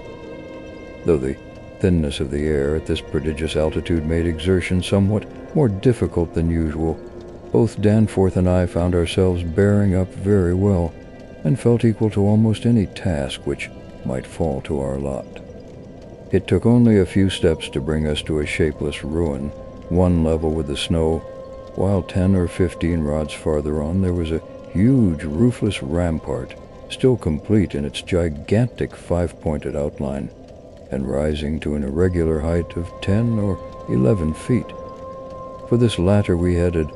Though the thinness of the air at this prodigious altitude made exertion somewhat more difficult than usual, both Danforth and I found ourselves bearing up very well, and felt equal to almost any task which might fall to our lot. It took only a few steps to bring us to a shapeless ruin, one level with the snow, while 10 or 15 rods farther on there was a huge roofless rampart, still complete in its gigantic 5-pointed outline, and rising to an irregular height of 10 or 11 feet. For this latter we headed,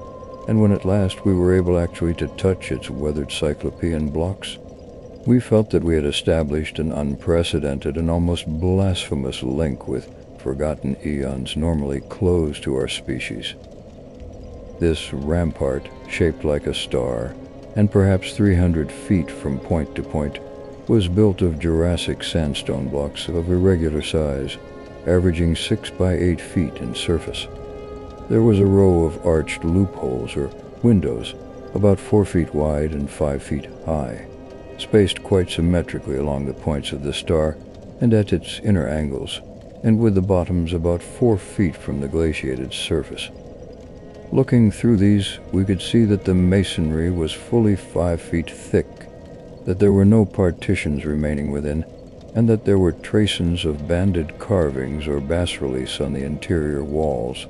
and when at last we were able actually to touch its weathered cyclopean blocks, we felt that we had established an unprecedented and almost blasphemous link with forgotten eons normally closed to our species. This rampart, shaped like a star, and perhaps 300 feet from point to point, was built of Jurassic sandstone blocks of irregular size, averaging 6 by 8 feet in surface. There was a row of arched loopholes or windows, about 4 feet wide and 5 feet high, spaced quite symmetrically along the points of the star and at its inner angles, and with the bottoms about 4 feet from the glaciated surface. Looking through these, we could see that the masonry was fully 5 feet thick, that there were no partitions remaining within, and that there were traces of banded carvings or bas-reliefs on the interior walls,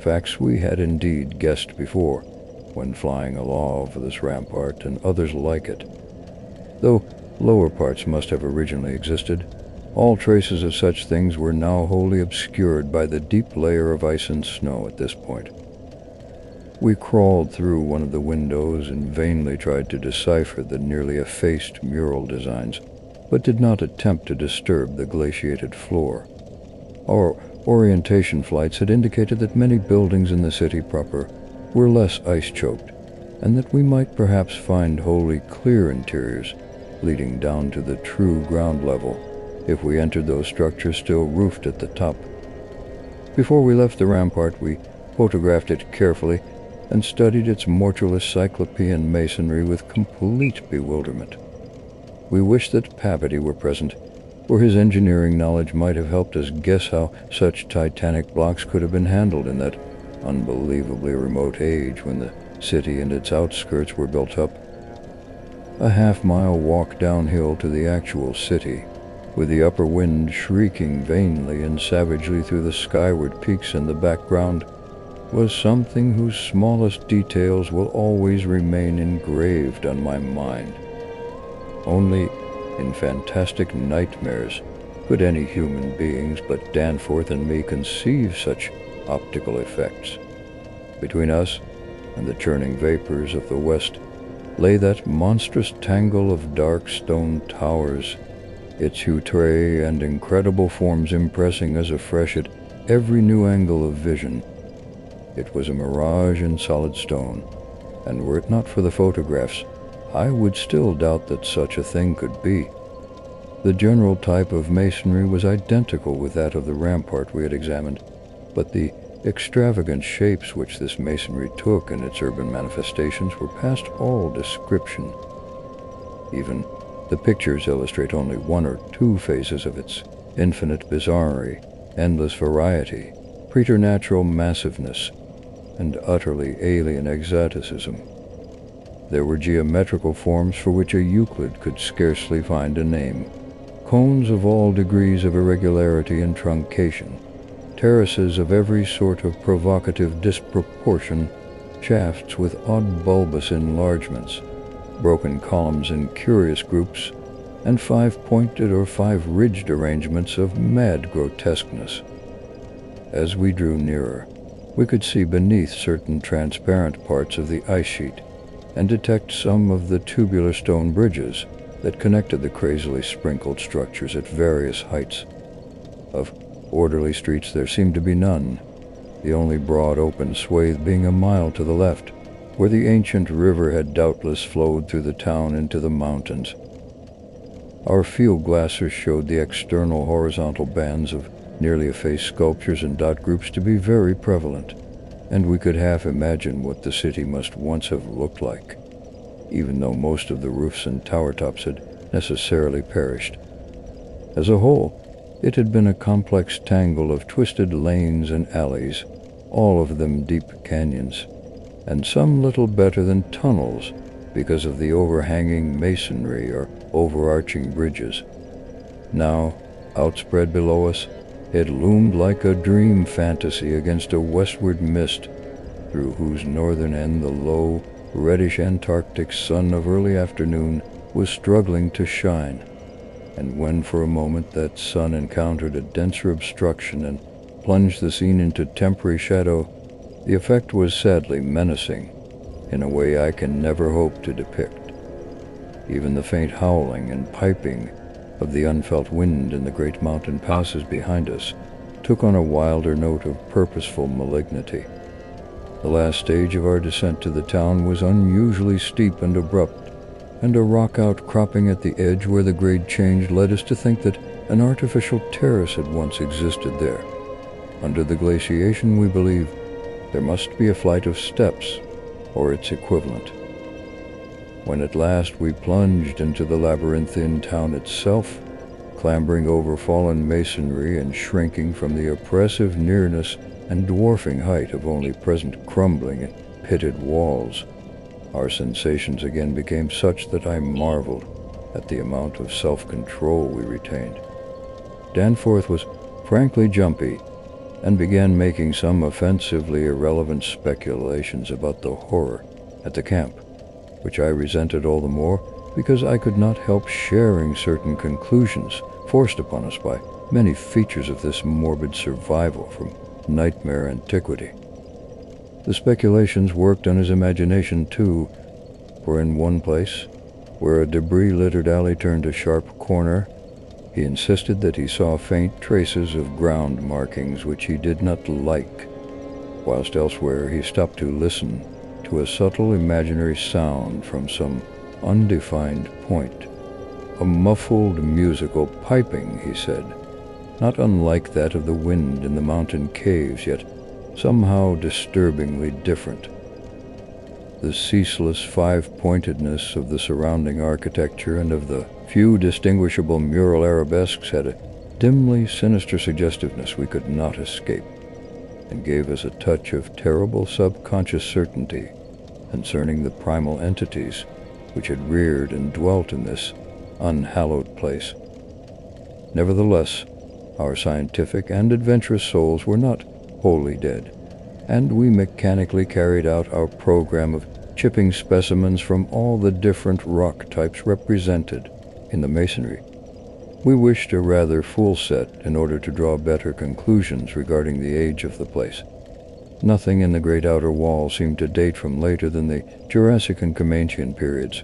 facts we had indeed guessed before when flying aloft over this rampart and others like it. Though lower parts must have originally existed, all traces of such things were now wholly obscured by the deep layer of ice and snow at this point. We crawled through one of the windows and vainly tried to decipher the nearly effaced mural designs, but did not attempt to disturb the glaciated floor. Our orientation flights had indicated that many buildings in the city proper were less ice-choked, and that we might perhaps find wholly clear interiors leading down to the true ground level if we entered those structures still roofed at the top. Before we left the rampart, we photographed it carefully and studied its mortuous cyclopean masonry with complete bewilderment. We wished that Pavity were present, for his engineering knowledge might have helped us guess how such titanic blocks could have been handled in that unbelievably remote age when the city and its outskirts were built up. A half-mile walk downhill to the actual city, with the upper wind shrieking vainly and savagely through the skyward peaks in the background, was something whose smallest details will always remain engraved on my mind. Only in fantastic nightmares could any human beings but Danforth and me conceive such optical effects. Between us and the churning vapors of the west lay that monstrous tangle of dark stone towers, its outre and incredible forms impressing us afresh at every new angle of vision. It was a mirage in solid stone, and were it not for the photographs, I would still doubt that such a thing could be. The general type of masonry was identical with that of the rampart we had examined, but the extravagant shapes which this masonry took in its urban manifestations were past all description. Even the pictures illustrate only 1 or 2 phases of its infinite bizarrerie, endless variety, preternatural massiveness, and utterly alien exoticism. There were geometrical forms for which a Euclid could scarcely find a name, cones of all degrees of irregularity and truncation, terraces of every sort of provocative disproportion, shafts with odd bulbous enlargements, broken columns in curious groups, and five-pointed or five-ridged arrangements of mad grotesqueness. As we drew nearer, we could see beneath certain transparent parts of the ice sheet and detect some of the tubular stone bridges that connected the crazily sprinkled structures at various heights. Of orderly streets there seemed to be none, the only broad open swathe being a mile to the left, where the ancient river had doubtless flowed through the town into the mountains. Our field glasses showed the external horizontal bands of nearly effaced sculptures and dot groups to be very prevalent, and we could half imagine what the city must once have looked like, even though most of the roofs and tower tops had necessarily perished. As a whole, it had been a complex tangle of twisted lanes and alleys, all of them deep canyons, and some little better than tunnels because of the overhanging masonry or overarching bridges. Now, outspread below us, it loomed like a dream fantasy against a westward mist, through whose northern end the low, reddish Antarctic sun of early afternoon was struggling to shine. And when for a moment that sun encountered a denser obstruction and plunged the scene into temporary shadow, the effect was sadly menacing, in a way I can never hope to depict. Even the faint howling and piping of the unfelt wind in the great mountain passes behind us took on a wilder note of purposeful malignity. The last stage of our descent to the town was unusually steep and abrupt, and a rock outcropping at the edge where the grade changed led us to think that an artificial terrace had once existed there. Under the glaciation, we believe, there must be a flight of steps, or its equivalent. When at last we plunged into the labyrinthine town itself, clambering over fallen masonry and shrinking from the oppressive nearness and dwarfing height of only present crumbling and pitted walls, our sensations again became such that I marveled at the amount of self-control we retained. Danforth was frankly jumpy and began making some offensively irrelevant speculations about the horror at the camp, which I resented all the more because I could not help sharing certain conclusions forced upon us by many features of this morbid survival from nightmare antiquity. The speculations worked on his imagination too, for in one place, where a debris-littered alley turned a sharp corner, he insisted that he saw faint traces of ground markings which he did not like, whilst elsewhere he stopped to listen to a subtle imaginary sound from some undefined point. A muffled musical piping, he said, not unlike that of the wind in the mountain caves, yet somehow disturbingly different. The ceaseless five-pointedness of the surrounding architecture and of the few distinguishable mural arabesques had a dimly sinister suggestiveness we could not escape, and gave us a touch of terrible subconscious certainty concerning the primal entities which had reared and dwelt in this unhallowed place. Nevertheless, our scientific and adventurous souls were not wholly dead, and we mechanically carried out our program of chipping specimens from all the different rock types represented in the masonry. We wished a rather full set in order to draw better conclusions regarding the age of the place. Nothing in the great outer wall seemed to date from later than the Jurassic and Comanchian periods,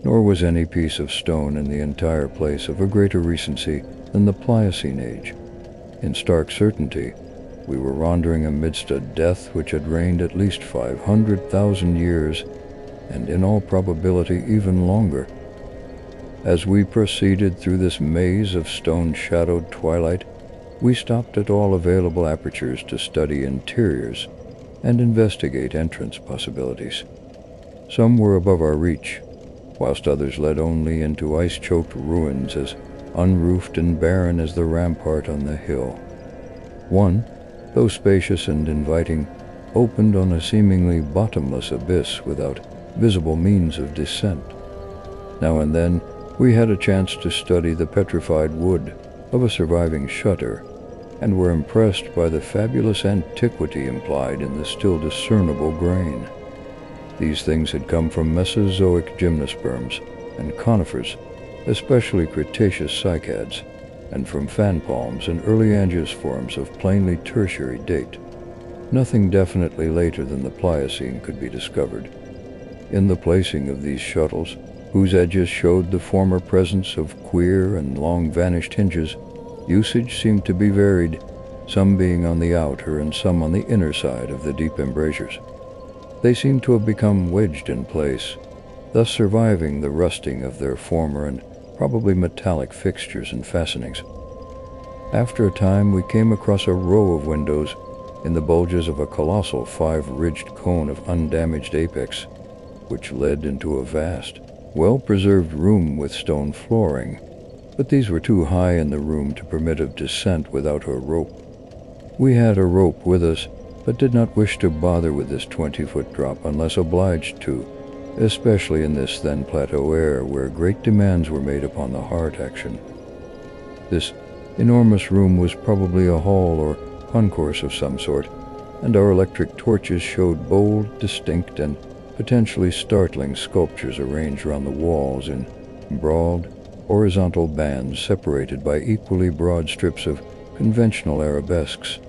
nor was any piece of stone in the entire place of a greater recency than the Pliocene age. In stark certainty, we were wandering amidst a death which had reigned at least 500,000 years, and in all probability even longer. As we proceeded through this maze of stone-shadowed twilight, we stopped at all available apertures to study interiors and investigate entrance possibilities. Some were above our reach, whilst others led only into ice-choked ruins as unroofed and barren as the rampart on the hill. One, though spacious and inviting, opened on a seemingly bottomless abyss without visible means of descent. Now and then, we had a chance to study the petrified wood of a surviving shutter, and were impressed by the fabulous antiquity implied in the still discernible grain. These things had come from Mesozoic gymnosperms and conifers, especially Cretaceous cycads, and from fan palms and early angiosperms of plainly tertiary date. Nothing definitely later than the Pliocene could be discovered. In the placing of these shuttles, whose edges showed the former presence of queer and long-vanished hinges, usage seemed to be varied, some being on the outer and some on the inner side of the deep embrasures. They seemed to have become wedged in place, thus surviving the rusting of their former and probably metallic fixtures and fastenings. After a time, we came across a row of windows in the bulges of a colossal 5-ridged cone of undamaged apex, which led into a vast, well-preserved room with stone flooring, but these were too high in the room to permit of descent without a rope. We had a rope with us, but did not wish to bother with this 20-foot drop unless obliged to, especially in this then plateau air where great demands were made upon the heart action. This enormous room was probably a hall or concourse of some sort, and our electric torches showed bold, distinct, and potentially startling sculptures arranged around the walls in broad, horizontal bands separated by equally broad strips of conventional arabesques.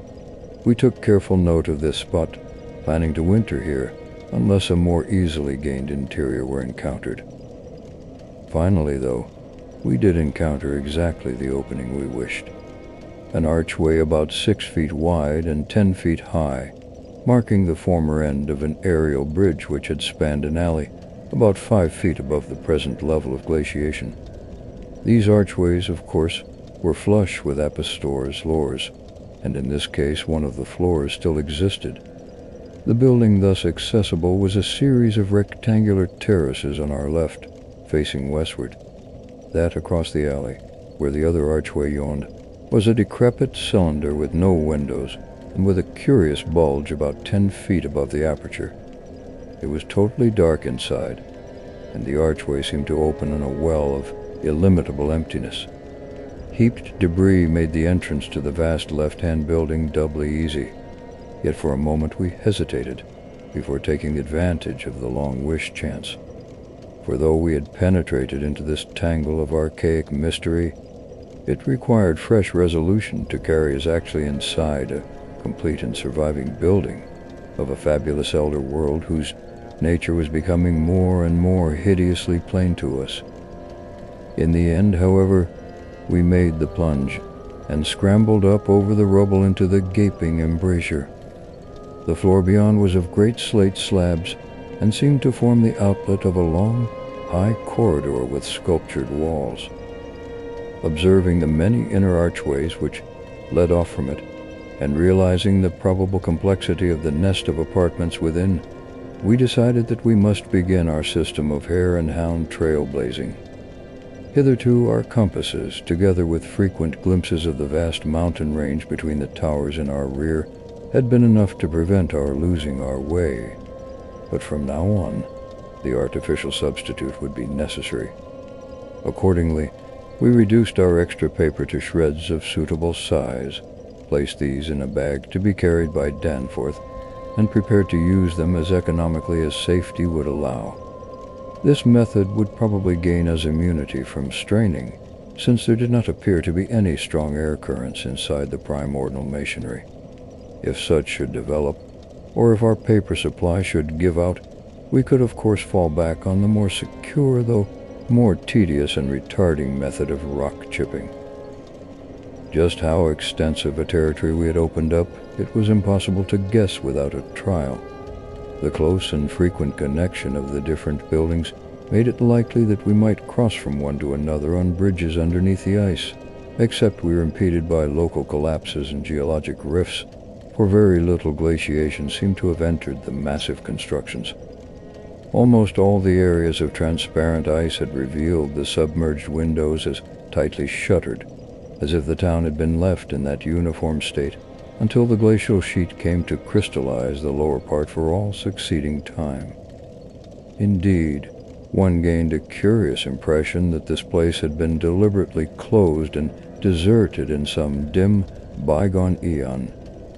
We took careful note of this spot, planning to winter here unless a more easily gained interior were encountered. Finally, though, we did encounter exactly the opening we wished. An archway about 6 feet wide and 10 feet high, marking the former end of an aerial bridge which had spanned an alley about 5 feet above the present level of glaciation. These archways, of course, were flush with apostores floors, and in this case one of the floors still existed. The building thus accessible was a series of rectangular terraces on our left, facing westward. That across the alley, where the other archway yawned, was a decrepit cylinder with no windows, and with a curious bulge about 10 feet above the aperture. It was totally dark inside, and the archway seemed to open in a well of illimitable emptiness. Heaped debris made the entrance to the vast left-hand building doubly easy, yet for a moment we hesitated before taking advantage of the long-wished chance. For though we had penetrated into this tangle of archaic mystery, it required fresh resolution to carry us actually inside a complete and surviving building of a fabulous elder world whose nature was becoming more and more hideously plain to us. In the end, however, we made the plunge and scrambled up over the rubble into the gaping embrasure. The floor beyond was of great slate slabs and seemed to form the outlet of a long, high corridor with sculptured walls. Observing the many inner archways which led off from it, and realizing the probable complexity of the nest of apartments within, we decided that we must begin our system of hare and hound trailblazing. Hitherto our compasses, together with frequent glimpses of the vast mountain range between the towers in our rear, had been enough to prevent our losing our way. But from now on, the artificial substitute would be necessary. Accordingly, we reduced our extra paper to shreds of suitable size, placed these in a bag to be carried by Danforth, and prepared to use them as economically as safety would allow. This method would probably gain us immunity from straining, since there did not appear to be any strong air currents inside the primordial masonry. If such should develop, or if our paper supply should give out, we could of course fall back on the more secure, though more tedious and retarding method of rock chipping. Just how extensive a territory we had opened up, it was impossible to guess without a trial. The close and frequent connection of the different buildings made it likely that we might cross from one to another on bridges underneath the ice, except we were impeded by local collapses and geologic rifts, for very little glaciation seemed to have entered the massive constructions. Almost all the areas of transparent ice had revealed the submerged windows as tightly shuttered, as if the town had been left in that uniform state until the glacial sheet came to crystallize the lower part for all succeeding time. Indeed, one gained a curious impression that this place had been deliberately closed and deserted in some dim, bygone eon,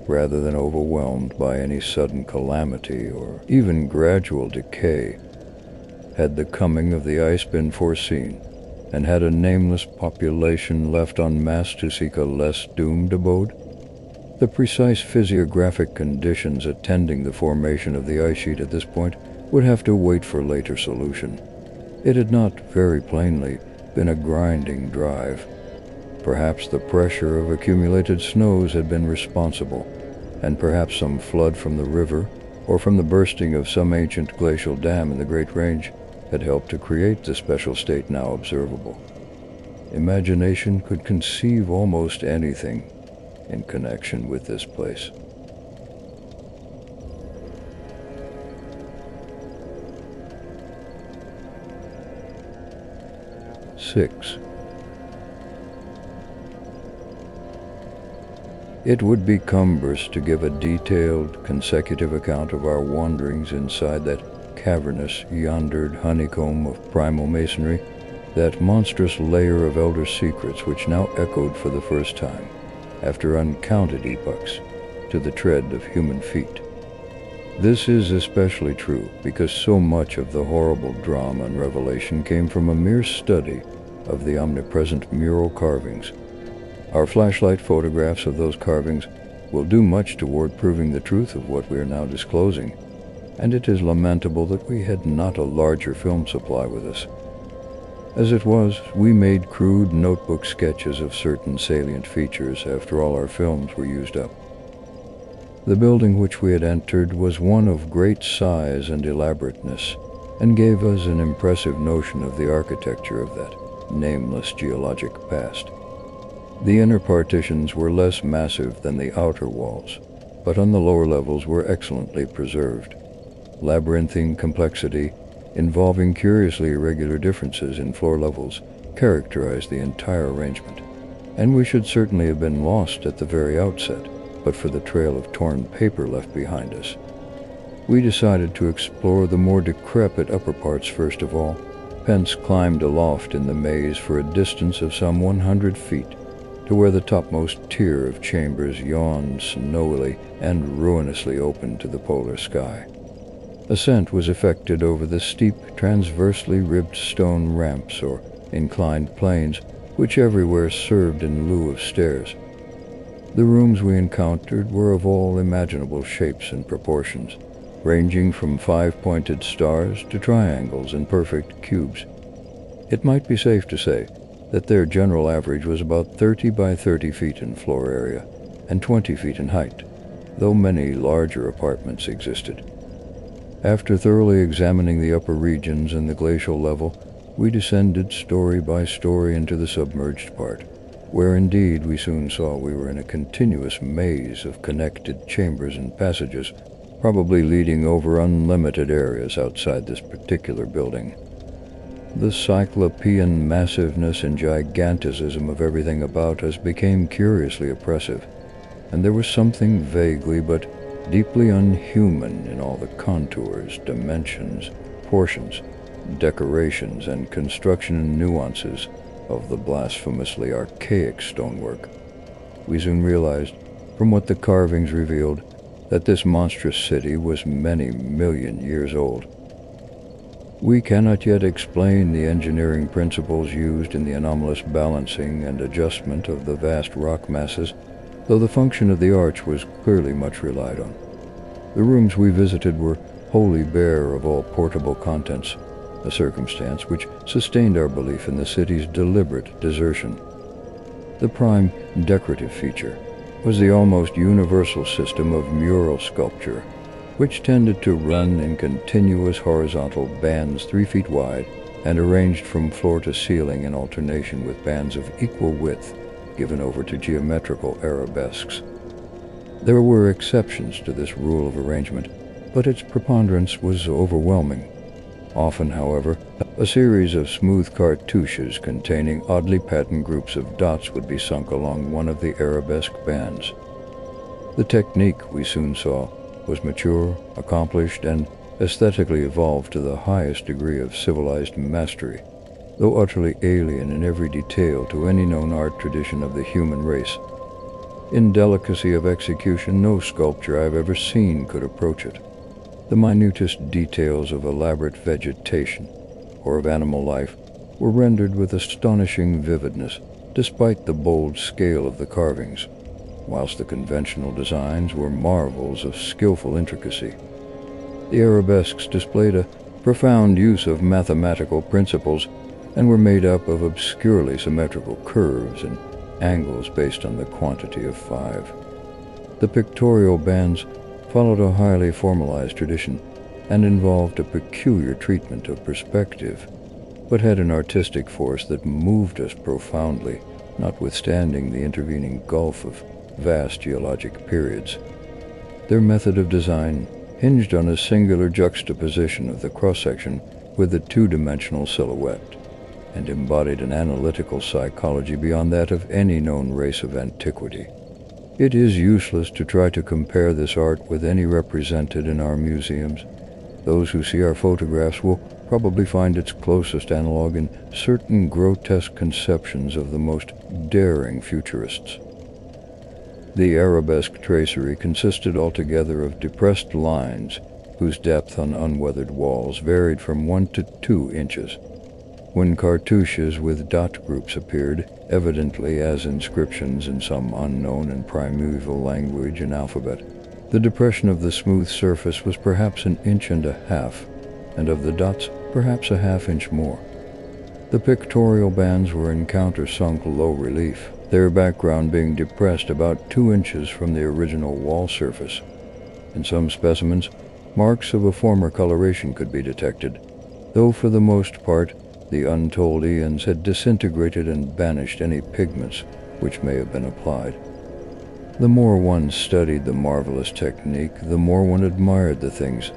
rather than overwhelmed by any sudden calamity or even gradual decay. Had the coming of the ice been foreseen, and had a nameless population left en masse to seek a less doomed abode? The precise physiographic conditions attending the formation of the ice sheet at this point would have to wait for later solution. It had not, very plainly, been a grinding drive. Perhaps the pressure of accumulated snows had been responsible, and perhaps some flood from the river or from the bursting of some ancient glacial dam in the Great Range had helped to create the special state now observable. Imagination could conceive almost anything in connection with this place. Six. It would be cumbrous to give a detailed, consecutive account of our wanderings inside that cavernous, yondered honeycomb of primal masonry, that monstrous layer of elder secrets which now echoed for the first time, after uncounted epochs, to the tread of human feet. This is especially true because so much of the horrible drama and revelation came from a mere study of the omnipresent mural carvings. Our flashlight photographs of those carvings will do much toward proving the truth of what we are now disclosing, and it is lamentable that we had not a larger film supply with us. As it was, we made crude notebook sketches of certain salient features after all our films were used up. The building which we had entered was one of great size and elaborateness, and gave us an impressive notion of the architecture of that nameless geologic past. The inner partitions were less massive than the outer walls, but on the lower levels were excellently preserved. Labyrinthine complexity, involving curiously irregular differences in floor levels, characterized the entire arrangement, and we should certainly have been lost at the very outset, but for the trail of torn paper left behind us. We decided to explore the more decrepit upper parts first of all. Pence climbed aloft in the maze for a distance of some 100 feet, to where the topmost tier of chambers yawned snowily and ruinously open to the polar sky. Ascent was effected over the steep, transversely ribbed stone ramps or inclined planes, which everywhere served in lieu of stairs. The rooms we encountered were of all imaginable shapes and proportions, ranging from 5-pointed stars to triangles and perfect cubes. It might be safe to say that their general average was about 30 by 30 feet in floor area and 20 feet in height, though many larger apartments existed. After thoroughly examining the upper regions and the glacial level, we descended story by story into the submerged part, where indeed we soon saw we were in a continuous maze of connected chambers and passages, probably leading over unlimited areas outside this particular building. The cyclopean massiveness and giganticism of everything about us became curiously oppressive, and there was something vaguely but deeply unhuman in all the contours, dimensions, portions, decorations, and construction nuances of the blasphemously archaic stonework. We soon realized, from what the carvings revealed, that this monstrous city was many million years old. We cannot yet explain the engineering principles used in the anomalous balancing and adjustment of the vast rock masses, though the function of the arch was clearly much relied on. The rooms we visited were wholly bare of all portable contents, a circumstance which sustained our belief in the city's deliberate desertion. The prime decorative feature was the almost universal system of mural sculpture, which tended to run in continuous horizontal bands 3 feet wide and arranged from floor to ceiling in alternation with bands of equal width given over to geometrical arabesques. There were exceptions to this rule of arrangement, but its preponderance was overwhelming. Often, however, a series of smooth cartouches containing oddly patterned groups of dots would be sunk along one of the arabesque bands. The technique, we soon saw, was mature, accomplished, and aesthetically evolved to the highest degree of civilized mastery, though utterly alien in every detail to any known art tradition of the human race. In delicacy of execution, no sculpture I've ever seen could approach it. The minutest details of elaborate vegetation or of animal life were rendered with astonishing vividness, despite the bold scale of the carvings, whilst the conventional designs were marvels of skillful intricacy. The arabesques displayed a profound use of mathematical principles and were made up of obscurely symmetrical curves and angles based on the quantity of 5. The pictorial bands followed a highly formalized tradition and involved a peculiar treatment of perspective, but had an artistic force that moved us profoundly, notwithstanding the intervening gulf of vast geologic periods. Their method of design hinged on a singular juxtaposition of the cross-section with the two-dimensional silhouette, and embodied an analytical psychology beyond that of any known race of antiquity. It is useless to try to compare this art with any represented in our museums. Those who see our photographs will probably find its closest analog in certain grotesque conceptions of the most daring futurists. The arabesque tracery consisted altogether of depressed lines whose depth on unweathered walls varied from 1 to 2 inches. When cartouches with dot groups appeared, evidently as inscriptions in some unknown and primeval language and alphabet, the depression of the smooth surface was perhaps 1.5 inches, and of the dots perhaps a 1/2 inch more. The pictorial bands were in countersunk low relief, their background being depressed about 2 inches from the original wall surface. In some specimens, marks of a former coloration could be detected, though for the most part the untold eons had disintegrated and banished any pigments which may have been applied. The more one studied the marvelous technique, the more one admired the things.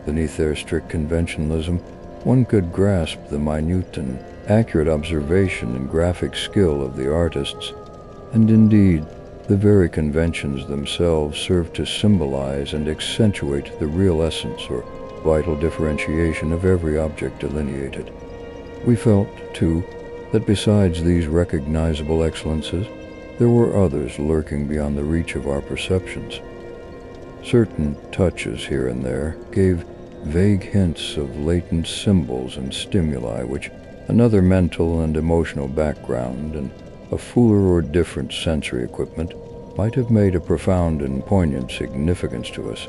Beneath their strict conventionalism, one could grasp the minute and accurate observation and graphic skill of the artists, and indeed, the very conventions themselves served to symbolize and accentuate the real essence or vital differentiation of every object delineated. We felt, too, that besides these recognizable excellences, there were others lurking beyond the reach of our perceptions. Certain touches here and there gave vague hints of latent symbols and stimuli which another mental and emotional background and a fuller or different sensory equipment might have made a profound and poignant significance to us.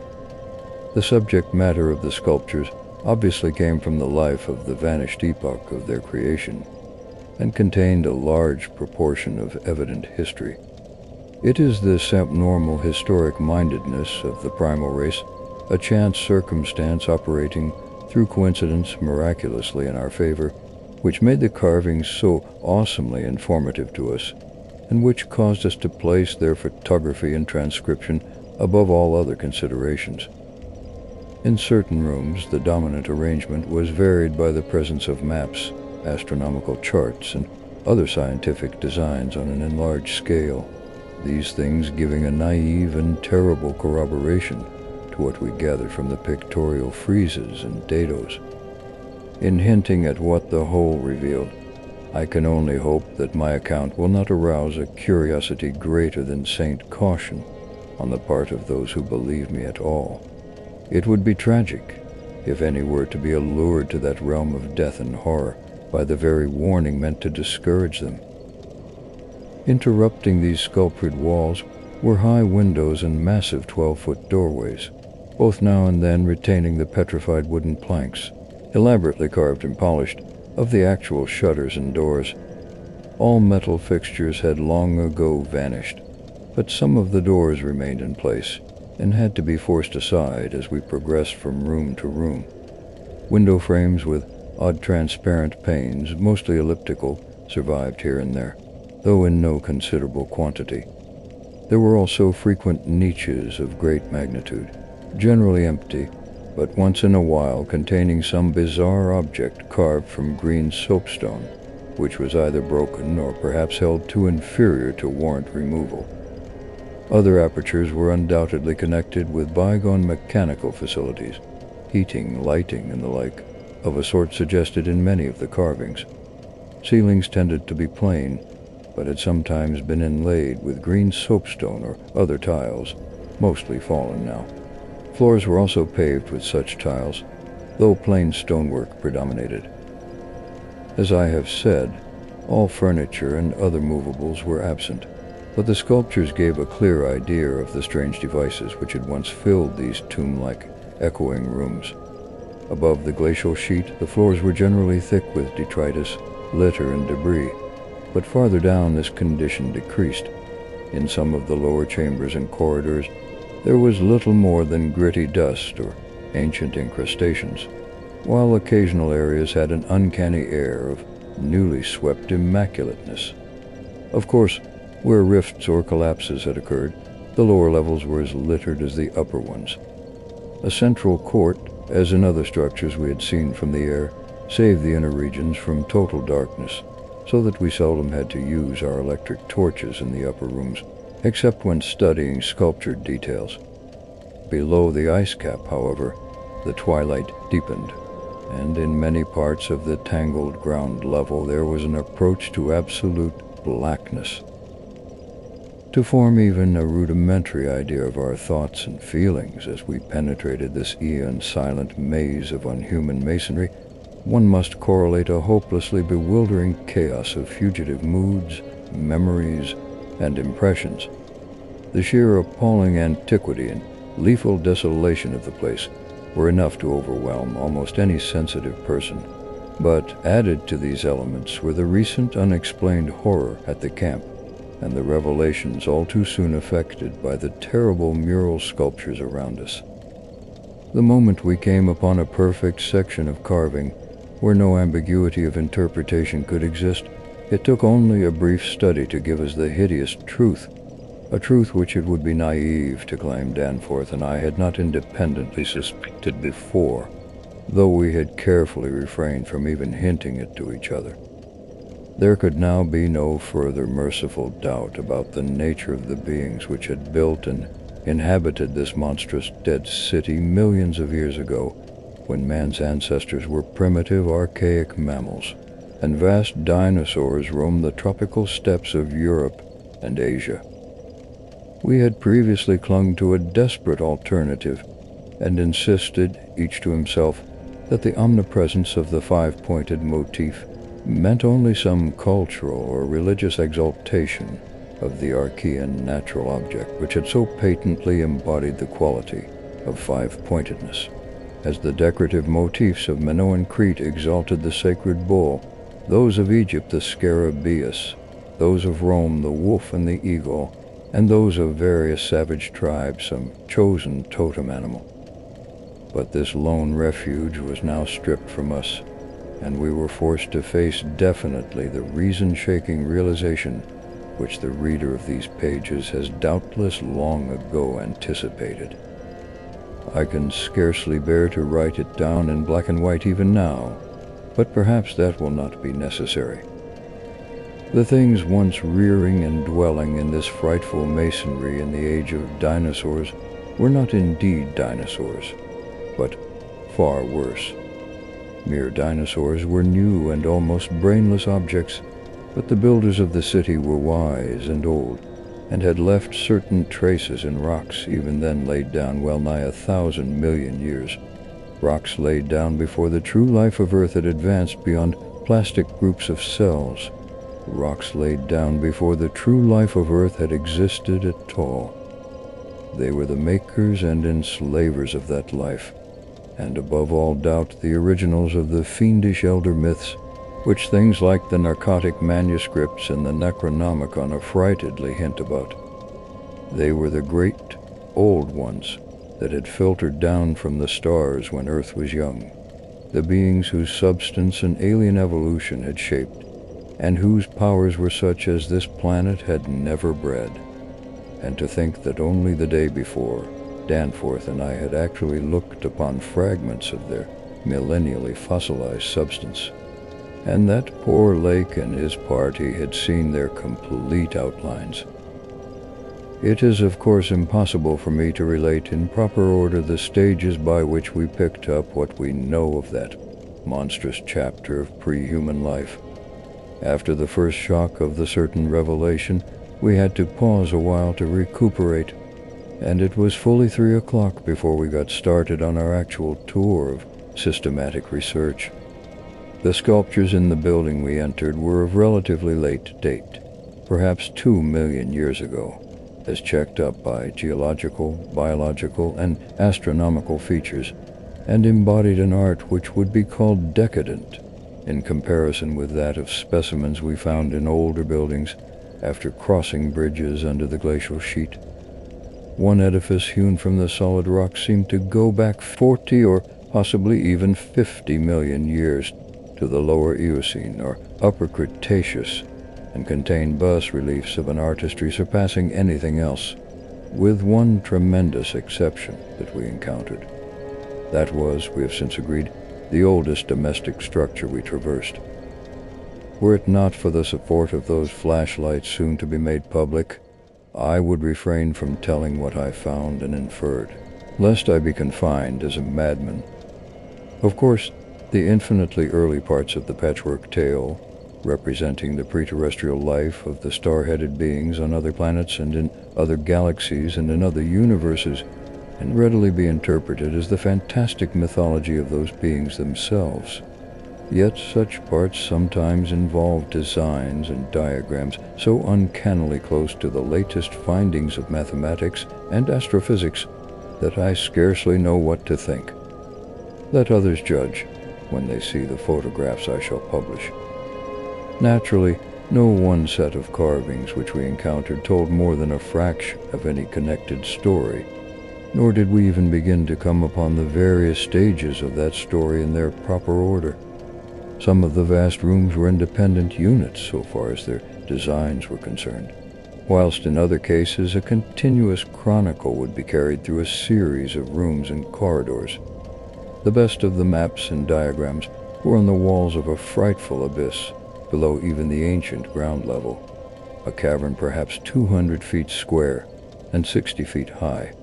The subject matter of the sculptures obviously came from the life of the vanished epoch of their creation, and contained a large proportion of evident history. It is this abnormal historic mindedness of the primal race, a chance circumstance operating through coincidence miraculously in our favor, which made the carvings so awesomely informative to us, and which caused us to place their photography and transcription above all other considerations. In certain rooms, the dominant arrangement was varied by the presence of maps, astronomical charts, and other scientific designs on an enlarged scale, these things giving a naive and terrible corroboration to what we gathered from the pictorial friezes and dados. In hinting at what the whole revealed, I can only hope that my account will not arouse a curiosity greater than saint caution on the part of those who believe me at all. It would be tragic if any were to be allured to that realm of death and horror by the very warning meant to discourage them. Interrupting these sculptured walls were high windows and massive 12-foot doorways, both now and then retaining the petrified wooden planks, elaborately carved and polished, of the actual shutters and doors. All metal fixtures had long ago vanished, but some of the doors remained in place and had to be forced aside as we progressed from room to room. Window frames with odd transparent panes, mostly elliptical, survived here and there, though in no considerable quantity. There were also frequent niches of great magnitude, generally empty, but once in a while containing some bizarre object carved from green soapstone, which was either broken or perhaps held too inferior to warrant removal. Other apertures were undoubtedly connected with bygone mechanical facilities, heating, lighting, and the like, of a sort suggested in many of the carvings. Ceilings tended to be plain, but had sometimes been inlaid with green soapstone or other tiles, mostly fallen now. Floors were also paved with such tiles, though plain stonework predominated. As I have said, all furniture and other movables were absent, but the sculptures gave a clear idea of the strange devices which had once filled these tomb-like, echoing rooms. Above the glacial sheet, the floors were generally thick with detritus, litter, and debris, but farther down this condition decreased. In some of the lower chambers and corridors, there was little more than gritty dust or ancient incrustations, while occasional areas had an uncanny air of newly swept immaculateness. Of course, where rifts or collapses had occurred, the lower levels were as littered as the upper ones. A central court, as in other structures we had seen from the air, saved the inner regions from total darkness, so that we seldom had to use our electric torches in the upper rooms, except when studying sculptured details. Below the ice cap, however, the twilight deepened, and in many parts of the tangled ground level there was an approach to absolute blackness. To form even a rudimentary idea of our thoughts and feelings as we penetrated this eon-silent maze of unhuman masonry, one must correlate a hopelessly bewildering chaos of fugitive moods, memories, and impressions. The sheer appalling antiquity and lethal desolation of the place were enough to overwhelm almost any sensitive person, but added to these elements were the recent unexplained horror at the camp, and the revelations all too soon effected by the terrible mural sculptures around us. The moment we came upon a perfect section of carving, where no ambiguity of interpretation could exist, it took only a brief study to give us the hideous truth, a truth which it would be naive to claim Danforth and I had not independently suspected before, though we had carefully refrained from even hinting it to each other. There could now be no further merciful doubt about the nature of the beings which had built and inhabited this monstrous dead city millions of years ago, when man's ancestors were primitive, archaic mammals, and vast dinosaurs roamed the tropical steppes of Europe and Asia. We had previously clung to a desperate alternative, and insisted, each to himself, that the omnipresence of the five-pointed motif meant only some cultural or religious exaltation of the Archean natural object which had so patently embodied the quality of five-pointedness. As the decorative motifs of Minoan Crete exalted the sacred bull, those of Egypt the scarabæus, those of Rome the wolf and the eagle, and those of various savage tribes some chosen totem animal. But this lone refuge was now stripped from us, and we were forced to face definitely the reason-shaking realization which the reader of these pages has doubtless long ago anticipated. I can scarcely bear to write it down in black and white even now, but perhaps that will not be necessary. The things once rearing and dwelling in this frightful masonry in the age of dinosaurs were not indeed dinosaurs, but far worse. Mere dinosaurs were new and almost brainless objects, but the builders of the city were wise and old, and had left certain traces in rocks even then laid down well nigh 1,000 million years. Rocks laid down before the true life of Earth had advanced beyond plastic groups of cells. Rocks laid down before the true life of Earth had existed at all. They were the makers and enslavers of that life, and above all doubt the originals of the fiendish elder myths, which things like the narcotic manuscripts and the Necronomicon affrightedly hint about. They were the great, old ones that had filtered down from the stars when Earth was young, the beings whose substance an alien evolution had shaped, and whose powers were such as this planet had never bred. And to think that only the day before, Danforth and I had actually looked upon fragments of their millennially fossilized substance, and that poor Lake and his party had seen their complete outlines. It is of course impossible for me to relate in proper order the stages by which we picked up what we know of that monstrous chapter of pre-human life. After the first shock of the certain revelation, we had to pause a while to recuperate, and it was fully 3 o'clock before we got started on our actual tour of systematic research. The sculptures in the building we entered were of relatively late date, perhaps 2 million years ago, as checked up by geological, biological, and astronomical features, and embodied an art which would be called decadent in comparison with that of specimens we found in older buildings after crossing bridges under the glacial sheet. One edifice hewn from the solid rock seemed to go back 40 or possibly even 50 million years to the lower Eocene or upper Cretaceous, and contained bas-reliefs of an artistry surpassing anything else, with one tremendous exception that we encountered. That was, we have since agreed, the oldest domestic structure we traversed. Were it not for the support of those flashlights soon to be made public, I would refrain from telling what I found and inferred, lest I be confined as a madman. Of course, the infinitely early parts of the patchwork tale, representing the pre-terrestrial life of the star-headed beings on other planets and in other galaxies and in other universes, can readily be interpreted as the fantastic mythology of those beings themselves. Yet such parts sometimes involve designs and diagrams so uncannily close to the latest findings of mathematics and astrophysics that I scarcely know what to think. Let others judge when they see the photographs I shall publish. Naturally, no one set of carvings which we encountered told more than a fraction of any connected story, nor did we even begin to come upon the various stages of that story in their proper order. Some of the vast rooms were independent units so far as their designs were concerned, whilst in other cases a continuous chronicle would be carried through a series of rooms and corridors. The best of the maps and diagrams were on the walls of a frightful abyss below even the ancient ground level, a cavern perhaps 200 feet square and 60 feet high,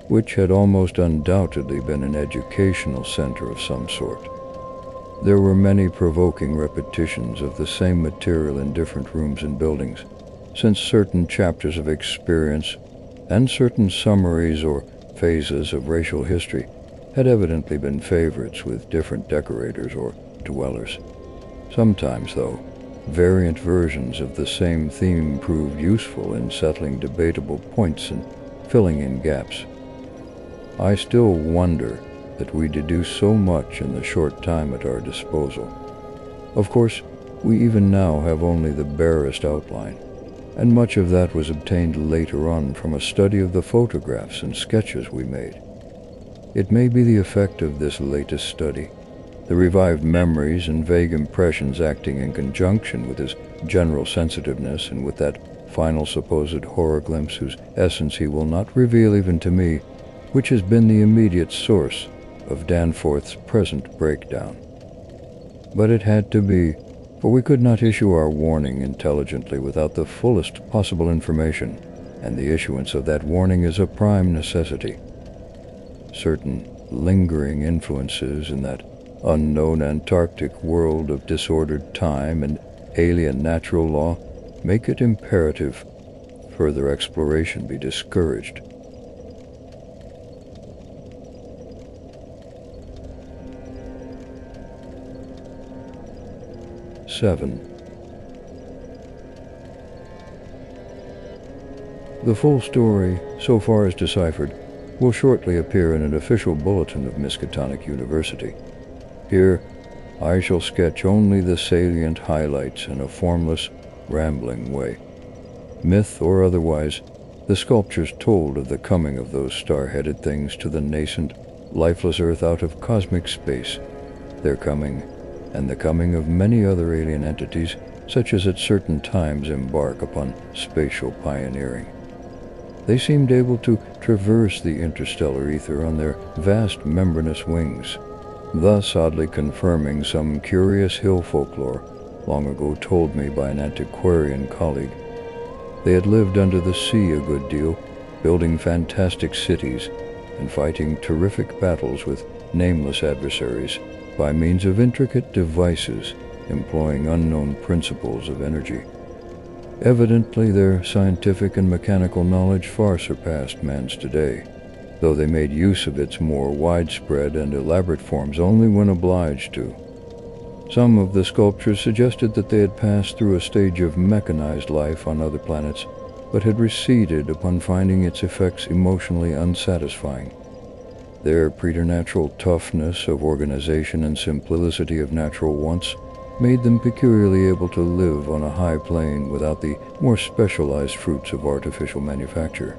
which had almost undoubtedly been an educational center of some sort. There were many provoking repetitions of the same material in different rooms and buildings, since certain chapters of experience and certain summaries or phases of racial history had evidently been favorites with different decorators or dwellers. Sometimes, though, variant versions of the same theme proved useful in settling debatable points and filling in gaps. I still wonder that we deduce so much in the short time at our disposal. Of course, we even now have only the barest outline, and much of that was obtained later on from a study of the photographs and sketches we made. It may be the effect of this latest study, the revived memories and vague impressions acting in conjunction with his general sensitiveness and with that final supposed horror glimpse whose essence he will not reveal even to me, which has been the immediate source of Danforth's present breakdown. But it had to be, for we could not issue our warning intelligently without the fullest possible information, and the issuance of that warning is a prime necessity. Certain lingering influences in that unknown Antarctic world of disordered time and alien natural law make it imperative further exploration be discouraged. Seven. The full story, so far as deciphered, will shortly appear in an official bulletin of Miskatonic University. Here, I shall sketch only the salient highlights in a formless, rambling way. Myth or otherwise, the sculptures told of the coming of those star-headed things to the nascent, lifeless Earth out of cosmic space, their coming, and the coming of many other alien entities, such as at certain times embark upon spatial pioneering. They seemed able to traverse the interstellar ether on their vast membranous wings, thus oddly confirming some curious hill folklore long ago told me by an antiquarian colleague. They had lived under the sea a good deal building fantastic cities and fighting terrific battles with nameless adversaries by means of intricate devices employing unknown principles of energy. Evidently, their scientific and mechanical knowledge far surpassed man's today, though they made use of its more widespread and elaborate forms only when obliged to. Some of the sculptures suggested that they had passed through a stage of mechanized life on other planets, but had receded upon finding its effects emotionally unsatisfying. Their preternatural toughness of organization and simplicity of natural wants made them peculiarly able to live on a high plane without the more specialized fruits of artificial manufacture,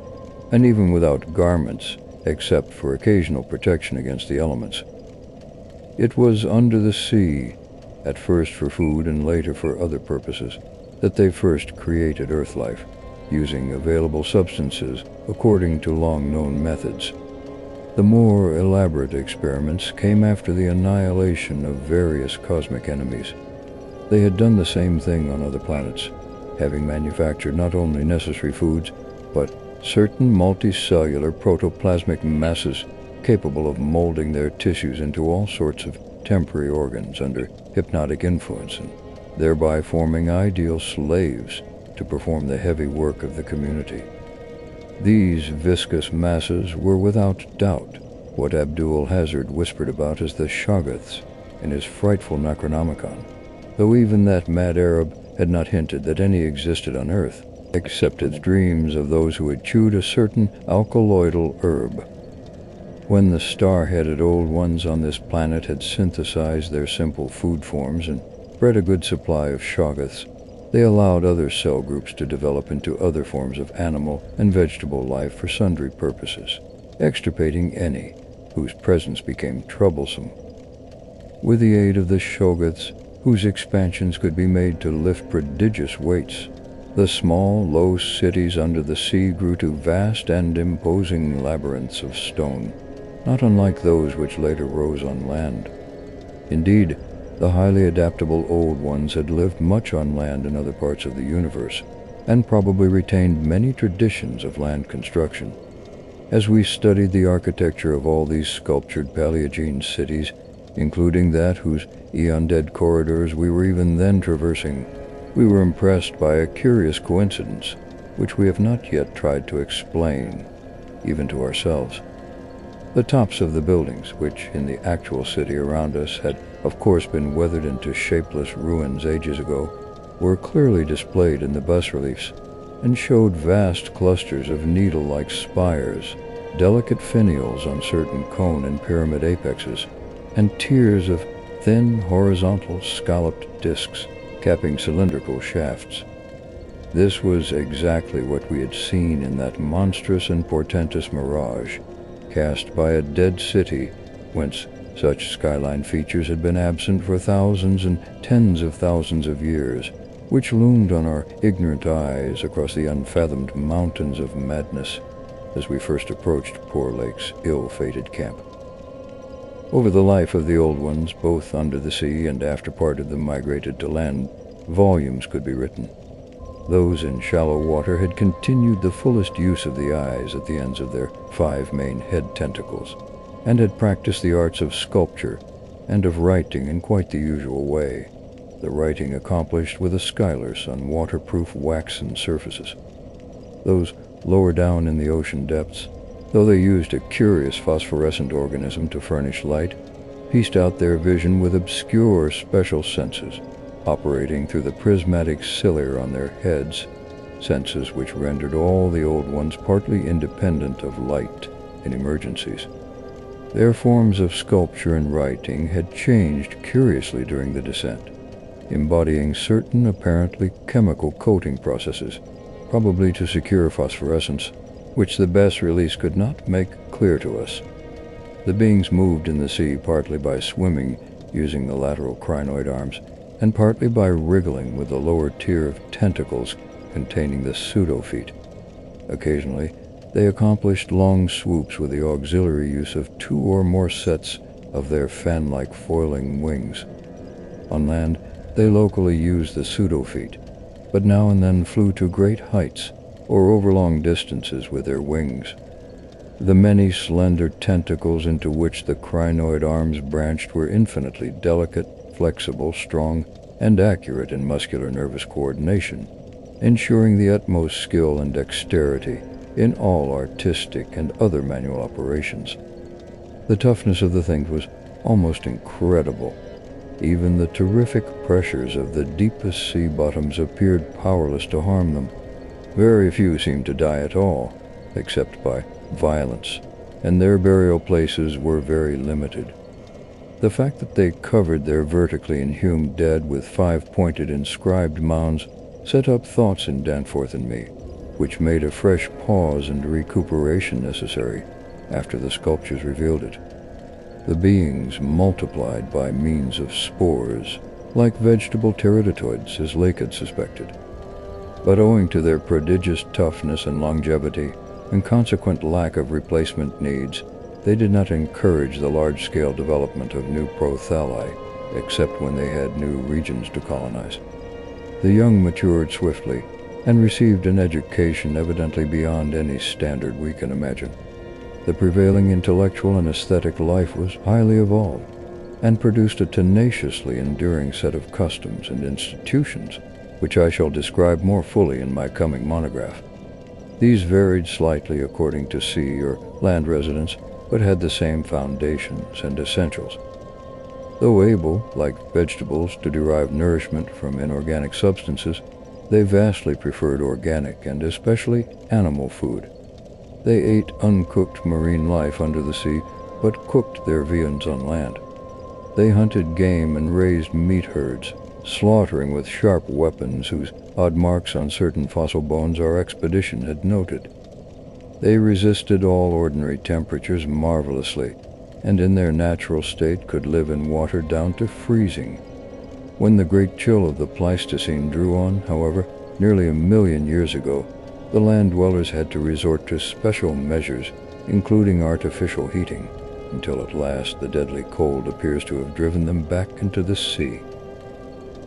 and even without garments, except for occasional protection against the elements. It was under the sea, at first for food and later for other purposes, that they first created Earth life, using available substances according to long-known methods. The more elaborate experiments came after the annihilation of various cosmic enemies. They had done the same thing on other planets, having manufactured not only necessary foods, but certain multicellular protoplasmic masses capable of molding their tissues into all sorts of temporary organs under hypnotic influence, and thereby forming ideal slaves to perform the heavy work of the community. These viscous masses were without doubt what Abdul Hazard whispered about as the Shoggoths in his frightful Necronomicon, though even that mad Arab had not hinted that any existed on Earth, except its dreams of those who had chewed a certain alkaloidal herb. When the star-headed Old Ones on this planet had synthesized their simple food forms and bred a good supply of Shoggoths, they allowed other cell groups to develop into other forms of animal and vegetable life for sundry purposes, extirpating any whose presence became troublesome. With the aid of the Shoggoths, whose expansions could be made to lift prodigious weights, the small, low cities under the sea grew to vast and imposing labyrinths of stone, not unlike those which later rose on land. Indeed, the highly adaptable Old Ones had lived much on land in other parts of the universe, and probably retained many traditions of land construction. As we studied the architecture of all these sculptured Paleogene cities, including that whose eon-dead corridors we were even then traversing, we were impressed by a curious coincidence, which we have not yet tried to explain, even to ourselves. The tops of the buildings, which in the actual city around us had of course been weathered into shapeless ruins ages ago, were clearly displayed in the bas-reliefs, and showed vast clusters of needle-like spires, delicate finials on certain cone and pyramid apexes, and tiers of thin, horizontal, scalloped discs capping cylindrical shafts. This was exactly what we had seen in that monstrous and portentous mirage, cast by a dead city whence such skyline features had been absent for thousands and tens of thousands of years, which loomed on our ignorant eyes across the unfathomed mountains of madness as we first approached poor Lake's ill-fated camp. Over the life of the Old Ones, both under the sea and after part of them migrated to land, volumes could be written. Those in shallow water had continued the fullest use of the eyes at the ends of their 5 main head tentacles, and had practiced the arts of sculpture and of writing in quite the usual way, the writing accomplished with a stylus on waterproof waxen surfaces. Those lower down in the ocean depths, though they used a curious phosphorescent organism to furnish light, pieced out their vision with obscure special senses, operating through the prismatic cilia on their heads, senses which rendered all the Old Ones partly independent of light in emergencies. Their forms of sculpture and writing had changed curiously during the descent, embodying certain apparently chemical coating processes, probably to secure phosphorescence, which the bas-reliefs could not make clear to us. The beings moved in the sea partly by swimming using the lateral crinoid arms, and partly by wriggling with the lower tier of tentacles containing the pseudofeet. Occasionally, they accomplished long swoops with the auxiliary use of 2 or more sets of their fan-like foiling wings. On land, they locally used the pseudofeet, but now and then flew to great heights or over long distances with their wings. The many slender tentacles into which the crinoid arms branched were infinitely delicate, flexible, strong, and accurate in muscular nervous coordination, ensuring the utmost skill and dexterity in all artistic and other manual operations. The toughness of the things was almost incredible. Even the terrific pressures of the deepest sea bottoms appeared powerless to harm them. Very few seemed to die at all, except by violence, and their burial places were very limited. The fact that they covered their vertically inhumed dead with 5-pointed inscribed mounds set up thoughts in Danforth and me, which made a fresh pause and recuperation necessary after the sculptures revealed it. The beings multiplied by means of spores, like vegetable pteridatoids, as Lake had suspected. But owing to their prodigious toughness and longevity, and consequent lack of replacement needs, they did not encourage the large-scale development of new prothalli, except when they had new regions to colonize. The young matured swiftly, and received an education evidently beyond any standard we can imagine. The prevailing intellectual and aesthetic life was highly evolved, and produced a tenaciously enduring set of customs and institutions, which I shall describe more fully in my coming monograph. These varied slightly according to sea or land residence, but had the same foundations and essentials. Though able, like vegetables, to derive nourishment from inorganic substances, they vastly preferred organic and especially animal food. They ate uncooked marine life under the sea, but cooked their viands on land. They hunted game and raised meat herds, slaughtering with sharp weapons whose odd marks on certain fossil bones our expedition had noted. They resisted all ordinary temperatures marvelously, and in their natural state could live in water down to freezing. When the great chill of the Pleistocene drew on, however, nearly 1 million years ago, the land dwellers had to resort to special measures, including artificial heating, until at last the deadly cold appears to have driven them back into the sea.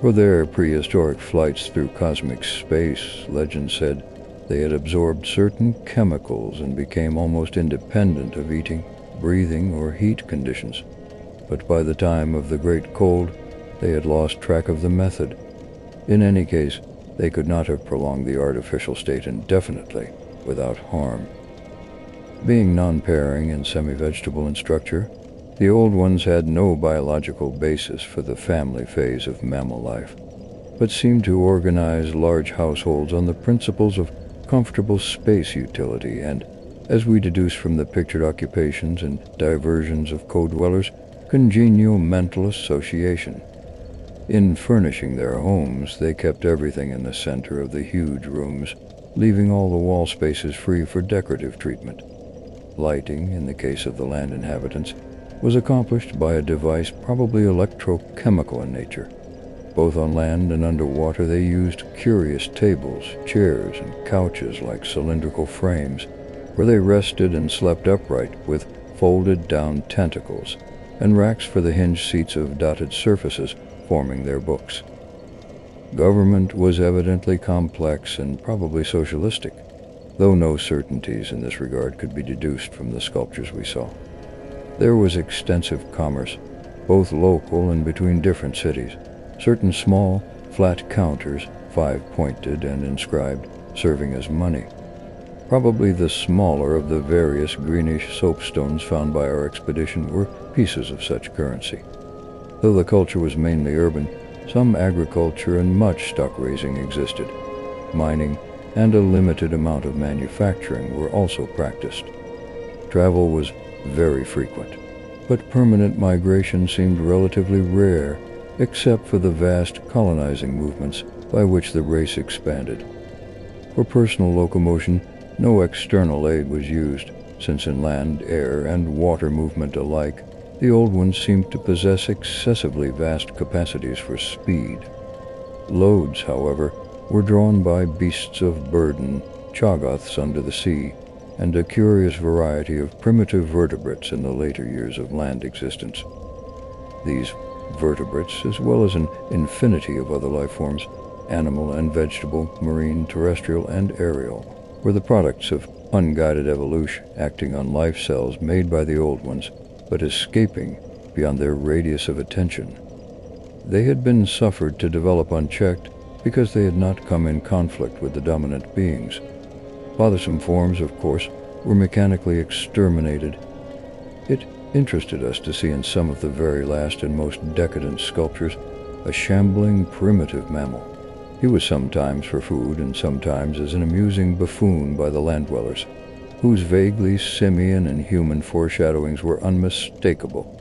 For their prehistoric flights through cosmic space, legend said, they had absorbed certain chemicals and became almost independent of eating, breathing, or heat conditions. But by the time of the Great Cold, they had lost track of the method. In any case, they could not have prolonged the artificial state indefinitely without harm. Being non-pairing and semi-vegetable in structure, the old ones had no biological basis for the family phase of mammal life, but seemed to organize large households on the principles of comfortable space utility and, as we deduce from the pictured occupations and diversions of co-dwellers, congenial mental association. In furnishing their homes, they kept everything in the center of the huge rooms, leaving all the wall spaces free for decorative treatment. Lighting, in the case of the land inhabitants, was accomplished by a device probably electrochemical in nature. Both on land and underwater they used curious tables, chairs, and couches like cylindrical frames, where they rested and slept upright with folded down tentacles, and racks for the hinged seats of dotted surfaces forming their books. Government was evidently complex and probably socialistic, though no certainties in this regard could be deduced from the sculptures we saw. There was extensive commerce, both local and between different cities. Certain small, flat counters, 5-pointed and inscribed, serving as money. Probably the smaller of the various greenish soapstones found by our expedition were pieces of such currency. Though the culture was mainly urban, some agriculture and much stock-raising existed. Mining and a limited amount of manufacturing were also practiced. Travel was very frequent, but permanent migration seemed relatively rare, except for the vast colonizing movements by which the race expanded. For personal locomotion, no external aid was used, since in land, air, and water movement alike, the old ones seemed to possess excessively vast capacities for speed. Loads, however, were drawn by beasts of burden, choggoths under the sea, and a curious variety of primitive vertebrates in the later years of land existence. These vertebrates, as well as an infinity of other life forms, animal and vegetable, marine, terrestrial, and aerial, were the products of unguided evolution, acting on life cells made by the old ones, but escaping beyond their radius of attention. They had been suffered to develop unchecked because they had not come in conflict with the dominant beings. Bothersome forms, of course, were mechanically exterminated. It interested us to see in some of the very last and most decadent sculptures a shambling primitive mammal. He was sometimes for food and sometimes as an amusing buffoon by the land dwellers, whose vaguely simian and human foreshadowings were unmistakable.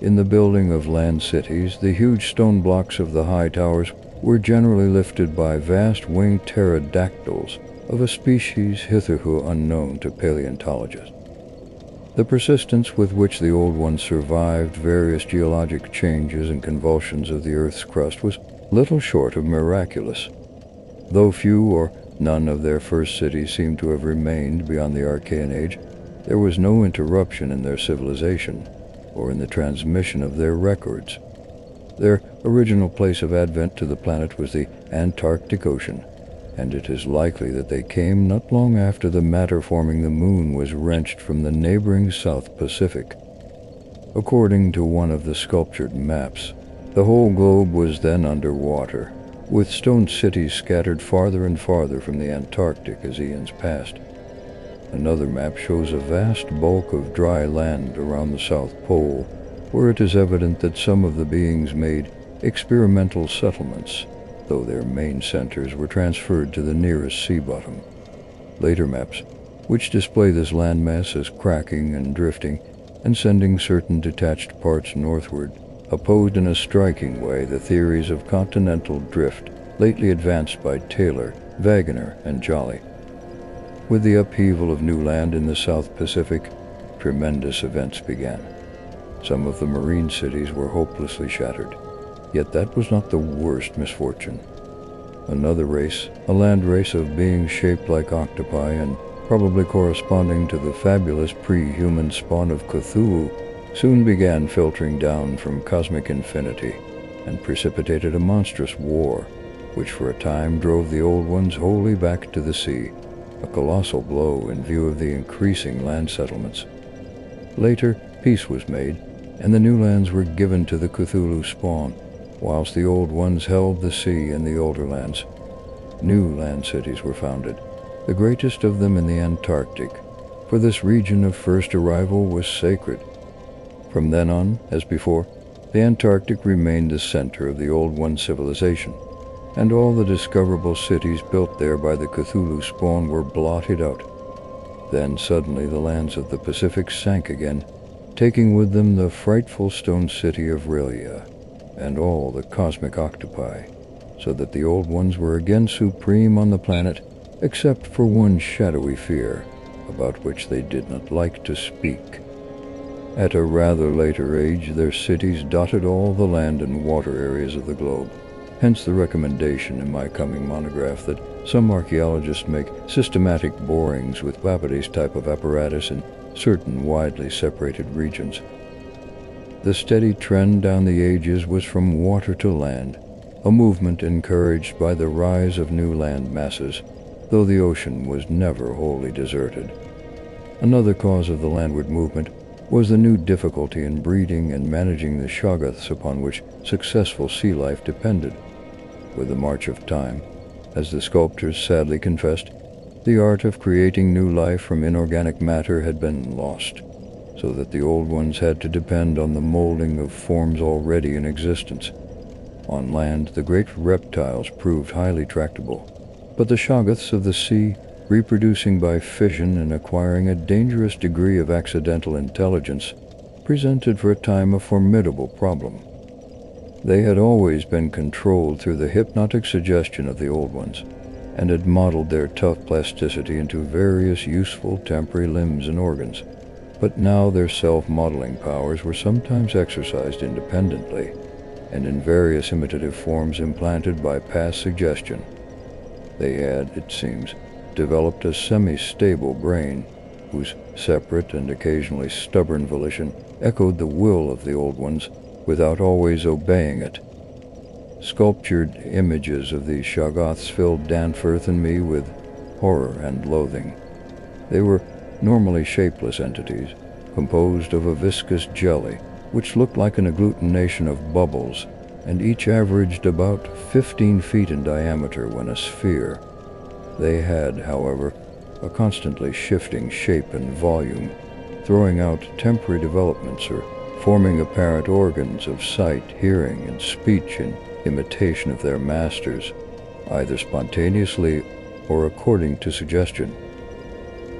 In the building of land cities, the huge stone blocks of the high towers were generally lifted by vast winged pterodactyls of a species hitherto unknown to paleontologists. The persistence with which the old ones survived various geologic changes and convulsions of the Earth's crust was little short of miraculous. Though few or none of their first cities seem to have remained beyond the Archaean Age, there was no interruption in their civilization or in the transmission of their records. Their original place of advent to the planet was the Antarctic Ocean, and it is likely that they came not long after the matter forming the moon was wrenched from the neighboring South Pacific. According to one of the sculptured maps, the whole globe was then underwater, with stone cities scattered farther and farther from the Antarctic as eons passed. Another map shows a vast bulk of dry land around the South Pole, where it is evident that some of the beings made experimental settlements, though their main centers were transferred to the nearest sea bottom. Later maps, which display this landmass as cracking and drifting and sending certain detached parts northward, opposed in a striking way the theories of continental drift lately advanced by Taylor, Wegener, and Jolly. With the upheaval of new land in the South Pacific, tremendous events began. Some of the marine cities were hopelessly shattered, yet that was not the worst misfortune. Another race, a land race of beings shaped like octopi and probably corresponding to the fabulous pre-human spawn of Cthulhu, soon began filtering down from cosmic infinity and precipitated a monstrous war, which for a time drove the old ones wholly back to the sea, a colossal blow in view of the increasing land settlements. Later, peace was made, and the new lands were given to the Cthulhu spawn, whilst the old ones held the sea and the older lands. New land cities were founded, the greatest of them in the Antarctic, for this region of first arrival was sacred. From then on, as before, the Antarctic remained the center of the Old One civilization, and all the discoverable cities built there by the Cthulhu spawn were blotted out. Then suddenly the lands of the Pacific sank again, taking with them the frightful stone city of Rhylia and all the cosmic octopi, so that the Old Ones were again supreme on the planet, except for one shadowy fear, about which they did not like to speak. At a rather later age, their cities dotted all the land and water areas of the globe. Hence the recommendation in my coming monograph that some archaeologists make systematic borings with Babidy's type of apparatus in certain widely separated regions. The steady trend down the ages was from water to land, a movement encouraged by the rise of new land masses, though the ocean was never wholly deserted. Another cause of the landward movement was the new difficulty in breeding and managing the shoggoths upon which successful sea life depended. With the march of time, as the sculptors sadly confessed, the art of creating new life from inorganic matter had been lost, so that the old ones had to depend on the molding of forms already in existence. On land, the great reptiles proved highly tractable, but the shoggoths of the sea, reproducing by fission and acquiring a dangerous degree of accidental intelligence, presented for a time a formidable problem. They had always been controlled through the hypnotic suggestion of the old ones, and had modeled their tough plasticity into various useful temporary limbs and organs, but now their self-modeling powers were sometimes exercised independently, and in various imitative forms implanted by past suggestion. They had, it seems, developed a semi-stable brain, whose separate and occasionally stubborn volition echoed the will of the old ones without always obeying it. Sculptured images of these shoggoths filled Danforth and me with horror and loathing. They were normally shapeless entities, composed of a viscous jelly, which looked like an agglutination of bubbles, and each averaged about 15 feet in diameter when a sphere. They had, however, a constantly shifting shape and volume, throwing out temporary developments or forming apparent organs of sight, hearing, and speech in imitation of their masters, either spontaneously or according to suggestion.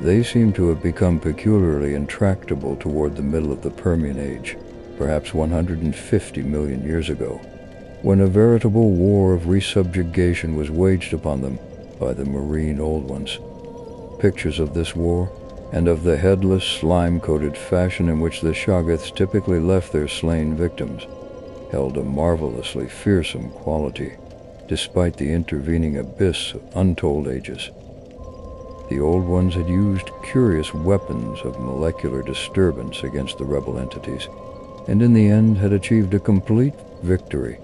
They seem to have become peculiarly intractable toward the middle of the Permian Age, perhaps 150 million years ago, when a veritable war of resubjugation was waged upon them by the marine Old Ones. Pictures of this war, and of the headless, slime-coated fashion in which the Shoggoths typically left their slain victims, held a marvelously fearsome quality, despite the intervening abyss of untold ages. The Old Ones had used curious weapons of molecular disturbance against the rebel entities, and in the end had achieved a complete victory.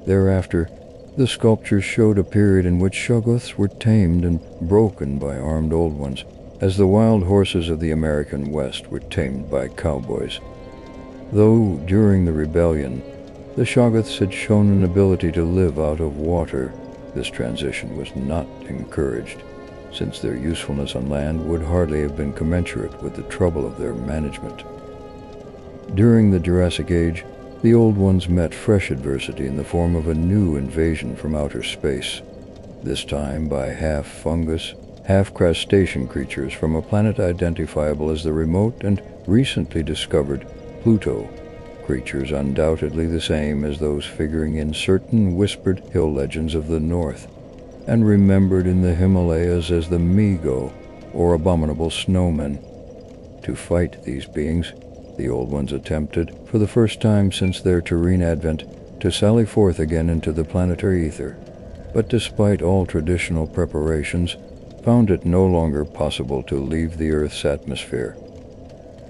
Thereafter, the sculptures showed a period in which Shoggoths were tamed and broken by armed Old Ones, as the wild horses of the American West were tamed by cowboys. Though, during the rebellion, the Shoggoths had shown an ability to live out of water, this transition was not encouraged, since their usefulness on land would hardly have been commensurate with the trouble of their management. During the Jurassic Age, the Old Ones met fresh adversity in the form of a new invasion from outer space, this time by half-fungus, half-crustacean creatures from a planet identifiable as the remote and recently discovered Pluto, creatures undoubtedly the same as those figuring in certain whispered hill legends of the north, and remembered in the Himalayas as the Mi-Go, or abominable snowmen. To fight these beings, the Old Ones attempted, for the first time since their terrene advent, to sally forth again into the planetary ether, but despite all traditional preparations, found it no longer possible to leave the Earth's atmosphere.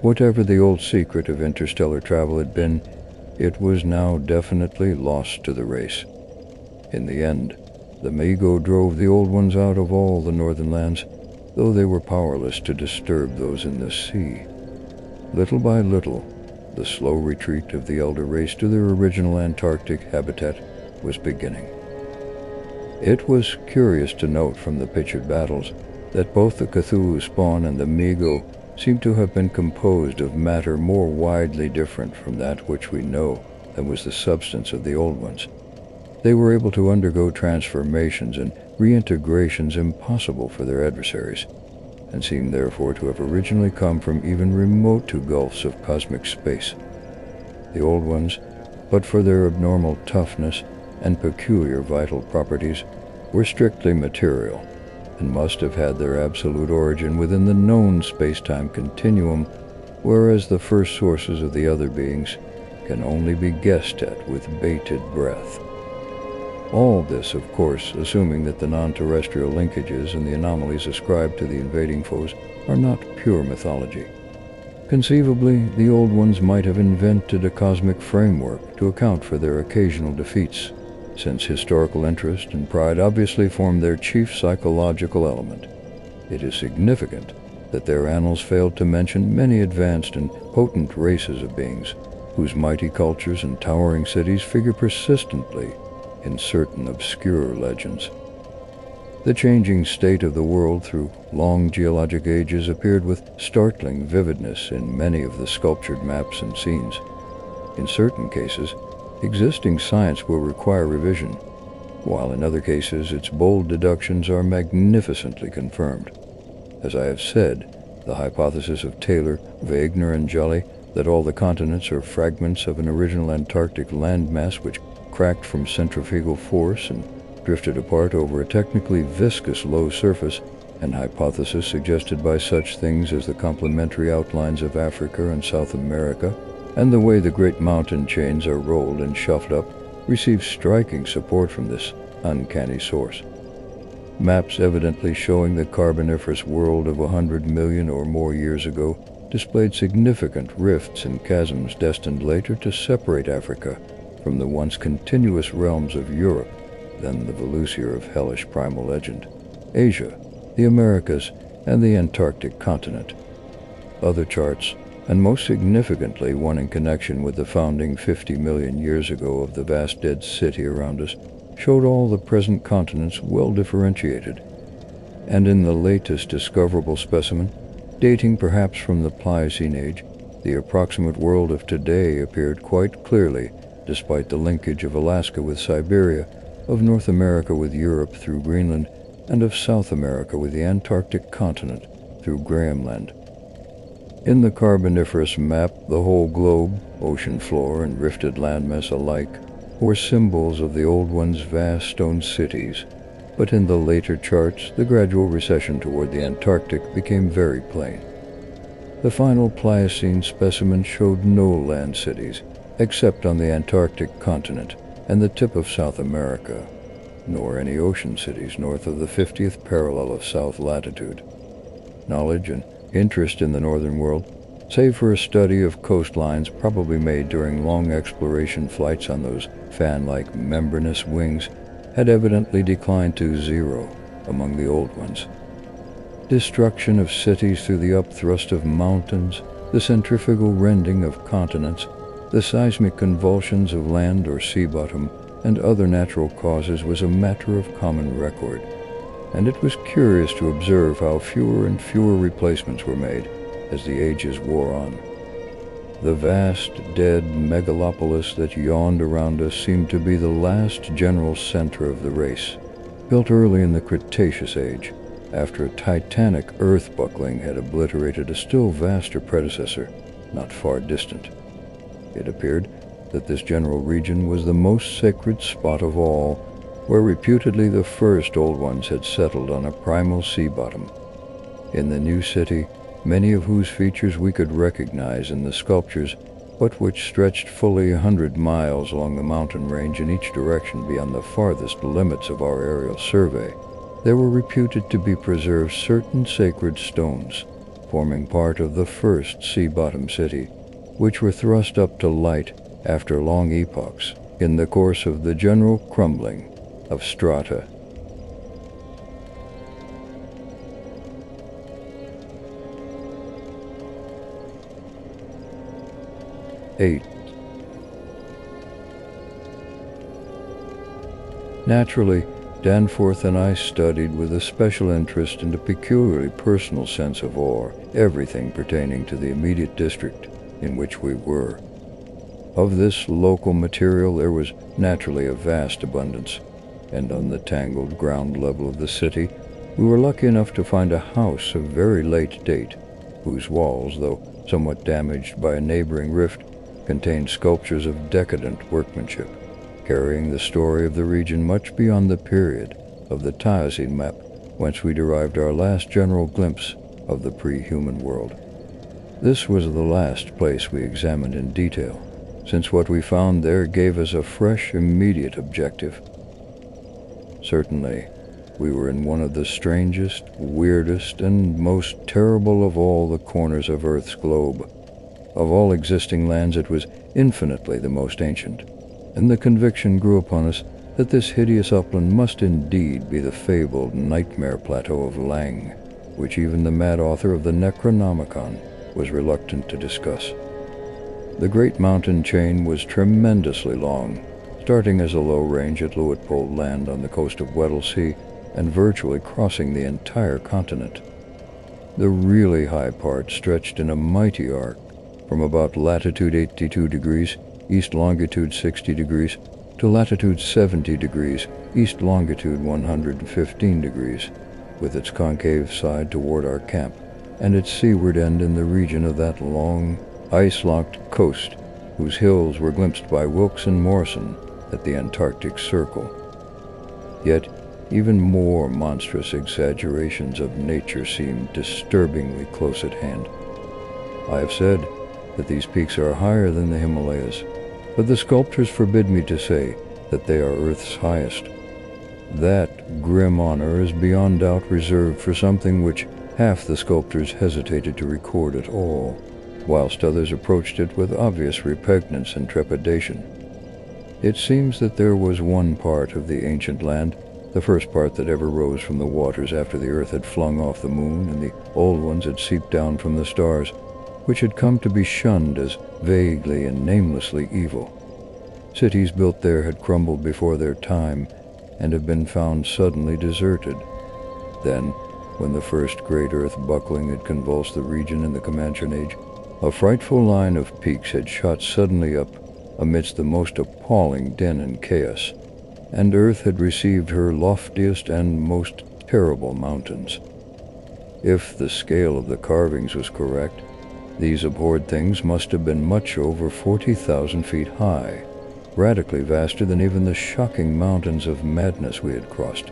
Whatever the old secret of interstellar travel had been, it was now definitely lost to the race. In the end, the Mi-Go drove the Old Ones out of all the northern lands, though they were powerless to disturb those in the sea. Little by little, the slow retreat of the elder race to their original Antarctic habitat was beginning. It was curious to note from the pictured battles that both the Cthulhu spawn and the Mi-Go seem to have been composed of matter more widely different from that which we know than was the substance of the Old Ones. They were able to undergo transformations and reintegrations impossible for their adversaries, and seem therefore to have originally come from even remote to gulfs of cosmic space. The Old Ones, but for their abnormal toughness and peculiar vital properties, were strictly material, and must have had their absolute origin within the known space-time continuum, whereas the first sources of the other beings can only be guessed at with bated breath. All this, of course, assuming that the non-terrestrial linkages and the anomalies ascribed to the invading foes are not pure mythology. Conceivably, the Old Ones might have invented a cosmic framework to account for their occasional defeats, since historical interest and pride obviously formed their chief psychological element. It is significant that their annals failed to mention many advanced and potent races of beings, whose mighty cultures and towering cities figure persistently in certain obscure legends. The changing state of the world through long geologic ages appeared with startling vividness in many of the sculptured maps and scenes. In certain cases, existing science will require revision, while in other cases its bold deductions are magnificently confirmed. As I have said, the hypothesis of Taylor, Wegener, and Jolly that all the continents are fragments of an original Antarctic landmass which cracked from centrifugal force and drifted apart over a technically viscous low surface, an hypothesis suggested by such things as the complementary outlines of Africa and South America, and the way the great mountain chains are rolled and shuffled up, receives striking support from this uncanny source. Maps evidently showing the Carboniferous world of 100 million or more years ago displayed significant rifts and chasms destined later to separate Africa from the once continuous realms of Europe, then the Volusia of hellish primal legend, Asia, the Americas, and the Antarctic continent. Other charts, and most significantly one in connection with the founding 50 million years ago of the vast dead city around us, showed all the present continents well differentiated. And in the latest discoverable specimen, dating perhaps from the Pliocene age, the approximate world of today appeared quite clearly, despite the linkage of Alaska with Siberia, of North America with Europe through Greenland, and of South America with the Antarctic continent through Grahamland. In the Carboniferous map, the whole globe, ocean floor and rifted landmass alike, were symbols of the Old One's vast stone cities, but in the later charts, the gradual recession toward the Antarctic became very plain. The final Pliocene specimen showed no land cities, except on the Antarctic continent and the tip of South America, nor any ocean cities north of the 50th parallel of south latitude. Knowledge and interest in the northern world, save for a study of coastlines probably made during long exploration flights on those fan-like membranous wings, had evidently declined to zero among the old ones. Destruction of cities through the upthrust of mountains, the centrifugal rending of continents, the seismic convulsions of land or sea bottom, and other natural causes was a matter of common record, and it was curious to observe how fewer and fewer replacements were made as the ages wore on. The vast, dead megalopolis that yawned around us seemed to be the last general center of the race, built early in the Cretaceous age, after a titanic earth buckling had obliterated a still vaster predecessor, not far distant. It appeared that this general region was the most sacred spot of all, where reputedly the first old ones had settled on a primal sea bottom. In the new city, many of whose features we could recognize in the sculptures, but which stretched fully 100 miles along the mountain range in each direction beyond the farthest limits of our aerial survey, there were reputed to be preserved certain sacred stones, forming part of the first sea-bottom city, which were thrust up to light after long epochs in the course of the general crumbling of strata. Naturally, Danforth and I studied with a special interest and a peculiarly personal sense of awe everything pertaining to the immediate district in which we were. Of this local material there was naturally a vast abundance, and on the tangled ground level of the city we were lucky enough to find a house of very late date, whose walls, though somewhat damaged by a neighboring rift, contained sculptures of decadent workmanship, carrying the story of the region much beyond the period of the Pliocene map, whence we derived our last general glimpse of the pre-human world. This was the last place we examined in detail, since what we found there gave us a fresh, immediate objective. Certainly, we were in one of the strangest, weirdest, and most terrible of all the corners of Earth's globe. Of all existing lands, it was infinitely the most ancient, and the conviction grew upon us that this hideous upland must indeed be the fabled nightmare plateau of Lang, which even the mad author of the Necronomicon was reluctant to discuss. The great mountain chain was tremendously long, starting as a low range at Luitpold Land on the coast of Weddell Sea and virtually crossing the entire continent. The really high part stretched in a mighty arc from about latitude 82 degrees, east longitude 60 degrees, to latitude 70 degrees, east longitude 115 degrees, with its concave side toward our camp, and its seaward end in the region of that long, ice-locked coast whose hills were glimpsed by Wilkes and Morrison at the Antarctic Circle. Yet, even more monstrous exaggerations of nature seemed disturbingly close at hand. I have said that these peaks are higher than the Himalayas, but the sculptures forbid me to say that they are Earth's highest. That grim honor is beyond doubt reserved for something which half the sculptors hesitated to record at all, whilst others approached it with obvious repugnance and trepidation. It seems that there was one part of the ancient land, the first part that ever rose from the waters after the earth had flung off the moon and the old ones had seeped down from the stars, which had come to be shunned as vaguely and namelessly evil. Cities built there had crumbled before their time and have been found suddenly deserted. Then, when the first great earth buckling had convulsed the region in the Comanchean Age, a frightful line of peaks had shot suddenly up amidst the most appalling din and chaos, and earth had received her loftiest and most terrible mountains. If the scale of the carvings was correct, these abhorred things must have been much over 40,000 feet high, radically vaster than even the shocking mountains of madness we had crossed.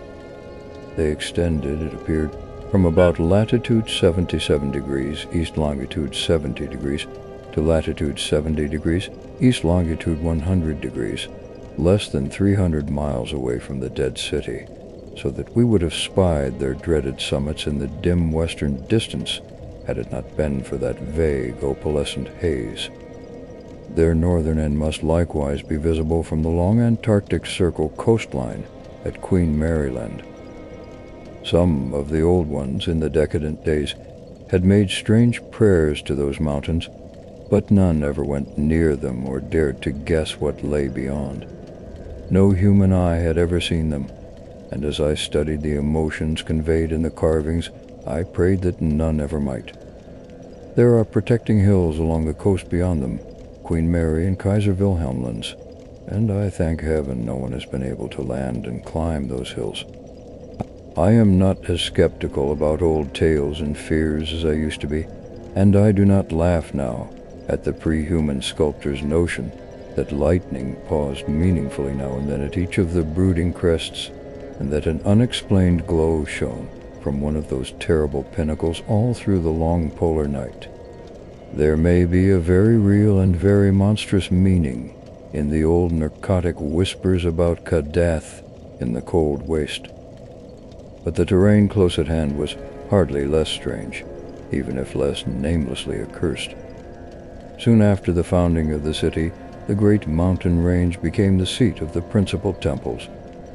They extended, it appeared, from about latitude 77 degrees, east longitude 70 degrees, to latitude 70 degrees, east longitude 100 degrees, less than 300 miles away from the dead city, so that we would have spied their dreaded summits in the dim western distance had it not been for that vague, opalescent haze. Their northern end must likewise be visible from the long Antarctic Circle coastline at Queen Mary Land. Some of the old ones in the decadent days had made strange prayers to those mountains, but none ever went near them or dared to guess what lay beyond. No human eye had ever seen them, and as I studied the emotions conveyed in the carvings, I prayed that none ever might. There are protecting hills along the coast beyond them, Queen Mary and Kaiser Wilhelm lands, and I thank heaven no one has been able to land and climb those hills. I am not as skeptical about old tales and fears as I used to be, and I do not laugh now at the pre-human sculptor's notion that lightning paused meaningfully now and then at each of the brooding crests, and that an unexplained glow shone from one of those terrible pinnacles all through the long polar night. There may be a very real and very monstrous meaning in the old narcotic whispers about Kadath in the cold waste. But the terrain close at hand was hardly less strange, even if less namelessly accursed. Soon after the founding of the city, the great mountain range became the seat of the principal temples,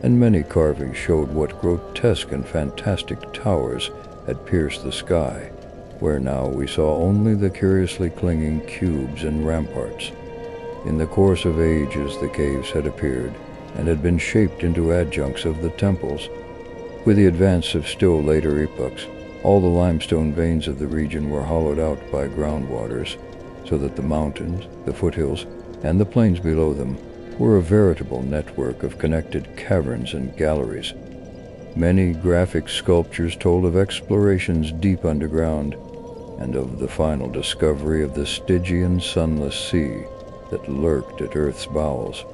and many carvings showed what grotesque and fantastic towers had pierced the sky, where now we saw only the curiously clinging cubes and ramparts. In the course of ages the caves had appeared, and had been shaped into adjuncts of the temples. With the advance of still later epochs, all the limestone veins of the region were hollowed out by groundwaters, so that the mountains, the foothills, and the plains below them were a veritable network of connected caverns and galleries. Many graphic sculptures told of explorations deep underground, and of the final discovery of the Stygian sunless sea that lurked at Earth's bowels.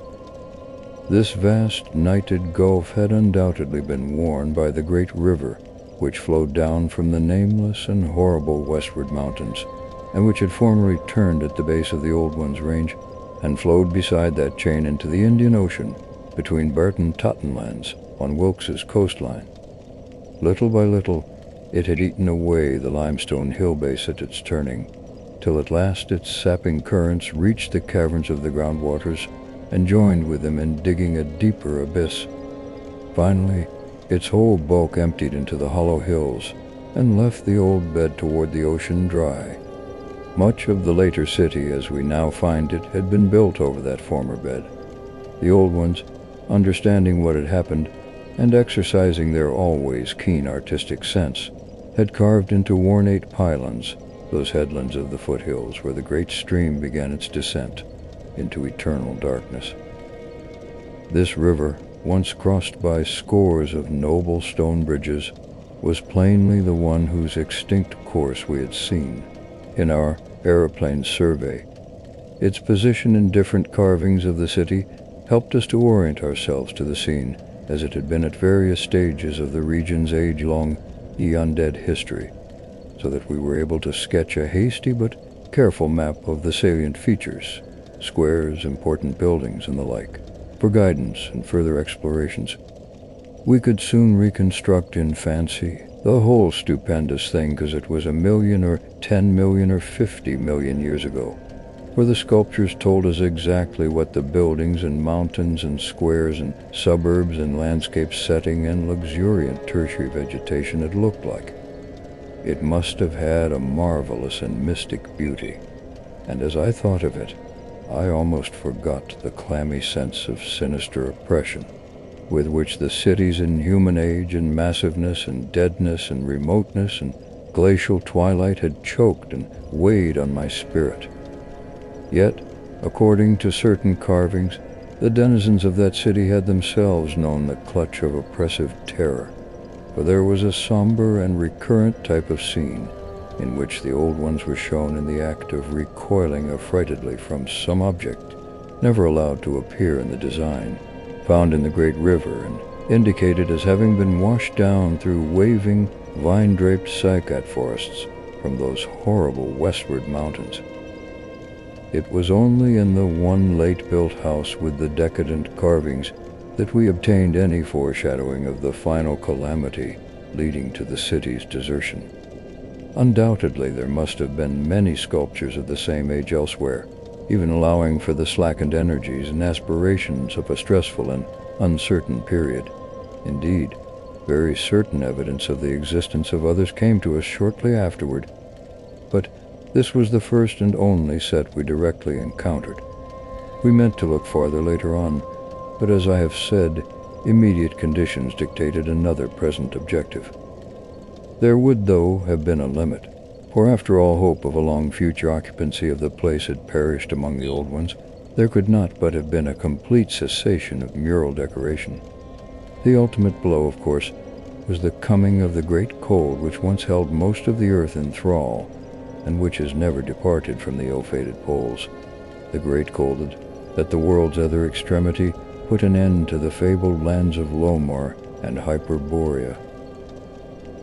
This vast nighted gulf had undoubtedly been worn by the great river which flowed down from the nameless and horrible westward mountains, and which had formerly turned at the base of the Old One's range and flowed beside that chain into the Indian Ocean between Barton Totten lands on Wilkes's coastline. Little by little, it had eaten away the limestone hill base at its turning, till at last its sapping currents reached the caverns of the groundwaters and joined with them in digging a deeper abyss. Finally, its whole bulk emptied into the hollow hills and left the old bed toward the ocean dry. Much of the later city as we now find it had been built over that former bed. The old ones, understanding what had happened and exercising their always keen artistic sense, had carved into ornate pylons those headlands of the foothills where the great stream began its descent into eternal darkness. This river, once crossed by scores of noble stone bridges, was plainly the one whose extinct course we had seen in our aeroplane survey. Its position in different carvings of the city helped us to orient ourselves to the scene as it had been at various stages of the region's age-long, eon-dead history, so that we were able to sketch a hasty but careful map of the salient features, squares, important buildings, and the like, for guidance and further explorations. We could soon reconstruct in fancy the whole stupendous thing, because it was 1 million or 10 million or 50 million years ago, where the sculptures told us exactly what the buildings and mountains and squares and suburbs and landscape setting and luxuriant tertiary vegetation had looked like. It must have had a marvelous and mystic beauty, and as I thought of it, I almost forgot the clammy sense of sinister oppression with which the cities in human age and massiveness and deadness and remoteness and glacial twilight had choked and weighed on my spirit. Yet, according to certain carvings, the denizens of that city had themselves known the clutch of oppressive terror, for there was a somber and recurrent type of scene in which the old ones were shown in the act of recoiling affrightedly from some object never allowed to appear in the design, found in the great river and indicated as having been washed down through waving, vine-draped cycad forests from those horrible westward mountains. It was only in the one late-built house with the decadent carvings that we obtained any foreshadowing of the final calamity leading to the city's desertion. Undoubtedly, there must have been many sculptures of the same age elsewhere, even allowing for the slackened energies and aspirations of a stressful and uncertain period. Indeed, very certain evidence of the existence of others came to us shortly afterward, but this was the first and only set we directly encountered. We meant to look farther later on, but as I have said, immediate conditions dictated another present objective. There would, though, have been a limit, for after all hope of a long future occupancy of the place had perished among the old ones, there could not but have been a complete cessation of mural decoration. The ultimate blow, of course, was the coming of the great cold which once held most of the earth in thrall, and which has never departed from the ill-fated poles. The great cold that, at the world's other extremity, put an end to the fabled lands of Lomar and Hyperborea.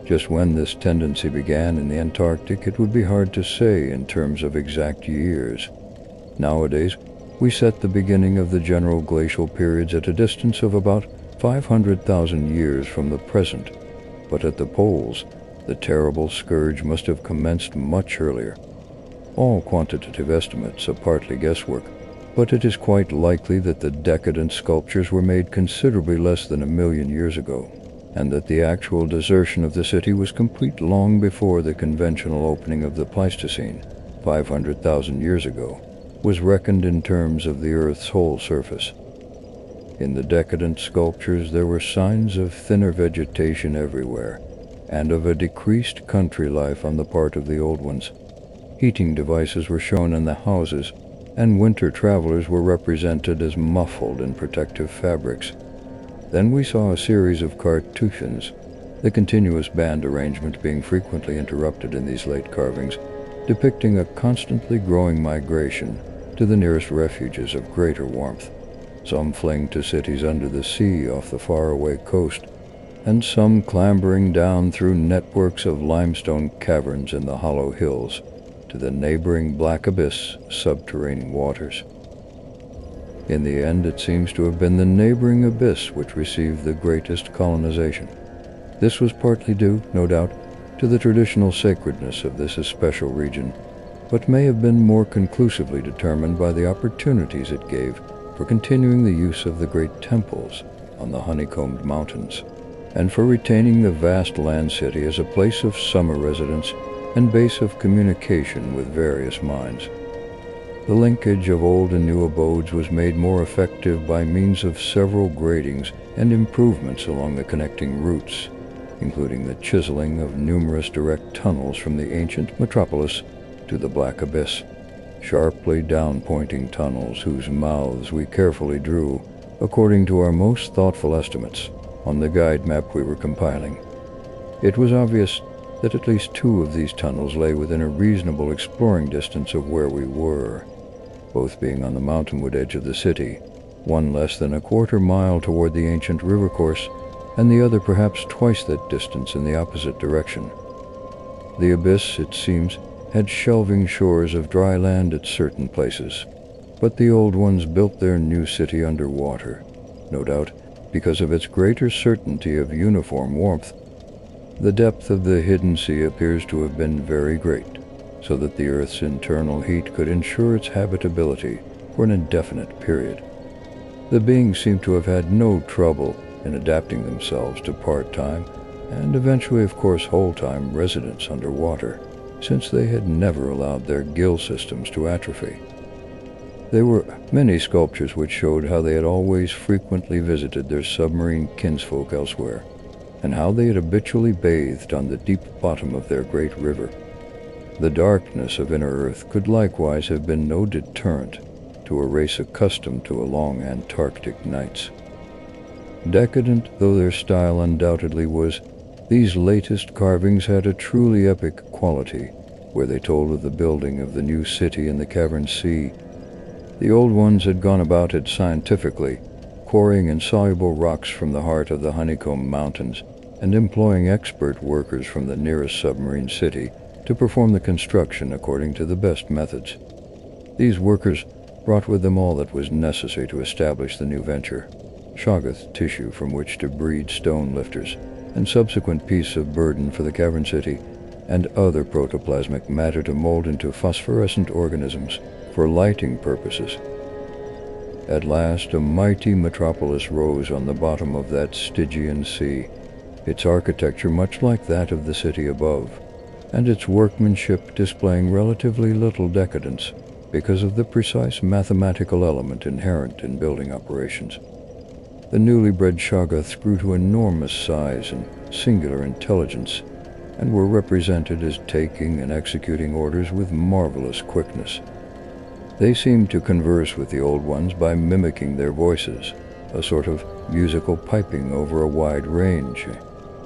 Just when this tendency began in the Antarctic, it would be hard to say in terms of exact years. Nowadays, we set the beginning of the general glacial periods at a distance of about 500,000 years from the present, but at the poles, the terrible scourge must have commenced much earlier. All quantitative estimates are partly guesswork, but it is quite likely that the decadent sculptures were made considerably less than 1,000,000 years ago, and that the actual desertion of the city was complete long before the conventional opening of the Pleistocene, 500,000 years ago, was reckoned in terms of the Earth's whole surface. In the decadent sculptures there were signs of thinner vegetation everywhere, and of a decreased country life on the part of the old ones. Heating devices were shown in the houses, and winter travelers were represented as muffled in protective fabrics. Then we saw a series of cartouches, the continuous band arrangement being frequently interrupted in these late carvings, depicting a constantly growing migration to the nearest refuges of greater warmth. Some fling to cities under the sea off the faraway coast, and some clambering down through networks of limestone caverns in the hollow hills to the neighboring black abyss subterranean waters. In the end, it seems to have been the neighboring abyss which received the greatest colonization. This was partly due, no doubt, to the traditional sacredness of this especial region, but may have been more conclusively determined by the opportunities it gave for continuing the use of the great temples on the honeycombed mountains, and for retaining the vast land city as a place of summer residence and base of communication with various minds. The linkage of old and new abodes was made more effective by means of several gratings and improvements along the connecting routes, including the chiseling of numerous direct tunnels from the ancient metropolis to the black abyss, sharply down-pointing tunnels whose mouths we carefully drew, according to our most thoughtful estimates, on the guide map we were compiling. It was obvious that at least 2 of these tunnels lay within a reasonable exploring distance of where we were, both being on the mountainwood edge of the city, one less than a quarter-mile toward the ancient river course, and the other perhaps twice that distance in the opposite direction. The abyss, it seems, had shelving shores of dry land at certain places, but the old ones built their new city underwater, no doubt because of its greater certainty of uniform warmth. The depth of the hidden sea appears to have been very great, so that the Earth's internal heat could ensure its habitability for an indefinite period. The beings seem to have had no trouble in adapting themselves to part-time and eventually, of course, whole-time residence underwater, since they had never allowed their gill systems to atrophy. There were many sculptures which showed how they had always frequently visited their submarine kinsfolk elsewhere, and how they had habitually bathed on the deep bottom of their great river. The darkness of inner Earth could likewise have been no deterrent to a race accustomed to long Antarctic nights. Decadent though their style undoubtedly was, these latest carvings had a truly epic quality, where they told of the building of the new city in the cavern sea. The old ones had gone about it scientifically, quarrying insoluble rocks from the heart of the Honeycomb Mountains and employing expert workers from the nearest submarine city to perform the construction according to the best methods. These workers brought with them all that was necessary to establish the new venture: shoggoth tissue from which to breed stone lifters, and subsequent piece of burden for the cavern city, and other protoplasmic matter to mold into phosphorescent organisms for lighting purposes. At last a mighty metropolis rose on the bottom of that Stygian sea, its architecture much like that of the city above, and its workmanship displaying relatively little decadence because of the precise mathematical element inherent in building operations. The newly bred shoggoths grew to enormous size and singular intelligence, and were represented as taking and executing orders with marvelous quickness. They seemed to converse with the old ones by mimicking their voices, a sort of musical piping over a wide range,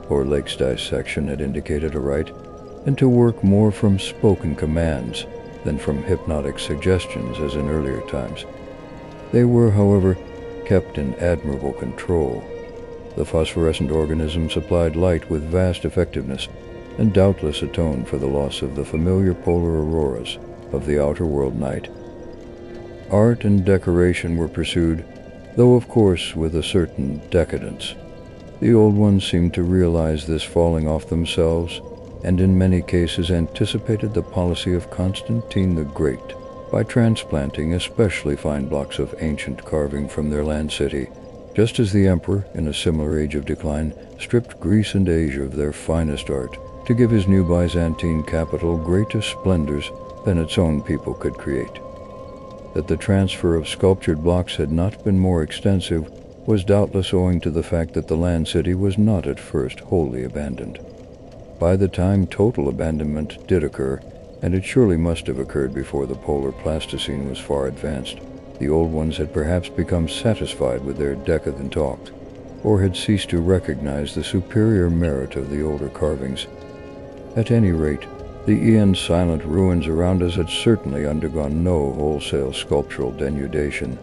or Lake's dissection had indicated aright, and to work more from spoken commands than from hypnotic suggestions as in earlier times. They were, however, kept in admirable control. The phosphorescent organism supplied light with vast effectiveness, and doubtless atoned for the loss of the familiar polar auroras of the outer world night. Art and decoration were pursued, though of course with a certain decadence. The old ones seemed to realize this falling off themselves, and in many cases anticipated the policy of Constantine the Great by transplanting especially fine blocks of ancient carving from their land city, just as the emperor, in a similar age of decline, stripped Greece and Asia of their finest art to give his new Byzantine capital greater splendors than its own people could create. That the transfer of sculptured blocks had not been more extensive was doubtless owing to the fact that the land city was not at first wholly abandoned. By the time total abandonment did occur, and it surely must have occurred before the polar Pleistocene was far advanced, the old ones had perhaps become satisfied with their decadent talk, or had ceased to recognize the superior merit of the older carvings. At any rate, the eon-silent ruins around us had certainly undergone no wholesale sculptural denudation,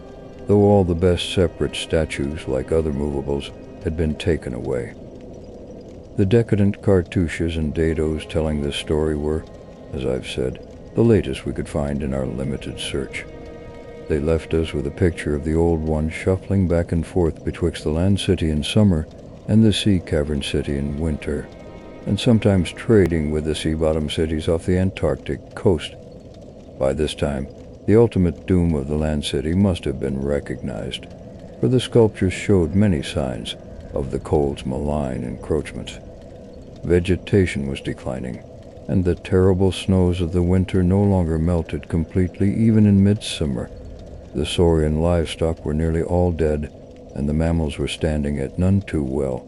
though all the best separate statues, like other movables, had been taken away. The decadent cartouches and dados telling this story were, as I've said, the latest we could find in our limited search. They left us with a picture of the old one shuffling back and forth betwixt the land city in summer and the sea cavern city in winter, and sometimes trading with the sea-bottom cities off the Antarctic coast. By this time, the ultimate doom of the land city must have been recognized, for the sculptures showed many signs of the cold's malign encroachments. Vegetation was declining, and the terrible snows of the winter no longer melted completely even in midsummer. The saurian livestock were nearly all dead, and the mammals were standing it none too well.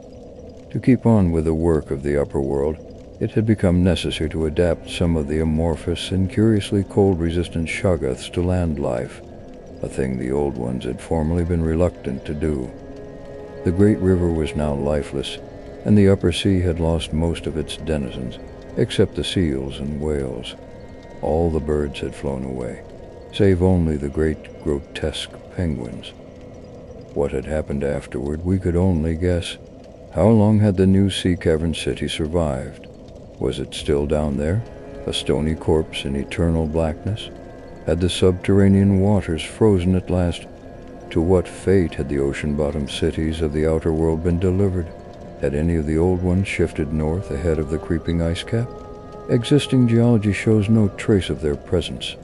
To keep on with the work of the upper world, it had become necessary to adapt some of the amorphous and curiously cold-resistant shoggoths to land life, a thing the old ones had formerly been reluctant to do. The great river was now lifeless, and the upper sea had lost most of its denizens, except the seals and whales. All the birds had flown away, save only the great grotesque penguins. What had happened afterward we could only guess. How long had the new sea cavern city survived? Was it still down there, a stony corpse in eternal blackness? Had the subterranean waters frozen at last? To what fate had the ocean-bottom cities of the outer world been delivered? Had any of the old ones shifted north ahead of the creeping ice cap? Existing geology shows no trace of their presence.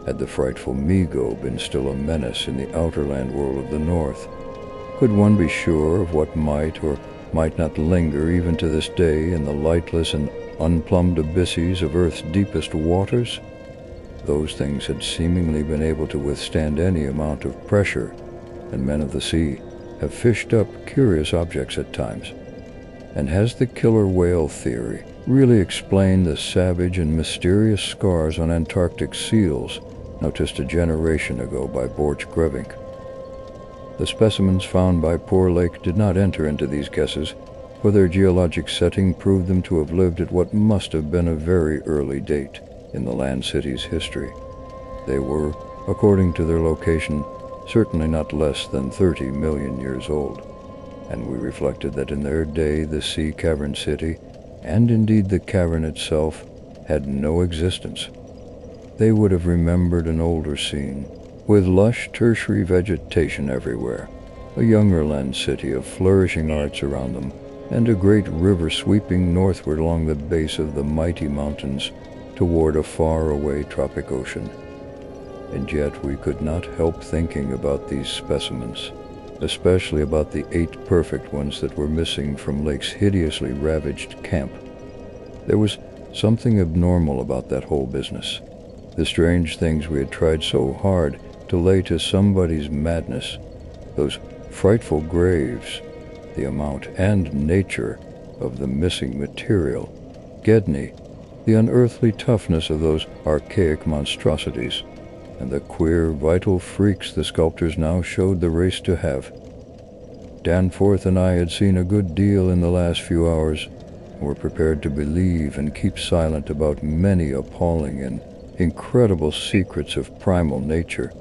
Had the frightful Mi-Go been still a menace in the outerland world of the north? Could one be sure of what might or might not linger even to this day in the lightless and unplumbed abysses of Earth's deepest waters? Those things had seemingly been able to withstand any amount of pressure, and men of the sea have fished up curious objects at times. And has the killer whale theory really explained the savage and mysterious scars on Antarctic seals noticed a generation ago by Borch Grevink? The specimens found by Poor Lake did not enter into these guesses, for their geologic setting proved them to have lived at what must have been a very early date in the land city's history. They were, according to their location, certainly not less than 30 million years old, and we reflected that in their day the sea cavern city, and indeed the cavern itself, had no existence. They would have remembered an older scene, with lush tertiary vegetation everywhere, a younger land city of flourishing arts around them, and a great river sweeping northward along the base of the mighty mountains toward a far-away tropic ocean. And yet we could not help thinking about these specimens, especially about the 8 perfect ones that were missing from Lake's hideously ravaged camp. There was something abnormal about that whole business. The strange things we had tried so hard to lay to somebody's madness, those frightful graves, the amount and nature of the missing material, Gedney, the unearthly toughness of those archaic monstrosities, and the queer, vital freaks the sculptors now showed the race to have. Danforth and I had seen a good deal in the last few hours, and were prepared to believe and keep silent about many appalling and incredible secrets of primal nature.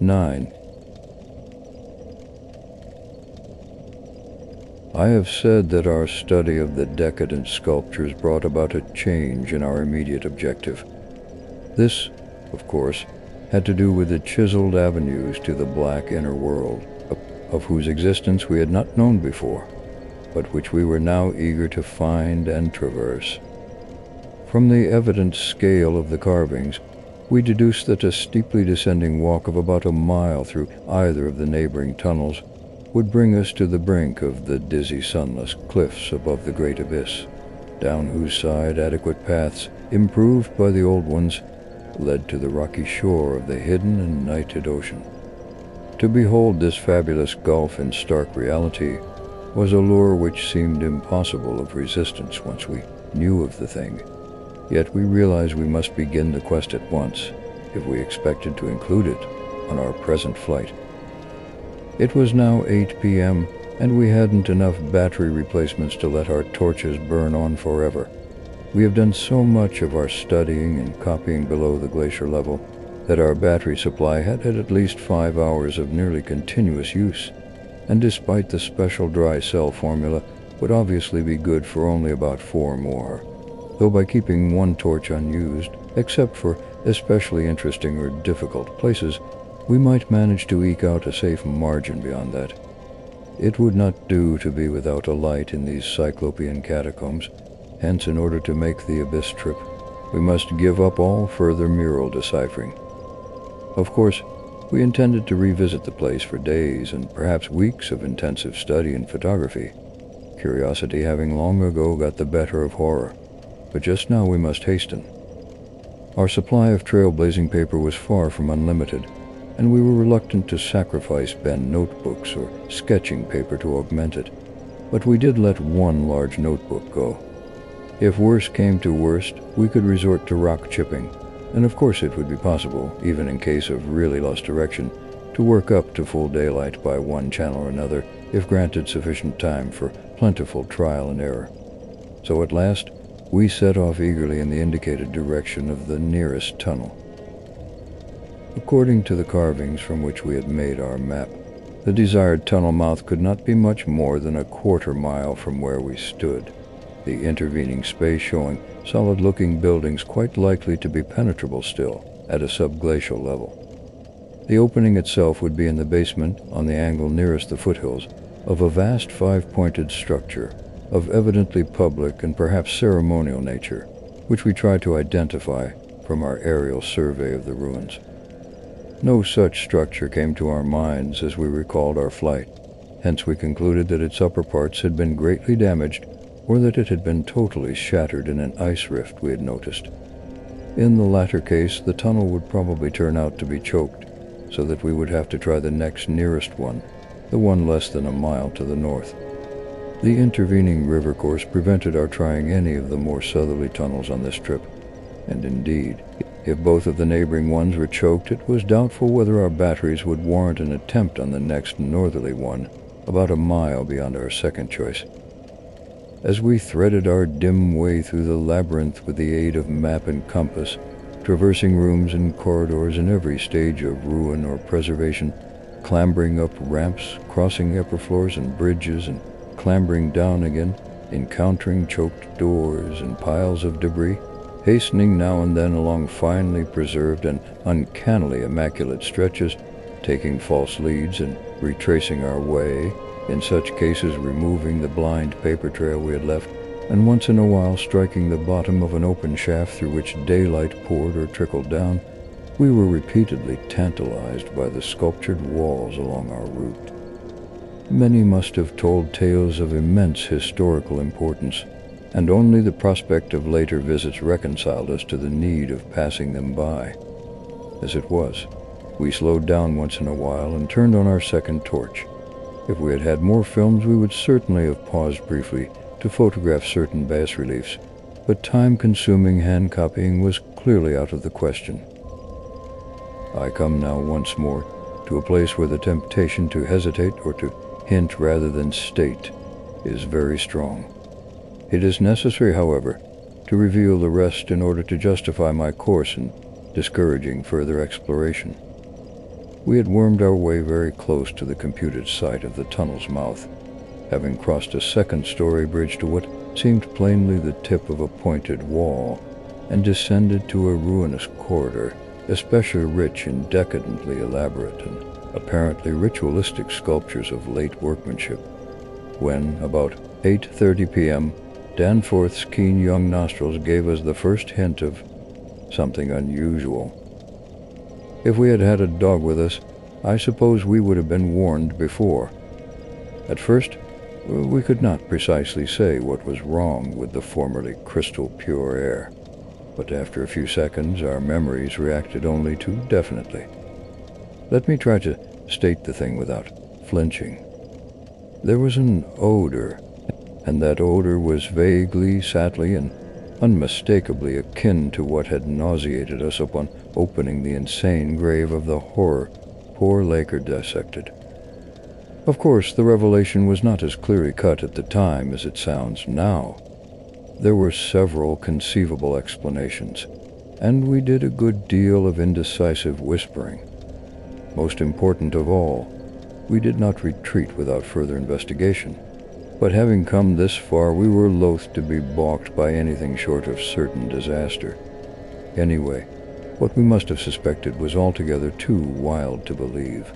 Nine. I have said that our study of the decadent sculptures brought about a change in our immediate objective. This, of course, had to do with the chiseled avenues to the black inner world, of whose existence we had not known before, but which we were now eager to find and traverse. From the evident scale of the carvings, we deduced that a steeply descending walk of about a mile through either of the neighboring tunnels would bring us to the brink of the dizzy sunless cliffs above the great abyss, down whose side adequate paths, improved by the old ones, led to the rocky shore of the hidden and nighted ocean. To behold this fabulous gulf in stark reality was a lure which seemed impossible of resistance once we knew of the thing. Yet we realized we must begin the quest at once if we expected to include it on our present flight. It was now 8 p.m., and we hadn't enough battery replacements to let our torches burn on forever. We have done so much of our studying and copying below the glacier level that our battery supply had at least 5 hours of nearly continuous use, and despite the special dry cell formula, would obviously be good for only about 4 more, though by keeping one torch unused, except for especially interesting or difficult places, we might manage to eke out a safe margin beyond that. It would not do to be without a light in these cyclopean catacombs, hence in order to make the abyss trip, we must give up all further mural deciphering. Of course, we intended to revisit the place for days and perhaps weeks of intensive study and photography, curiosity having long ago got the better of horror, but just now we must hasten. Our supply of trailblazing paper was far from unlimited, and we were reluctant to sacrifice pen notebooks or sketching paper to augment it, but we did let one large notebook go. If worse came to worst, we could resort to rock chipping, and of course it would be possible, even in case of really lost direction, to work up to full daylight by one channel or another if granted sufficient time for plentiful trial and error. So at last, we set off eagerly in the indicated direction of the nearest tunnel. According to the carvings from which we had made our map, the desired tunnel mouth could not be much more than a quarter-mile from where we stood, the intervening space showing solid-looking buildings quite likely to be penetrable still at a subglacial level. The opening itself would be in the basement, on the angle nearest the foothills, of a vast five-pointed structure, of evidently public and perhaps ceremonial nature, which we tried to identify from our aerial survey of the ruins. No such structure came to our minds as we recalled our flight, hence we concluded that its upper parts had been greatly damaged or that it had been totally shattered in an ice rift we had noticed. In the latter case, the tunnel would probably turn out to be choked, so that we would have to try the next nearest one, the one less than a mile to the north. The intervening river course prevented our trying any of the more southerly tunnels on this trip, and indeed, if both of the neighboring ones were choked, it was doubtful whether our batteries would warrant an attempt on the next northerly one, about a mile beyond our second choice. As we threaded our dim way through the labyrinth with the aid of map and compass, traversing rooms and corridors in every stage of ruin or preservation, clambering up ramps, crossing upper floors and bridges, and clambering down again, encountering choked doors and piles of debris, hastening now and then along finely preserved and uncannily immaculate stretches, taking false leads and retracing our way, in such cases removing the blind paper trail we had left, and once in a while striking the bottom of an open shaft through which daylight poured or trickled down, we were repeatedly tantalized by the sculptured walls along our route. Many must have told tales of immense historical importance, and only the prospect of later visits reconciled us to the need of passing them by. As it was, we slowed down once in a while and turned on our second torch. If we had had more films, we would certainly have paused briefly to photograph certain bas-reliefs, but time-consuming hand copying was clearly out of the question. I come now once more to a place where the temptation to hesitate or to hint rather than state is very strong. It is necessary, however, to reveal the rest in order to justify my course in discouraging further exploration. We had wormed our way very close to the computed site of the tunnel's mouth, having crossed a second-story bridge to what seemed plainly the tip of a pointed wall, and descended to a ruinous corridor, especially rich in decadently elaborate and apparently ritualistic sculptures of late workmanship, when, about 8:30 p.m., Danforth's keen young nostrils gave us the first hint of something unusual. If we had had a dog with us, I suppose we would have been warned before. At first, we could not precisely say what was wrong with the formerly crystal pure air, but after a few seconds our memories reacted only too definitely. Let me try to state the thing without flinching. There was an odor, and that odor was vaguely, sadly, and unmistakably akin to what had nauseated us upon opening the insane grave of the horror poor Laker dissected. Of course, the revelation was not as clearly cut at the time as it sounds now. There were several conceivable explanations, and we did a good deal of indecisive whispering. Most important of all, we did not retreat without further investigation, but having come this far, we were loath to be balked by anything short of certain disaster. Anyway, what we must have suspected was altogether too wild to believe.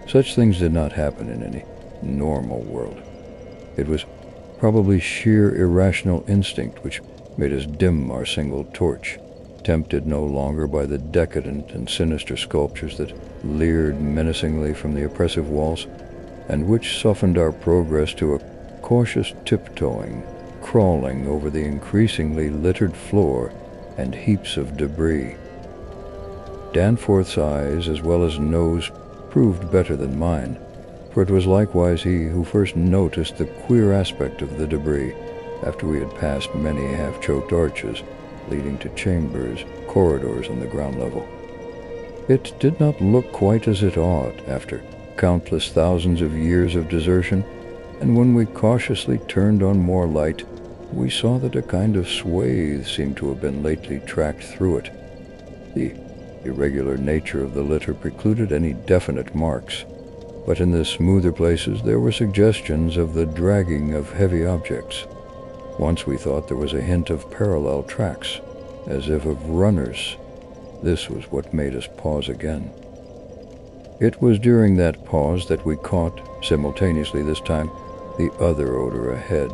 Such things did not happen in any normal world. It was probably sheer irrational instinct which made us dim our single torch, tempted no longer by the decadent and sinister sculptures that leered menacingly from the oppressive walls, and which softened our progress to a cautious tiptoeing, crawling over the increasingly littered floor and heaps of debris. Danforth's eyes, as well as nose, proved better than mine, for it was likewise he who first noticed the queer aspect of the debris after we had passed many half-choked arches leading to chambers, corridors on the ground level. It did not look quite as it ought after countless thousands of years of desertion, and when we cautiously turned on more light, we saw that a kind of swathe seemed to have been lately tracked through it. The irregular nature of the litter precluded any definite marks, but in the smoother places there were suggestions of the dragging of heavy objects. Once we thought there was a hint of parallel tracks, as if of runners. This was what made us pause again. It was during that pause that we caught, simultaneously this time, the other odor ahead.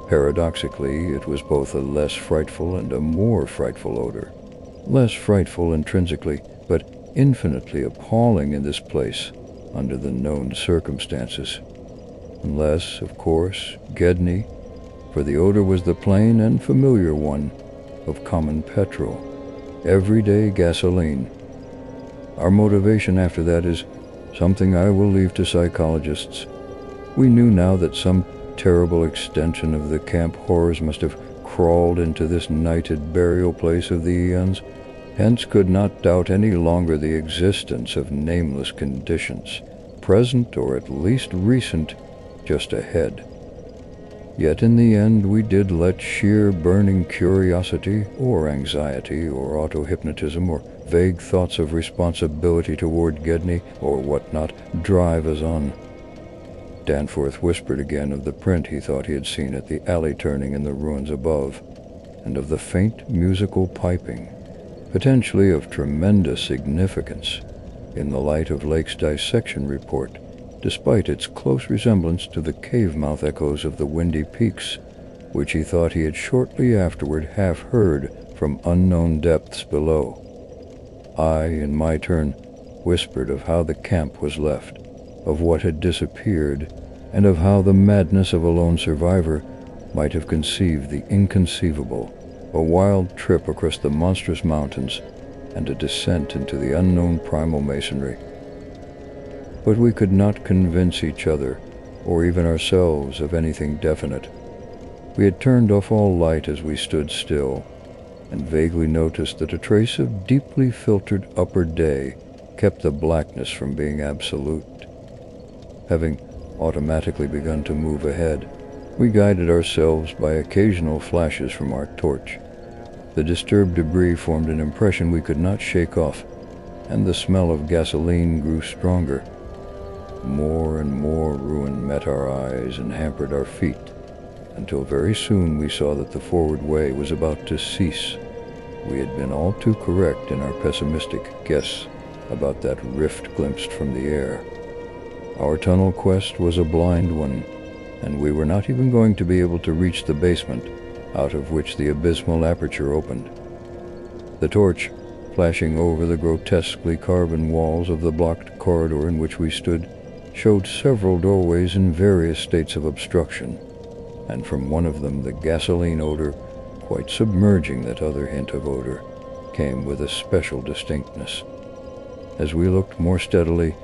Paradoxically, it was both a less frightful and a more frightful odor. Less frightful intrinsically, but infinitely appalling in this place, under the known circumstances. Unless, of course, Gedney, for the odor was the plain and familiar one of common petrol, everyday gasoline. Our motivation after that is something I will leave to psychologists. We knew now that some terrible extension of the camp horrors must have crawled into this nighted burial place of the eons, hence could not doubt any longer the existence of nameless conditions, present or at least recent, just ahead. Yet in the end we did let sheer burning curiosity or anxiety or auto-hypnotism or vague thoughts of responsibility toward Gedney or whatnot drive us on. Danforth whispered again of the print he thought he had seen at the alley turning in the ruins above, and of the faint musical piping, potentially of tremendous significance, in the light of Lake's dissection report, despite its close resemblance to the cave-mouth echoes of the windy peaks, which he thought he had shortly afterward half heard from unknown depths below. I, in my turn, whispered of how the camp was left, of what had disappeared, and of how the madness of a lone survivor might have conceived the inconceivable, a wild trip across the monstrous mountains and a descent into the unknown primal masonry. But we could not convince each other, or even ourselves, of anything definite. We had turned off all light as we stood still, and vaguely noticed that a trace of deeply filtered upper day kept the blackness from being absolute. Having automatically begun to move ahead, we guided ourselves by occasional flashes from our torch. The disturbed debris formed an impression we could not shake off, and the smell of gasoline grew stronger. More and more ruin met our eyes and hampered our feet, until very soon we saw that the forward way was about to cease. We had been all too correct in our pessimistic guess about that rift glimpsed from the air. Our tunnel quest was a blind one, and we were not even going to be able to reach the basement, out of which the abysmal aperture opened. The torch, flashing over the grotesquely carven walls of the blocked corridor in which we stood, showed several doorways in various states of obstruction, and from one of them the gasoline odor, quite submerging that other hint of odor, came with a special distinctness. As we looked more steadily,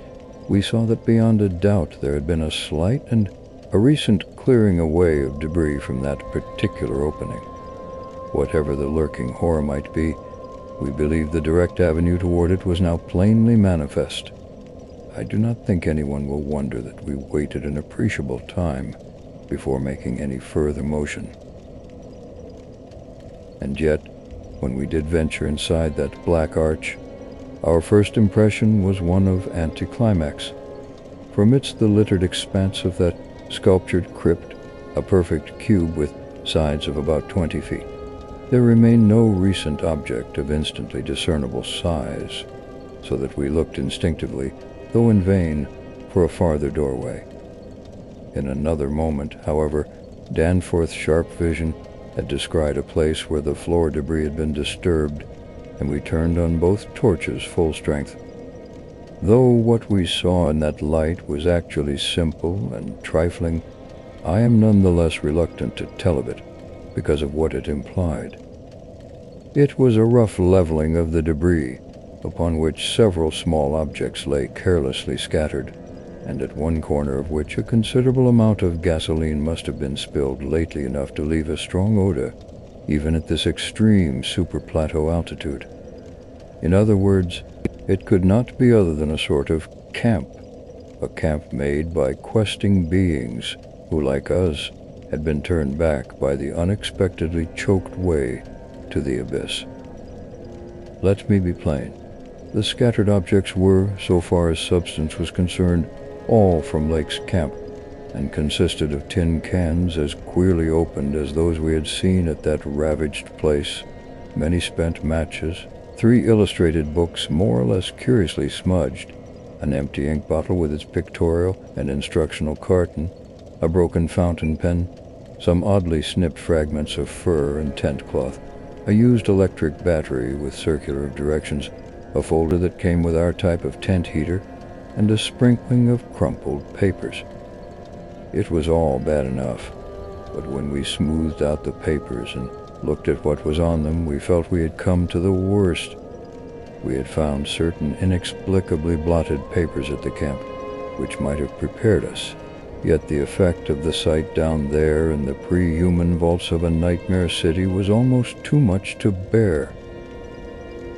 we saw that beyond a doubt there had been a slight and a recent clearing away of debris from that particular opening. Whatever the lurking horror might be, we believed the direct avenue toward it was now plainly manifest. I do not think anyone will wonder that we waited an appreciable time before making any further motion. And yet, when we did venture inside that black arch, our first impression was one of anticlimax. For amidst the littered expanse of that sculptured crypt, a perfect cube with sides of about 20 feet, there remained no recent object of instantly discernible size, so that we looked instinctively, though in vain, for a farther doorway. In another moment, however, Danforth's sharp vision had descried a place where the floor debris had been disturbed, and we turned on both torches full strength. Though what we saw in that light was actually simple and trifling, I am none the less reluctant to tell of it, because of what it implied. It was a rough leveling of the debris, upon which several small objects lay carelessly scattered, and at one corner of which a considerable amount of gasoline must have been spilled lately enough to leave a strong odor, even at this extreme super-plateau altitude. In other words, it could not be other than a sort of camp, a camp made by questing beings who, like us, had been turned back by the unexpectedly choked way to the abyss. Let me be plain. The scattered objects were, so far as substance was concerned, all from Lake's camp, and consisted of tin cans as queerly opened as those we had seen at that ravaged place, many spent matches, 3 illustrated books more or less curiously smudged, an empty ink bottle with its pictorial and instructional carton, a broken fountain pen, some oddly snipped fragments of fur and tent cloth, a used electric battery with circular directions, a folder that came with our type of tent heater, and a sprinkling of crumpled papers. It was all bad enough, but when we smoothed out the papers and looked at what was on them, we felt we had come to the worst. We had found certain inexplicably blotted papers at the camp, which might have prepared us, yet the effect of the sight down there in the pre-human vaults of a nightmare city was almost too much to bear.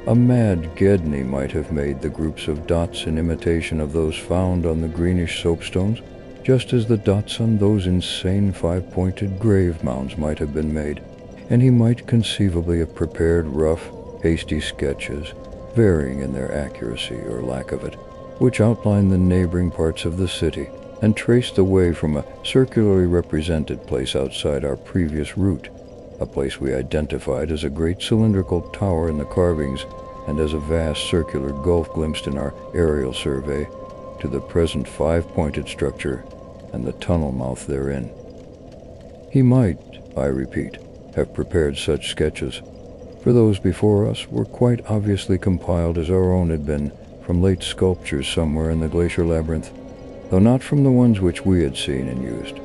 A mad Gedney might have made the groups of dots in imitation of those found on the greenish soapstones, just as the dots on those insane five-pointed grave mounds might have been made, and he might conceivably have prepared rough, hasty sketches, varying in their accuracy or lack of it, which outlined the neighboring parts of the city and traced the way from a circularly represented place outside our previous route, a place we identified as a great cylindrical tower in the carvings and as a vast circular gulf glimpsed in our aerial survey, to the present five-pointed structure and the tunnel mouth therein. He might, I repeat, have prepared such sketches, for those before us were quite obviously compiled as our own had been from late sculptures somewhere in the glacier labyrinth, though not from the ones which we had seen and used.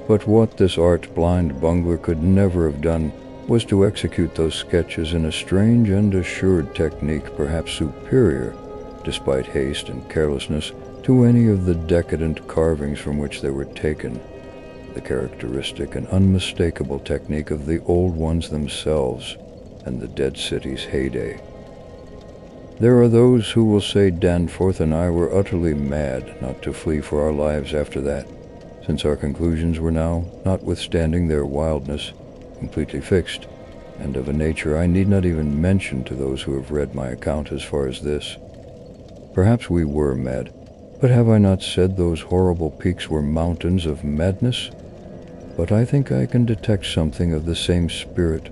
But what this art-blind bungler could never have done was to execute those sketches in a strange and assured technique perhaps superior, despite haste and carelessness, to any of the decadent carvings from which they were taken, the characteristic and unmistakable technique of the old ones themselves and the dead city's heyday. There are those who will say Danforth and I were utterly mad not to flee for our lives after that, since our conclusions were now, notwithstanding their wildness, completely fixed, and of a nature I need not even mention to those who have read my account as far as this. Perhaps we were mad, but have I not said those horrible peaks were mountains of madness? But I think I can detect something of the same spirit,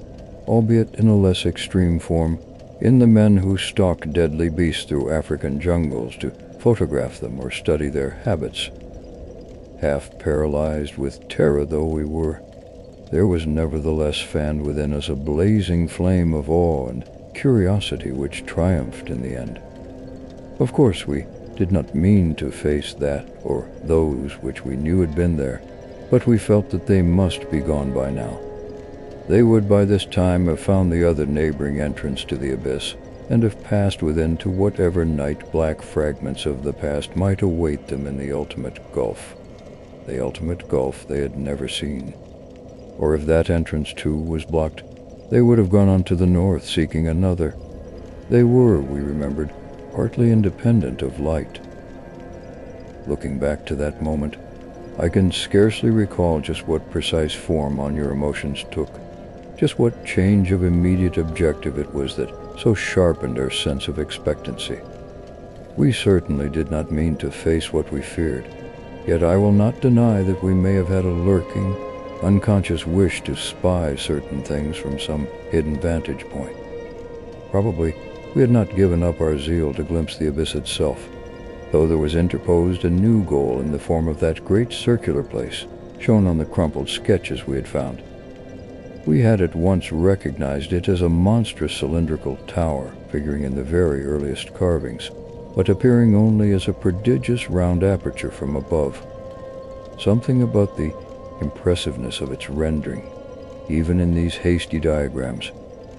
albeit in a less extreme form, in the men who stalk deadly beasts through African jungles to photograph them or study their habits. Half paralyzed with terror though we were, there was nevertheless fanned within us a blazing flame of awe and curiosity which triumphed in the end. Of course, we did not mean to face that or those which we knew had been there, but we felt that they must be gone by now. They would by this time have found the other neighboring entrance to the abyss, and have passed within to whatever night-black fragments of the past might await them in the ultimate gulf they had never seen. Or if that entrance too was blocked, they would have gone on to the north seeking another. They were, we remembered, partly independent of light. Looking back to that moment, I can scarcely recall just what precise form on your emotions took, just what change of immediate objective it was that so sharpened our sense of expectancy. We certainly did not mean to face what we feared, yet I will not deny that we may have had a lurking, unconscious wish to spy certain things from some hidden vantage point. Probably we had not given up our zeal to glimpse the abyss itself, though there was interposed a new goal in the form of that great circular place shown on the crumpled sketches we had found. We had at once recognized it as a monstrous cylindrical tower figuring in the very earliest carvings, but appearing only as a prodigious round aperture from above. Something about the impressiveness of its rendering, even in these hasty diagrams,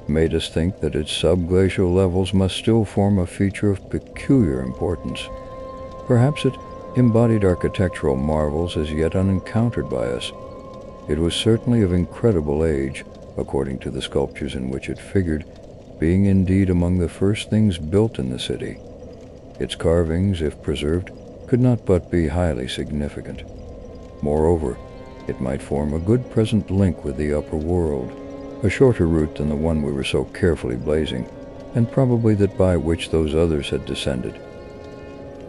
made us think that its subglacial levels must still form a feature of peculiar importance. Perhaps it embodied architectural marvels as yet unencountered by us. It was certainly of incredible age, according to the sculptures in which it figured, being indeed among the first things built in the city. Its carvings, if preserved, could not but be highly significant. Moreover, it might form a good present link with the upper world, a shorter route than the one we were so carefully blazing, and probably that by which those others had descended.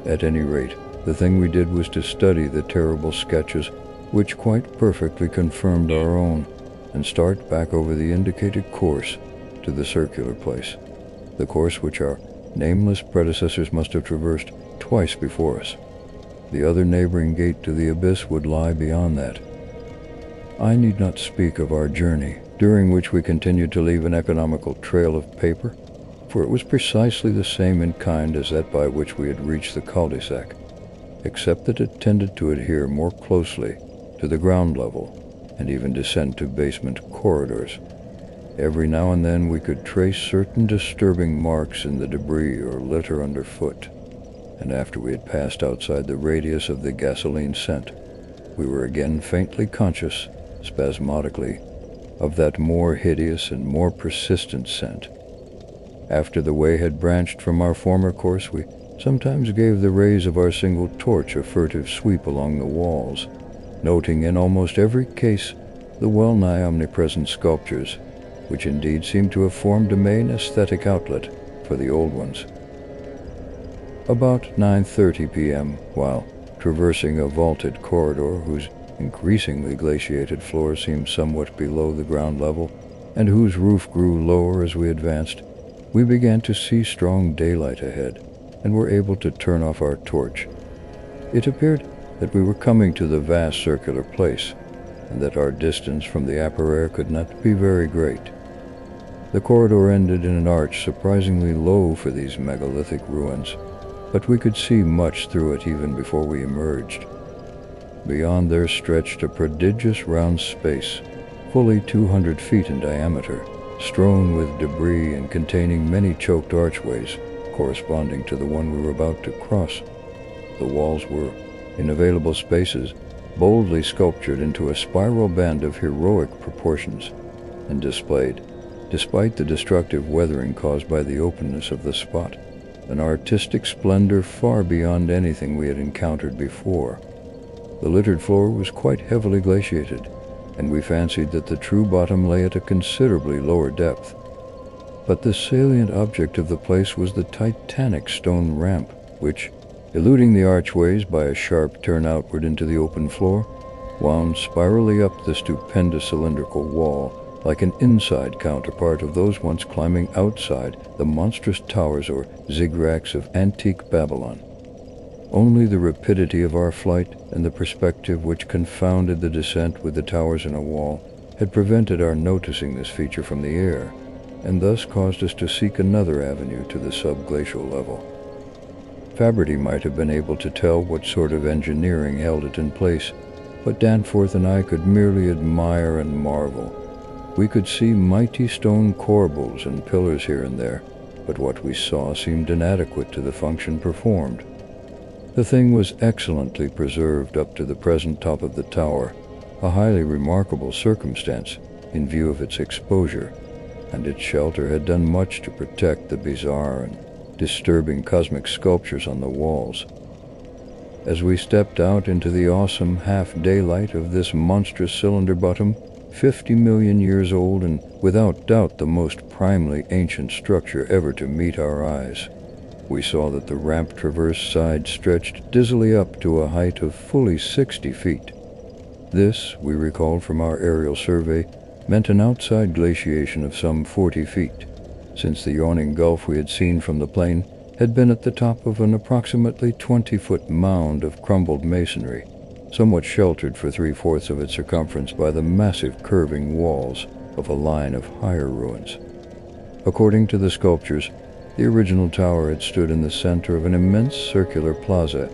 At any rate, the thing we did was to study the terrible sketches which quite perfectly confirmed our own, and start back over the indicated course to the circular place, the course which our nameless predecessors must have traversed twice before us. The other neighboring gate to the abyss would lie beyond that. I need not speak of our journey, during which we continued to leave an economical trail of paper, for it was precisely the same in kind as that by which we had reached the cul-de-sac, except that it tended to adhere more closely to the ground level and even descend to basement corridors. Every now and then we could trace certain disturbing marks in the debris or litter underfoot, and after we had passed outside the radius of the gasoline scent, we were again faintly conscious, spasmodically, of that more hideous and more persistent scent. After the way had branched from our former course, we sometimes gave the rays of our single torch a furtive sweep along the walls, noting in almost every case the well-nigh omnipresent sculptures, which indeed seemed to have formed a main aesthetic outlet for the old ones. About 9:30 p.m., while traversing a vaulted corridor whose increasingly glaciated floor seemed somewhat below the ground level, and whose roof grew lower as we advanced, we began to see strong daylight ahead, and were able to turn off our torch. It appeared that we were coming to the vast circular place, and that our distance from the upper air could not be very great. The corridor ended in an arch surprisingly low for these megalithic ruins, but we could see much through it even before we emerged. Beyond there stretched a prodigious round space, fully 200 feet in diameter, strewn with debris and containing many choked archways, corresponding to the one we were about to cross. The walls were, in available spaces, boldly sculptured into a spiral band of heroic proportions, and displayed, despite the destructive weathering caused by the openness of the spot, an artistic splendor far beyond anything we had encountered before. The littered floor was quite heavily glaciated, and we fancied that the true bottom lay at a considerably lower depth. But the salient object of the place was the titanic stone ramp, which, eluding the archways by a sharp turn outward into the open floor, wound spirally up the stupendous cylindrical wall, like an inside counterpart of those once climbing outside the monstrous towers or ziggurats of antique Babylon. Only the rapidity of our flight and the perspective which confounded the descent with the towers in a wall had prevented our noticing this feature from the air, and thus caused us to seek another avenue to the subglacial level. Faberty might have been able to tell what sort of engineering held it in place, but Danforth and I could merely admire and marvel. We could see mighty stone corbels and pillars here and there, but what we saw seemed inadequate to the function performed. The thing was excellently preserved up to the present top of the tower, a highly remarkable circumstance in view of its exposure, and its shelter had done much to protect the bizarre and disturbing cosmic sculptures on the walls. As we stepped out into the awesome half-daylight of this monstrous cylinder bottom, 50 million years old and without doubt the most primely ancient structure ever to meet our eyes, we saw that the ramp traverse side stretched dizzily up to a height of fully 60 feet. This, we recalled from our aerial survey, meant an outside glaciation of some 40 feet, since the yawning gulf we had seen from the plain had been at the top of an approximately 20-foot mound of crumbled masonry, somewhat sheltered for 3/4 of its circumference by the massive curving walls of a line of higher ruins. According to the sculptures, the original tower had stood in the center of an immense circular plaza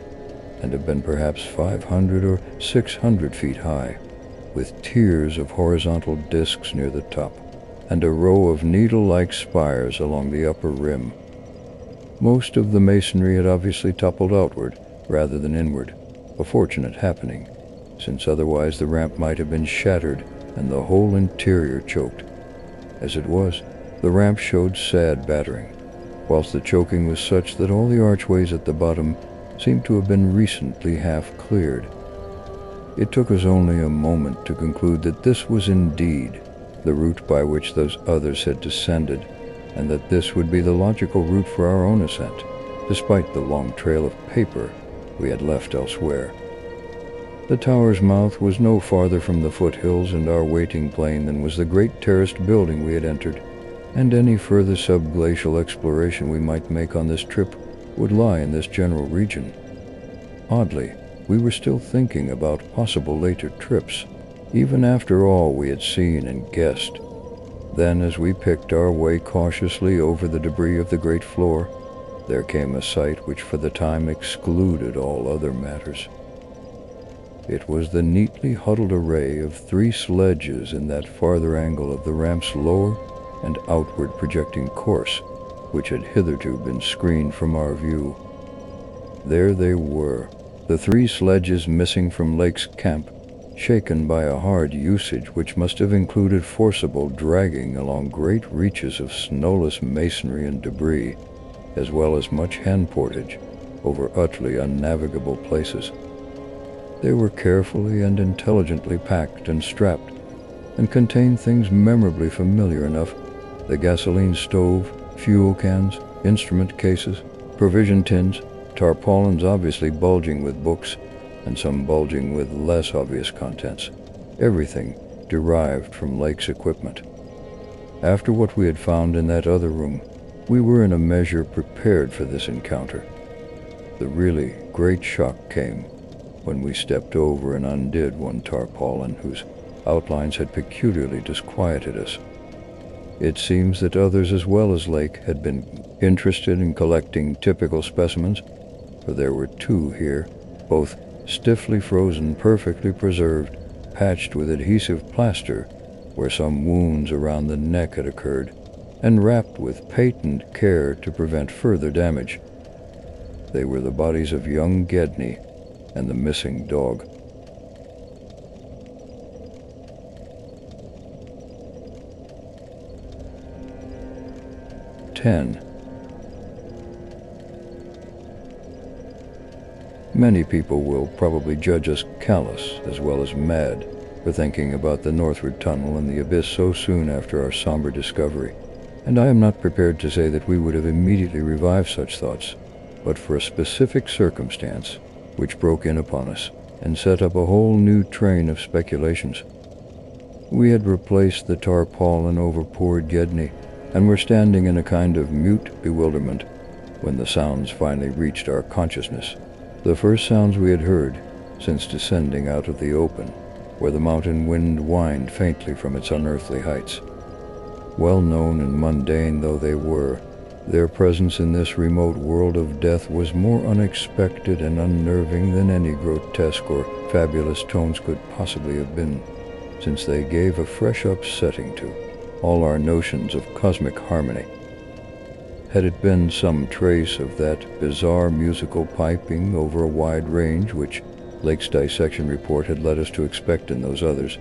and had been perhaps 500 or 600 feet high, with tiers of horizontal discs near the top and a row of needle-like spires along the upper rim. Most of the masonry had obviously toppled outward rather than inward, a fortunate happening, since otherwise the ramp might have been shattered and the whole interior choked. As it was, the ramp showed sad battering, whilst the choking was such that all the archways at the bottom seemed to have been recently half cleared. It took us only a moment to conclude that this was indeed the route by which those others had descended, and that this would be the logical route for our own ascent, despite the long trail of paper we had left elsewhere. The tower's mouth was no farther from the foothills and our waiting plain than was the great terraced building we had entered, and any further subglacial exploration we might make on this trip would lie in this general region. Oddly, we were still thinking about possible later trips, even after all we had seen and guessed. Then, as we picked our way cautiously over the debris of the great floor, there came a sight which for the time excluded all other matters. It was the neatly huddled array of 3 sledges in that farther angle of the ramp's lower and outward projecting course, which had hitherto been screened from our view. There they were, the 3 sledges missing from Lake's camp, shaken by a hard usage which must have included forcible dragging along great reaches of snowless masonry and debris, as well as much hand portage over utterly unnavigable places. They were carefully and intelligently packed and strapped, and contained things memorably familiar enough: the gasoline stove, fuel cans, instrument cases, provision tins, tarpaulins obviously bulging with books, and some bulging with less obvious contents. Everything derived from Lake's equipment. After what we had found in that other room, we were in a measure prepared for this encounter. The really great shock came when we stepped over and undid one tarpaulin whose outlines had peculiarly disquieted us. It seems that others as well as Lake had been interested in collecting typical specimens, for there were 2 here, both stiffly frozen, perfectly preserved, patched with adhesive plaster where some wounds around the neck had occurred, and wrapped with patent care to prevent further damage. They were the bodies of young Gedney and the missing dog. Many people will probably judge us callous as well as mad for thinking about the northward tunnel and the abyss so soon after our somber discovery, and I am not prepared to say that we would have immediately revived such thoughts, but for a specific circumstance which broke in upon us and set up a whole new train of speculations. We had replaced the tarpaulin over poor Gedney, and were standing in a kind of mute bewilderment when the sounds finally reached our consciousness. The first sounds we had heard since descending out of the open, where the mountain wind whined faintly from its unearthly heights. Well known and mundane though they were, their presence in this remote world of death was more unexpected and unnerving than any grotesque or fabulous tones could possibly have been, since they gave a fresh upsetting to all our notions of cosmic harmony. Had it been some trace of that bizarre musical piping over a wide range which Lake's dissection report had led us to expect in those others,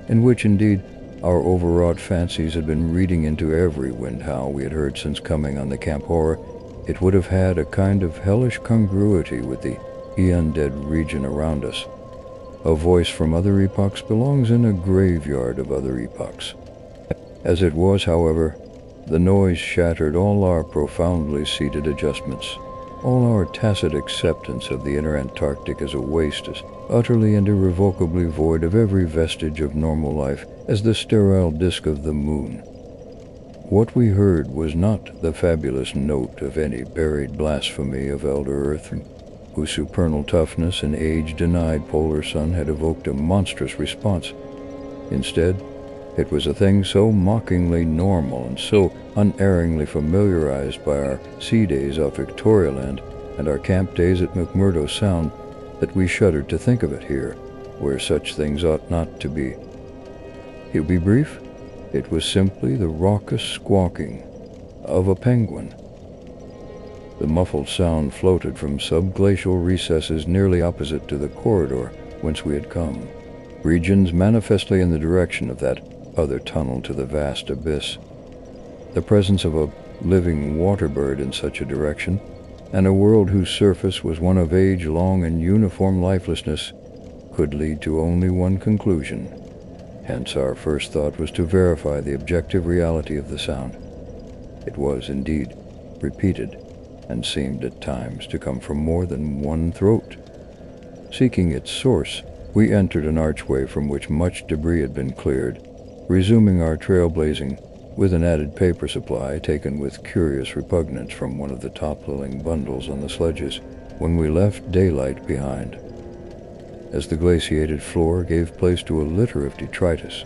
in which indeed our overwrought fancies had been reading into every wind howl we had heard since coming on the camp horror, it would have had a kind of hellish congruity with the eon-dead region around us. A voice from other epochs belongs in a graveyard of other epochs. As it was, however, the noise shattered all our profoundly seated adjustments, all our tacit acceptance of the inner Antarctic as a waste, as utterly and irrevocably void of every vestige of normal life as the sterile disk of the moon. What we heard was not the fabulous note of any buried blasphemy of Elder Earth, whose supernal toughness and age-denied polar sun had evoked a monstrous response. Instead, it was a thing so mockingly normal and so unerringly familiarized by our sea days off Victorialand and our camp days at McMurdo Sound that we shuddered to think of it here, where such things ought not to be. To be brief, it was simply the raucous squawking of a penguin. The muffled sound floated from subglacial recesses nearly opposite to the corridor whence we had come, regions manifestly in the direction of that other tunnel to the vast abyss. The presence of a living water-bird in such a direction, and a world whose surface was one of age-long and uniform lifelessness, could lead to only one conclusion. Hence our first thought was to verify the objective reality of the sound. It was, indeed, repeated, and seemed at times to come from more than one throat. Seeking its source, we entered an archway from which much debris had been cleared, resuming our trailblazing with an added paper supply taken with curious repugnance from one of the toppling bundles on the sledges when we left daylight behind. As the glaciated floor gave place to a litter of detritus,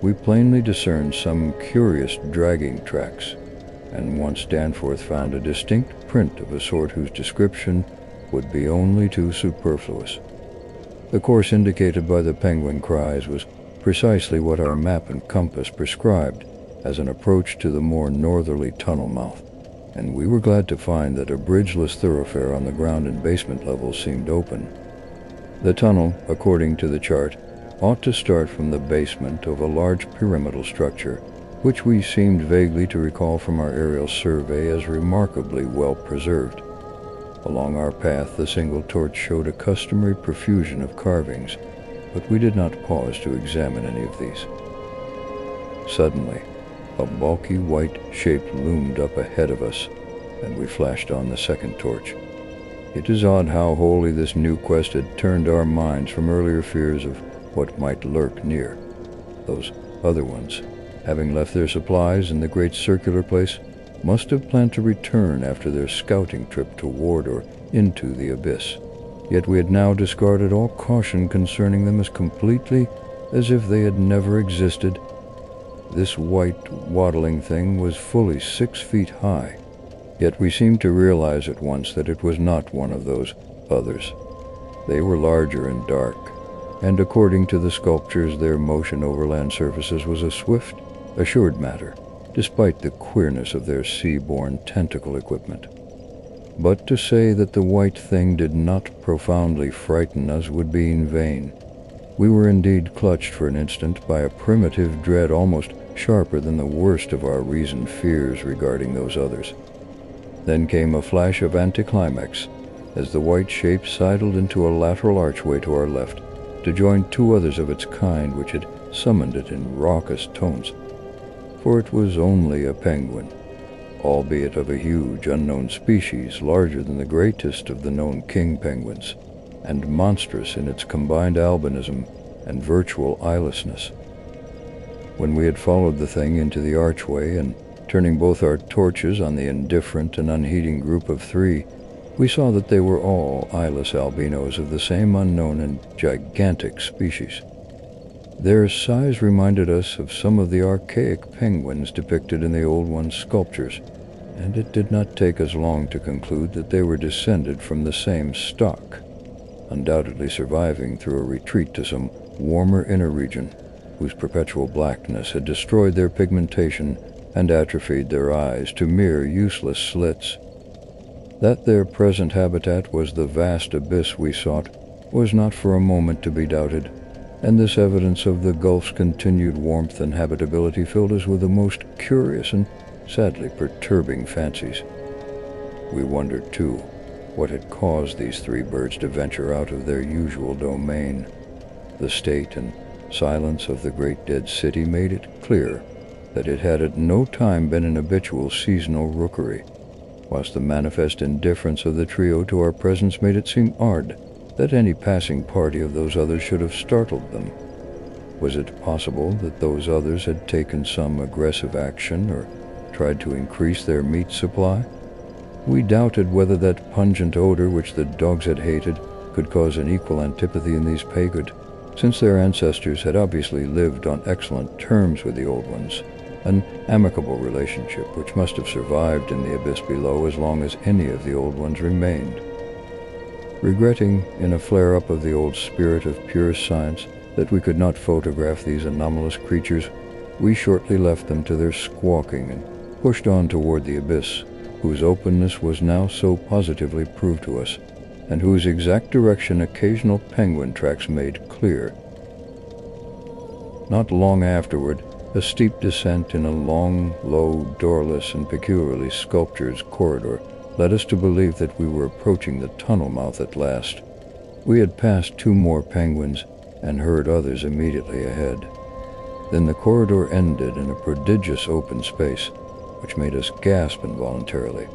we plainly discerned some curious dragging tracks, and once Danforth found a distinct print of a sort whose description would be only too superfluous. The course indicated by the penguin cries was precisely what our map and compass prescribed as an approach to the more northerly tunnel mouth, and we were glad to find that a bridgeless thoroughfare on the ground and basement levels seemed open. The tunnel, according to the chart, ought to start from the basement of a large pyramidal structure, which we seemed vaguely to recall from our aerial survey as remarkably well preserved. Along our path, the single torch showed a customary profusion of carvings, but we did not pause to examine any of these. Suddenly, a bulky white shape loomed up ahead of us, and we flashed on the second torch. It is odd how wholly this new quest had turned our minds from earlier fears of what might lurk near. Those other ones, having left their supplies in the great circular place, must have planned to return after their scouting trip toward or into the abyss. Yet we had now discarded all caution concerning them as completely as if they had never existed. This white, waddling thing was fully 6 feet high, yet we seemed to realize at once that it was not one of those others. They were larger and dark, and according to the sculptures, their motion over land surfaces was a swift, assured matter, despite the queerness of their sea-borne tentacle equipment. But to say that the white thing did not profoundly frighten us would be in vain. We were indeed clutched for an instant by a primitive dread almost sharper than the worst of our reasoned fears regarding those others. Then came a flash of anticlimax as the white shape sidled into a lateral archway to our left to join 2 others of its kind which had summoned it in raucous tones. For it was only a penguin, albeit of a huge unknown species larger than the greatest of the known king penguins, and monstrous in its combined albinism and virtual eyelessness. When we had followed the thing into the archway and turning both our torches on the indifferent and unheeding group of 3, we saw that they were all eyeless albinos of the same unknown and gigantic species. Their size reminded us of some of the archaic penguins depicted in the Old One's sculptures, and it did not take us long to conclude that they were descended from the same stock, undoubtedly surviving through a retreat to some warmer inner region, whose perpetual blackness had destroyed their pigmentation and atrophied their eyes to mere useless slits. That their present habitat was the vast abyss we sought was not for a moment to be doubted, and this evidence of the gulf's continued warmth and habitability filled us with the most curious and sadly perturbing fancies. We wondered, too, what had caused these 3 birds to venture out of their usual domain. The state and silence of the great dead city made it clear that it had at no time been an habitual seasonal rookery, whilst the manifest indifference of the trio to our presence made it seem odd that any passing party of those others should have startled them. Was it possible that those others had taken some aggressive action or tried to increase their meat supply? We doubted whether that pungent odor which the dogs had hated could cause an equal antipathy in these pagod, since their ancestors had obviously lived on excellent terms with the Old Ones, an amicable relationship which must have survived in the abyss below as long as any of the Old Ones remained. Regretting, in a flare-up of the old spirit of pure science, that we could not photograph these anomalous creatures, we shortly left them to their squawking and pushed on toward the abyss, whose openness was now so positively proved to us, and whose exact direction occasional penguin tracks made clear. Not long afterward, a steep descent in a long, low, doorless, and peculiarly sculptured corridor led us to believe that we were approaching the tunnel mouth at last. We had passed 2 more penguins and heard others immediately ahead. Then the corridor ended in a prodigious open space, which made us gasp involuntarily.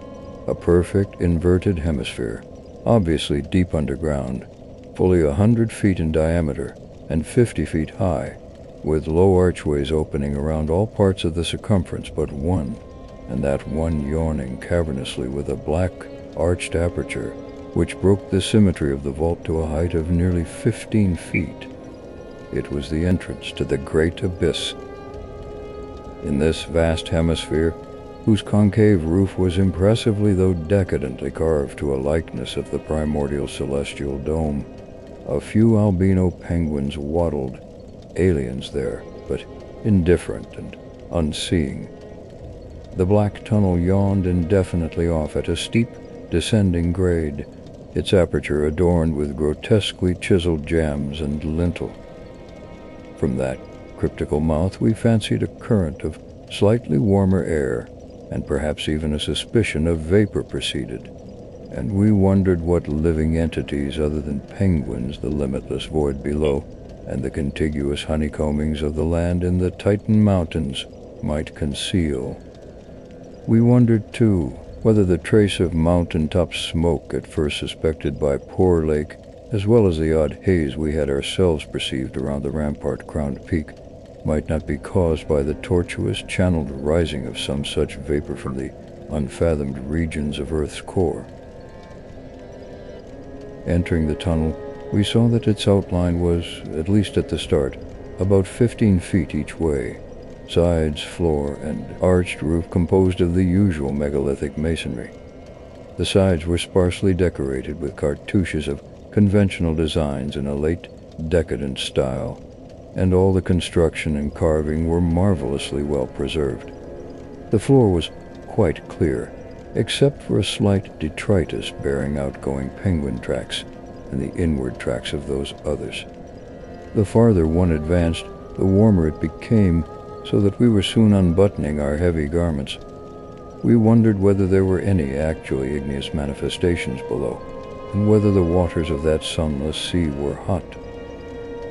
A perfect inverted hemisphere, obviously deep underground, fully 100 feet in diameter and 50 feet high, with low archways opening around all parts of the circumference but one, and that one yawning cavernously with a black, arched aperture, which broke the symmetry of the vault to a height of nearly 15 feet. It was the entrance to the great abyss. In this vast hemisphere, whose concave roof was impressively though decadently carved to a likeness of the primordial celestial dome, a few albino penguins waddled, aliens there, but indifferent and unseeing. The black tunnel yawned indefinitely off at a steep, descending grade, its aperture adorned with grotesquely chiseled jambs and lintel. From that cryptical mouth we fancied a current of slightly warmer air, and perhaps even a suspicion of vapor proceeded, and we wondered what living entities other than penguins the limitless void below and the contiguous honeycombings of the land in the Titan Mountains might conceal. We wondered, too, whether the trace of mountain-top smoke at first suspected by Poor Lake, as well as the odd haze we had ourselves perceived around the rampart-crowned peak, might not be caused by the tortuous, channeled rising of some such vapor from the unfathomed regions of Earth's core. Entering the tunnel, we saw that its outline was, at least at the start, about 15 feet each way, sides, floor, and arched roof composed of the usual megalithic masonry. The sides were sparsely decorated with cartouches of conventional designs in a late decadent style, and all the construction and carving were marvelously well preserved. The floor was quite clear, except for a slight detritus bearing outgoing penguin tracks and the inward tracks of those others. The farther one advanced, the warmer it became, so that we were soon unbuttoning our heavy garments. We wondered whether there were any actually igneous manifestations below, and whether the waters of that sunless sea were hot.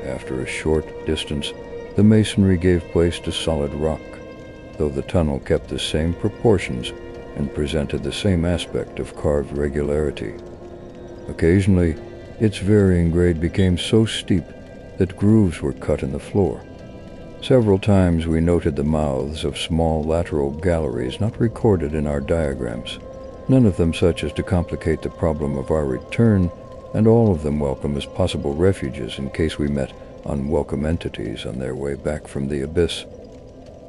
After a short distance, the masonry gave place to solid rock, though the tunnel kept the same proportions and presented the same aspect of carved regularity. Occasionally, its varying grade became so steep that grooves were cut in the floor. Several times we noted the mouths of small lateral galleries not recorded in our diagrams, none of them such as to complicate the problem of our return, and all of them welcome as possible refuges in case we met unwelcome entities on their way back from the abyss.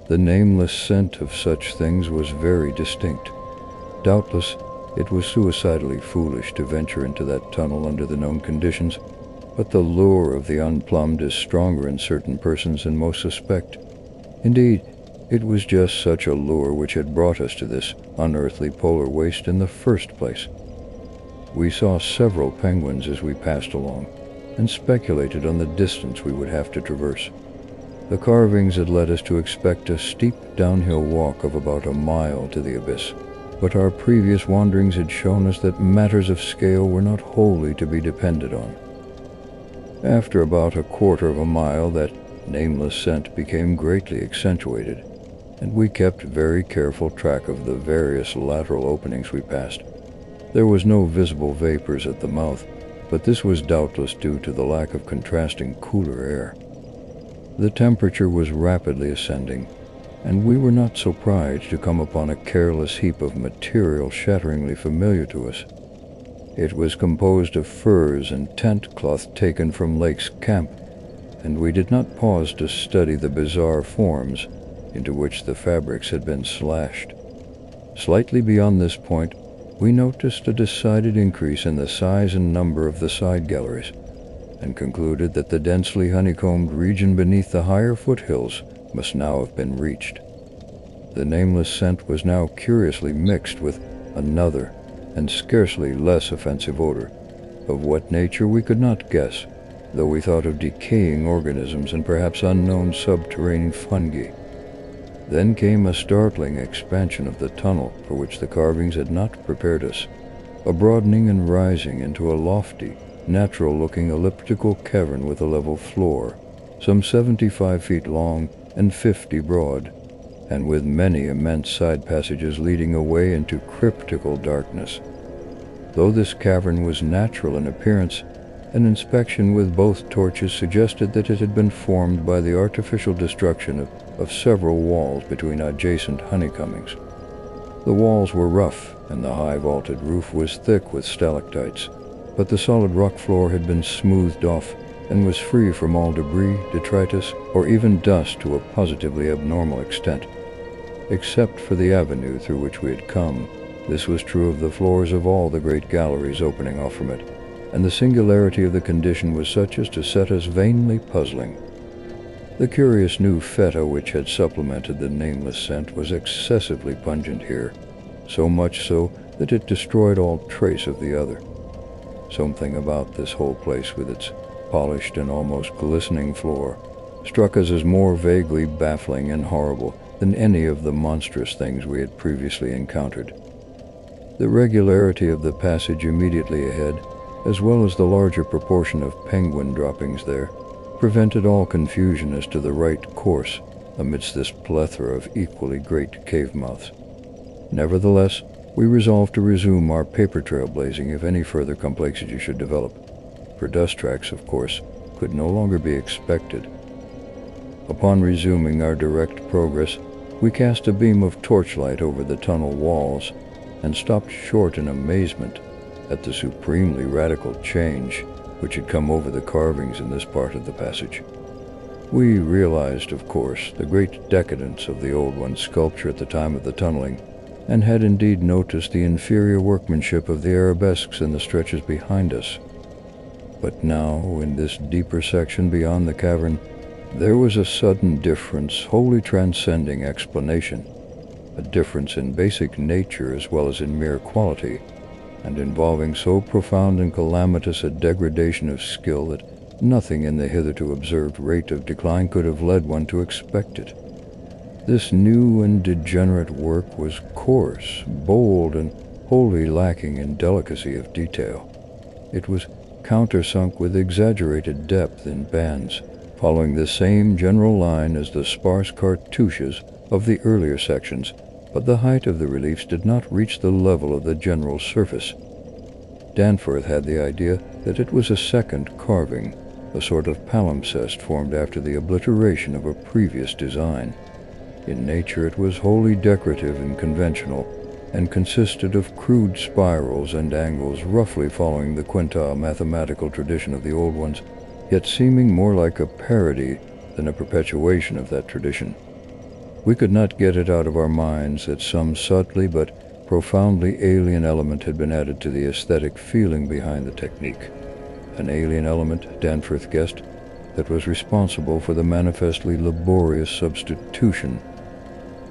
The nameless scent of such things was very distinct. Doubtless, it was suicidally foolish to venture into that tunnel under the known conditions, but the lure of the unplumbed is stronger in certain persons than most suspect. Indeed, it was just such a lure which had brought us to this unearthly polar waste in the first place. We saw several penguins as we passed along, and speculated on the distance we would have to traverse. The carvings had led us to expect a steep downhill walk of about a mile to the abyss, but our previous wanderings had shown us that matters of scale were not wholly to be depended on. After about a quarter of a mile, that nameless scent became greatly accentuated, and we kept very careful track of the various lateral openings we passed. There was no visible vapors at the mouth, but this was doubtless due to the lack of contrasting cooler air. The temperature was rapidly ascending, and we were not surprised to come upon a careless heap of material shatteringly familiar to us. It was composed of furs and tent cloth taken from Lake's camp, and we did not pause to study the bizarre forms into which the fabrics had been slashed. Slightly beyond this point, we noticed a decided increase in the size and number of the side galleries, and concluded that the densely honeycombed region beneath the higher foothills must now have been reached. The nameless scent was now curiously mixed with another and scarcely less offensive odor, of what nature we could not guess, though we thought of decaying organisms and perhaps unknown subterranean fungi. Then came a startling expansion of the tunnel for which the carvings had not prepared us, a broadening and rising into a lofty, natural-looking elliptical cavern with a level floor, some 75 feet long and 50 broad, and with many immense side passages leading away into cryptical darkness. Though this cavern was natural in appearance, An inspection with both torches suggested that it had been formed by the artificial destruction of several walls between adjacent honeycombings. The walls were rough, and the high vaulted roof was thick with stalactites, but the solid rock floor had been smoothed off and was free from all debris, detritus, or even dust to a positively abnormal extent. Except for the avenue through which we had come, this was true of the floors of all the great galleries opening off from it, and the singularity of the condition was such as to set us vainly puzzling. The curious new feta which had supplemented the nameless scent was excessively pungent here, so much so that it destroyed all trace of the other. Something about this whole place, with its polished and almost glistening floor, struck us as more vaguely baffling and horrible than any of the monstrous things we had previously encountered. The regularity of the passage immediately ahead, as well as the larger proportion of penguin droppings there, prevented all confusion as to the right course amidst this plethora of equally great cave mouths. Nevertheless, we resolved to resume our paper trail blazing if any further complexity should develop, for dust tracks, of course, could no longer be expected. Upon resuming our direct progress, we cast a beam of torchlight over the tunnel walls and stopped short in amazement at the supremely radical change which had come over the carvings in this part of the passage. We realized, of course, the great decadence of the old one's sculpture at the time of the tunneling, and had indeed noticed the inferior workmanship of the arabesques in the stretches behind us. But now, in this deeper section beyond the cavern, there was a sudden difference wholly transcending explanation, a difference in basic nature as well as in mere quality, and involving so profound and calamitous a degradation of skill that nothing in the hitherto observed rate of decline could have led one to expect it. This new and degenerate work was coarse, bold, and wholly lacking in delicacy of detail. It was countersunk with exaggerated depth in bands, following the same general line as the sparse cartouches of the earlier sections, but the height of the reliefs did not reach the level of the general surface. Danforth had the idea that it was a second carving, a sort of palimpsest formed after the obliteration of a previous design. In nature it was wholly decorative and conventional, and consisted of crude spirals and angles roughly following the quintile mathematical tradition of the old ones, yet seeming more like a parody than a perpetuation of that tradition. We could not get it out of our minds that some subtly but profoundly alien element had been added to the aesthetic feeling behind the technique, an alien element, Danforth guessed, that was responsible for the manifestly laborious substitution.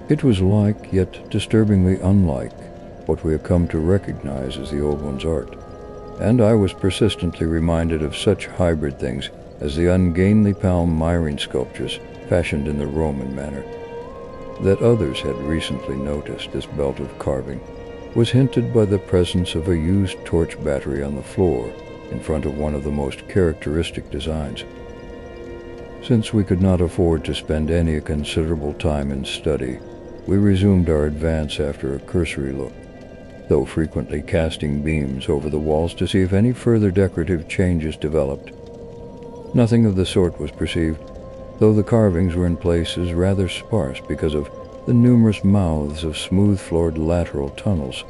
It was like, yet disturbingly unlike, what we have come to recognize as the old one's art, and I was persistently reminded of such hybrid things as the ungainly Palmyrene sculptures fashioned in the Roman manner. That others had recently noticed this belt of carving was hinted by the presence of a used torch battery on the floor in front of one of the most characteristic designs. Since we could not afford to spend any considerable time in study, we resumed our advance after a cursory look, though frequently casting beams over the walls to see if any further decorative changes developed. Nothing of the sort was perceived, though the carvings were in places rather sparse because of the numerous mouths of smooth-floored lateral tunnels.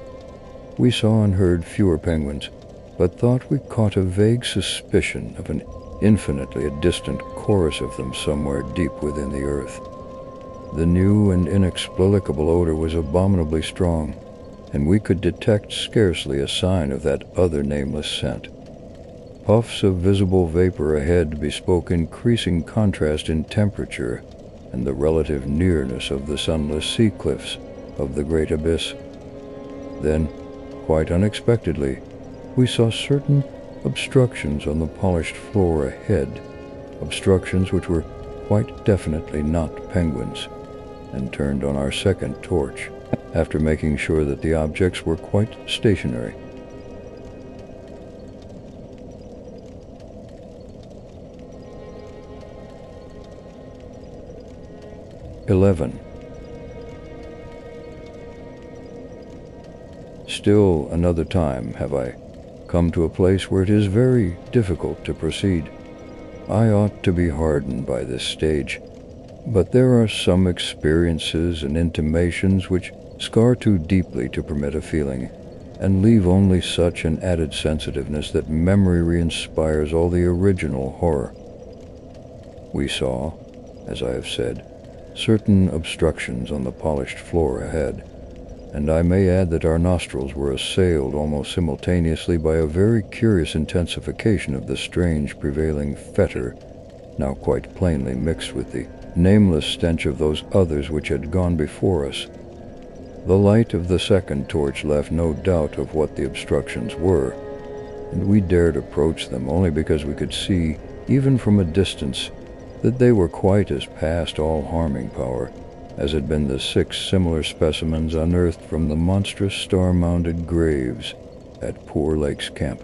We saw and heard fewer penguins, but thought we caught a vague suspicion of an infinitely distant chorus of them somewhere deep within the earth. The new and inexplicable odor was abominably strong, and we could detect scarcely a sign of that other nameless scent. Puffs of visible vapor ahead bespoke increasing contrast in temperature and the relative nearness of the sunless sea cliffs of the great abyss. Then, quite unexpectedly, we saw certain obstructions on the polished floor ahead, obstructions which were quite definitely not penguins, and turned on our second torch, after making sure that the objects were quite stationary. Still another time have I come to a place where it is very difficult to proceed. I ought to be hardened by this stage, but there are some experiences and intimations which scar too deeply to permit a feeling, and leave only such an added sensitiveness that memory re-inspires all the original horror. We saw, as I have said, certain obstructions on the polished floor ahead, and I may add that our nostrils were assailed almost simultaneously by a very curious intensification of the strange prevailing fetor, now quite plainly mixed with the nameless stench of those others which had gone before us. The light of the second torch left no doubt of what the obstructions were, and we dared approach them only because we could see, even from a distance, that they were quite as past all harming power as had been the 6 similar specimens unearthed from the monstrous star-mounded graves at Poor Lake's camp.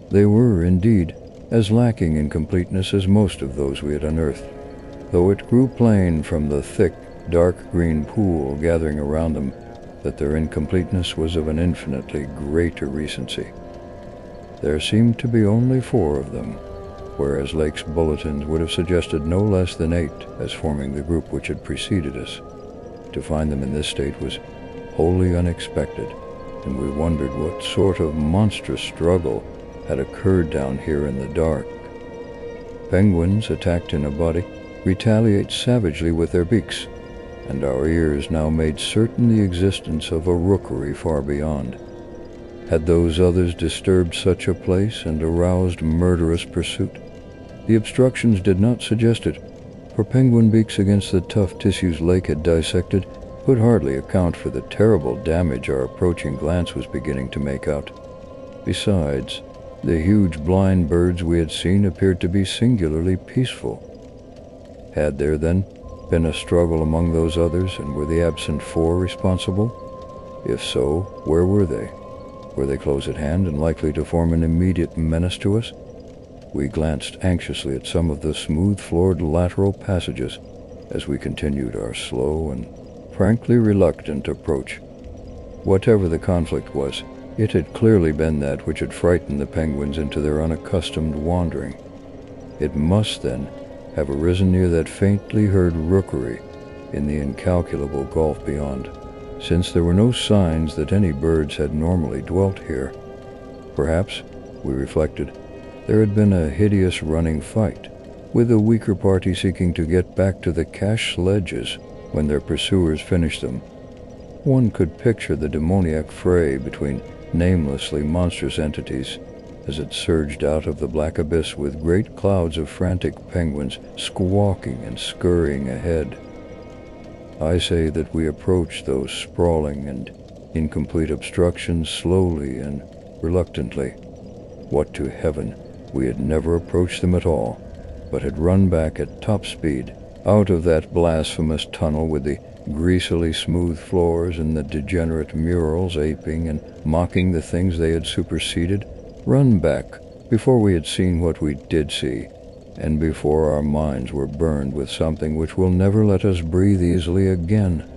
They were, indeed, as lacking in completeness as most of those we had unearthed, though it grew plain from the thick, dark green pool gathering around them that their incompleteness was of an infinitely greater recency. There seemed to be only 4 of them, whereas Lake's bulletins would have suggested no less than 8 as forming the group which had preceded us. To find them in this state was wholly unexpected, and we wondered what sort of monstrous struggle had occurred down here in the dark. Penguins, attacked in a body, retaliate savagely with their beaks, and our ears now made certain the existence of a rookery far beyond. Had those others disturbed such a place and aroused murderous pursuit? The obstructions did not suggest it, for penguin beaks against the tough tissues Lake had dissected could hardly account for the terrible damage our approaching glance was beginning to make out. Besides, the huge blind birds we had seen appeared to be singularly peaceful. Had there, then, been a struggle among those others, and were the absent 4 responsible? If so, where were they? Were they close at hand and likely to form an immediate menace to us? We glanced anxiously at some of the smooth-floored lateral passages as we continued our slow and frankly reluctant approach. Whatever the conflict was, it had clearly been that which had frightened the penguins into their unaccustomed wandering. It must, then, have arisen near that faintly heard rookery in the incalculable gulf beyond, since there were no signs that any birds had normally dwelt here. Perhaps, we reflected, there had been a hideous running fight, with the weaker party seeking to get back to the cache sledges when their pursuers finished them. One could picture the demoniac fray between namelessly monstrous entities as it surged out of the black abyss with great clouds of frantic penguins squawking and scurrying ahead. I say that we approached those sprawling and incomplete obstructions slowly and reluctantly. What to heaven, we had never approached them at all, but had run back at top speed out of that blasphemous tunnel with the greasily smooth floors and the degenerate murals aping and mocking the things they had superseded, run back before we had seen what we did see, and before our minds were burned with something which will never let us breathe easily again.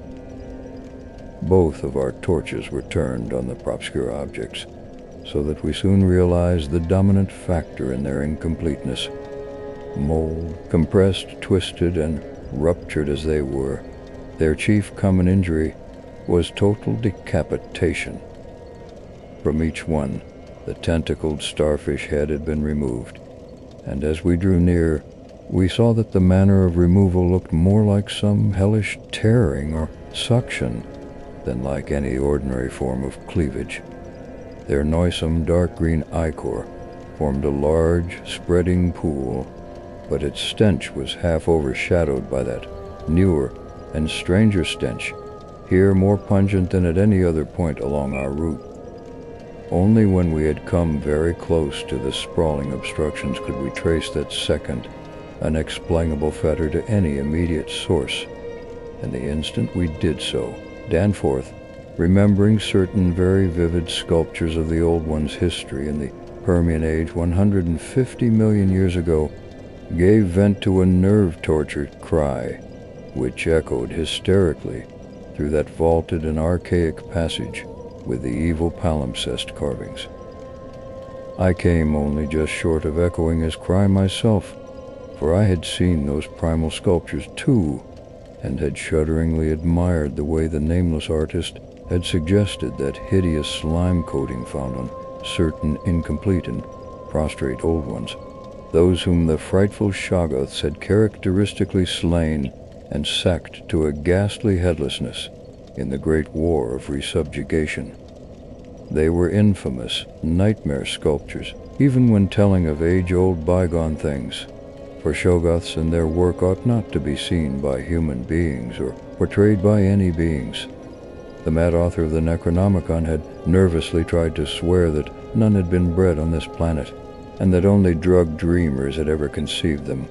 Both of our torches were turned on the obscure objects, so that we soon realized the dominant factor in their incompleteness. Mold, compressed, twisted, and ruptured as they were, their chief common injury was total decapitation. From each one, the tentacled starfish head had been removed, and as we drew near, we saw that the manner of removal looked more like some hellish tearing or suction than like any ordinary form of cleavage. Their noisome dark green ichor formed a large, spreading pool, but its stench was half overshadowed by that newer and stranger stench, here more pungent than at any other point along our route. Only when we had come very close to the sprawling obstructions could we trace that second, unexplainable fetter to any immediate source, and the instant we did so, Danforth, remembering certain very vivid sculptures of the Old One's history in the Permian Age 150 million years ago, gave vent to a nerve-tortured cry, which echoed hysterically through that vaulted and archaic passage with the evil palimpsest carvings. I came only just short of echoing his cry myself, for I had seen those primal sculptures too, and had shudderingly admired the way the nameless artist had suggested that hideous slime coating found on certain incomplete and prostrate old ones, those whom the frightful Shoggoths had characteristically slain and sacked to a ghastly headlessness in the Great War of Resubjugation. They were infamous, nightmare sculptures, even when telling of age-old bygone things, for Shoggoths and their work ought not to be seen by human beings or portrayed by any beings. The mad author of the Necronomicon had nervously tried to swear that none had been bred on this planet, and that only drug dreamers had ever conceived them.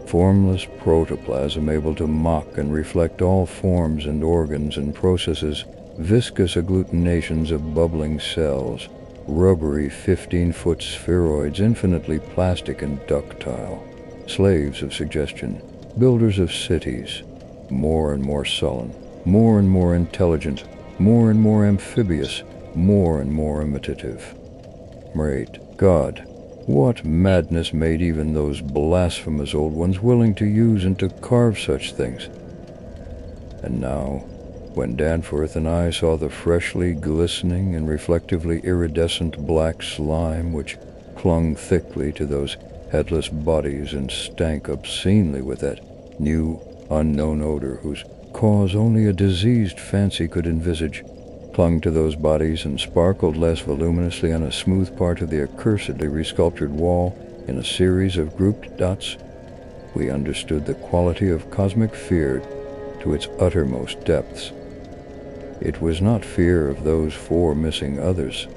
Formless protoplasm able to mock and reflect all forms and organs and processes, viscous agglutinations of bubbling cells, rubbery 15-foot spheroids infinitely plastic and ductile, slaves of suggestion, builders of cities, more and more sullen, more and more intelligent, more and more amphibious, more and more imitative. Great God, what madness made even those blasphemous old ones willing to use and to carve such things? And now, when Danforth and I saw the freshly glistening and reflectively iridescent black slime which clung thickly to those headless bodies and stank obscenely with that new, unknown odor whose cause only a diseased fancy could envisage, clung to those bodies and sparkled less voluminously on a smooth part of the accursedly resculptured wall in a series of grouped dots, we understood the quality of cosmic fear to its uttermost depths. It was not fear of those 4 missing others,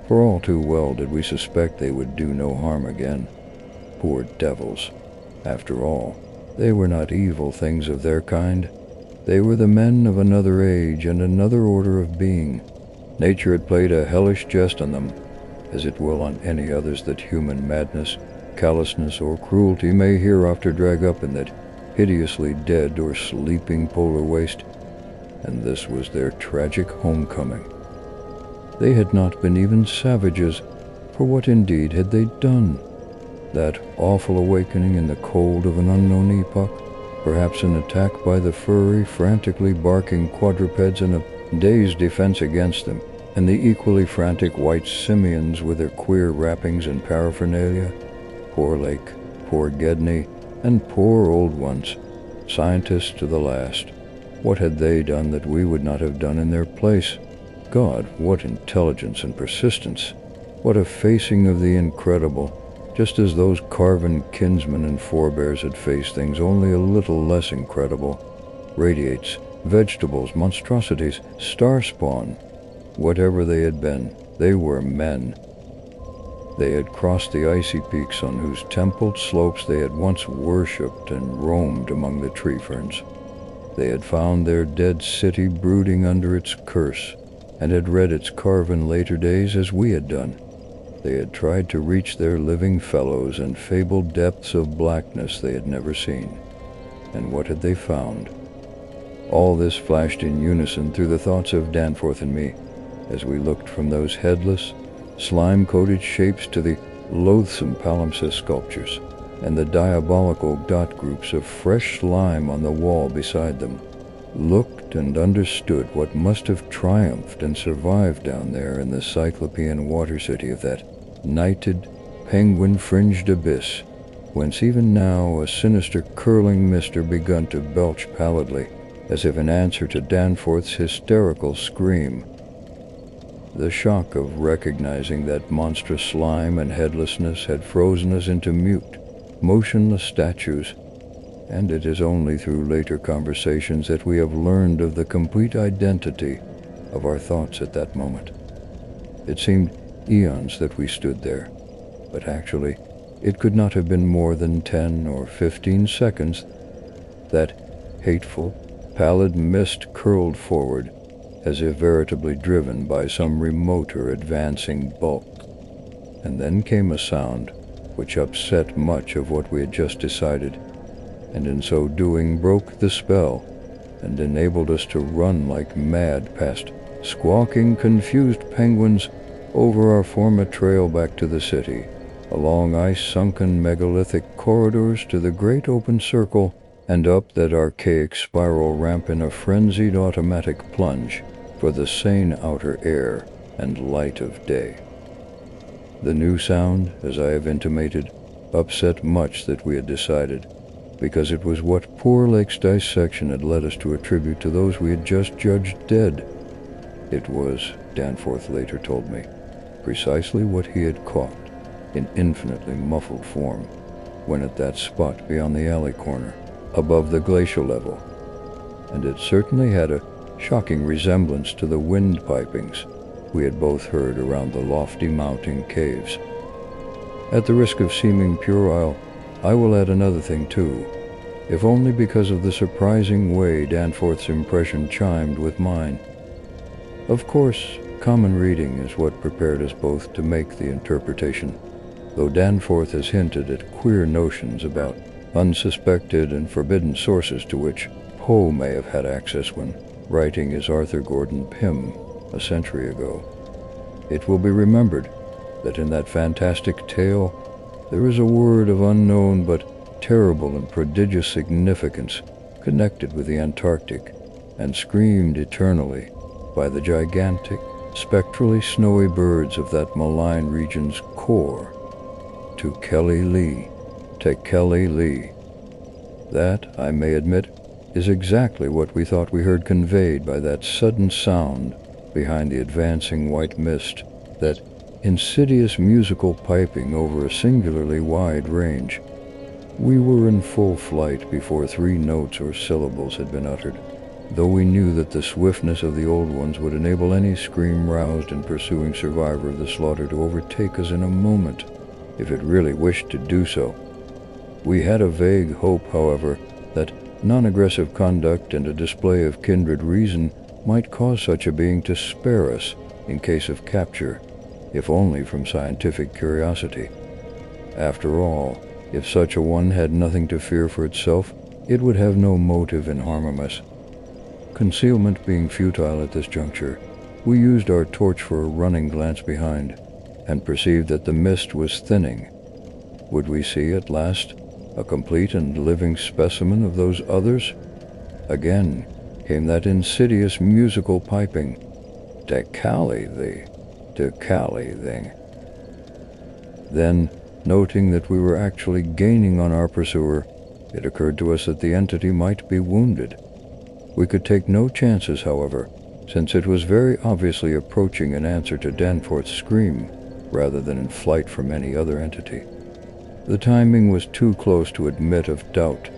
for all too well did we suspect they would do no harm again. Poor devils. After all, they were not evil things of their kind. They were the men of another age and another order of being. Nature had played a hellish jest on them, as it will on any others that human madness, callousness, or cruelty may hereafter drag up in that hideously dead or sleeping polar waste, and this was their tragic homecoming. They had not been even savages, for what indeed had they done? That awful awakening in the cold of an unknown epoch, perhaps an attack by the furry, frantically barking quadrupeds and a day's defense against them, and the equally frantic white simians with their queer wrappings and paraphernalia. Poor Lake, poor Gedney, and poor old ones, scientists to the last. What had they done that we would not have done in their place? God, what intelligence and persistence! What a facing of the incredible! Just as those carven kinsmen and forebears had faced things only a little less incredible. Radiates, vegetables, monstrosities, star spawn. Whatever they had been, they were men. They had crossed the icy peaks on whose templed slopes they had once worshipped and roamed among the tree ferns. They had found their dead city brooding under its curse, and had read its carven later days as we had done. They had tried to reach their living fellows in fabled depths of blackness they had never seen. And what had they found? All this flashed in unison through the thoughts of Danforth and me, as we looked from those headless, slime-coated shapes to the loathsome palimpsest sculptures, and the diabolical dot groups of fresh slime on the wall beside them, looked and understood what must have triumphed and survived down there in the cyclopean water city of that nighted, penguin-fringed abyss, whence even now a sinister curling mist had begun to belch pallidly, as if in answer to Danforth's hysterical scream. The shock of recognizing that monstrous slime and headlessness had frozen us into mute, motionless statues, and it is only through later conversations that we have learned of the complete identity of our thoughts at that moment. It seemed eons that we stood there, but actually it could not have been more than 10 or 15 seconds. That hateful, pallid mist curled forward, as if veritably driven by some remoter advancing bulk. And then came a sound which upset much of what we had just decided, and in so doing broke the spell and enabled us to run like mad past squawking, confused penguins over our former trail back to the city, along ice-sunken megalithic corridors to the great open circle, and up that archaic spiral ramp in a frenzied automatic plunge for the sane outer air and light of day. The new sound, as I have intimated, upset much that we had decided, because it was what poor Lake's dissection had led us to attribute to those we had just judged dead. It was, Danforth later told me, precisely what he had caught, in infinitely muffled form, when at that spot beyond the alley corner, above the glacial level, and it certainly had a shocking resemblance to the wind pipings we had both heard around the lofty mounting caves. At the risk of seeming puerile, I will add another thing too, if only because of the surprising way Danforth's impression chimed with mine. Of course, common reading is what prepared us both to make the interpretation, though Danforth has hinted at queer notions about unsuspected and forbidden sources to which Poe may have had access when writing his Arthur Gordon Pym a century ago. It will be remembered that in that fantastic tale there is a word of unknown but terrible and prodigious significance connected with the Antarctic and screamed eternally by the gigantic, spectrally snowy birds of that malign region's core. To Kelly Lee, Tekeli Lee. That, I may admit, is exactly what we thought we heard conveyed by that sudden sound behind the advancing white mist, that insidious musical piping over a singularly wide range. We were in full flight before 3 notes or syllables had been uttered, though we knew that the swiftness of the old ones would enable any scream-roused and pursuing survivor of the slaughter to overtake us in a moment, if it really wished to do so. We had a vague hope, however, that non-aggressive conduct and a display of kindred reason might cause such a being to spare us in case of capture, if only from scientific curiosity. After all, if such a one had nothing to fear for itself, it would have no motive in harming us. Concealment being futile at this juncture, we used our torch for a running glance behind, and perceived that the mist was thinning. Would we see at last a complete and living specimen of those others? Again came that insidious musical piping, "Tekeli thee, Tekeli thee." Then, noting that we were actually gaining on our pursuer, it occurred to us that the entity might be wounded. We could take no chances, however, since it was very obviously approaching in answer to Danforth's scream, rather than in flight from any other entity. The timing was too close to admit of doubt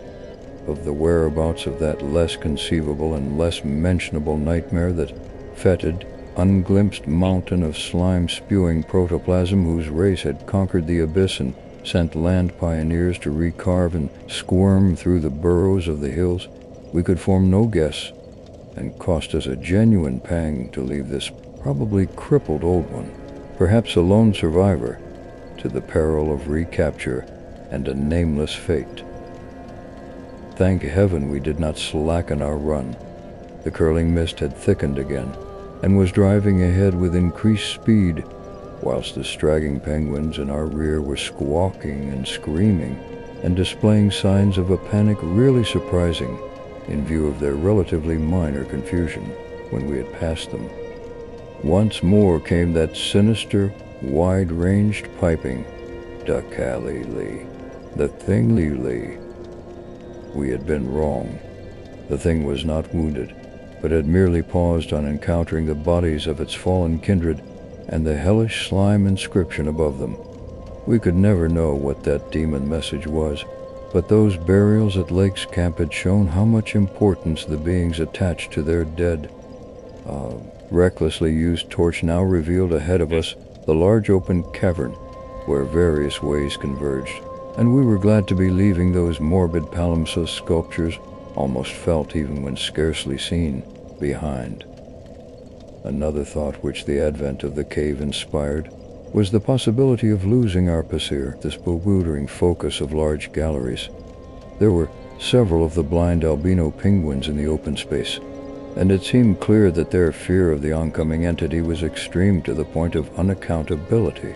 of the whereabouts of that less conceivable and less mentionable nightmare, that fetid, unglimpsed mountain of slime-spewing protoplasm whose race had conquered the abyss and sent land pioneers to recarve and squirm through the burrows of the hills. We could form no guess, and cost us a genuine pang to leave this probably crippled old one, perhaps a lone survivor, to the peril of recapture and a nameless fate. Thank heaven we did not slacken our run. The curling mist had thickened again, and was driving ahead with increased speed, whilst the straggling penguins in our rear were squawking and screaming, and displaying signs of a panic really surprising in view of their relatively minor confusion when we had passed them. Once more came that sinister, wide-ranged piping, "Tekeli Lee, the thing Lee." We had been wrong. The thing was not wounded, but had merely paused on encountering the bodies of its fallen kindred and the hellish slime inscription above them. We could never know what that demon message was, but those burials at Lake's camp had shown how much importance the beings attached to their dead. A recklessly used torch now revealed ahead of us the large open cavern where various ways converged, and we were glad to be leaving those morbid palimpsest sculptures, almost felt even when scarcely seen, behind. Another thought which the advent of the cave inspired was the possibility of losing our pursuer, this bewildering focus of large galleries. There were several of the blind albino penguins in the open space, and it seemed clear that their fear of the oncoming entity was extreme to the point of unaccountability.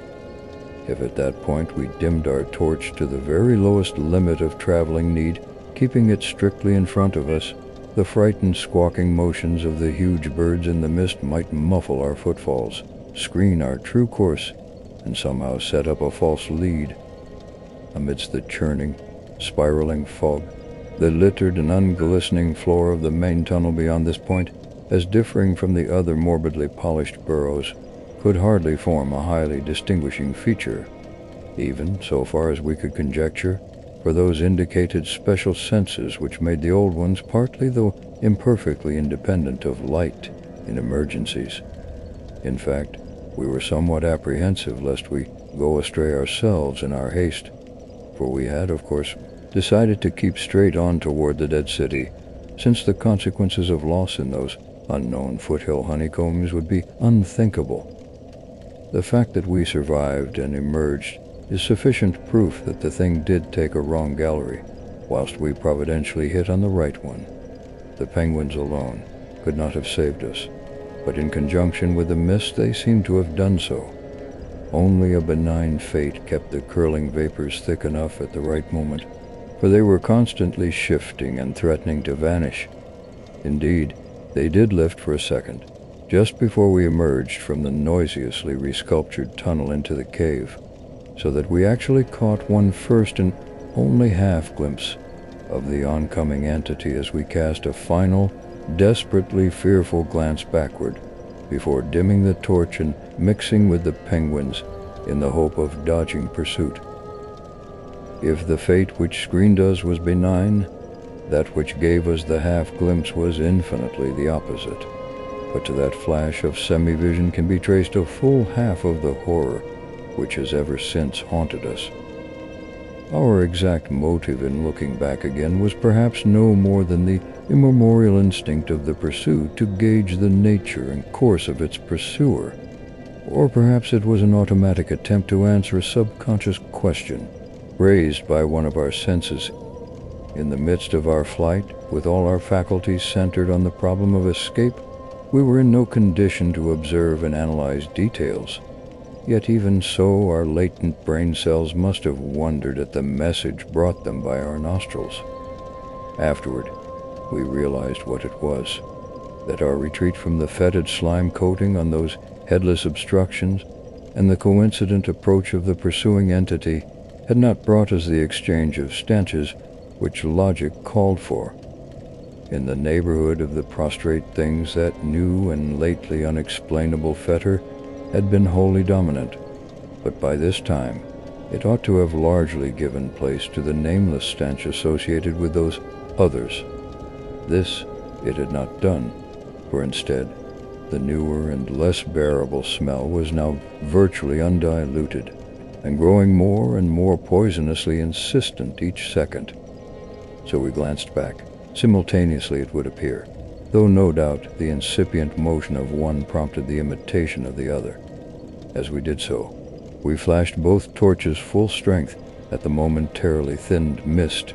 If at that point we dimmed our torch to the very lowest limit of traveling need, keeping it strictly in front of us, the frightened squawking motions of the huge birds in the mist might muffle our footfalls, screen our true course, and somehow set up a false lead. Amidst the churning, spiraling fog, the littered and unglistening floor of the main tunnel beyond this point, as differing from the other morbidly polished burrows, could hardly form a highly distinguishing feature, even, so far as we could conjecture, for those indicated special senses which made the old ones partly though imperfectly independent of light in emergencies. In fact, we were somewhat apprehensive lest we go astray ourselves in our haste, for we had, of course, decided to keep straight on toward the dead city, since the consequences of loss in those unknown foothill honeycombs would be unthinkable. The fact that we survived and emerged is sufficient proof that the thing did take a wrong gallery, whilst we providentially hit on the right one. The penguins alone could not have saved us, but in conjunction with the mist they seemed to have done so. Only a benign fate kept the curling vapors thick enough at the right moment, for they were constantly shifting and threatening to vanish. Indeed, they did lift for a second, just before we emerged from the noiselessly resculptured tunnel into the cave, so that we actually caught one first and only half glimpse of the oncoming entity as we cast a final, desperately fearful glance backward, before dimming the torch and mixing with the penguins in the hope of dodging pursuit. If the fate which screened us was benign, that which gave us the half-glimpse was infinitely the opposite. But to that flash of semi-vision can be traced a full half of the horror which has ever since haunted us. Our exact motive in looking back again was perhaps no more than the immemorial instinct of the pursued to gauge the nature and course of its pursuer, or perhaps it was an automatic attempt to answer a subconscious question raised by one of our senses. In the midst of our flight, with all our faculties centered on the problem of escape, we were in no condition to observe and analyze details. Yet even so, our latent brain cells must have wondered at the message brought them by our nostrils. Afterward, we realized what it was, that our retreat from the fetid slime coating on those headless obstructions and the coincident approach of the pursuing entity had not brought us the exchange of stenches which logic called for. In the neighborhood of the prostrate things, that new and lately unexplainable fetor had been wholly dominant, but by this time it ought to have largely given place to the nameless stench associated with those others. This it had not done, for instead, the newer and less bearable smell was now virtually undiluted, and growing more and more poisonously insistent each second. So we glanced back, simultaneously it would appear, though no doubt the incipient motion of one prompted the imitation of the other. As we did so, we flashed both torches full strength at the momentarily thinned mist,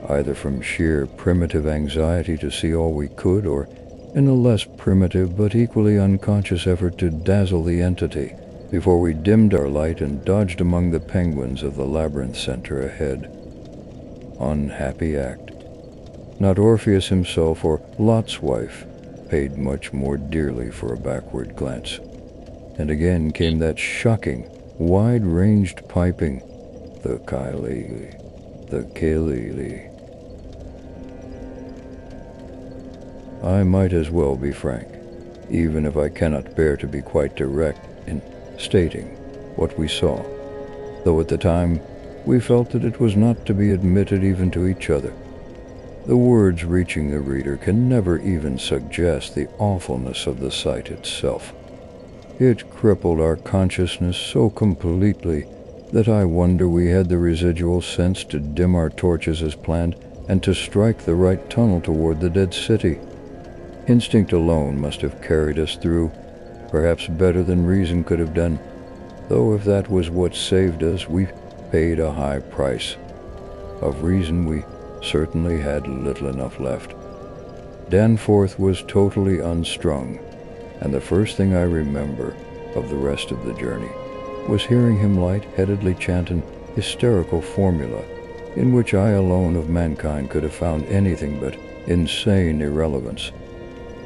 either from sheer primitive anxiety to see all we could, or in a less primitive but equally unconscious effort to dazzle the entity, before we dimmed our light and dodged among the penguins of the labyrinth center ahead. Unhappy act. Not Orpheus himself or Lot's wife paid much more dearly for a backward glance. And again came that shocking, wide-ranged piping, the Kailili, the Kailili. I might as well be frank, even if I cannot bear to be quite direct in stating what we saw, though at the time we felt that it was not to be admitted even to each other. The words reaching the reader can never even suggest the awfulness of the sight itself. It crippled our consciousness so completely that I wonder we had the residual sense to dim our torches as planned and to strike the right tunnel toward the dead city. Instinct alone must have carried us through, perhaps better than reason could have done, though if that was what saved us, we paid a high price. Of reason we certainly had little enough left. Danforth was totally unstrung, and the first thing I remember of the rest of the journey was hearing him light-headedly chant an hysterical formula in which I alone of mankind could have found anything but insane irrelevance.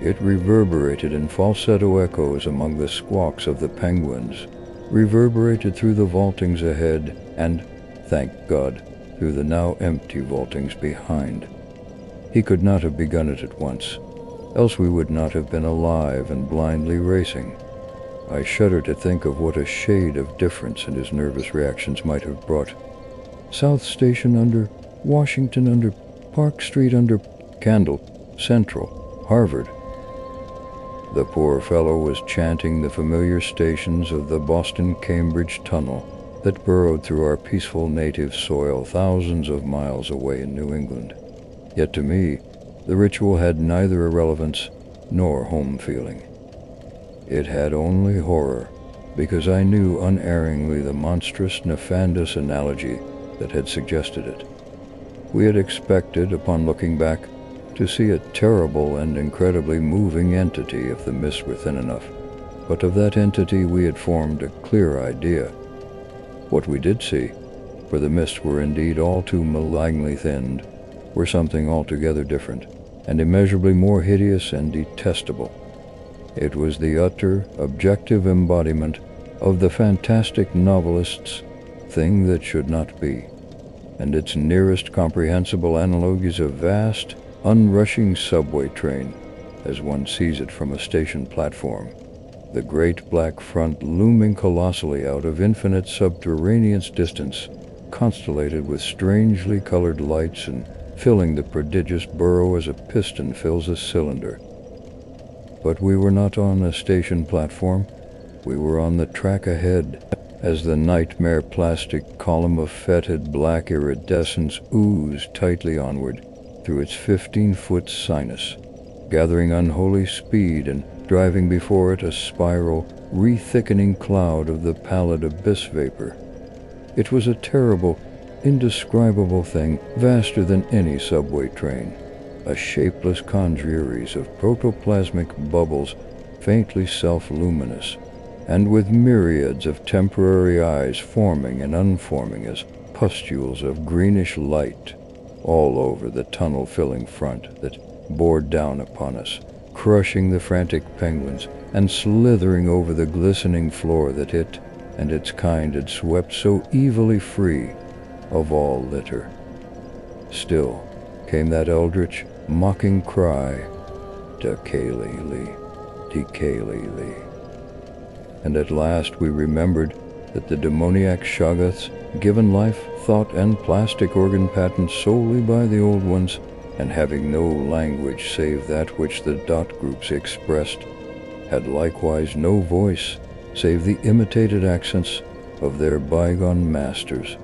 It reverberated in falsetto echoes among the squawks of the penguins, reverberated through the vaultings ahead, and, thank God, through the now empty vaultings behind. He could not have begun it at once, else we would not have been alive and blindly racing. I shudder to think of what a shade of difference in his nervous reactions might have brought. South Station under, Washington under, Park Street under, Candle, Central, Harvard. The poor fellow was chanting the familiar stations of the Boston-Cambridge Tunnel that burrowed through our peaceful native soil thousands of miles away in New England. Yet to me, the ritual had neither irrelevance nor home feeling. It had only horror, because I knew unerringly the monstrous, nefandous analogy that had suggested it. We had expected, upon looking back, to see a terrible and incredibly moving entity if the mists were thin enough, but of that entity we had formed a clear idea. What we did see, for the mists were indeed all too malignly thinned, were something altogether different, and immeasurably more hideous and detestable. It was the utter, objective embodiment of the fantastic novelist's thing that should not be, and its nearest comprehensible analogue is a vast, unrushing subway train, as one sees it from a station platform, the great black front looming colossally out of infinite subterraneous distance, constellated with strangely colored lights and filling the prodigious burrow as a piston fills a cylinder. But we were not on a station platform. We were on the track ahead, as the nightmare plastic column of fetid black iridescence oozed tightly onward through its 15-foot sinus, gathering unholy speed and driving before it a spiral, re-thickening cloud of the pallid abyss vapor. It was a terrible, indescribable thing, vaster than any subway train, a shapeless congeries of protoplasmic bubbles, faintly self-luminous, and with myriads of temporary eyes forming and unforming as pustules of greenish light all over the tunnel-filling front that bore down upon us, crushing the frantic penguins and slithering over the glistening floor that it and its kind had swept so evilly free of all litter. Still came that eldritch, mocking cry, "Tekeli-li, Tekeli-li." And at last we remembered that the demoniac Shoggoths, given life, thought, and plastic organ patents solely by the old ones, and having no language save that which the dot groups expressed, had likewise no voice save the imitated accents of their bygone masters.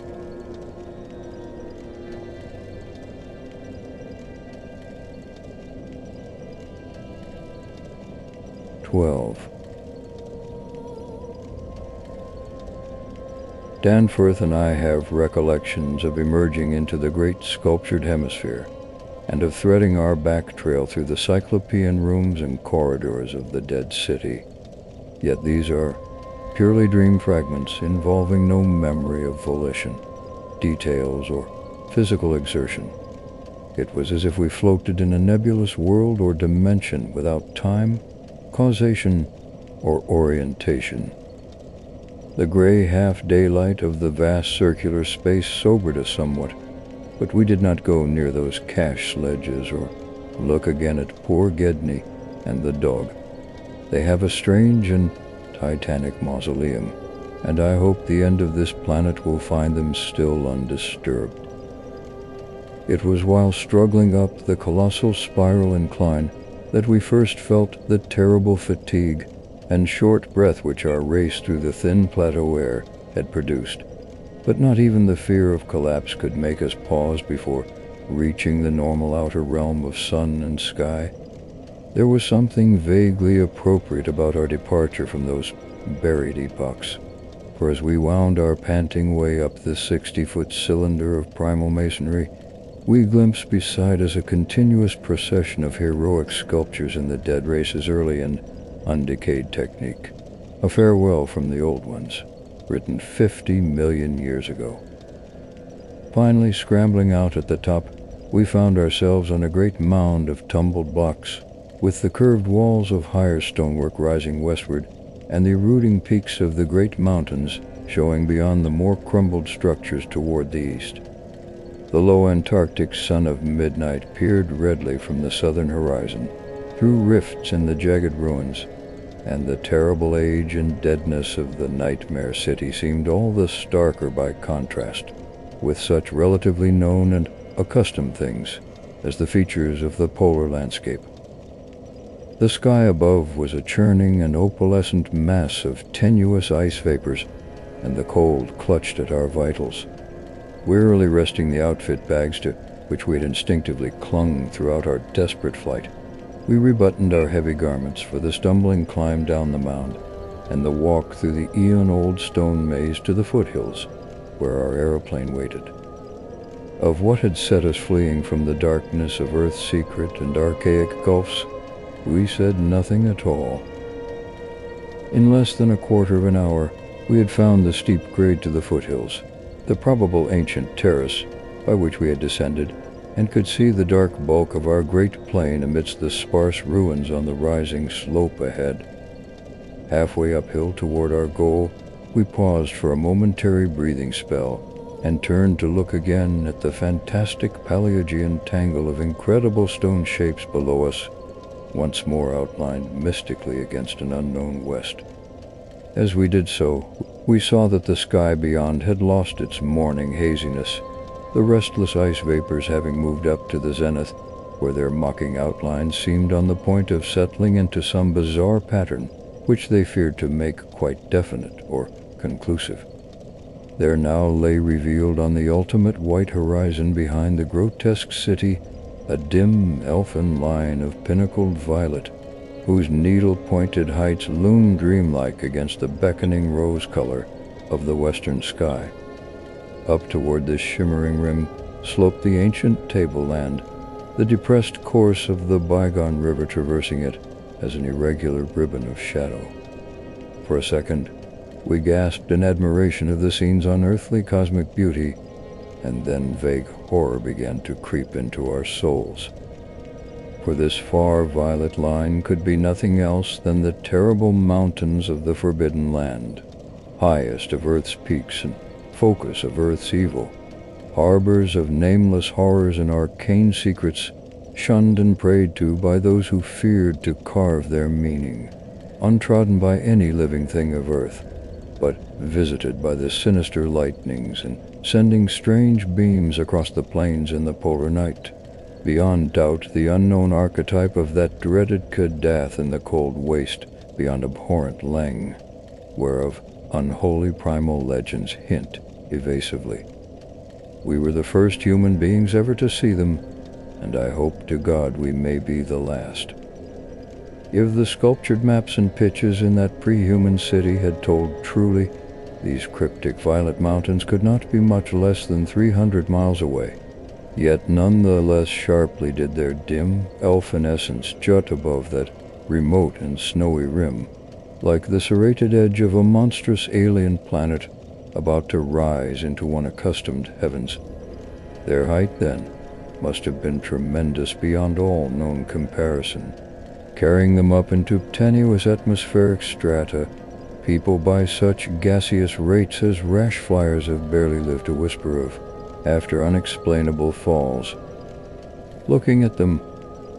Danforth and I have recollections of emerging into the great sculptured hemisphere, and of threading our back trail through the cyclopean rooms and corridors of the dead city. Yet these are purely dream fragments involving no memory of volition, details, or physical exertion. It was as if we floated in a nebulous world or dimension without time, causation, or orientation. The gray half-daylight of the vast circular space sobered us somewhat, but we did not go near those cash sledges or look again at poor Gedney and the dog. They have a strange and titanic mausoleum, and I hope the end of this planet will find them still undisturbed. It was while struggling up the colossal spiral incline that we first felt the terrible fatigue and short breath which our race through the thin plateau air had produced. But not even the fear of collapse could make us pause before reaching the normal outer realm of sun and sky. There was something vaguely appropriate about our departure from those buried epochs, for as we wound our panting way up the 60-foot cylinder of primal masonry, we glimpse beside us a continuous procession of heroic sculptures in the dead race's early and undecayed technique, a farewell from the old ones, written 50 million years ago. Finally, scrambling out at the top, we found ourselves on a great mound of tumbled blocks, with the curved walls of higher stonework rising westward and the eroding peaks of the great mountains showing beyond the more crumbled structures toward the east. The low Antarctic sun of midnight peered redly from the southern horizon, through rifts in the jagged ruins, and the terrible age and deadness of the nightmare city seemed all the starker by contrast with such relatively known and accustomed things as the features of the polar landscape. The sky above was a churning and opalescent mass of tenuous ice vapors, and the cold clutched at our vitals. Wearily resting the outfit bags to which we had instinctively clung throughout our desperate flight, we rebuttoned our heavy garments for the stumbling climb down the mound and the walk through the eon-old stone maze to the foothills where our aeroplane waited. Of what had set us fleeing from the darkness of Earth's secret and archaic gulfs, we said nothing at all. In less than a quarter of an hour, we had found the steep grade to the foothills, the probable ancient terrace by which we had descended, and could see the dark bulk of our great plane amidst the sparse ruins on the rising slope ahead. Halfway uphill toward our goal, we paused for a momentary breathing spell and turned to look again at the fantastic Paleogean tangle of incredible stone shapes below us, once more outlined mystically against an unknown west. As we did so, we saw that the sky beyond had lost its morning haziness, the restless ice vapors having moved up to the zenith, where their mocking outlines seemed on the point of settling into some bizarre pattern which they feared to make quite definite or conclusive. There now lay revealed on the ultimate white horizon behind the grotesque city a dim elfin line of pinnacled violet, whose needle-pointed heights loomed dreamlike against the beckoning rose color of the western sky. Up toward this shimmering rim sloped the ancient tableland, the depressed course of the bygone river traversing it as an irregular ribbon of shadow. For a second, we gasped in admiration of the scene's unearthly cosmic beauty, and then vague horror began to creep into our souls. For this far violet line could be nothing else than the terrible mountains of the Forbidden Land, highest of Earth's peaks and focus of Earth's evil, harbors of nameless horrors and arcane secrets, shunned and prayed to by those who feared to carve their meaning, untrodden by any living thing of Earth, but visited by the sinister lightnings and sending strange beams across the plains in the polar night. Beyond doubt, the unknown archetype of that dreaded Kadath in the cold waste beyond abhorrent Leng, whereof unholy primal legends hint evasively. We were the first human beings ever to see them, and I hope to God we may be the last. If the sculptured maps and pitches in that pre-human city had told truly, these cryptic violet mountains could not be much less than 300 miles away. Yet none the less sharply did their dim, elfin essence jut above that remote and snowy rim, like the serrated edge of a monstrous alien planet about to rise into unaccustomed heavens. Their height, then, must have been tremendous beyond all known comparison, carrying them up into tenuous atmospheric strata, peopled by such gaseous rates as rash flyers have barely lived to whisper of after unexplainable falls. Looking at them,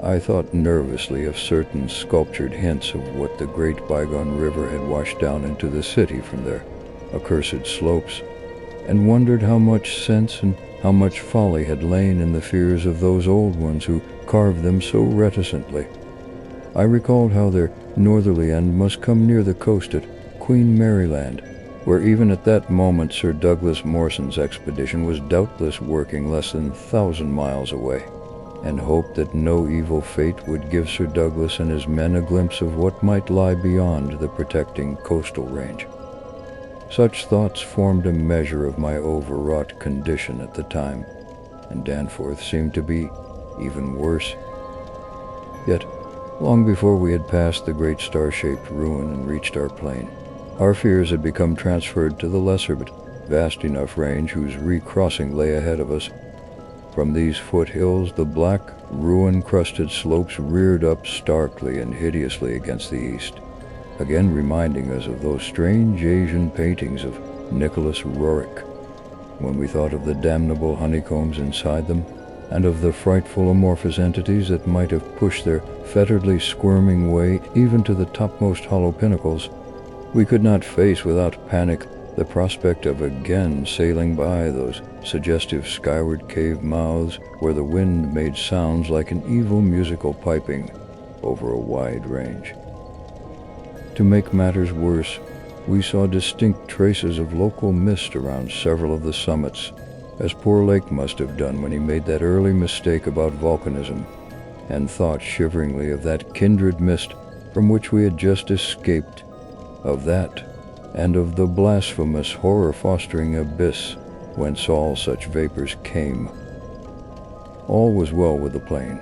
I thought nervously of certain sculptured hints of what the great bygone river had washed down into the city from their accursed slopes, and wondered how much sense and how much folly had lain in the fears of those old ones who carved them so reticently. I recalled how their northerly end must come near the coast at Queen Mary Land, where even at that moment Sir Douglas Mawson's expedition was doubtless working less than 1,000 miles away, and hoped that no evil fate would give Sir Douglas and his men a glimpse of what might lie beyond the protecting coastal range. Such thoughts formed a measure of my overwrought condition at the time, and Danforth seemed to be even worse. Yet, long before we had passed the great star-shaped ruin and reached our plane, our fears had become transferred to the lesser but vast enough range whose recrossing lay ahead of us. From these foothills, the black, ruin-crusted slopes reared up starkly and hideously against the east, again reminding us of those strange Asian paintings of Nicholas Roerich, when we thought of the damnable honeycombs inside them, and of the frightful amorphous entities that might have pushed their fetteredly squirming way even to the topmost hollow pinnacles. We could not face without panic the prospect of again sailing by those suggestive skyward cave mouths where the wind made sounds like an evil musical piping over a wide range. To make matters worse, we saw distinct traces of local mist around several of the summits, as poor Lake must have done when he made that early mistake about volcanism, and thought shiveringly of that kindred mist from which we had just escaped, of that, and of the blasphemous, horror-fostering abyss whence all such vapors came. All was well with the plane,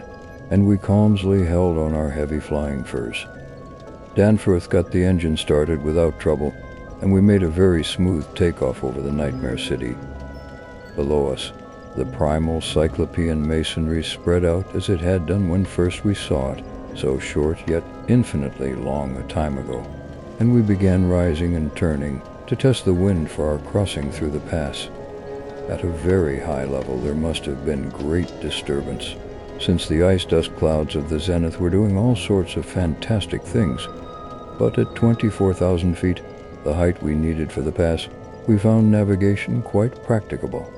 and we calmly held on our heavy flying furs. Danforth got the engine started without trouble, and we made a very smooth takeoff over the Nightmare City. Below us, the primal cyclopean masonry spread out as it had done when first we saw it, so short yet infinitely long a time ago, and we began rising and turning to test the wind for our crossing through the pass. At a very high level there must have been great disturbance, since the ice dust clouds of the zenith were doing all sorts of fantastic things. But at 24,000 feet, the height we needed for the pass, we found navigation quite practicable.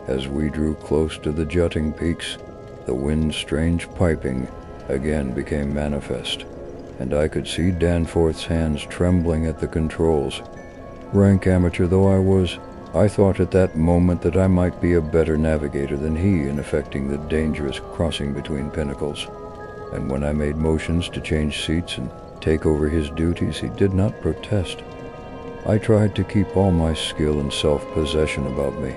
As we drew close to the jutting peaks, the wind's strange piping again became manifest, and I could see Danforth's hands trembling at the controls. Rank amateur though I was, I thought at that moment that I might be a better navigator than he in effecting the dangerous crossing between pinnacles, and when I made motions to change seats and take over his duties, he did not protest. I tried to keep all my skill and self-possession about me,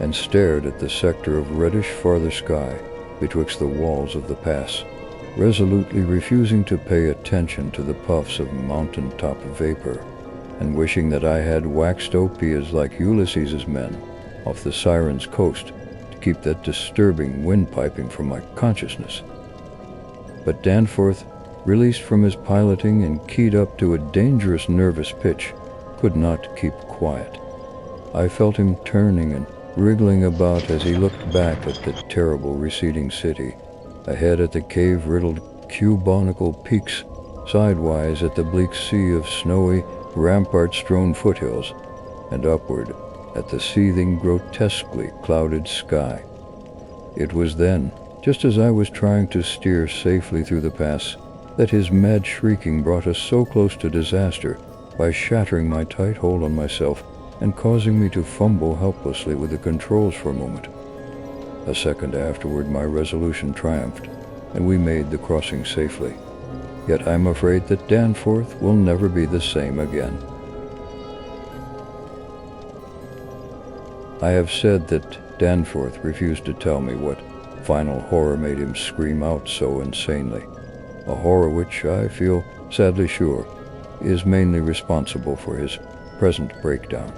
and stared at the sector of reddish farther sky betwixt the walls of the pass, resolutely refusing to pay attention to the puffs of mountain-top vapor, and wishing that I had waxed opiates like Ulysses's men off the Siren's coast to keep that disturbing windpiping from my consciousness. But Danforth, released from his piloting and keyed up to a dangerous nervous pitch, could not keep quiet. I felt him turning and wriggling about as he looked back at the terrible receding city, ahead at the cave-riddled cubonical peaks, sidewise at the bleak sea of snowy, rampart-strewn foothills, and upward at the seething, grotesquely clouded sky. It was then, just as I was trying to steer safely through the pass, that his mad shrieking brought us so close to disaster by shattering my tight hold on myself and causing me to fumble helplessly with the controls for a moment. A second afterward, my resolution triumphed, and we made the crossing safely. Yet I'm afraid that Danforth will never be the same again. I have said that Danforth refused to tell me what final horror made him scream out so insanely, a horror which I feel sadly sure is mainly responsible for his present breakdown.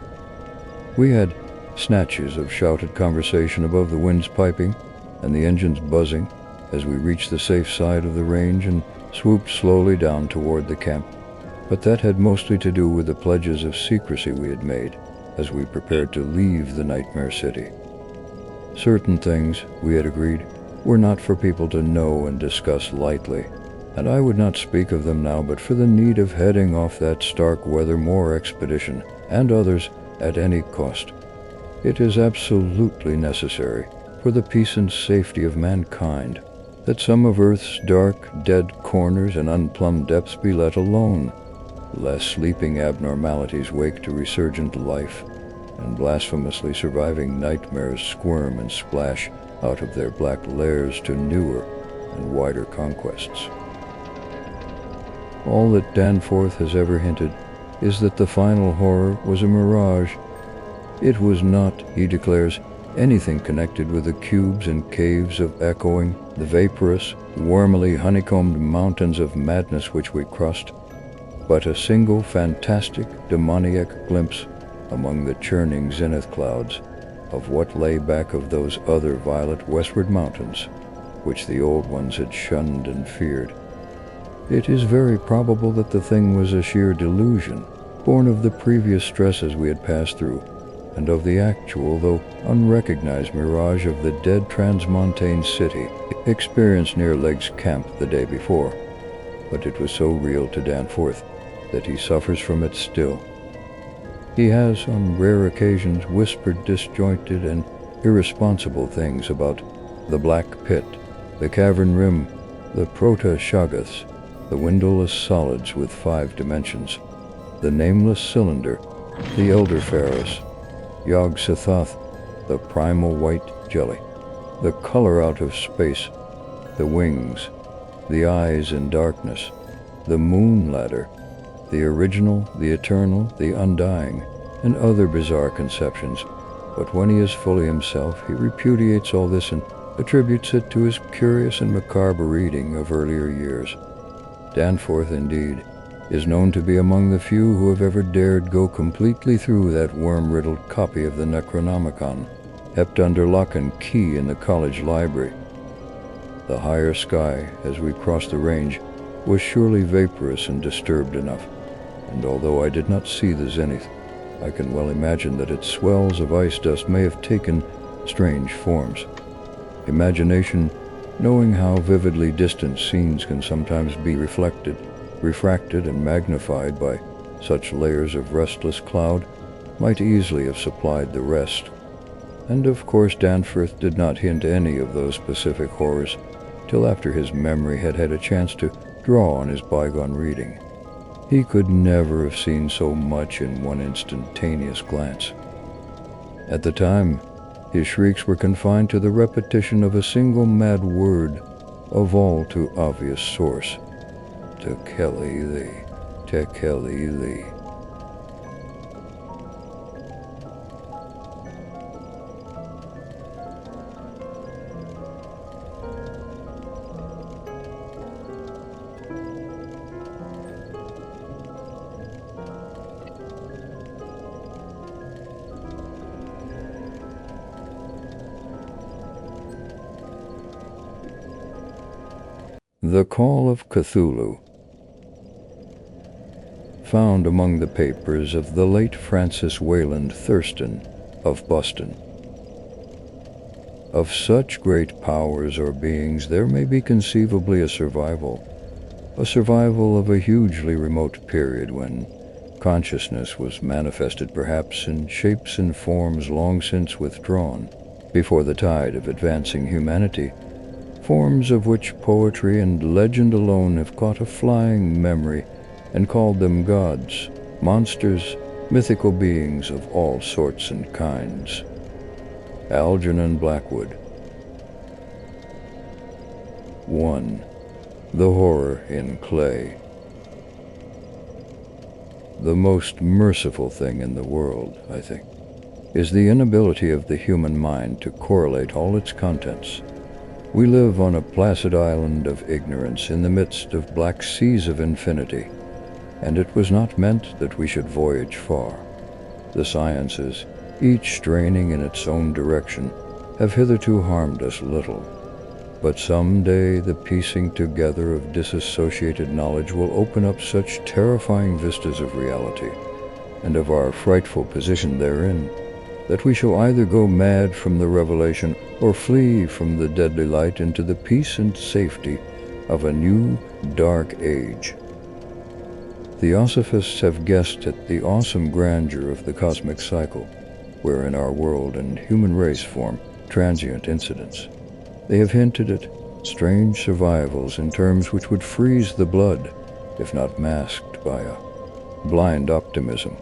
We had snatches of shouted conversation above the wind's piping and the engine's buzzing as we reached the safe side of the range and swooped slowly down toward the camp, but that had mostly to do with the pledges of secrecy we had made as we prepared to leave the Nightmare City. Certain things, we had agreed, were not for people to know and discuss lightly, and I would not speak of them now but for the need of heading off that Starkweather Moor expedition and others at any cost. It is absolutely necessary for the peace and safety of mankind that some of Earth's dark, dead corners and unplumbed depths be let alone, lest sleeping abnormalities wake to resurgent life, and blasphemously surviving nightmares squirm and splash out of their black lairs to newer and wider conquests. All that Danforth has ever hinted is that the final horror was a mirage. It was not, he declares, anything connected with the cubes and caves of echoing, the vaporous, wormily honeycombed mountains of madness which we crossed, but a single fantastic, demoniac glimpse among the churning zenith clouds of what lay back of those other violet westward mountains, which the old ones had shunned and feared. It is very probable that the thing was a sheer delusion, born of the previous stresses we had passed through, and of the actual, though unrecognized mirage of the dead transmontane city experienced near Legg's camp the day before. But it was so real to Danforth that he suffers from it still. He has, on rare occasions, whispered disjointed and irresponsible things about the black pit, the cavern rim, the proto-shoggoths, the windowless solids with 5 dimensions, the nameless cylinder, the elder Pharos, Yog-Sothoth, the primal white jelly, the color out of space, the wings, the eyes in darkness, the moon ladder, the original, the eternal, the undying, and other bizarre conceptions. But when he is fully himself, he repudiates all this and attributes it to his curious and macabre reading of earlier years. Danforth, indeed, is known to be among the few who have ever dared go completely through that worm-riddled copy of the Necronomicon, kept under lock and key in the college library. The higher sky, as we crossed the range, was surely vaporous and disturbed enough, and although I did not see the zenith, I can well imagine that its swells of ice dust may have taken strange forms. Imagination, knowing how vividly distant scenes can sometimes be refracted and magnified by such layers of restless cloud, might easily have supplied the rest. And of course Danforth did not hint any of those specific horrors till after his memory had had a chance to draw on his bygone reading. He could never have seen so much in one instantaneous glance. At the time, his shrieks were confined to the repetition of a single mad word of all too obvious source. Tekeli-li, Tekeli-li. The Call of Cthulhu, found among the papers of the late Francis Wayland Thurston of Boston. Of such great powers or beings there may be conceivably a survival of a hugely remote period when consciousness was manifested perhaps in shapes and forms long since withdrawn, before the tide of advancing humanity, forms of which poetry and legend alone have caught a flying memory and called them gods, monsters, mythical beings of all sorts and kinds. Algernon Blackwood. 1. The Horror in Clay. The most merciful thing in the world, I think, is the inability of the human mind to correlate all its contents. We live on a placid island of ignorance in the midst of black seas of infinity, and it was not meant that we should voyage far. The sciences, each straining in its own direction, have hitherto harmed us little, but some day the piecing together of disassociated knowledge will open up such terrifying vistas of reality, and of our frightful position therein, that we shall either go mad from the revelation or flee from the deadly light into the peace and safety of a new, dark age. Theosophists have guessed at the awesome grandeur of the cosmic cycle, wherein our world and human race form transient incidents. They have hinted at strange survivals in terms which would freeze the blood, if not masked by a blind optimism.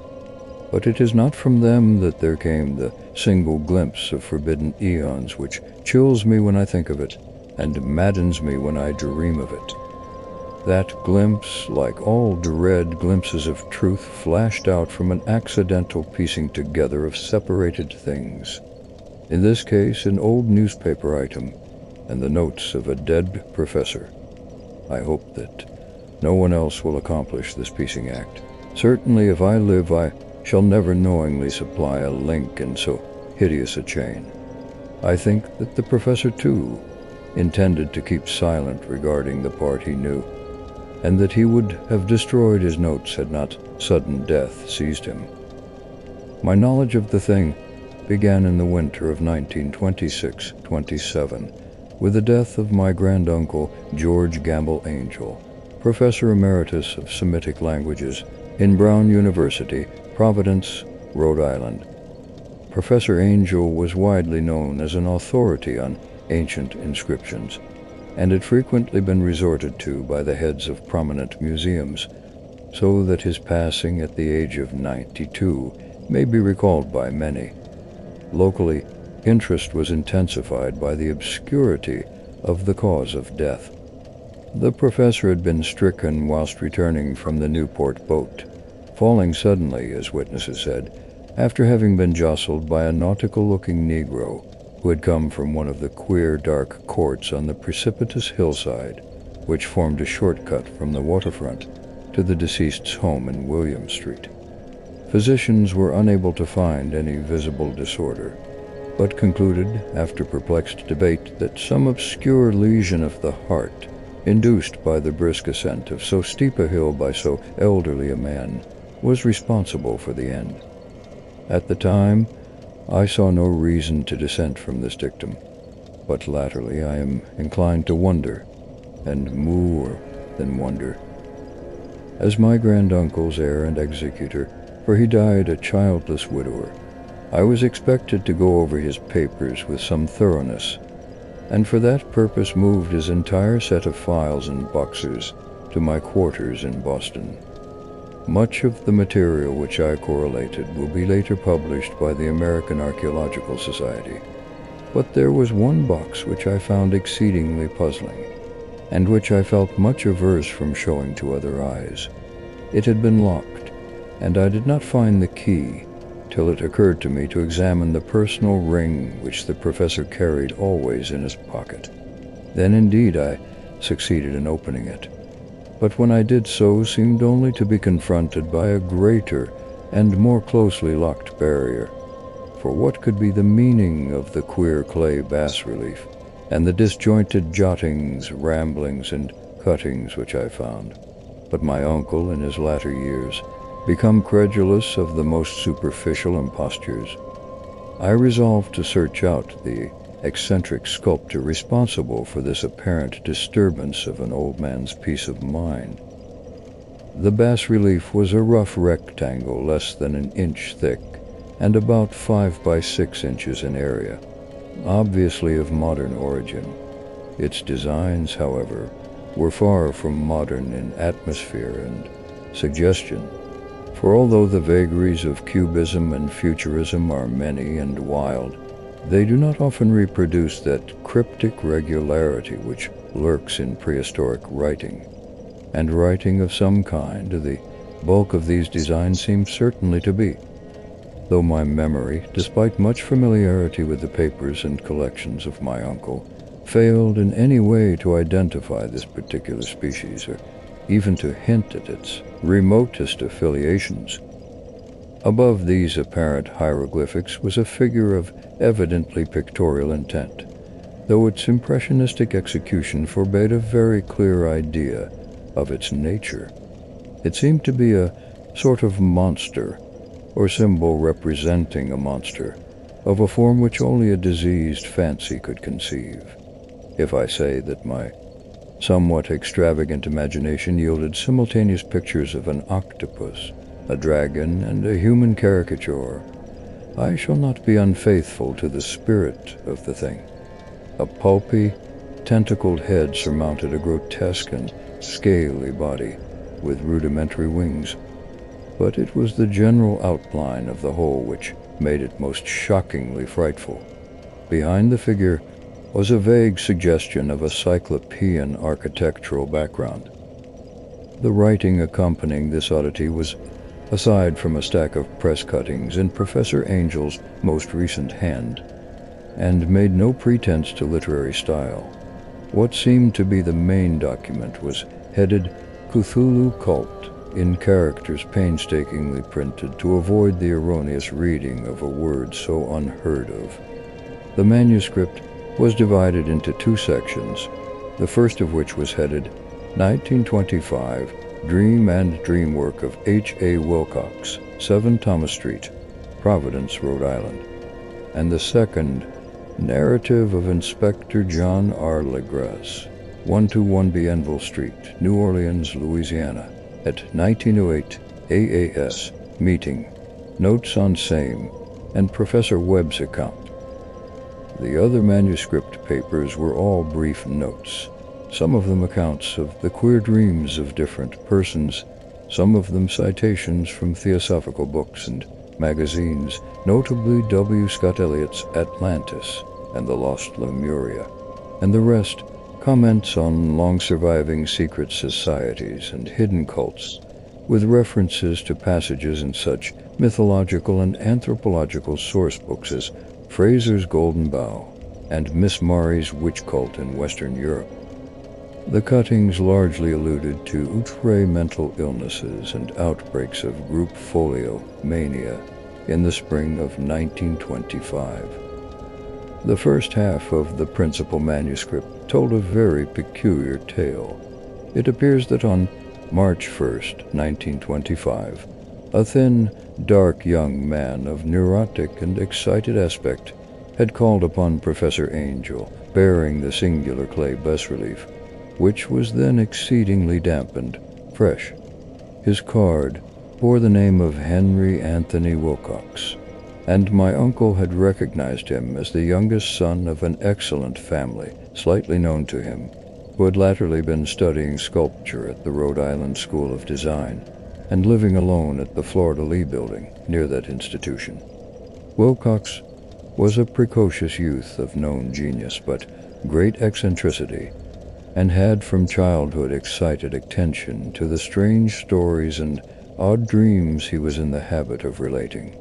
But it is not from them that there came the single glimpse of forbidden eons which chills me when I think of it, and maddens me when I dream of it. That glimpse, like all dread glimpses of truth, flashed out from an accidental piecing together of separated things. in this case an old newspaper item and the notes of a dead professor. I hope that no one else will accomplish this piecing act. Certainly if I live, I shall never knowingly supply a link in so hideous a chain. I think that the professor, too, intended to keep silent regarding the part he knew, and that he would have destroyed his notes had not sudden death seized him. My knowledge of the thing began in the winter of 1926-27, with the death of my granduncle George Gamble Angel, Professor Emeritus of Semitic Languages in Brown University, Providence, Rhode Island. Professor Angel was widely known as an authority on ancient inscriptions, and had frequently been resorted to by the heads of prominent museums, so that his passing at the age of 92 may be recalled by many. Locally, interest was intensified by the obscurity of the cause of death. The professor had been stricken whilst returning from the Newport boat, falling suddenly, as witnesses said, after having been jostled by a nautical-looking Negro who had come from one of the queer dark courts on the precipitous hillside, which formed a shortcut from the waterfront to the deceased's home in William Street. Physicians were unable to find any visible disorder, but concluded, after perplexed debate, that some obscure lesion of the heart, induced by the brisk ascent of so steep a hill by so elderly a man, was responsible for the end. At the time, I saw no reason to dissent from this dictum, but latterly I am inclined to wonder, and more than wonder. As my granduncle's heir and executor, for he died a childless widower, I was expected to go over his papers with some thoroughness, and for that purpose moved his entire set of files and boxes to my quarters in Boston. Much of the material which I correlated will be later published by the American Archaeological Society, but there was one box which I found exceedingly puzzling, and which I felt much averse from showing to other eyes. It had been locked, and I did not find the key till it occurred to me to examine the personal ring which the professor carried always in his pocket. Then indeed I succeeded in opening it, but when I did so seemed only to be confronted by a greater and more closely locked barrier. For what could be the meaning of the queer clay bas-relief, and the disjointed jottings, ramblings, and cuttings which I found? But my uncle, in his latter years, become credulous of the most superficial impostures, I resolved to search out the eccentric sculptor responsible for this apparent disturbance of an old man's peace of mind. The bas-relief was a rough rectangle less than an inch thick and about 5 by 6 inches in area, obviously of modern origin. Its designs, however, were far from modern in atmosphere and suggestion, for although the vagaries of cubism and futurism are many and wild, they do not often reproduce that cryptic regularity which lurks in prehistoric writing. And writing of some kind, the bulk of these designs seems certainly to be, though my memory, despite much familiarity with the papers and collections of my uncle, failed in any way to identify this particular species, or even to hint at its remotest affiliations. Above these apparent hieroglyphics was a figure of evidently pictorial intent, though its impressionistic execution forbade a very clear idea of its nature. It seemed to be a sort of monster, or symbol representing a monster, of a form which only a diseased fancy could conceive. If I say that my somewhat extravagant imagination yielded simultaneous pictures of an octopus, a dragon, and a human caricature, I shall not be unfaithful to the spirit of the thing. A pulpy, tentacled head surmounted a grotesque and scaly body with rudimentary wings, but it was the general outline of the whole which made it most shockingly frightful. Behind the figure was a vague suggestion of a cyclopean architectural background. The writing accompanying this oddity was, aside from a stack of press cuttings in Professor Angel's most recent hand, and made no pretense to literary style. What seemed to be the main document was headed Cthulhu Cult in characters painstakingly printed to avoid the erroneous reading of a word so unheard of. The manuscript was divided into two sections, the first of which was headed 1925 Dream and Dream Work of H.A. Wilcox, 7 Thomas Street, Providence, Rhode Island, and the second, Narrative of Inspector John R. Legras, 121 Bienville Street, New Orleans, Louisiana, at 1908 AAS, Meeting, Notes on Same, and Professor Webb's account. The other manuscript papers were all brief notes, some of them accounts of the queer dreams of different persons, some of them citations from theosophical books and magazines, notably W. Scott Eliot's Atlantis and the Lost Lemuria, and the rest comments on long-surviving secret societies and hidden cults, with references to passages in such mythological and anthropological source books as Fraser's Golden Bough and Miss Maury's Witch Cult in Western Europe. The cuttings largely alluded to outre mental illnesses and outbreaks of group folio mania in the spring of 1925. The first half of the principal manuscript told a very peculiar tale. It appears that on March 1st, 1925, a thin, dark young man of neurotic and excited aspect had called upon Professor Angel, bearing the singular clay bas-relief, which was then exceedingly dampened, fresh. His card bore the name of Henry Anthony Wilcox, and my uncle had recognized him as the youngest son of an excellent family, slightly known to him, who had latterly been studying sculpture at the Rhode Island School of Design and living alone at the Florida Lee Building near that institution. Wilcox was a precocious youth of known genius but great eccentricity, and had from childhood excited attention to the strange stories and odd dreams he was in the habit of relating.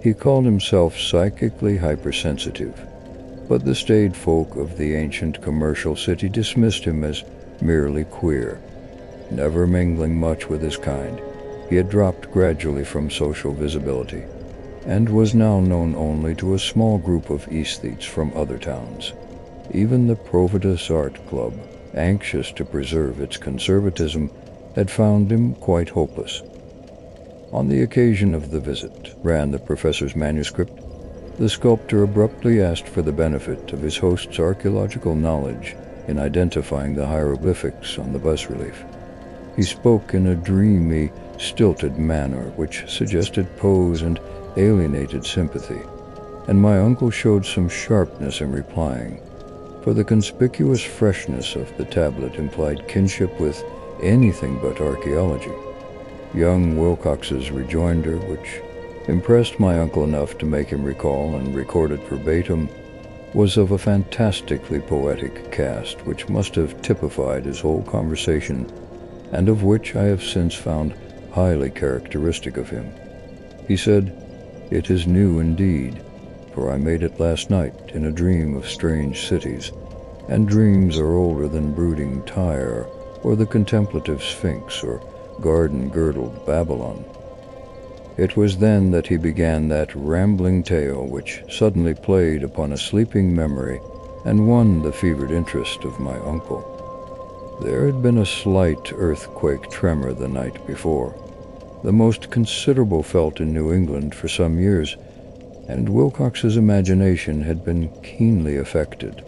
He called himself psychically hypersensitive, but the staid folk of the ancient commercial city dismissed him as merely queer. Never mingling much with his kind, he had dropped gradually from social visibility, and was now known only to a small group of aesthetes from other towns. Even the Providus Art Club, anxious to preserve its conservatism, had found him quite hopeless. On the occasion of the visit, ran the professor's manuscript, the sculptor abruptly asked for the benefit of his host's archaeological knowledge in identifying the hieroglyphics on the bas-relief. He spoke in a dreamy, stilted manner which suggested pose and alienated sympathy, and my uncle showed some sharpness in replying, for the conspicuous freshness of the tablet implied kinship with anything but archaeology. Young Wilcox's rejoinder, which impressed my uncle enough to make him recall and record it verbatim, was of a fantastically poetic cast which must have typified his whole conversation, and of which I have since found highly characteristic of him. He said, "It is new indeed, for I made it last night in a dream of strange cities, and dreams are older than brooding Tyre, or the contemplative Sphinx, or garden-girdled Babylon." It was then that he began that rambling tale which suddenly played upon a sleeping memory and won the fevered interest of my uncle. There had been a slight earthquake tremor the night before, the most considerable felt in New England for some years, and Wilcox's imagination had been keenly affected.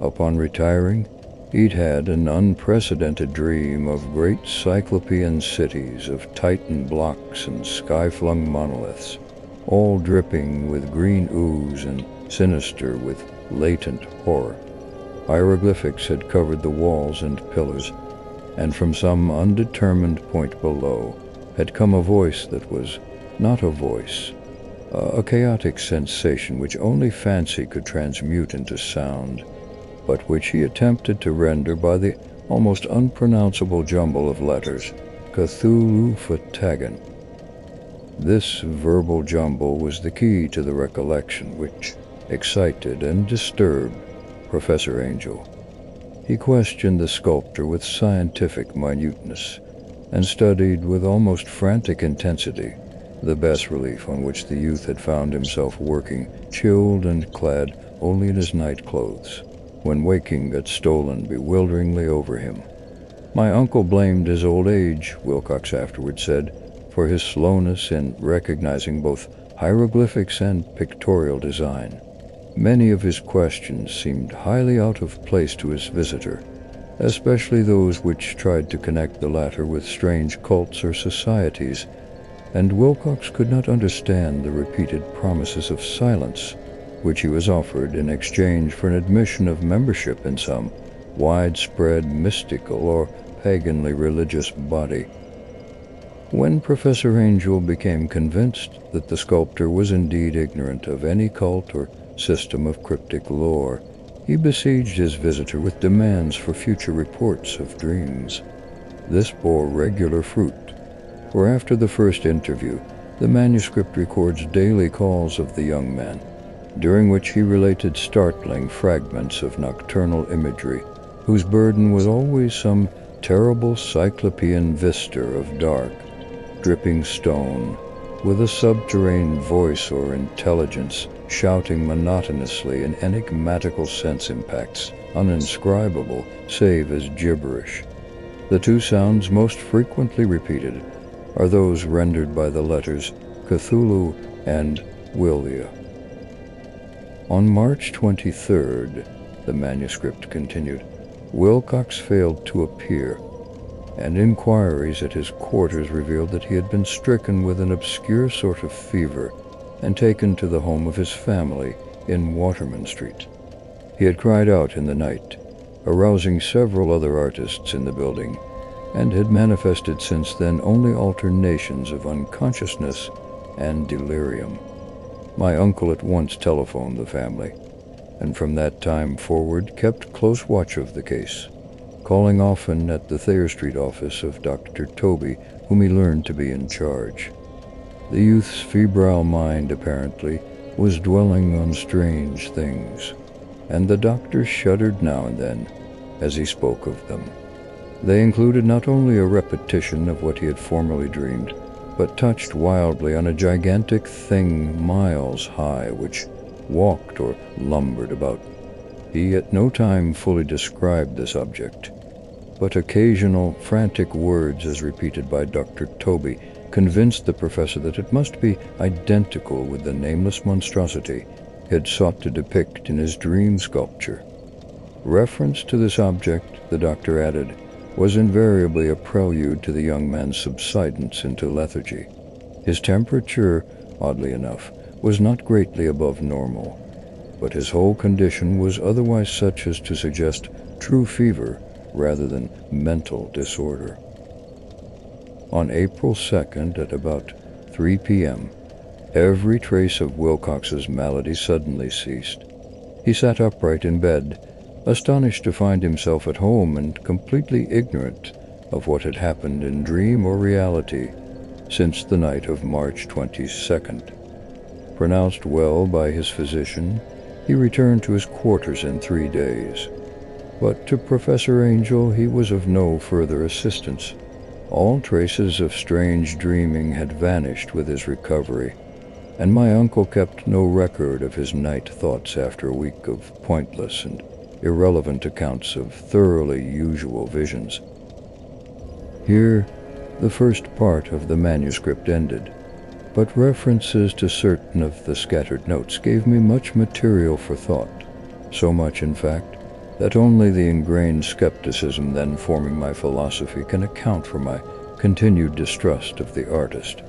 Upon retiring, he'd had an unprecedented dream of great cyclopean cities of Titan blocks and sky-flung monoliths, all dripping with green ooze and sinister with latent horror. Hieroglyphics had covered the walls and pillars, and from some undetermined point below had come a voice that was not a voice, a chaotic sensation which only fancy could transmute into sound, but which he attempted to render by the almost unpronounceable jumble of letters, Cthulhu Mythos. This verbal jumble was the key to the recollection which, excited and disturbed Professor Angel. He questioned the sculptor with scientific minuteness and studied with almost frantic intensity the bas-relief on which the youth had found himself working, chilled and clad only in his night clothes, when waking got stolen bewilderingly over him. My uncle blamed his old age, Wilcox afterward said, for his slowness in recognizing both hieroglyphics and pictorial design. Many of his questions seemed highly out of place to his visitor, especially those which tried to connect the latter with strange cults or societies, and Wilcox could not understand the repeated promises of silence which he was offered in exchange for an admission of membership in some widespread mystical or paganly religious body. When Professor Angel became convinced that the sculptor was indeed ignorant of any cult or system of cryptic lore, he besieged his visitor with demands for future reports of dreams. This bore regular fruit, for after the first interview, the manuscript records daily calls of the young man, during which he related startling fragments of nocturnal imagery, whose burden was always some terrible cyclopean vista of dark, dripping stone, with a subterranean voice or intelligence shouting monotonously in enigmatical sense impacts, uninscribable save as gibberish. The two sounds most frequently repeated are those rendered by the letters Cthulhu and Willia. On March 23rd, the manuscript continued, Wilcox failed to appear, and inquiries at his quarters revealed that he had been stricken with an obscure sort of fever and taken to the home of his family in Waterman Street. He had cried out in the night, arousing several other artists in the building, and had manifested since then only alternations of unconsciousness and delirium. My uncle at once telephoned the family, and from that time forward kept close watch of the case, calling often at the Thayer Street office of Dr. Toby, whom he learned to be in charge. The youth's febrile mind, apparently, was dwelling on strange things, and the doctor shuddered now and then as he spoke of them. They included not only a repetition of what he had formerly dreamed, but touched wildly on a gigantic thing miles high which walked or lumbered about. He at no time fully described this object, but occasional frantic words as repeated by Dr. Toby convinced the professor that it must be identical with the nameless monstrosity he had sought to depict in his dream sculpture. Reference to this object, the doctor added, was invariably a prelude to the young man's subsidence into lethargy. His temperature, oddly enough, was not greatly above normal, but his whole condition was otherwise such as to suggest true fever rather than mental disorder. On April 2nd at about 3 p.m., every trace of Wilcox's malady suddenly ceased. He sat upright in bed, astonished to find himself at home and completely ignorant of what had happened in dream or reality since the night of March 22nd. Pronounced well by his physician, he returned to his quarters in 3 days. But to Professor Angel he was of no further assistance. All traces of strange dreaming had vanished with his recovery, and my uncle kept no record of his night thoughts after a week of pointless and irrelevant accounts of thoroughly usual visions. Here the first part of the manuscript ended, but references to certain of the scattered notes gave me much material for thought, so much, in fact, that only the ingrained skepticism then forming my philosophy can account for my continued distrust of the artist.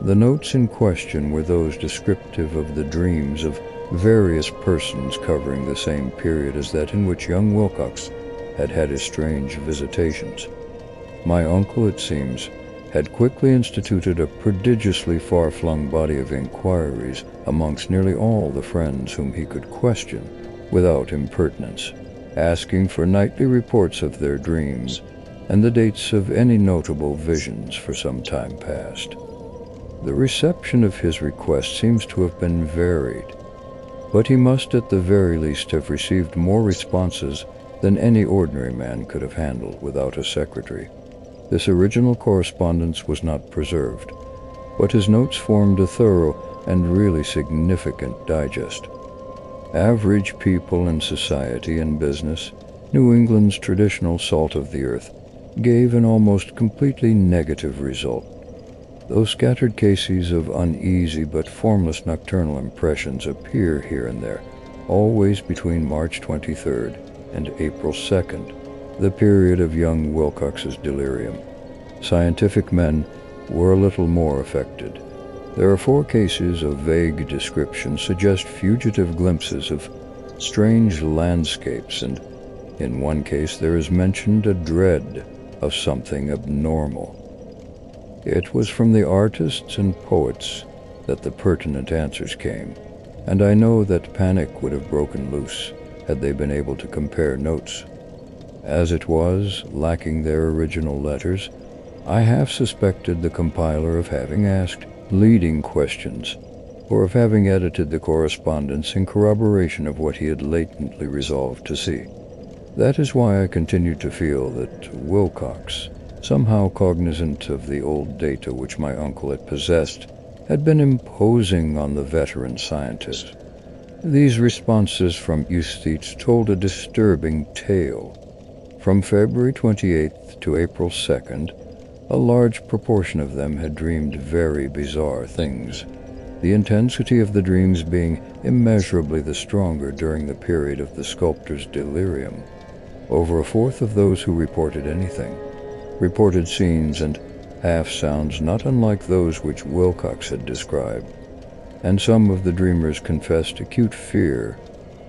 The notes in question were those descriptive of the dreams of various persons covering the same period as that in which young Wilcox had had his strange visitations. My uncle, it seems, had quickly instituted a prodigiously far-flung body of inquiries amongst nearly all the friends whom he could question without impertinence, asking for nightly reports of their dreams and the dates of any notable visions for some time past. The reception of his request seems to have been varied. but he must at the very least have received more responses than any ordinary man could have handled without a secretary. This original correspondence was not preserved, but his notes formed a thorough and really significant digest. Average people in society and business, New England's traditional salt of the earth, gave an almost completely negative result. Those scattered cases of uneasy but formless nocturnal impressions appear here and there, always between March 23rd and April 2nd, the period of young Wilcox's delirium. Scientific men were a little more affected. There are 4 cases of vague description suggest fugitive glimpses of strange landscapes, and in one case there is mentioned a dread of something abnormal. It was from the artists and poets that the pertinent answers came, and I know that panic would have broken loose had they been able to compare notes. As it was, lacking their original letters, I half suspected the compiler of having asked leading questions, or of having edited the correspondence in corroboration of what he had latently resolved to see. That is why I continued to feel that Wilcox, somehow cognizant of the old data which my uncle had possessed, had been imposing on the veteran scientist. These responses from aesthetes told a disturbing tale. From February 28th to April 2nd, a large proportion of them had dreamed very bizarre things, the intensity of the dreams being immeasurably the stronger during the period of the sculptor's delirium. Over 1/4 of those who reported anything reported scenes and half-sounds not unlike those which Wilcox had described, and some of the dreamers confessed acute fear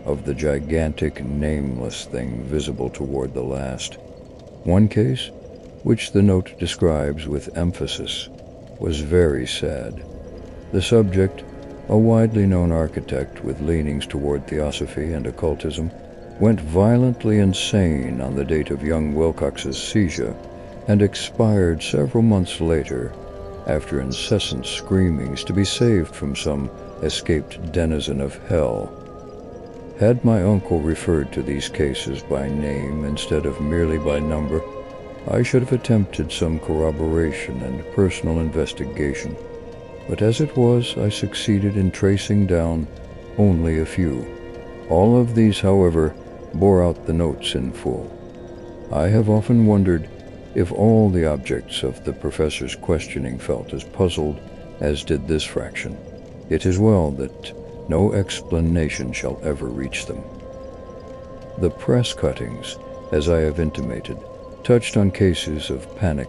of the gigantic, nameless thing visible toward the last. One case, which the note describes with emphasis, was very sad. The subject, a widely known architect with leanings toward theosophy and occultism, went violently insane on the date of young Wilcox's seizure and expired several months later after incessant screamings to be saved from some escaped denizen of hell. Had my uncle referred to these cases by name instead of merely by number, I should have attempted some corroboration and personal investigation, but as it was, I succeeded in tracing down only a few. All of these, however, bore out the notes in full. I have often wondered if all the objects of the professor's questioning felt as puzzled as did this fraction. It is well that no explanation shall ever reach them. The press cuttings, as I have intimated, touched on cases of panic,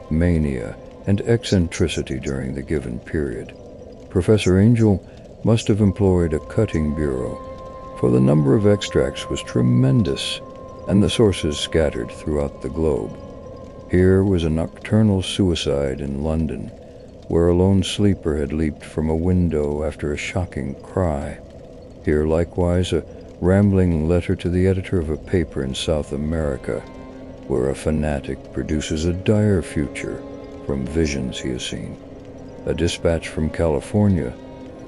mania, and eccentricity during the given period. Professor Angel must have employed a cutting bureau, for the number of extracts was tremendous, and the sources scattered throughout the globe. Here was a nocturnal suicide in London, where a lone sleeper had leaped from a window after a shocking cry. Here likewise a rambling letter to the editor of a paper in South America, where a fanatic produces a dire future from visions he has seen. A dispatch from California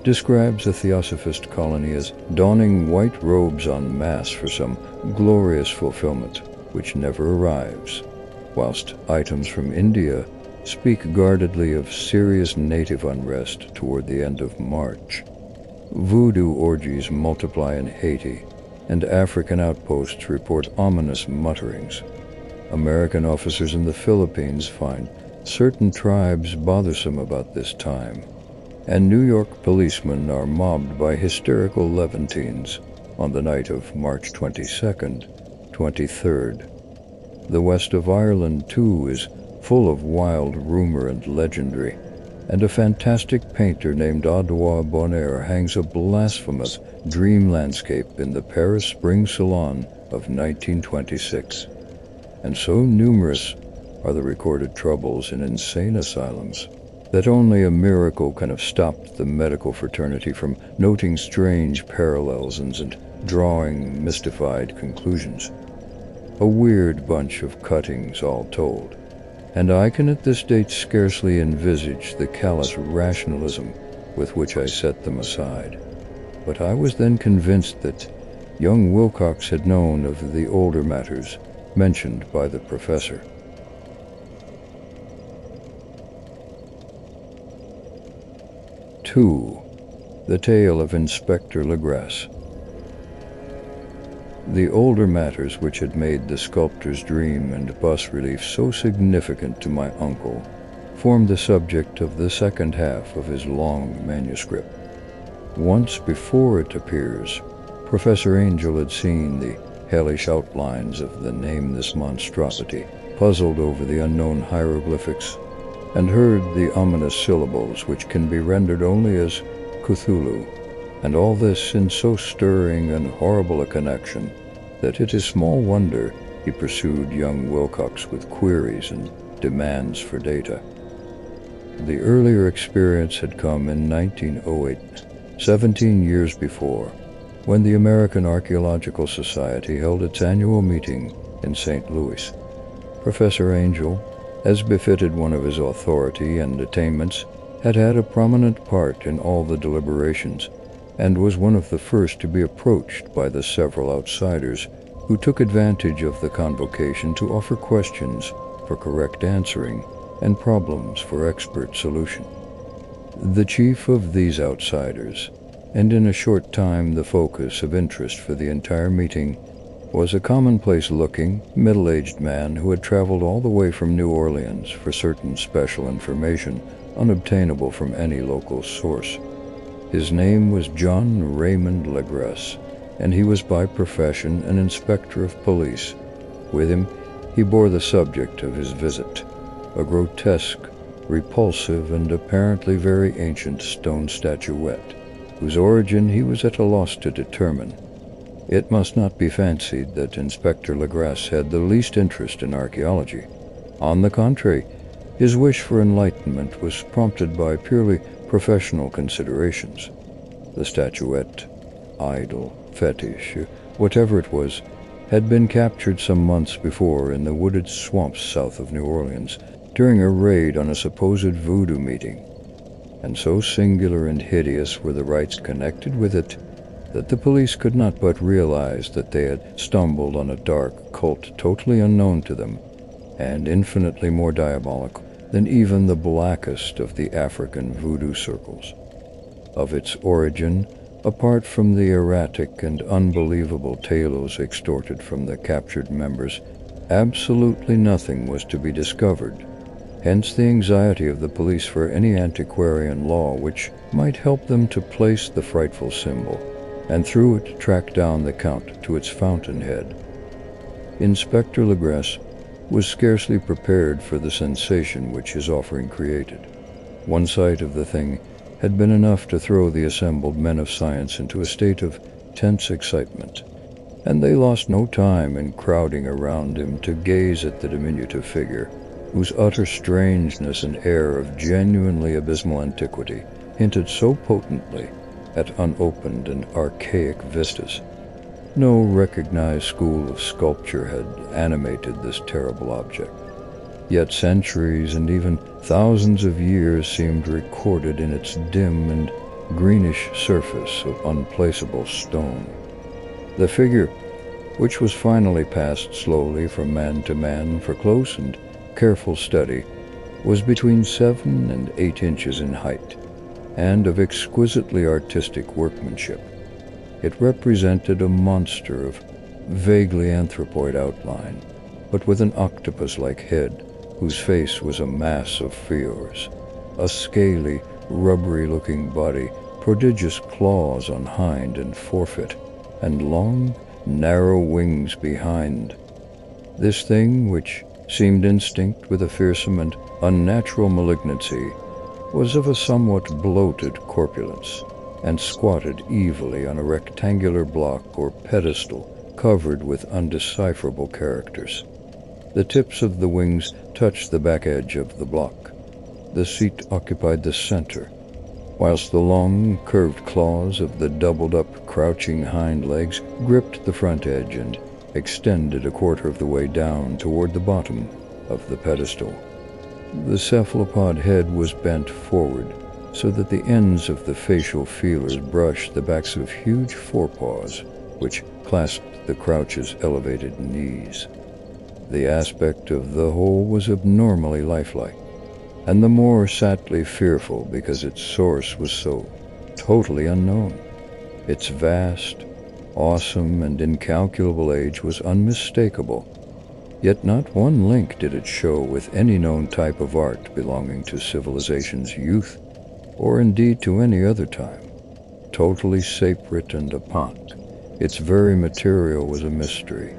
describes a theosophist colony as donning white robes en masse for some glorious fulfillment which never arrives, whilst items from India speak guardedly of serious native unrest toward the end of March. Voodoo orgies multiply in Haiti, and African outposts report ominous mutterings. American officers in the Philippines find certain tribes bothersome about this time, and New York policemen are mobbed by hysterical Levantines on the night of March 22nd, 23rd. The west of Ireland, too, is full of wild rumor and legendary, and a fantastic painter named Audouin Bonheur hangs a blasphemous dream landscape in the Paris Spring Salon of 1926. And so numerous are the recorded troubles in insane asylums that only a miracle can have stopped the medical fraternity from noting strange parallels and drawing mystified conclusions. A weird bunch of cuttings, all told, and I can at this date scarcely envisage the callous rationalism with which I set them aside. but I was then convinced that young Wilcox had known of the older matters mentioned by the professor. Two, the tale of Inspector Legras. The older matters which had made the sculptor's dream and bas-relief so significant to my uncle formed the subject of the second half of his long manuscript. Once before it appears, Professor Angel had seen the hellish outlines of the nameless monstrosity, puzzled over the unknown hieroglyphics, and heard the ominous syllables which can be rendered only as Cthulhu, and all this in so stirring and horrible a connection that it is small wonder he pursued young Wilcox with queries and demands for data. The earlier experience had come in 1908, 17 years before, when the American Archaeological Society held its annual meeting in St. Louis. Professor Angel, as befitted one of his authority and attainments, had had a prominent part in all the deliberations, and was one of the first to be approached by the several outsiders who took advantage of the convocation to offer questions for correct answering and problems for expert solution. The chief of these outsiders, and in a short time the focus of interest for the entire meeting, was a commonplace-looking, middle-aged man who had traveled all the way from New Orleans for certain special information unobtainable from any local source. His name was John Raymond Legras, and he was by profession an inspector of police. With him, he bore the subject of his visit, a grotesque, repulsive, and apparently very ancient stone statuette, whose origin he was at a loss to determine. It must not be fancied that Inspector Legras had the least interest in archaeology. On the contrary, his wish for enlightenment was prompted by purely professional considerations. The statuette, idol, fetish, whatever it was, had been captured some months before in the wooded swamps south of New Orleans during a raid on a supposed voodoo meeting, and so singular and hideous were the rites connected with it that the police could not but realize that they had stumbled on a dark cult totally unknown to them, and infinitely more diabolical than even the blackest of the African voodoo circles. Of its origin, apart from the erratic and unbelievable tales extorted from the captured members, absolutely nothing was to be discovered. Hence the anxiety of the police for any antiquarian law which might help them to place the frightful symbol, and through it track down the count to its fountainhead. Inspector Legras was scarcely prepared for the sensation which his offering created. One sight of the thing had been enough to throw the assembled men of science into a state of tense excitement, and they lost no time in crowding around him to gaze at the diminutive figure, whose utter strangeness and air of genuinely abysmal antiquity hinted so potently at unopened and archaic vistas. No recognized school of sculpture had animated this terrible object, yet centuries and even thousands of years seemed recorded in its dim and greenish surface of unplaceable stone. The figure, which was finally passed slowly from man to man for close and careful study, was between 7 and 8 inches in height, and of exquisitely artistic workmanship. It represented a monster of vaguely anthropoid outline, but with an octopus-like head, whose face was a mass of fears, a scaly, rubbery-looking body, prodigious claws on hind and forefoot, and long, narrow wings behind. This thing, which seemed instinct with a fearsome and unnatural malignancy, was of a somewhat bloated corpulence, and squatted evilly on a rectangular block or pedestal covered with undecipherable characters. The tips of the wings touched the back edge of the block. The seat occupied the center, whilst the long, curved claws of the doubled-up, crouching hind legs gripped the front edge and extended a quarter of the way down toward the bottom of the pedestal. The cephalopod head was bent forward, so that the ends of the facial feelers brushed the backs of huge forepaws, which clasped the crouch's elevated knees. The aspect of the whole was abnormally lifelike, and the more sadly fearful because its source was so totally unknown. Its vast, awesome, and incalculable age was unmistakable, yet not one link did it show with any known type of art belonging to civilization's youth, or indeed to any other time. Totally separate and apart, its very material was a mystery,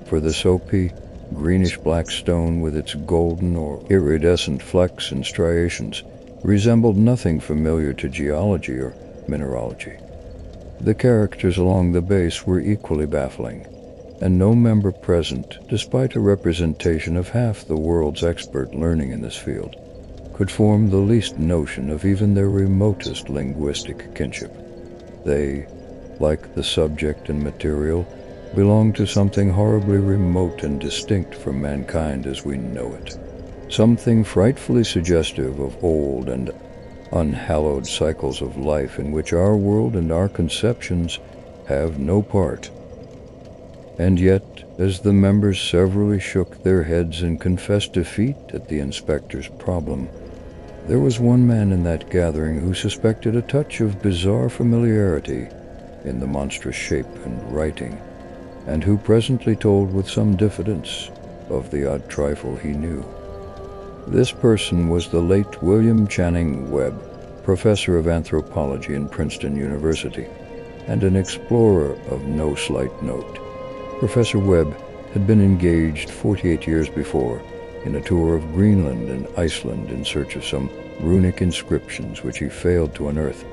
for the soapy, greenish-black stone with its golden or iridescent flecks and striations resembled nothing familiar to geology or mineralogy. The characters along the base were equally baffling, and no member present, despite a representation of half the world's expert learning in this field, could form the least notion of even their remotest linguistic kinship. They, like the subject and material, belonged to something horribly remote and distinct from mankind as we know it, something frightfully suggestive of old and unhallowed cycles of life in which our world and our conceptions have no part. And yet, as the members severally shook their heads and confessed defeat at the inspector's problem, there was one man in that gathering who suspected a touch of bizarre familiarity in the monstrous shape and writing, and who presently told with some diffidence of the odd trifle he knew. This person was the late William Channing Webb, professor of anthropology in Princeton University, and an explorer of no slight note. Professor Webb had been engaged 48 years before in a tour of Greenland and Iceland in search of some runic inscriptions which he failed to unearth,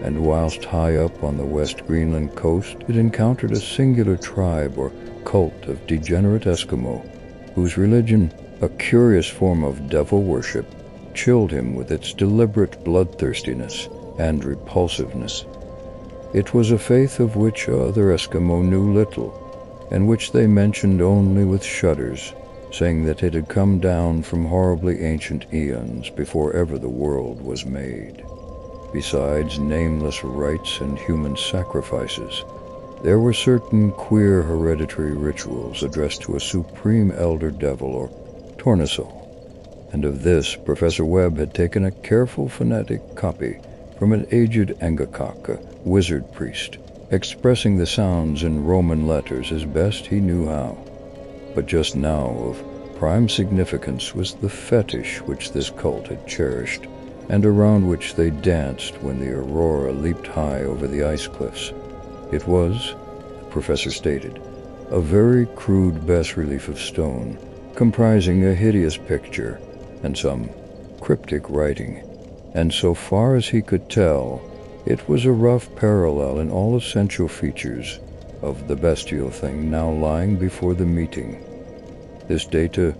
and whilst high up on the West Greenland coast it encountered a singular tribe or cult of degenerate Eskimo, whose religion, a curious form of devil worship, chilled him with its deliberate bloodthirstiness and repulsiveness. It was a faith of which other Eskimo knew little, and which they mentioned only with shudders, saying that it had come down from horribly ancient eons before ever the world was made. Besides nameless rites and human sacrifices, there were certain queer hereditary rituals addressed to a supreme elder devil or tornasol, and of this Professor Webb had taken a careful phonetic copy from an aged Angakok, a wizard priest, expressing the sounds in Roman letters as best he knew how. But just now of prime significance was the fetish which this cult had cherished, and around which they danced when the aurora leaped high over the ice cliffs. It was, the professor stated, a very crude bas-relief of stone, comprising a hideous picture and some cryptic writing, and so far as he could tell, it was a rough parallel in all essential features of the bestial thing now lying before the meeting. This data,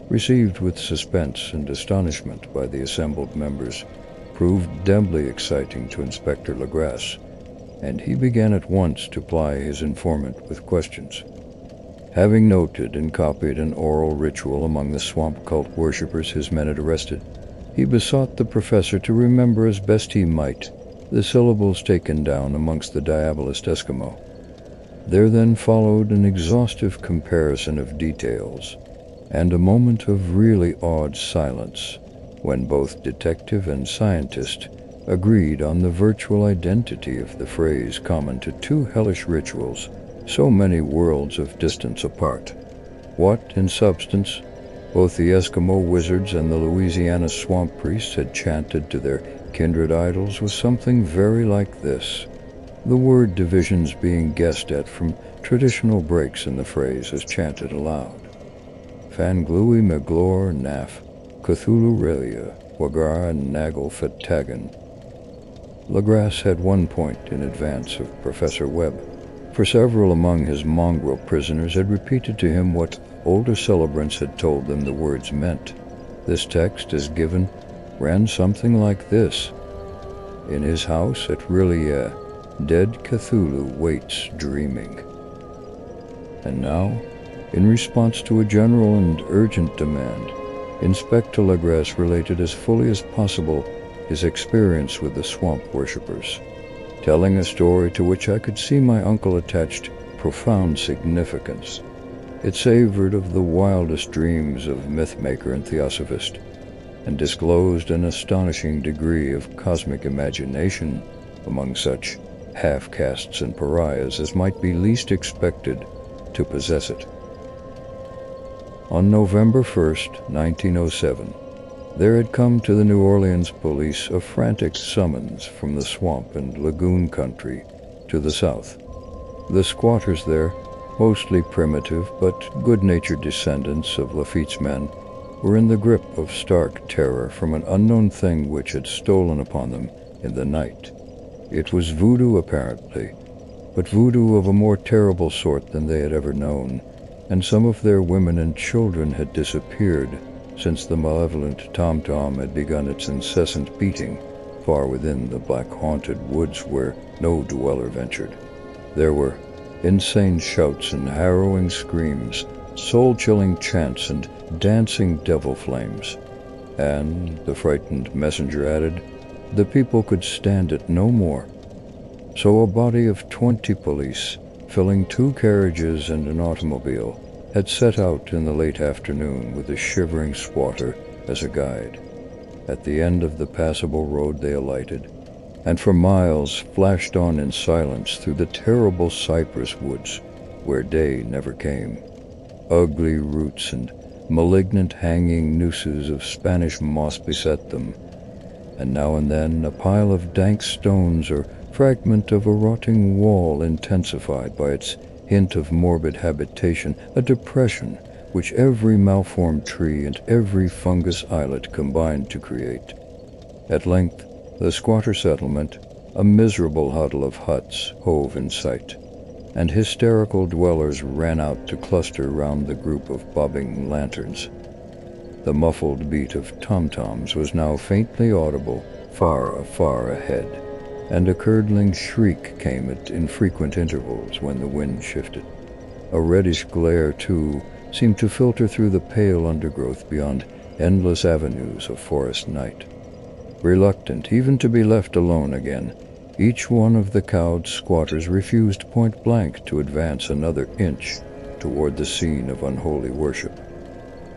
received with suspense and astonishment by the assembled members, proved doubly exciting to Inspector Legrasse, and he began at once to ply his informant with questions. Having noted and copied an oral ritual among the swamp cult worshippers his men had arrested, he besought the professor to remember as best he might the syllables taken down amongst the diabolist Eskimo. There then followed an exhaustive comparison of details, and a moment of really awed silence, when both detective and scientist agreed on the virtual identity of the phrase common to two hellish rituals so many worlds of distance apart. What, in substance, both the Eskimo wizards and the Louisiana swamp priests had chanted to their kindred idols was something very like this, the word divisions being guessed at from traditional breaks in the phrase as chanted aloud. Fanglui Meglor Naf, Cthulhu Relia, Wagar Nagel Fatagan. Legrasse had one point in advance of Professor Webb, for several among his mongrel prisoners had repeated to him what older celebrants had told them the words meant. This text, as given, ran something like this: "In his house at Relia, dead Cthulhu waits dreaming." And now, in response to a general and urgent demand, Inspector Legrasse related as fully as possible his experience with the swamp worshippers, telling a story to which I could see my uncle attached profound significance. It savored of the wildest dreams of mythmaker and theosophist, and disclosed an astonishing degree of cosmic imagination among such half-castes and pariahs as might be least expected to possess it. On November 1st, 1907, there had come to the New Orleans police a frantic summons from the swamp and lagoon country to the south. The squatters there, mostly primitive but good-natured descendants of Lafitte's men, were in the grip of stark terror from an unknown thing which had stolen upon them in the night. It was voodoo, apparently, but voodoo of a more terrible sort than they had ever known, and some of their women and children had disappeared since the malevolent tom-tom had begun its incessant beating far within the black-haunted woods where no dweller ventured. There were insane shouts and harrowing screams, soul-chilling chants and dancing devil flames. And, the frightened messenger added, the people could stand it no more. So a body of 20 police, filling 2 carriages and an automobile, had set out in the late afternoon with a shivering squatter as a guide. At the end of the passable road they alighted, and for miles flashed on in silence through the terrible cypress woods where day never came. Ugly roots and malignant hanging nooses of Spanish moss beset them, and now and then a pile of dank stones or fragment of a rotting wall intensified by its hint of morbid habitation, a depression which every malformed tree and every fungus islet combined to create. At length, the squatter settlement, a miserable huddle of huts, hove in sight, and hysterical dwellers ran out to cluster round the group of bobbing lanterns. The muffled beat of tom-toms was now faintly audible far ahead, and a curdling shriek came at infrequent intervals when the wind shifted. A reddish glare, too, seemed to filter through the pale undergrowth beyond endless avenues of forest night. Reluctant even to be left alone again, each one of the cowed squatters refused point-blank to advance another inch toward the scene of unholy worship.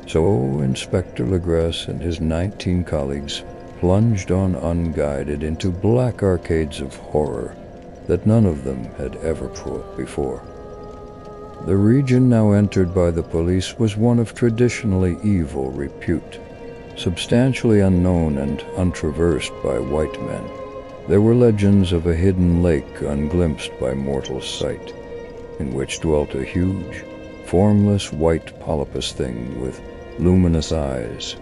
So Inspector Legresse and his 19 colleagues plunged on unguided into black arcades of horror that none of them had ever trod before. The region now entered by the police was one of traditionally evil repute, substantially unknown and untraversed by white men. There were legends of a hidden lake unglimpsed by mortal sight, in which dwelt a huge, formless white polypus thing with luminous eyes,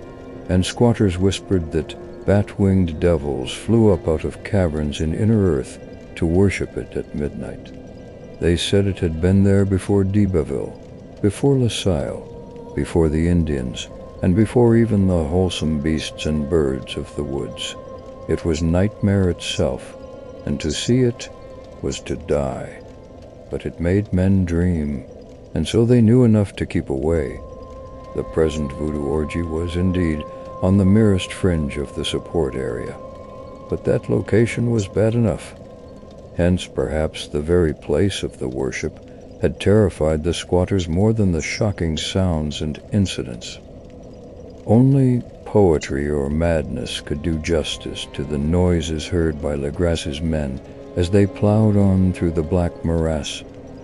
and squatters whispered that bat-winged devils flew up out of caverns in inner earth to worship it at midnight. They said it had been there before d'Iberville, before La Salle, before the Indians, and before even the wholesome beasts and birds of the woods. It was nightmare itself, and to see it was to die. But it made men dream, and so they knew enough to keep away. The present voodoo orgy was indeed on the merest fringe of the support area, but that location was bad enough. Hence, perhaps, the very place of the worship had terrified the squatters more than the shocking sounds and incidents. Only poetry or madness could do justice to the noises heard by Legrasse's men as they plowed on through the black morass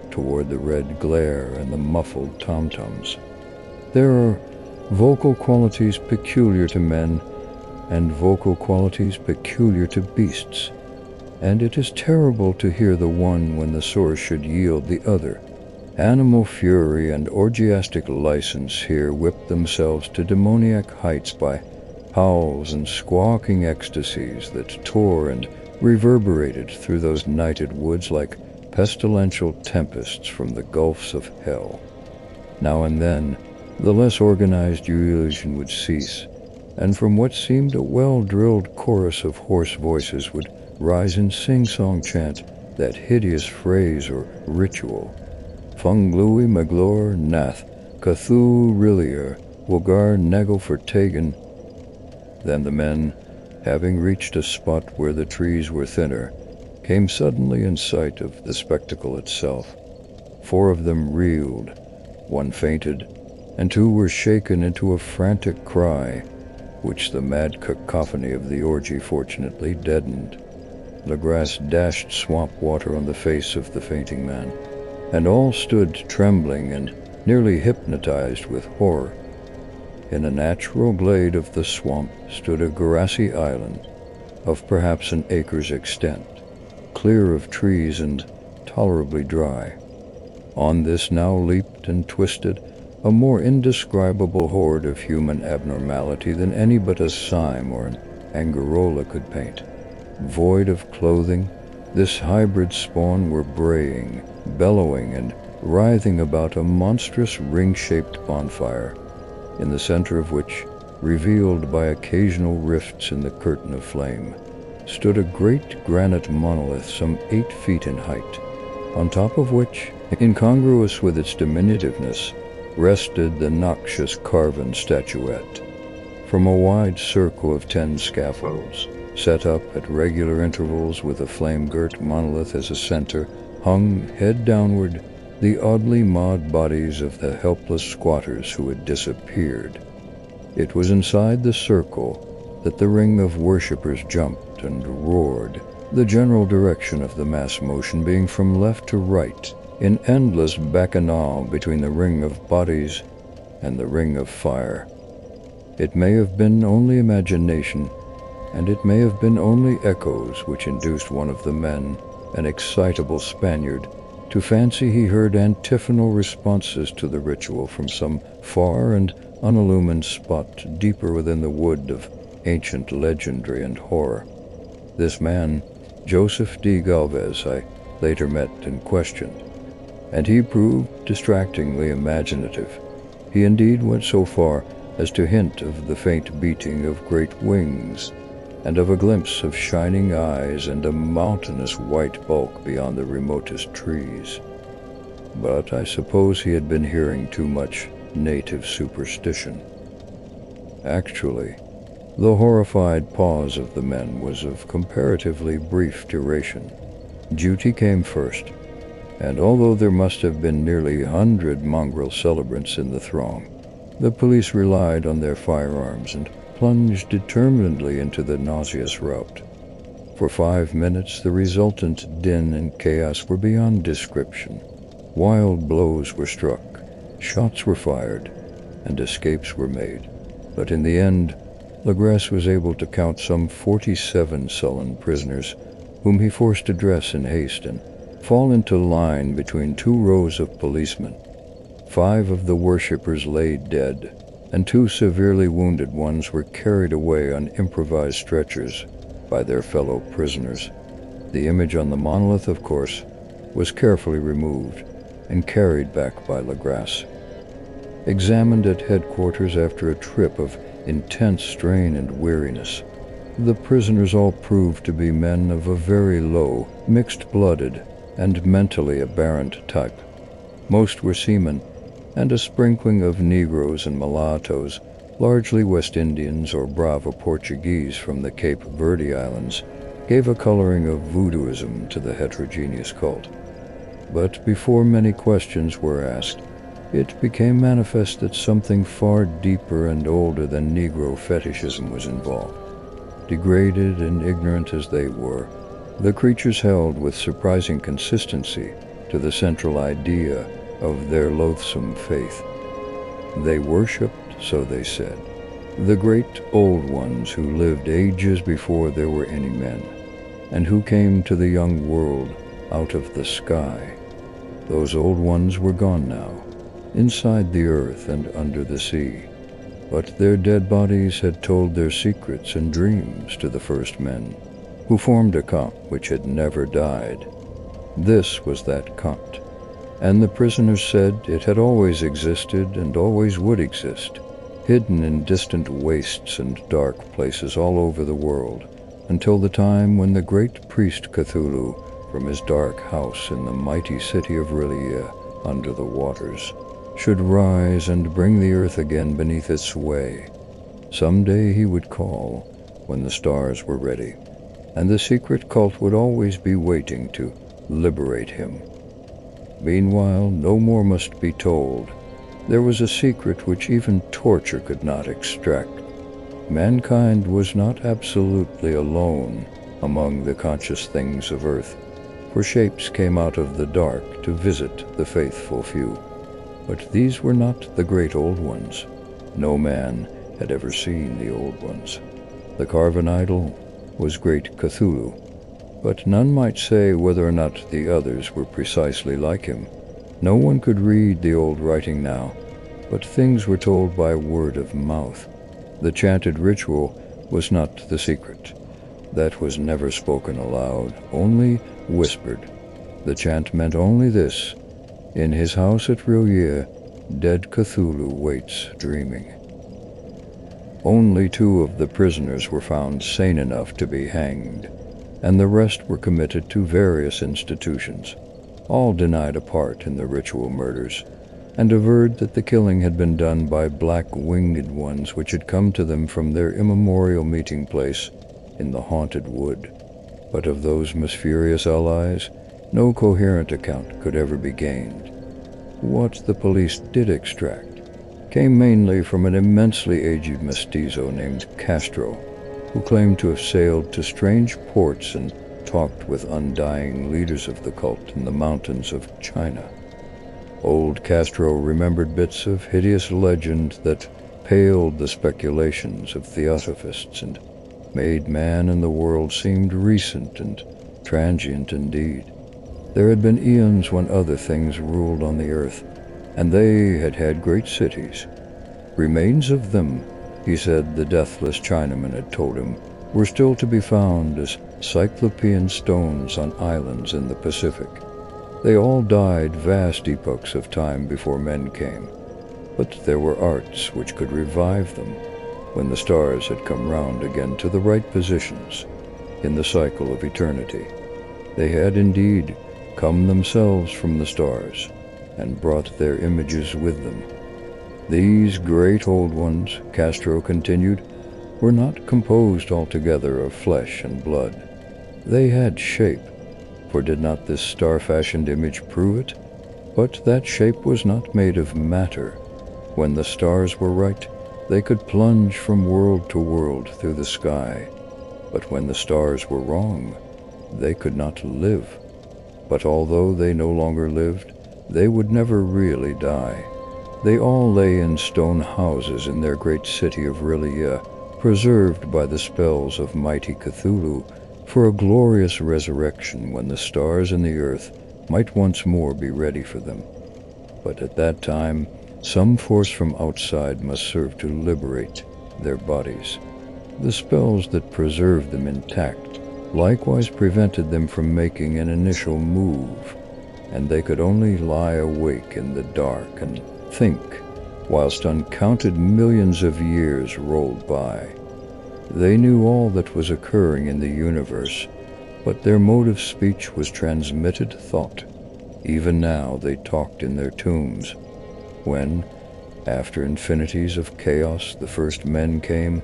toward the red glare and the muffled tom-toms. There are vocal qualities peculiar to men and vocal qualities peculiar to beasts, and it is terrible to hear the one when the source should yield the other. Animal fury and orgiastic license here whipped themselves to demoniac heights by howls and squawking ecstasies that tore and reverberated through those nighted woods like pestilential tempests from the gulfs of hell. Now and then, the less organized illusion would cease, and from what seemed a well-drilled chorus of hoarse voices would rise in sing-song chant that hideous phrase or ritual: Funglui Maglor Nath, Cthulhu Rillier, Wogar Negel Vertagen. Then the men, having reached a spot where the trees were thinner, came suddenly in sight of the spectacle itself. 4 of them reeled, 1 fainted, and 2 were shaken into a frantic cry, which the mad cacophony of the orgy fortunately deadened. Legrasse dashed swamp water on the face of the fainting man, and all stood trembling and nearly hypnotized with horror. In a natural glade of the swamp stood a grassy island of perhaps an acre's extent, clear of trees and tolerably dry. On this now leaped and twisted a more indescribable horde of human abnormality than any but a Syme or an Angarola could paint. Void of clothing, this hybrid spawn were braying, bellowing, and writhing about a monstrous ring-shaped bonfire, in the center of which, revealed by occasional rifts in the curtain of flame, stood a great granite monolith some 8 feet in height, on top of which, incongruous with its diminutiveness, rested the noxious carven statuette. From a wide circle of 10 scaffolds, set up at regular intervals with a flame-girt monolith as a center, hung, head downward, the oddly mawed bodies of the helpless squatters who had disappeared. It was inside the circle that the ring of worshippers jumped and roared, the general direction of the mass motion being from left to right, in endless bacchanal between the ring of bodies and the ring of fire. It may have been only imagination, and it may have been only echoes which induced one of the men, an excitable Spaniard, to fancy he heard antiphonal responses to the ritual from some far and unillumined spot deeper within the wood of ancient legendry and horror. This man, Joseph D. Galvez, I later met and questioned, and he proved distractingly imaginative. He indeed went so far as to hint of the faint beating of great wings, and of a glimpse of shining eyes and a mountainous white bulk beyond the remotest trees. But I suppose he had been hearing too much native superstition. Actually, the horrified pause of the men was of comparatively brief duration. Duty came first, and although there must have been nearly 100 mongrel celebrants in the throng, the police relied on their firearms and plunged determinedly into the nauseous rout. For 5 minutes the resultant din and chaos were beyond description. Wild blows were struck, shots were fired, and escapes were made. But in the end, Legrasse was able to count some 47 sullen prisoners, whom he forced to dress in haste and fall into line between 2 rows of policemen. 5 of the worshippers lay dead, and 2 severely wounded ones were carried away on improvised stretchers by their fellow prisoners. The image on the monolith, of course, was carefully removed and carried back by Legrasse. Examined at headquarters after a trip of intense strain and weariness, the prisoners all proved to be men of a very low, mixed-blooded, and mentally aberrant type. Most were seamen, and a sprinkling of Negroes and mulattoes, largely West Indians or Brava Portuguese from the Cape Verde Islands, gave a coloring of voodooism to the heterogeneous cult. But before many questions were asked, it became manifest that something far deeper and older than Negro fetishism was involved. Degraded and ignorant as they were, the creatures held with surprising consistency to the central idea of their loathsome faith. They worshipped, so they said, the great old ones who lived ages before there were any men, and who came to the young world out of the sky. Those old ones were gone now, inside the earth and under the sea, but their dead bodies had told their secrets and dreams to the first men, who formed a cult which had never died. This was that cult, and the prisoners said it had always existed and always would exist, hidden in distant wastes and dark places all over the world, until the time when the great priest Cthulhu, from his dark house in the mighty city of R'lyeh under the waters, should rise and bring the earth again beneath its sway. Someday he would call, when the stars were ready, and the secret cult would always be waiting to liberate him. Meanwhile, no more must be told. There was a secret which even torture could not extract. Mankind was not absolutely alone among the conscious things of earth, for shapes came out of the dark to visit the faithful few. But these were not the great old ones. No man had ever seen the old ones. The carven idol was great Cthulhu, but none might say whether or not the others were precisely like him. No one could read the old writing now, but things were told by word of mouth. The chanted ritual was not the secret. That was never spoken aloud, only whispered. The chant meant only this: in his house at Rillier, dead Cthulhu waits dreaming. Only 2 of the prisoners were found sane enough to be hanged, and the rest were committed to various institutions. All denied a part in the ritual murders, and averred that the killing had been done by black-winged ones which had come to them from their immemorial meeting place in the haunted wood. But of those mysterious allies, no coherent account could ever be gained. What the police did extract came mainly from an immensely aged mestizo named Castro, who claimed to have sailed to strange ports and talked with undying leaders of the cult in the mountains of China. Old Castro remembered bits of hideous legend that paled the speculations of theosophists and made man and the world seemed recent and transient indeed. There had been eons when other things ruled on the earth, and they had had great cities. Remains of them, he said the deathless Chinaman had told him, were still to be found as cyclopean stones on islands in the Pacific. They all died vast epochs of time before men came, but there were arts which could revive them when the stars had come round again to the right positions in the cycle of eternity. They had indeed come themselves from the stars and brought their images with them. These great old ones, Castro continued, were not composed altogether of flesh and blood. They had shape, for did not this star-fashioned image prove it? But that shape was not made of matter. When the stars were right, they could plunge from world to world through the sky. But when the stars were wrong, they could not live. But although they no longer lived, they would never really die. They all lay in stone houses in their great city of Rillier, preserved by the spells of mighty Cthulhu, for a glorious resurrection when the stars and the earth might once more be ready for them. But at that time, some force from outside must serve to liberate their bodies. The spells that preserved them intact likewise prevented them from making an initial move, and they could only lie awake in the dark and think whilst uncounted millions of years rolled by. They knew all that was occurring in the universe, but their mode of speech was transmitted thought. Even now they talked in their tombs. When, after infinities of chaos, the first men came,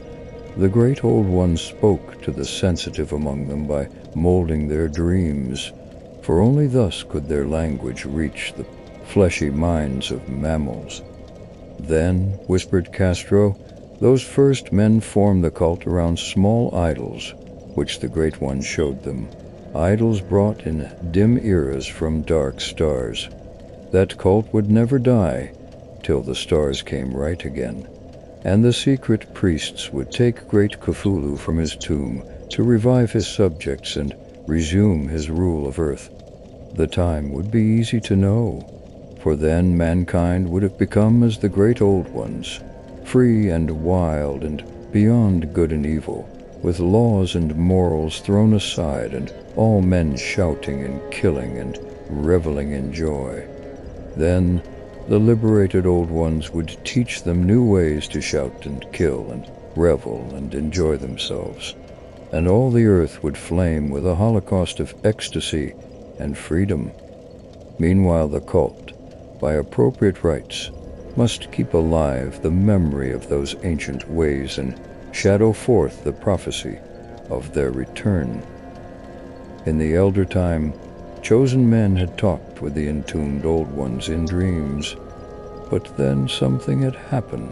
the great old ones spoke to the sensitive among them by molding their dreams, for only thus could their language reach the fleshy minds of mammals. Then, whispered Castro, those first men formed the cult around small idols, which the great ones showed them, idols brought in dim eras from dark stars. That cult would never die till the stars came right again, and the secret priests would take great Cthulhu from his tomb to revive his subjects and resume his rule of earth. The time would be easy to know, for then mankind would have become as the great old ones, free and wild and beyond good and evil, with laws and morals thrown aside and all men shouting and killing and reveling in joy. Then the liberated old ones would teach them new ways to shout and kill and revel and enjoy themselves, and all the earth would flame with a holocaust of ecstasy and freedom. Meanwhile the cult, by appropriate rites, must keep alive the memory of those ancient ways and shadow forth the prophecy of their return. In the elder time, chosen men had talked with the entombed old ones in dreams, but then something had happened.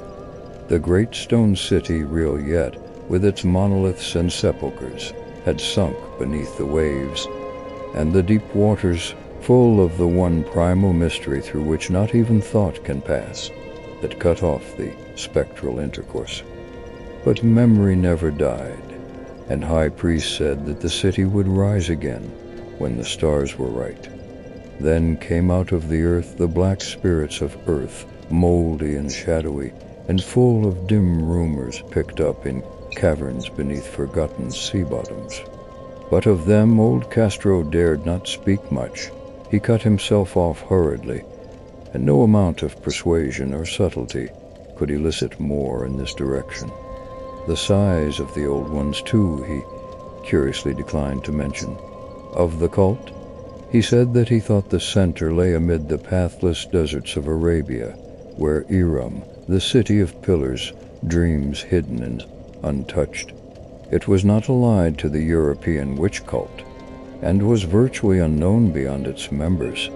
The great stone city, real yet, with its monoliths and sepulchres, had sunk beneath the waves, and the deep waters, full of the one primal mystery through which not even thought can pass, had cut off the spectral intercourse. But memory never died, and high priests said that the city would rise again when the stars were right. Then came out of the earth the black spirits of earth, moldy and shadowy, and full of dim rumors picked up in caverns beneath forgotten sea bottoms. But of them old Castro dared not speak much. He cut himself off hurriedly, and no amount of persuasion or subtlety could elicit more in this direction. The size of the old ones, too, he curiously declined to mention. Of the cult, he said that he thought the center lay amid the pathless deserts of Arabia, where Iram, the city of pillars, dreams hidden and untouched. It was not allied to the European witch cult, and was virtually unknown beyond its members.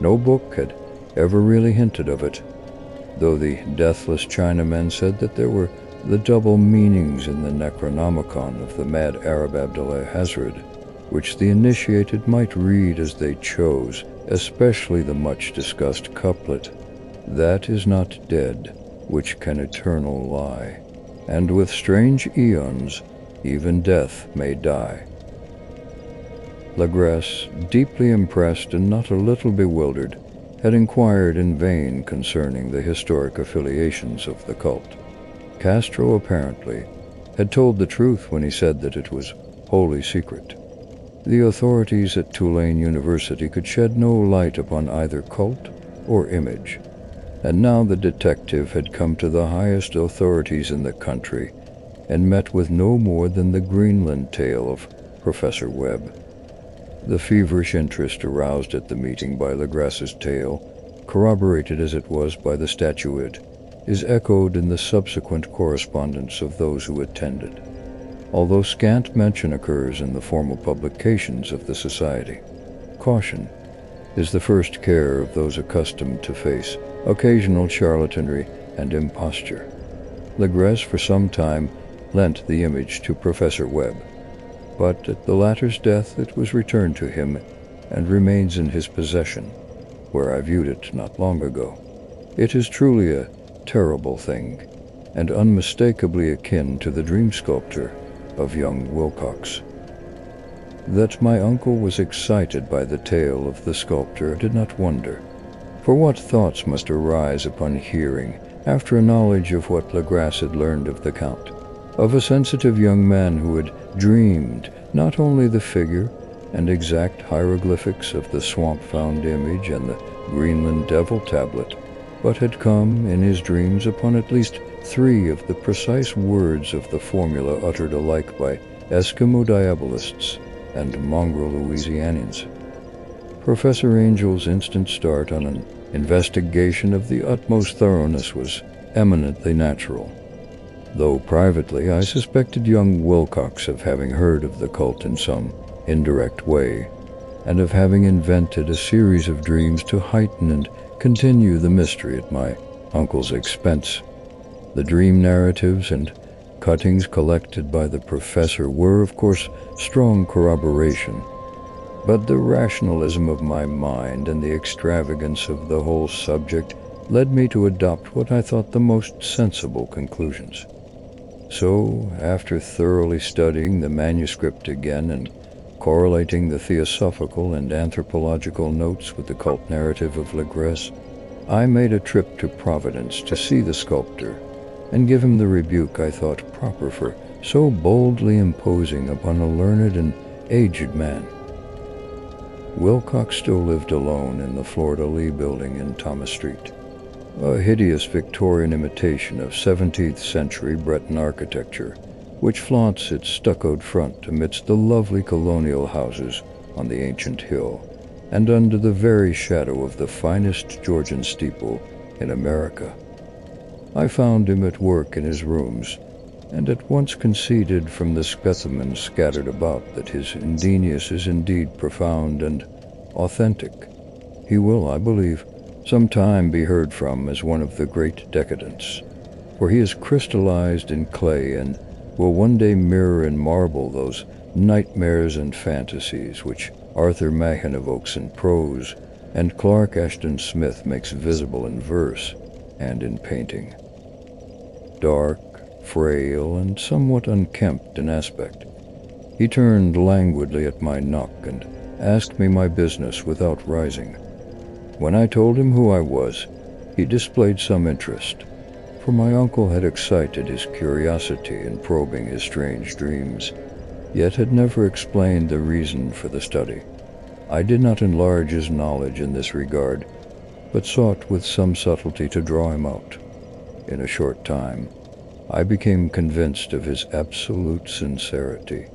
No book had ever really hinted of it, though the deathless Chinamen said that there were the double meanings in the Necronomicon of the mad Arab Abdullah Hazred, which the initiated might read as they chose, especially the much-discussed couplet, "That is not dead, which can eternal lie, and with strange eons even death may die." Legrès, deeply impressed and not a little bewildered, had inquired in vain concerning the historic affiliations of the cult. Castro, apparently, had told the truth when he said that it was wholly secret. The authorities at Tulane University could shed no light upon either cult or image, and now the detective had come to the highest authorities in the country and met with no more than the Greenland tale of Professor Webb. The feverish interest aroused at the meeting by Legras's tale, corroborated as it was by the statuette, is echoed in the subsequent correspondence of those who attended, although scant mention occurs in the formal publications of the Society. Caution is the first care of those accustomed to face occasional charlatanry and imposture. Legrès for some time lent the image to Professor Webb, but at the latter's death it was returned to him and remains in his possession, where I viewed it not long ago. It is truly a terrible thing, and unmistakably akin to the dream sculpture of young Wilcox. That my uncle was excited by the tale of the sculptor I did not wonder, for what thoughts must arise upon hearing, after a knowledge of what Legrès had learned of the Count, of a sensitive young man who had dreamed not only the figure and exact hieroglyphics of the swamp-found image and the Greenland devil tablet, but had come in his dreams upon at least 3 of the precise words of the formula uttered alike by Eskimo diabolists and mongrel Louisianians. Professor Angel's instant start on an investigation of the utmost thoroughness was eminently natural, though privately I suspected young Wilcox of having heard of the cult in some indirect way, and of having invented a series of dreams to heighten and continue the mystery at my uncle's expense. The dream narratives and cuttings collected by the professor were, of course, strong corroboration, but the rationalism of my mind and the extravagance of the whole subject led me to adopt what I thought the most sensible conclusions. So, after thoroughly studying the manuscript again and correlating the theosophical and anthropological notes with the cult narrative of Legrès, I made a trip to Providence to see the sculptor and give him the rebuke I thought proper for so boldly imposing upon a learned and aged man. Wilcox still lived alone in the Florida Lee building in Thomas Street, a hideous Victorian imitation of 17th century Breton architecture, which flaunts its stuccoed front amidst the lovely colonial houses on the ancient hill, and under the very shadow of the finest Georgian steeple in America. I found him at work in his rooms, and at once conceded from the specimens scattered about that his ingenious is indeed profound and authentic. He will, I believe, sometime be heard from as one of the great decadents, for he is crystallized in clay and will one day mirror in marble those nightmares and fantasies which Arthur Machen evokes in prose and Clark Ashton Smith makes visible in verse and in painting. Dark, frail, and somewhat unkempt in aspect, he turned languidly at my knock and asked me my business without rising. When I told him who I was, he displayed some interest, for my uncle had excited his curiosity in probing his strange dreams, yet had never explained the reason for the study. I did not enlarge his knowledge in this regard, but sought with some subtlety to draw him out. In a short time, I became convinced of his absolute sincerity,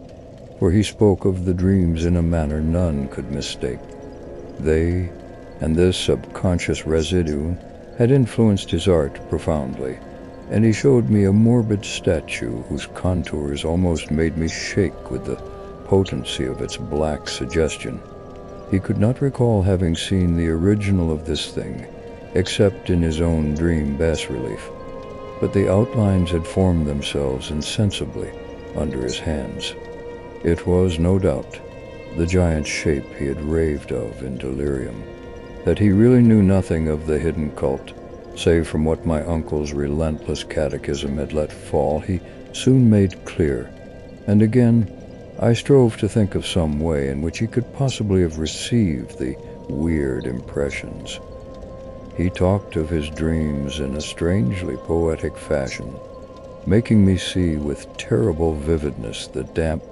for he spoke of the dreams in a manner none could mistake. They, and this subconscious residue, had influenced his art profoundly, and he showed me a morbid statue whose contours almost made me shake with the potency of its black suggestion. He could not recall having seen the original of this thing, except in his own dream bas-relief, but the outlines had formed themselves insensibly under his hands. It was, no doubt, the giant shape he had raved of in delirium. That he really knew nothing of the hidden cult, save from what my uncle's relentless catechism had let fall, he soon made clear, and again I strove to think of some way in which he could possibly have received the weird impressions. He talked of his dreams in a strangely poetic fashion, making me see with terrible vividness the damp,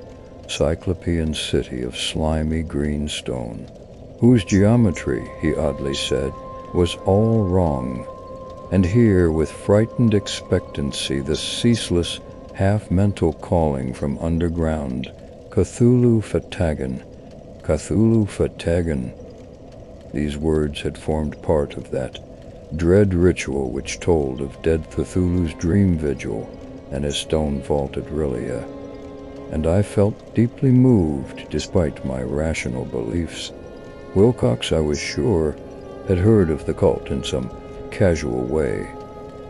cyclopean city of slimy green stone, whose geometry, he oddly said, was all wrong, and here with frightened expectancy the ceaseless, half-mental calling from underground, Cthulhu Fatagan. These words had formed part of that dread ritual which told of dead Cthulhu's dream vigil and his stone-vaulted relia, and I felt deeply moved despite my rational beliefs. Wilcox, I was sure, had heard of the cult in some casual way,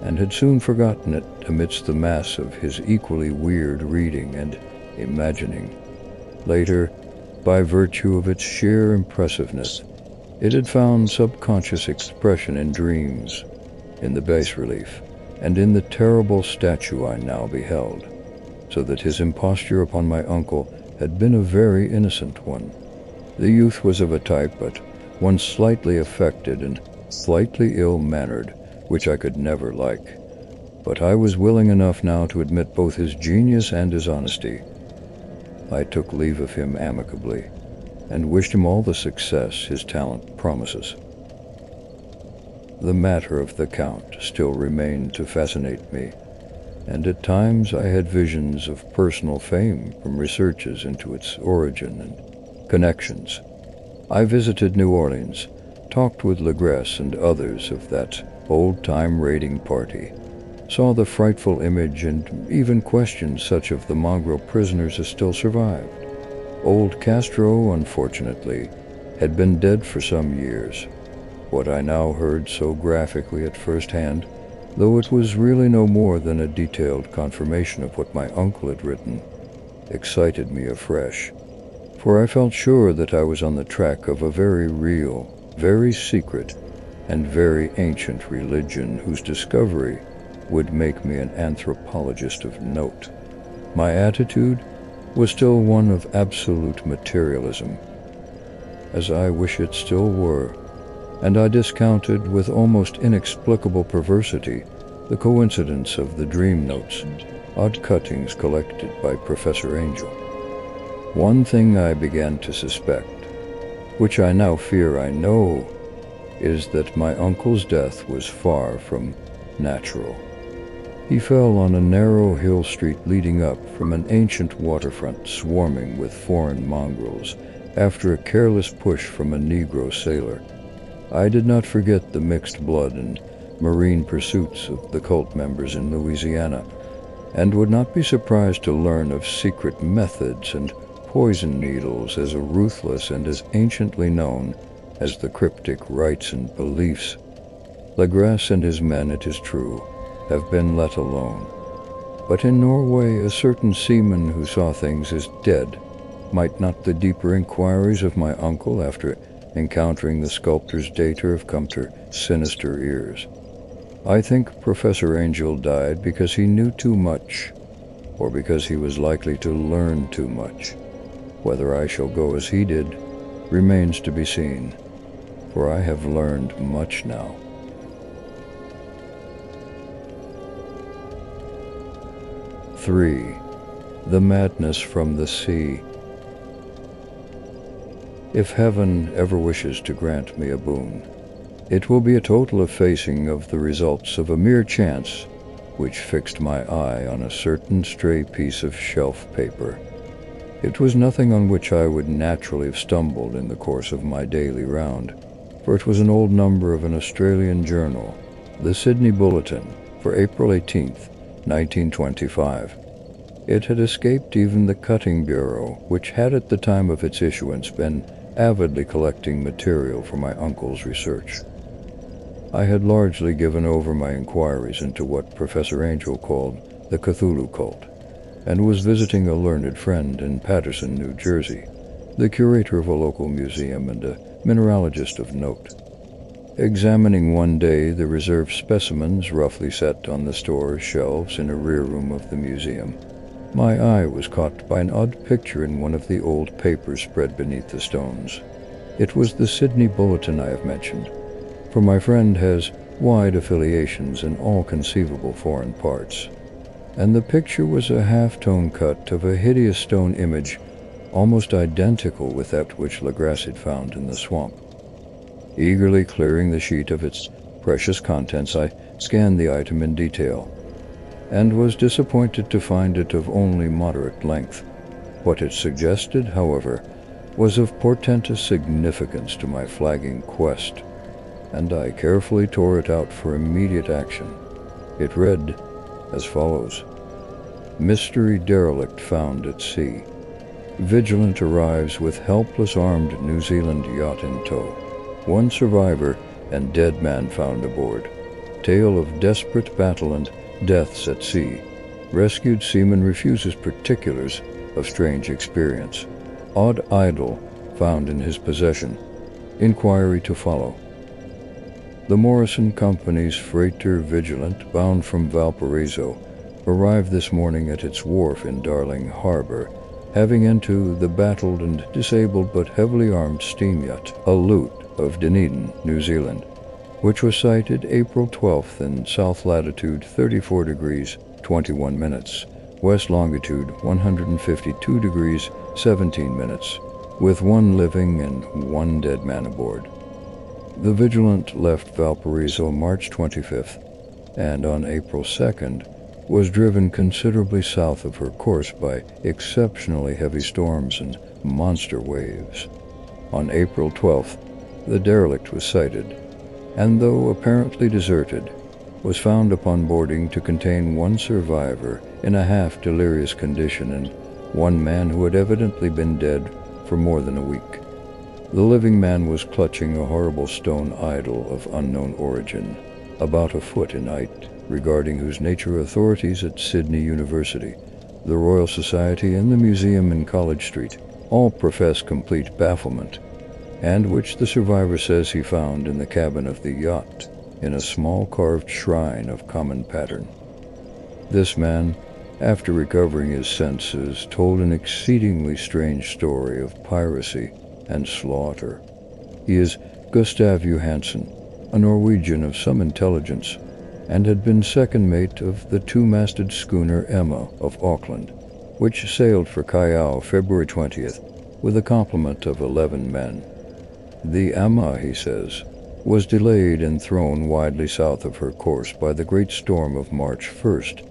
and had soon forgotten it amidst the mass of his equally weird reading and imagining. Later, by virtue of its sheer impressiveness, it had found subconscious expression in dreams, in the bas-relief, and in the terrible statue I now beheld, so that his imposture upon my uncle had been a very innocent one. The youth was of a type, but one slightly affected and slightly ill-mannered, which I could never like. But I was willing enough now to admit both his genius and his honesty. I took leave of him amicably, and wished him all the success his talent promises. The matter of the Count still remained to fascinate me, and at times I had visions of personal fame from researches into its origin and connections. I visited New Orleans, talked with Legresse and others of that old-time raiding party, saw the frightful image, and even questioned such of the mongrel prisoners as still survived. Old Castro, unfortunately, had been dead for some years. What I now heard so graphically at first hand, though it was really no more than a detailed confirmation of what my uncle had written, excited me afresh, for I felt sure that I was on the track of a very real, very secret, and very ancient religion whose discovery would make me an anthropologist of note. My attitude was still one of absolute materialism, as I wish it still were, and I discounted with almost inexplicable perversity the coincidence of the dream notes, odd cuttings collected by Professor Angel. One thing I began to suspect, which I now fear I know, is that my uncle's death was far from natural. He fell on a narrow hill street leading up from an ancient waterfront swarming with foreign mongrels after a careless push from a Negro sailor. I did not forget the mixed blood and marine pursuits of the cult members in Louisiana, and would not be surprised to learn of secret methods and poison needles as ruthless and as anciently known as the cryptic rites and beliefs. Legrasse and his men, it is true, have been let alone. But in Norway a certain seaman who saw things as dead, might not the deeper inquiries of my uncle after encountering the sculptor's data have come to sinister ears? I think Professor Angel died because he knew too much, or because he was likely to learn too much. Whether I shall go as he did remains to be seen, for I have learned much now. The madness from the sea. If heaven ever wishes to grant me a boon, it will be a total effacing of the results of a mere chance which fixed my eye on a certain stray piece of shelf paper. It was nothing on which I would naturally have stumbled in the course of my daily round, for it was an old number of an Australian journal, the Sydney Bulletin, for April 18th, 1925. It had escaped even the Cutting Bureau, which had at the time of its issuance been avidly collecting material for my uncle's research. I had largely given over my inquiries into what Professor Angel called the Cthulhu cult, and was visiting a learned friend in Paterson, New Jersey, the curator of a local museum and a mineralogist of note. Examining one day the reserved specimens roughly set on the store's shelves in a rear room of the museum, my eye was caught by an odd picture in one of the old papers spread beneath the stones. It was the Sydney Bulletin I have mentioned, for my friend has wide affiliations in all conceivable foreign parts, and the picture was a half-tone cut of a hideous stone image almost identical with that which Legrasse had found in the swamp. Eagerly clearing the sheet of its precious contents, I scanned the item in detail, and was disappointed to find it of only moderate length. What it suggested, however, was of portentous significance to my flagging quest, and I carefully tore it out for immediate action. It read as follows: Mystery derelict found at sea. Vigilant arrives with helpless armed New Zealand yacht in tow. One survivor and dead man found aboard. Tale of desperate battle and deaths at sea. Rescued seaman refuses particulars of strange experience. Odd idol found in his possession. Inquiry to follow. The Morrison Company's freighter Vigilant, bound from Valparaiso, arrived this morning at its wharf in Darling Harbor, having into the battled and disabled but heavily armed steam yacht, a Loot of Dunedin, New Zealand, which was sighted April 12th in south latitude 34 degrees 21 minutes, west longitude 152 degrees 17 minutes, with one living and one dead man aboard. The Vigilant left Valparaiso March 25th, and on April 2nd was driven considerably south of her course by exceptionally heavy storms and monster waves. On April 12th, the derelict was sighted, and though apparently deserted, was found upon boarding to contain one survivor in a half-delirious condition and one man who had evidently been dead for more than a week. The living man was clutching a horrible stone idol of unknown origin, about a foot in height, regarding whose nature authorities at Sydney University, the Royal Society, and the museum in College Street all profess complete bafflement, and which the survivor says he found in the cabin of the yacht, in a small carved shrine of common pattern. This man, after recovering his senses, told an exceedingly strange story of piracy and slaughter. He is Gustav Johansen, a Norwegian of some intelligence, and had been second mate of the two-masted schooner Emma of Auckland, which sailed for Callao February 20th with a complement of 11 men. The Emma, he says, was delayed and thrown widely south of her course by the great storm of March 1st,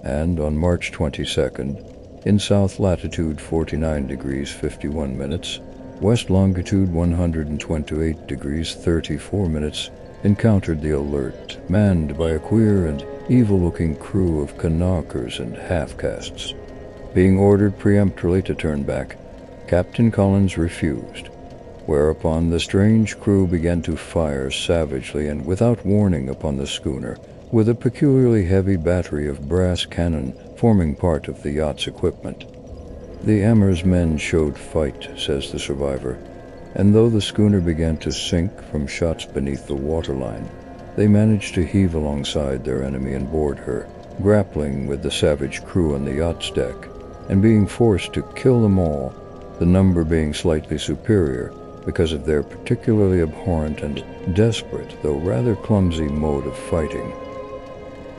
and on March 22nd, in south latitude 49 degrees 51 minutes, west longitude 128 degrees 34 minutes, encountered the Alert, manned by a queer and evil-looking crew of Kanakas and half-castes. Being ordered peremptorily to turn back, Captain Collins refused, whereupon the strange crew began to fire savagely and without warning upon the schooner, with a peculiarly heavy battery of brass cannon forming part of the yacht's equipment. The Emma's men showed fight, says the survivor, and though the schooner began to sink from shots beneath the waterline, they managed to heave alongside their enemy and board her, grappling with the savage crew on the yacht's deck, and being forced to kill them all, the number being slightly superior because of their particularly abhorrent and desperate, though rather clumsy, mode of fighting.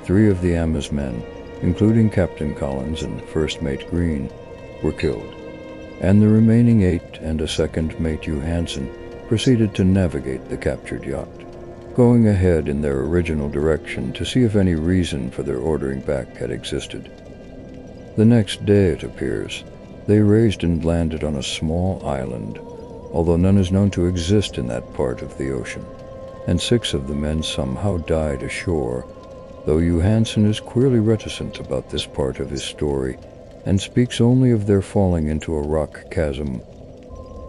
3 of the Emma's men, including Captain Collins and First Mate Green, were killed, and the remaining 8 and a second mate Johansen proceeded to navigate the captured yacht, going ahead in their original direction to see if any reason for their ordering back had existed. The next day, it appears, they raised and landed on a small island, although none is known to exist in that part of the ocean, and 6 of the men somehow died ashore, though Johansen is queerly reticent about this part of his story and speaks only of their falling into a rock chasm.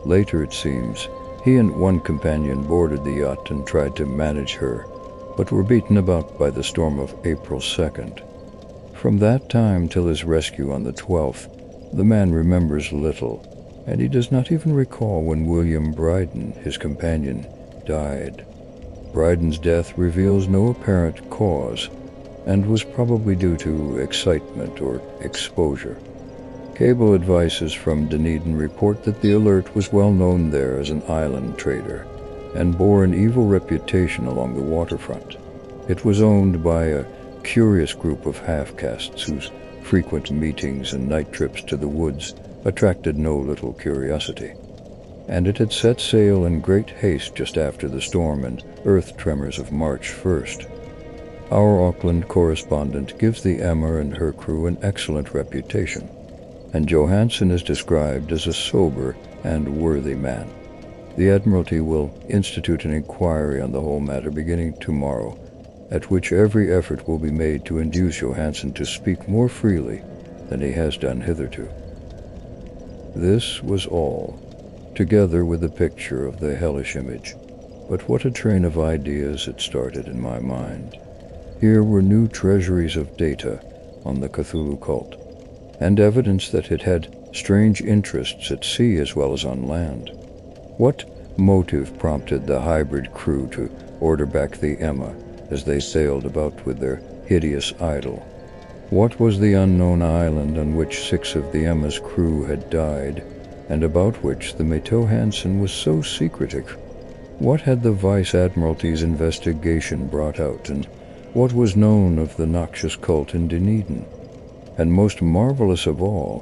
Later, it seems, he and one companion boarded the yacht and tried to manage her, but were beaten about by the storm of April 2nd. From that time till his rescue on the 12th, the man remembers little, and he does not even recall when William Bryden, his companion, died. Bryden's death reveals no apparent cause, and was probably due to excitement or exposure. Cable advices from Dunedin report that the Alert was well known there as an island trader, and bore an evil reputation along the waterfront. It was owned by a curious group of half-castes whose frequent meetings and night trips to the woods attracted no little curiosity, and it had set sail in great haste just after the storm and earth tremors of March 1st. Our Auckland correspondent gives the Emma and her crew an excellent reputation, and Johansen is described as a sober and worthy man. The Admiralty will institute an inquiry on the whole matter beginning tomorrow, at which every effort will be made to induce Johansen to speak more freely than he has done hitherto. This was all, together with a picture of the hellish image, but what a train of ideas it started in my mind. Here were new treasuries of data on the Cthulhu cult, and evidence that it had strange interests at sea as well as on land. What motive prompted the hybrid crew to order back the Emma as they sailed about with their hideous idol? What was the unknown island on which 6 of the Emma's crew had died, and about which the mate Johansen was so secretive? What had the Vice Admiralty's investigation brought out, and what was known of the noxious cult in Dunedin? And most marvelous of all,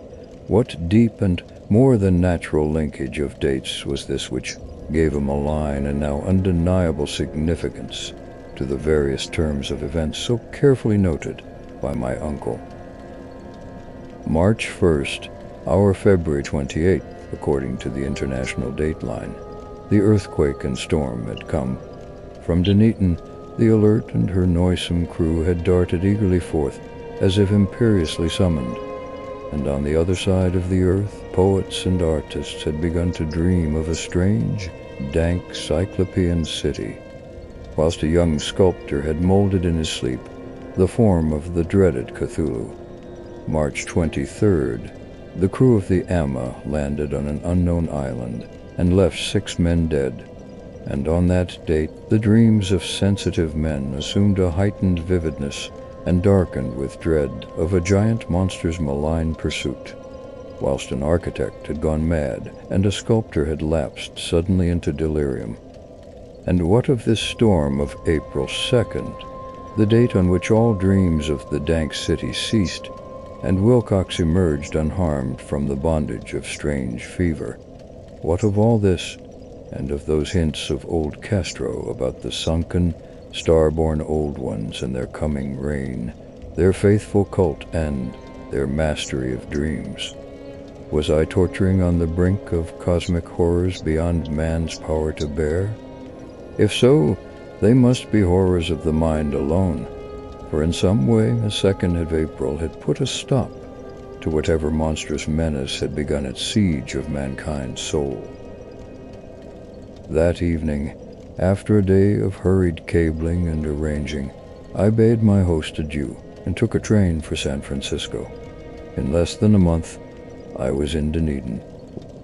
what deep and more than natural linkage of dates was this which gave a malign and now undeniable significance to the various terms of events so carefully noted by my uncle? March 1st, our February 28th, according to the international dateline, the earthquake and storm had come. From Dunedin, the Alert and her noisome crew had darted eagerly forth, as if imperiously summoned, and on the other side of the earth, poets and artists had begun to dream of a strange, dank cyclopean city, whilst a young sculptor had molded in his sleep the form of the dreaded Cthulhu. March 23rd, the crew of the Emma landed on an unknown island and left 6 men dead, and on that date the dreams of sensitive men assumed a heightened vividness and darkened with dread of a giant monster's malign pursuit, whilst an architect had gone mad and a sculptor had lapsed suddenly into delirium. And what of this storm of April 2nd, the date on which all dreams of the dank city ceased, and Wilcox emerged unharmed from the bondage of strange fever? What of all this, and of those hints of old Castro about the sunken, star-born old ones and their coming reign, their faithful cult and their mastery of dreams? Was I torturing on the brink of cosmic horrors beyond man's power to bear? If so, they must be horrors of the mind alone, for in some way a second of April had put a stop to whatever monstrous menace had begun its siege of mankind's soul. That evening, after a day of hurried cabling and arranging, I bade my host adieu and took a train for San Francisco. In less than a month, I was in Dunedin,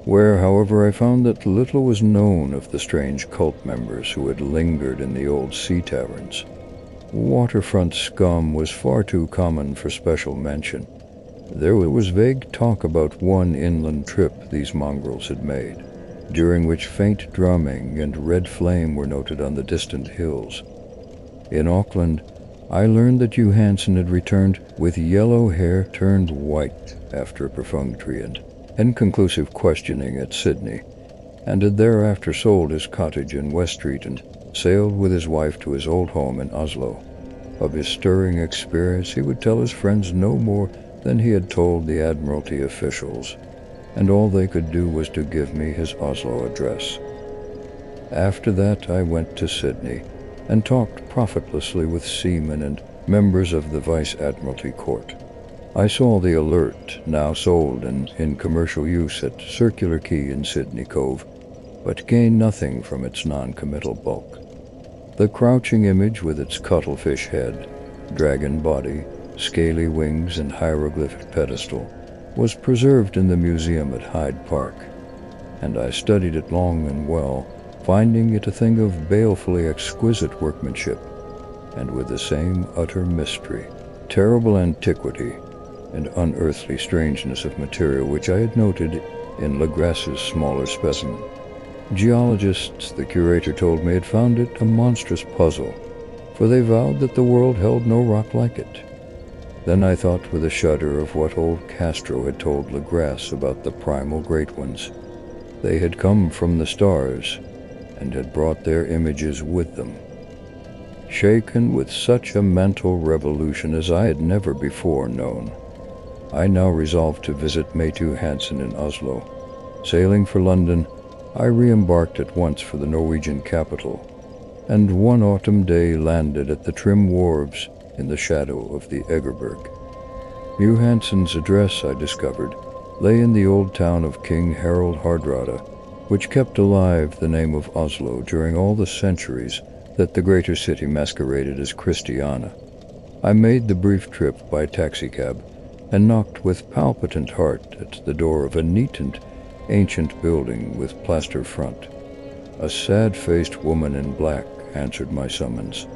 where, however, I found that little was known of the strange cult members who had lingered in the old sea taverns. Waterfront scum was far too common for special mention. There was vague talk about one inland trip these mongrels had made, during which faint drumming and red flame were noted on the distant hills. In Auckland, I learned that Johansen had returned with yellow hair turned white after perfunctory and inconclusive questioning at Sydney, and had thereafter sold his cottage in West Street and sailed with his wife to his old home in Oslo. Of his stirring experience he would tell his friends no more than he had told the Admiralty officials, and all they could do was to give me his Oslo address. After that I went to Sydney and talked profitlessly with seamen and members of the Vice Admiralty Court. I saw the Alert, now sold and in commercial use at Circular Quay in Sydney Cove, but gained nothing from its non-committal bulk. The crouching image with its cuttlefish head, dragon body, scaly wings and hieroglyphic pedestal was preserved in the museum at Hyde Park, and I studied it long and well, finding it a thing of balefully exquisite workmanship, and with the same utter mystery, terrible antiquity, and unearthly strangeness of material which I had noted in Legrasse's smaller specimen. Geologists, the curator told me, had found it a monstrous puzzle, for they vowed that the world held no rock like it. Then I thought with a shudder of what old Castro had told Legrasse about the primal great ones. They had come from the stars, and had brought their images with them. Shaken with such a mental revolution as I had never before known, I now resolved to visit Maytu Hansen in Oslo. Sailing for London, I re-embarked at once for the Norwegian capital, and one autumn day landed at the trim wharves in the shadow of the Egerberg. Mew Hansen's address, I discovered, lay in the old town of King Harald Hardrada, which kept alive the name of Oslo during all the centuries that the greater city masqueraded as Christiana. I made the brief trip by taxicab and knocked with palpitant heart at the door of a neat and ancient building with plaster front. A sad-faced woman in black answered my summons,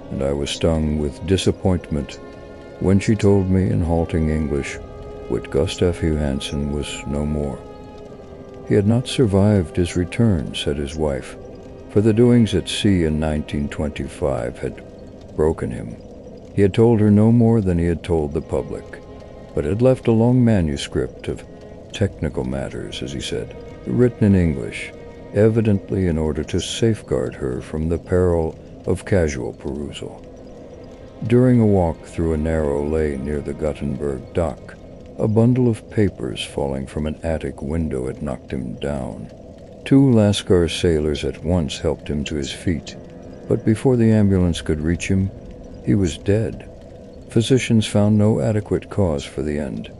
and I was stung with disappointment when she told me in halting English that Gustaf Johansen was no more. He had not survived his return, said his wife, for the doings at sea in 1925 had broken him. He had told her no more than he had told the public, but had left a long manuscript of technical matters, as he said, written in English, evidently in order to safeguard her from the peril of casual perusal. During a walk through a narrow lane near the Gothenburg dock, a bundle of papers falling from an attic window had knocked him down. Two Lascar sailors at once helped him to his feet, but before the ambulance could reach him, he was dead. Physicians found no adequate cause for the end,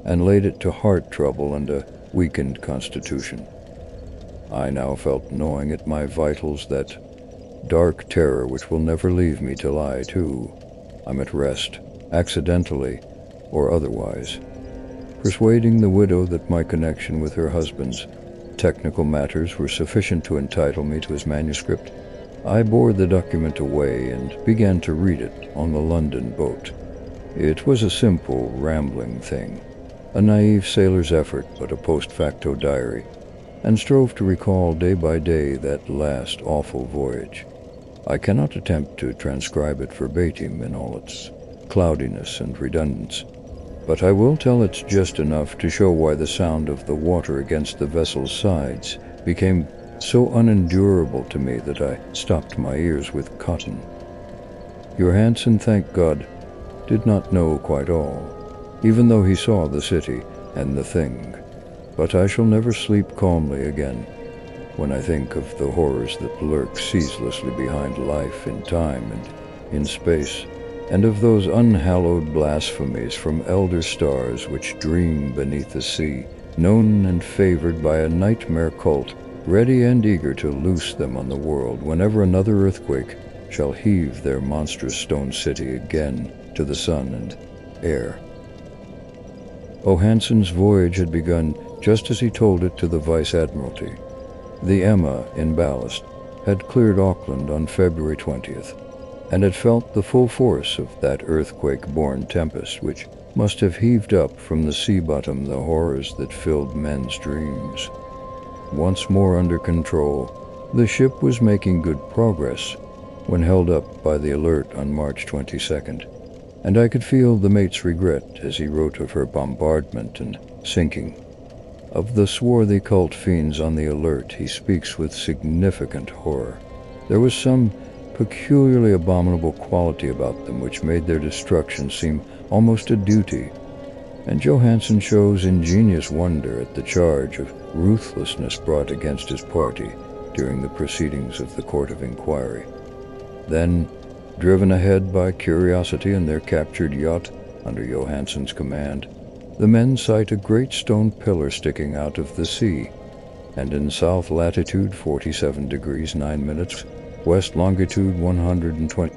and laid it to heart trouble and a weakened constitution. I now felt gnawing at my vitals that dark terror which will never leave me till I, too, am at rest, accidentally or otherwise. Persuading the widow that my connection with her husband's technical matters were sufficient to entitle me to his manuscript, I bore the document away and began to read it on the London boat. It was a simple, rambling thing, a naive sailor's effort but a post facto diary, and strove to recall day by day that last awful voyage. I cannot attempt to transcribe it verbatim in all its cloudiness and redundance, but I will tell it just enough to show why the sound of the water against the vessel's sides became so unendurable to me that I stopped my ears with cotton. Johansen, thank God, did not know quite all, even though he saw the city and the thing, but I shall never sleep calmly again when I think of the horrors that lurk ceaselessly behind life in time and in space, and of those unhallowed blasphemies from elder stars which dream beneath the sea, known and favored by a nightmare cult, ready and eager to loose them on the world whenever another earthquake shall heave their monstrous stone city again to the sun and air. Johansen's voyage had begun just as he told it to the Vice-Admiralty. The Emma, in ballast, had cleared Auckland on February 20th, and had felt the full force of that earthquake-born tempest which must have heaved up from the sea bottom the horrors that filled men's dreams. Once more under control, the ship was making good progress when held up by the Alert on March 22nd, and I could feel the mate's regret as he wrote of her bombardment and sinking. Of the swarthy cult fiends on the Alert he speaks with significant horror. There was some peculiarly abominable quality about them which made their destruction seem almost a duty, and Johansen shows ingenious wonder at the charge of ruthlessness brought against his party during the proceedings of the Court of Inquiry. Then, driven ahead by curiosity in their captured yacht under Johansen's command, the men sight a great stone pillar sticking out of the sea, and in south latitude 47 degrees 9 minutes, west longitude 120.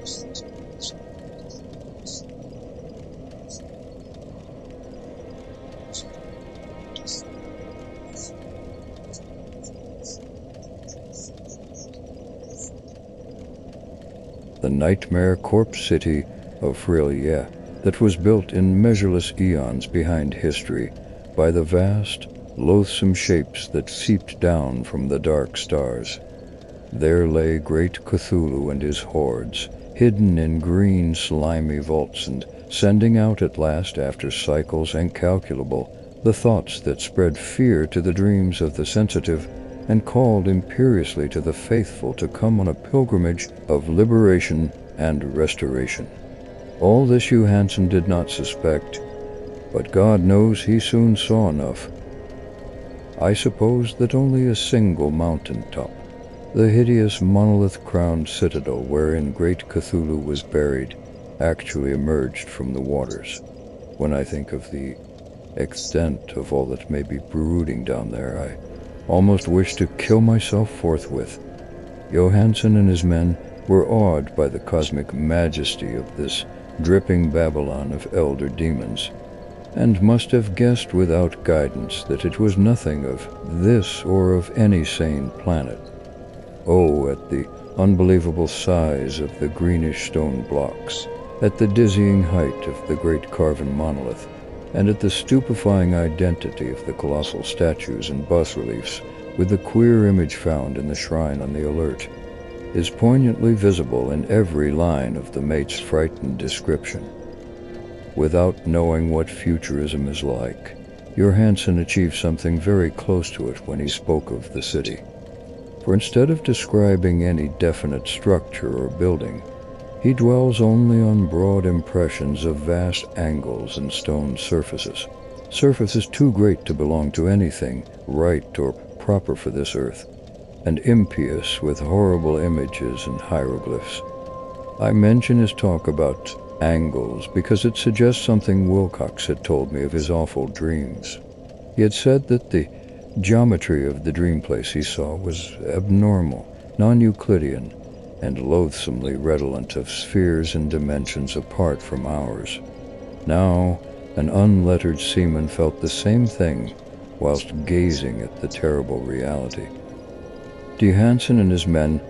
The nightmare corpse city of Frillier that was built in measureless eons behind history by the vast, loathsome shapes that seeped down from the dark stars. There lay great Cthulhu and his hordes, hidden in green, slimy vaults and sending out at last, after cycles incalculable, the thoughts that spread fear to the dreams of the sensitive and called imperiously to the faithful to come on a pilgrimage of liberation and restoration. All this Johansen did not suspect, but God knows he soon saw enough. I suppose that only a single mountain top, the hideous monolith-crowned citadel wherein great Cthulhu was buried, actually emerged from the waters. When I think of the extent of all that may be brooding down there, I almost wish to kill myself forthwith. Johansen and his men were awed by the cosmic majesty of this dripping Babylon of elder demons, and must have guessed without guidance that it was nothing of this or of any sane planet. Oh, at the unbelievable size of the greenish stone blocks, at the dizzying height of the great carven monolith, and at the stupefying identity of the colossal statues and bas-reliefs with the queer image found in the shrine on the Alert, is poignantly visible in every line of the mate's frightened description. Without knowing what futurism is like, Johansen achieved something very close to it when he spoke of the city. For instead of describing any definite structure or building, he dwells only on broad impressions of vast angles and stone surfaces, surfaces too great to belong to anything right or proper for this earth, and impious with horrible images and hieroglyphs. I mention his talk about angles because it suggests something Wilcox had told me of his awful dreams. He had said that the geometry of the dream place he saw was abnormal, non-Euclidean, and loathsomely redolent of spheres and dimensions apart from ours. Now, an unlettered seaman felt the same thing whilst gazing at the terrible reality. Johansen and his men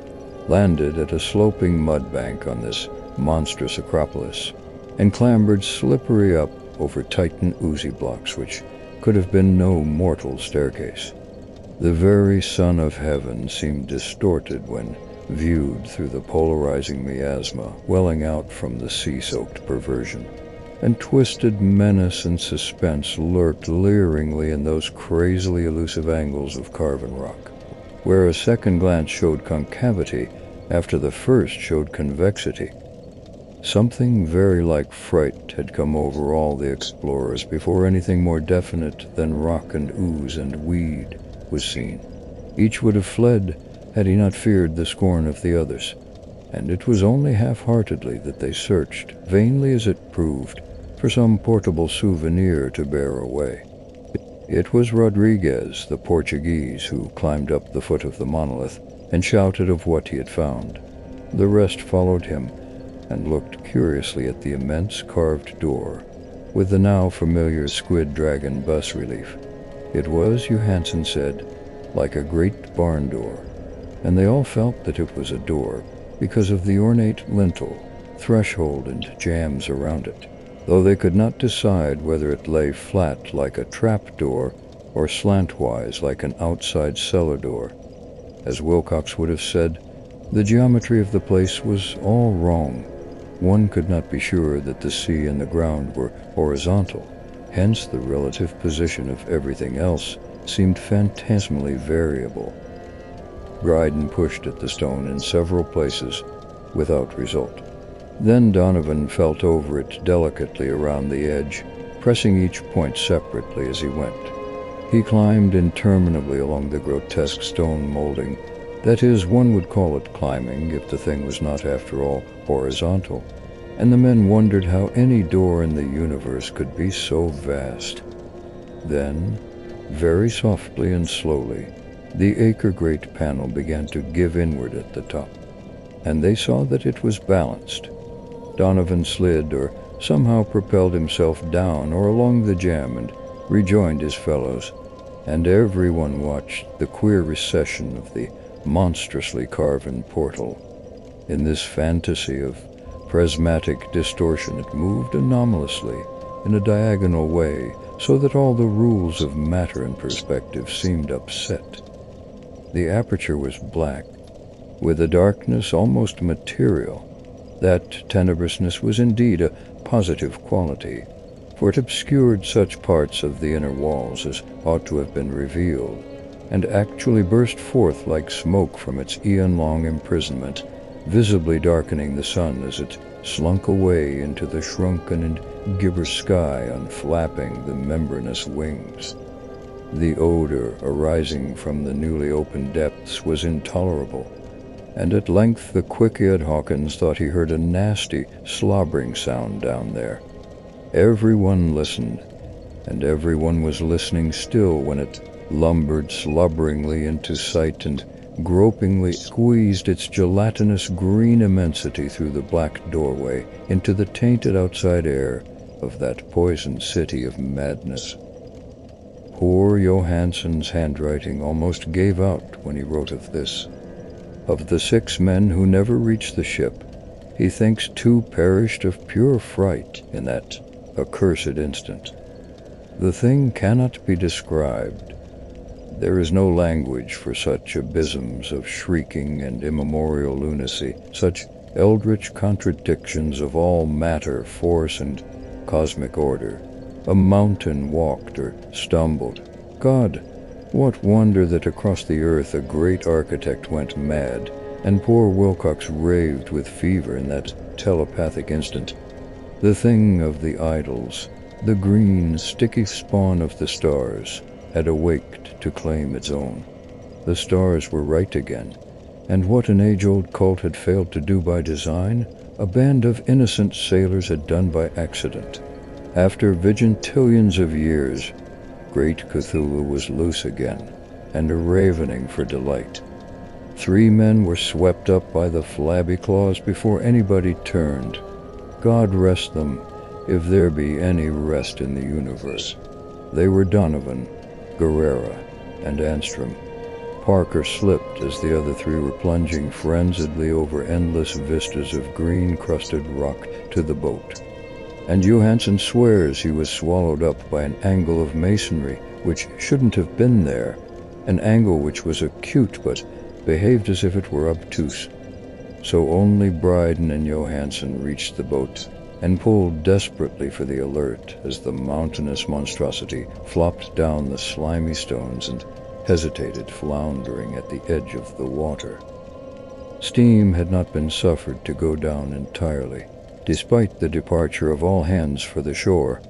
landed at a sloping mud bank on this monstrous acropolis, and clambered slippery up over Titan oozy blocks which could have been no mortal staircase. The very sun of heaven seemed distorted when viewed through the polarizing miasma welling out from the sea-soaked perversion, and twisted menace and suspense lurked leeringly in those crazily elusive angles of carven rock, where a second glance showed concavity after the first showed convexity. Something very like fright had come over all the explorers before anything more definite than rock and ooze and weed was seen. Each would have fled had he not feared the scorn of the others. and it was only half-heartedly that they searched, vainly as it proved, for some portable souvenir to bear away. It was Rodriguez, the Portuguese, who climbed up the foot of the monolith and shouted of what he had found. The rest followed him and looked curiously at the immense carved door, with the now familiar squid dragon bas-relief. It was, Johansen said, like a great barn door, and they all felt that it was a door because of the ornate lintel, threshold, and jambs around it, though they could not decide whether it lay flat like a trap door or slantwise like an outside cellar door. As Wilcox would have said, the geometry of the place was all wrong. One could not be sure that the sea and the ground were horizontal, hence the relative position of everything else seemed phantasmally variable. Dryden pushed at the stone in several places without result. Then Donovan felt over it delicately around the edge, pressing each point separately as he went. He climbed interminably along the grotesque stone molding. That is, one would call it climbing if the thing was not, after all, horizontal, and the men wondered how any door in the universe could be so vast. Then, very softly and slowly, the acre-great panel began to give inward at the top, and they saw that it was balanced. Donovan slid or somehow propelled himself down or along the jamb and rejoined his fellows, and everyone watched the queer recession of the monstrously carven portal. In this fantasy of prismatic distortion it moved anomalously in a diagonal way, so that all the rules of matter and perspective seemed upset. The aperture was black, with a darkness almost material. That tenebrousness was indeed a positive quality, for it obscured such parts of the inner walls as ought to have been revealed, and actually burst forth like smoke from its eon-long imprisonment, visibly darkening the sun as it slunk away into the shrunken and gibber sky, unflapping the membranous wings. The odor arising from the newly opened depths was intolerable, and at length the quick-eared Hawkins thought he heard a nasty, slobbering sound down there. Everyone listened, and everyone was listening still when it lumbered slubberingly into sight and gropingly squeezed its gelatinous green immensity through the black doorway into the tainted outside air of that poisoned city of madness. Poor Johansen's handwriting almost gave out when he wrote of this. Of the 6 men who never reached the ship, he thinks 2 perished of pure fright in that accursed instant. The thing cannot be described. There is no language for such abysms of shrieking and immemorial lunacy, such eldritch contradictions of all matter, force, and cosmic order. A mountain walked or stumbled. God, what wonder that across the earth a great architect went mad, and poor Wilcox raved with fever in that telepathic instant. The thing of the idols, the green, sticky spawn of the stars, had awaked to claim its own. The stars were right again, and what an age-old cult had failed to do by design, a band of innocent sailors had done by accident. After vigintillions of years, great Cthulhu was loose again, and ravening for delight. 3 men were swept up by the flabby claws before anybody turned. God rest them, if there be any rest in the universe. They were Donovan, Guerrera, and Anstrom. Parker slipped as the other 3 were plunging frenziedly over endless vistas of green-crusted rock to the boat. And Johansen swears he was swallowed up by an angle of masonry which shouldn't have been there, an angle which was acute but behaved as if it were obtuse. So only Bryden and Johansen reached the boat and pulled desperately for the alert as the mountainous monstrosity flopped down the slimy stones and hesitated, floundering at the edge of the water. Steam had not been suffered to go down entirely, despite the departure of all hands for the shore,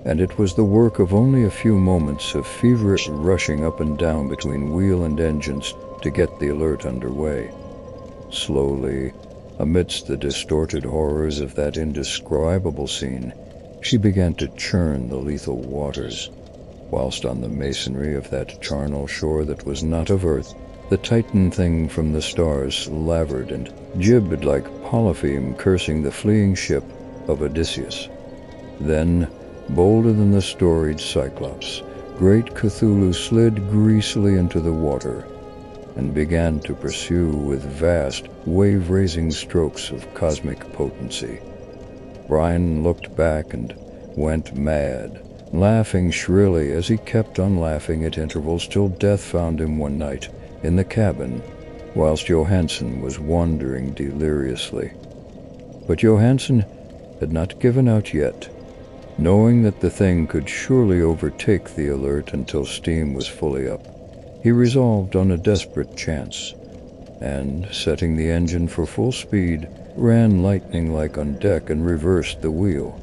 and it was the work of only a few moments of feverish rushing up and down between wheel and engines to get the alert underway. Slowly, Amidst the distorted horrors of that indescribable scene, she began to churn the lethal waters, whilst on the masonry of that charnel shore that was not of earth, the Titan thing from the stars lavered and jibbed like Polypheme cursing the fleeing ship of Odysseus. Then, bolder than the storied Cyclops, great Cthulhu slid greasily into the water and began to pursue with vast, wave-raising strokes of cosmic potency. Brian looked back and went mad, laughing shrilly as he kept on laughing at intervals till death found him one night in the cabin, whilst Johansen was wandering deliriously. But Johansen had not given out yet. Knowing that the thing could surely overtake the Alert until steam was fully up, he resolved on a desperate chance, and, setting the engine for full speed, ran lightning-like on deck and reversed the wheel.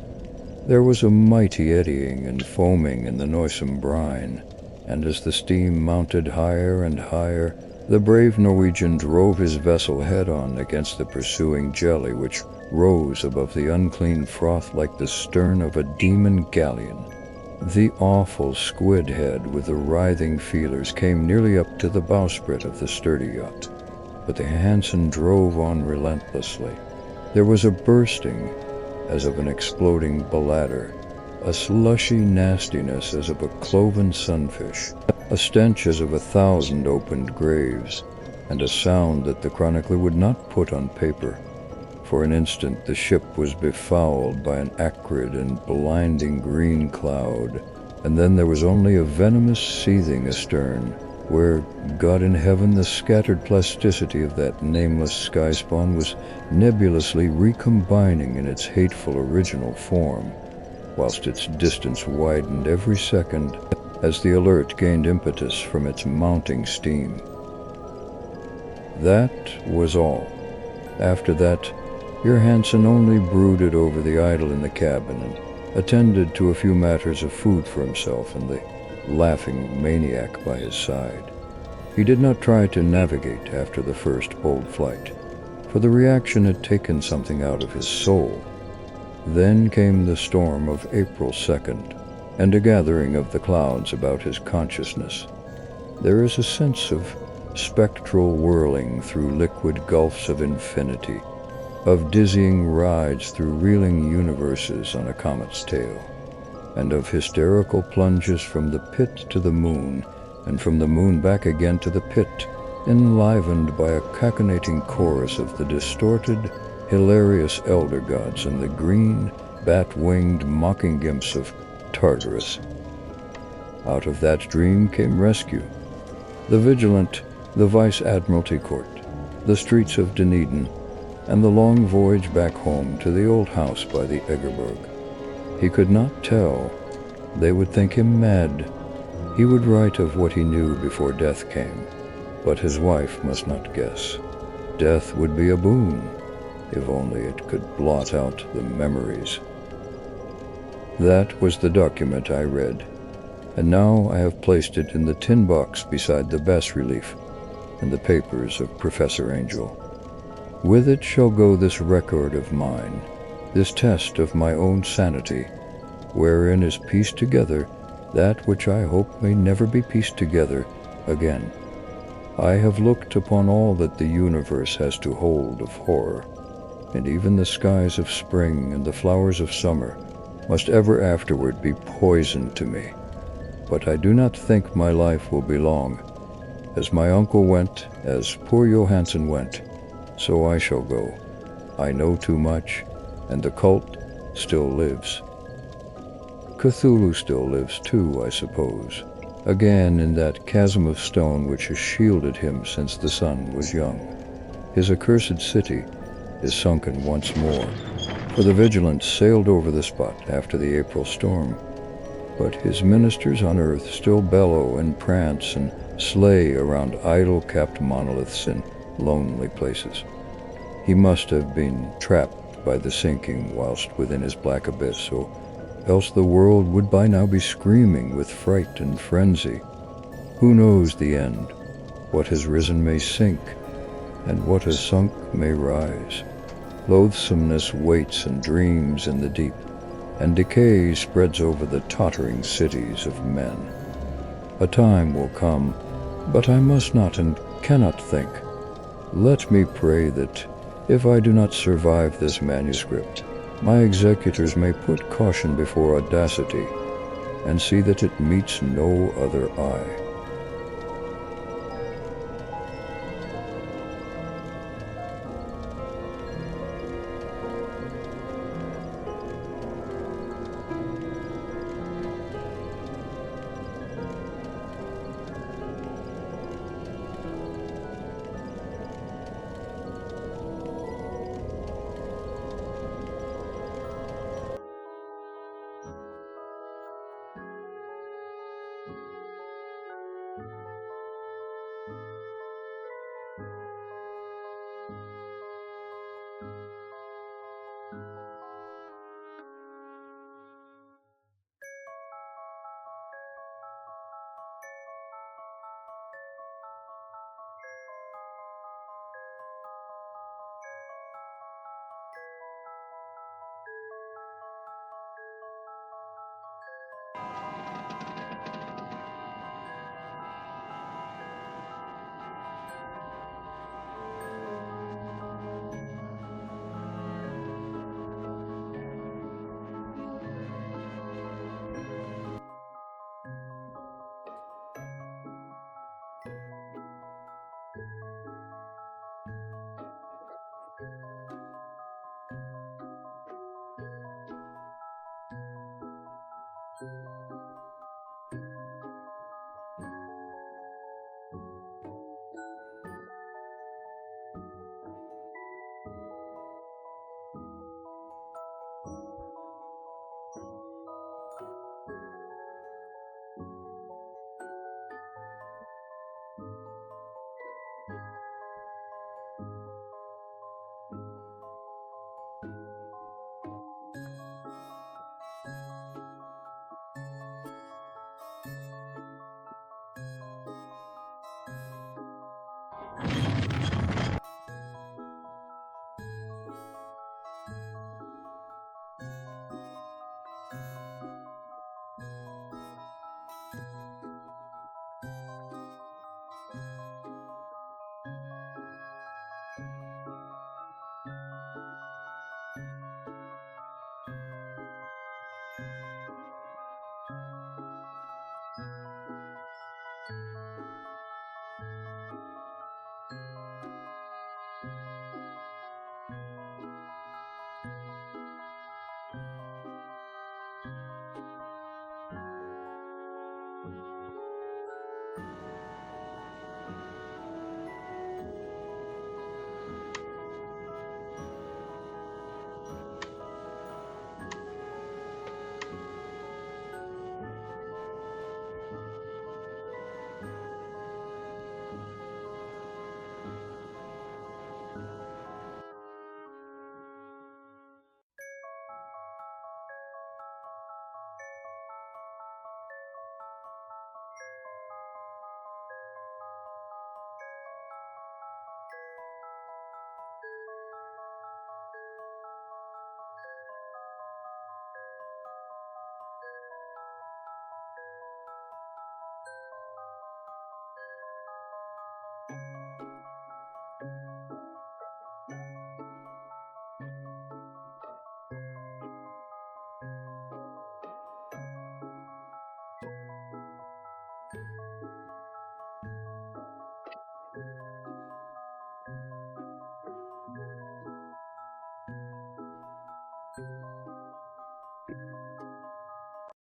There was a mighty eddying and foaming in the noisome brine, and as the steam mounted higher and higher, the brave Norwegian drove his vessel head-on against the pursuing jelly which rose above the unclean froth like the stern of a demon galleon. The awful squid head with the writhing feelers came nearly up to the bowsprit of the sturdy yacht, but the Hansen drove on relentlessly. There was a bursting as of an exploding bladder, a slushy nastiness as of a cloven sunfish, a stench as of 1,000 opened graves, and a sound that the chronicler would not put on paper. For an instant the ship was befouled by an acrid and blinding green cloud, and then there was only a venomous seething astern, where, God in heaven, the scattered plasticity of that nameless sky-spawn was nebulously recombining in its hateful original form, whilst its distance widened every second as the Alert gained impetus from its mounting steam. That was all. After that, Johansen only brooded over the idol in the cabin and attended to a few matters of food for himself and the laughing maniac by his side. He did not try to navigate after the first bold flight, for the reaction had taken something out of his soul. Then came the storm of April 2nd, and a gathering of the clouds about his consciousness. There is a sense of spectral whirling through liquid gulfs of infinity, of dizzying rides through reeling universes on a comet's tail, and of hysterical plunges from the pit to the moon, and from the moon back again to the pit, enlivened by a cachinnating chorus of the distorted, hilarious elder gods and the green, bat-winged mocking imps of Tartarus. Out of that dream came rescue. The Vigilant, the Vice-Admiralty Court, the streets of Dunedin, and the long voyage back home to the old house by the Egerberg. He could not tell. They would think him mad. He would write of what he knew before death came, but his wife must not guess. Death would be a boon, if only it could blot out the memories. That was the document I read, and now I have placed it in the tin box beside the bas-relief and the papers of Professor Angel. With it shall go this record of mine, this test of my own sanity, wherein is pieced together that which I hope may never be pieced together again. I have looked upon all that the universe has to hold of horror, and even the skies of spring and the flowers of summer must ever afterward be poison to me. But I do not think my life will be long. As my uncle went, as poor Johansen went, so I shall go. I know too much, and the cult still lives. Cthulhu still lives too, I suppose, again in that chasm of stone which has shielded him since the sun was young. His accursed city is sunken once more, for the Vigilant sailed over the spot after the April storm. But his ministers on earth still bellow and prance and slay around idol-capped monoliths in lonely places. He must have been trapped by the sinking whilst within his black abyss, or else the world would by now be screaming with fright and frenzy. Who knows the end? What has risen may sink, and what has sunk may rise. Loathsomeness waits and dreams in the deep, and decay spreads over the tottering cities of men. A time will come, but I must not and cannot think. Let me pray that, if I do not survive this manuscript, my executors may put caution before audacity, and see that it meets no other eye.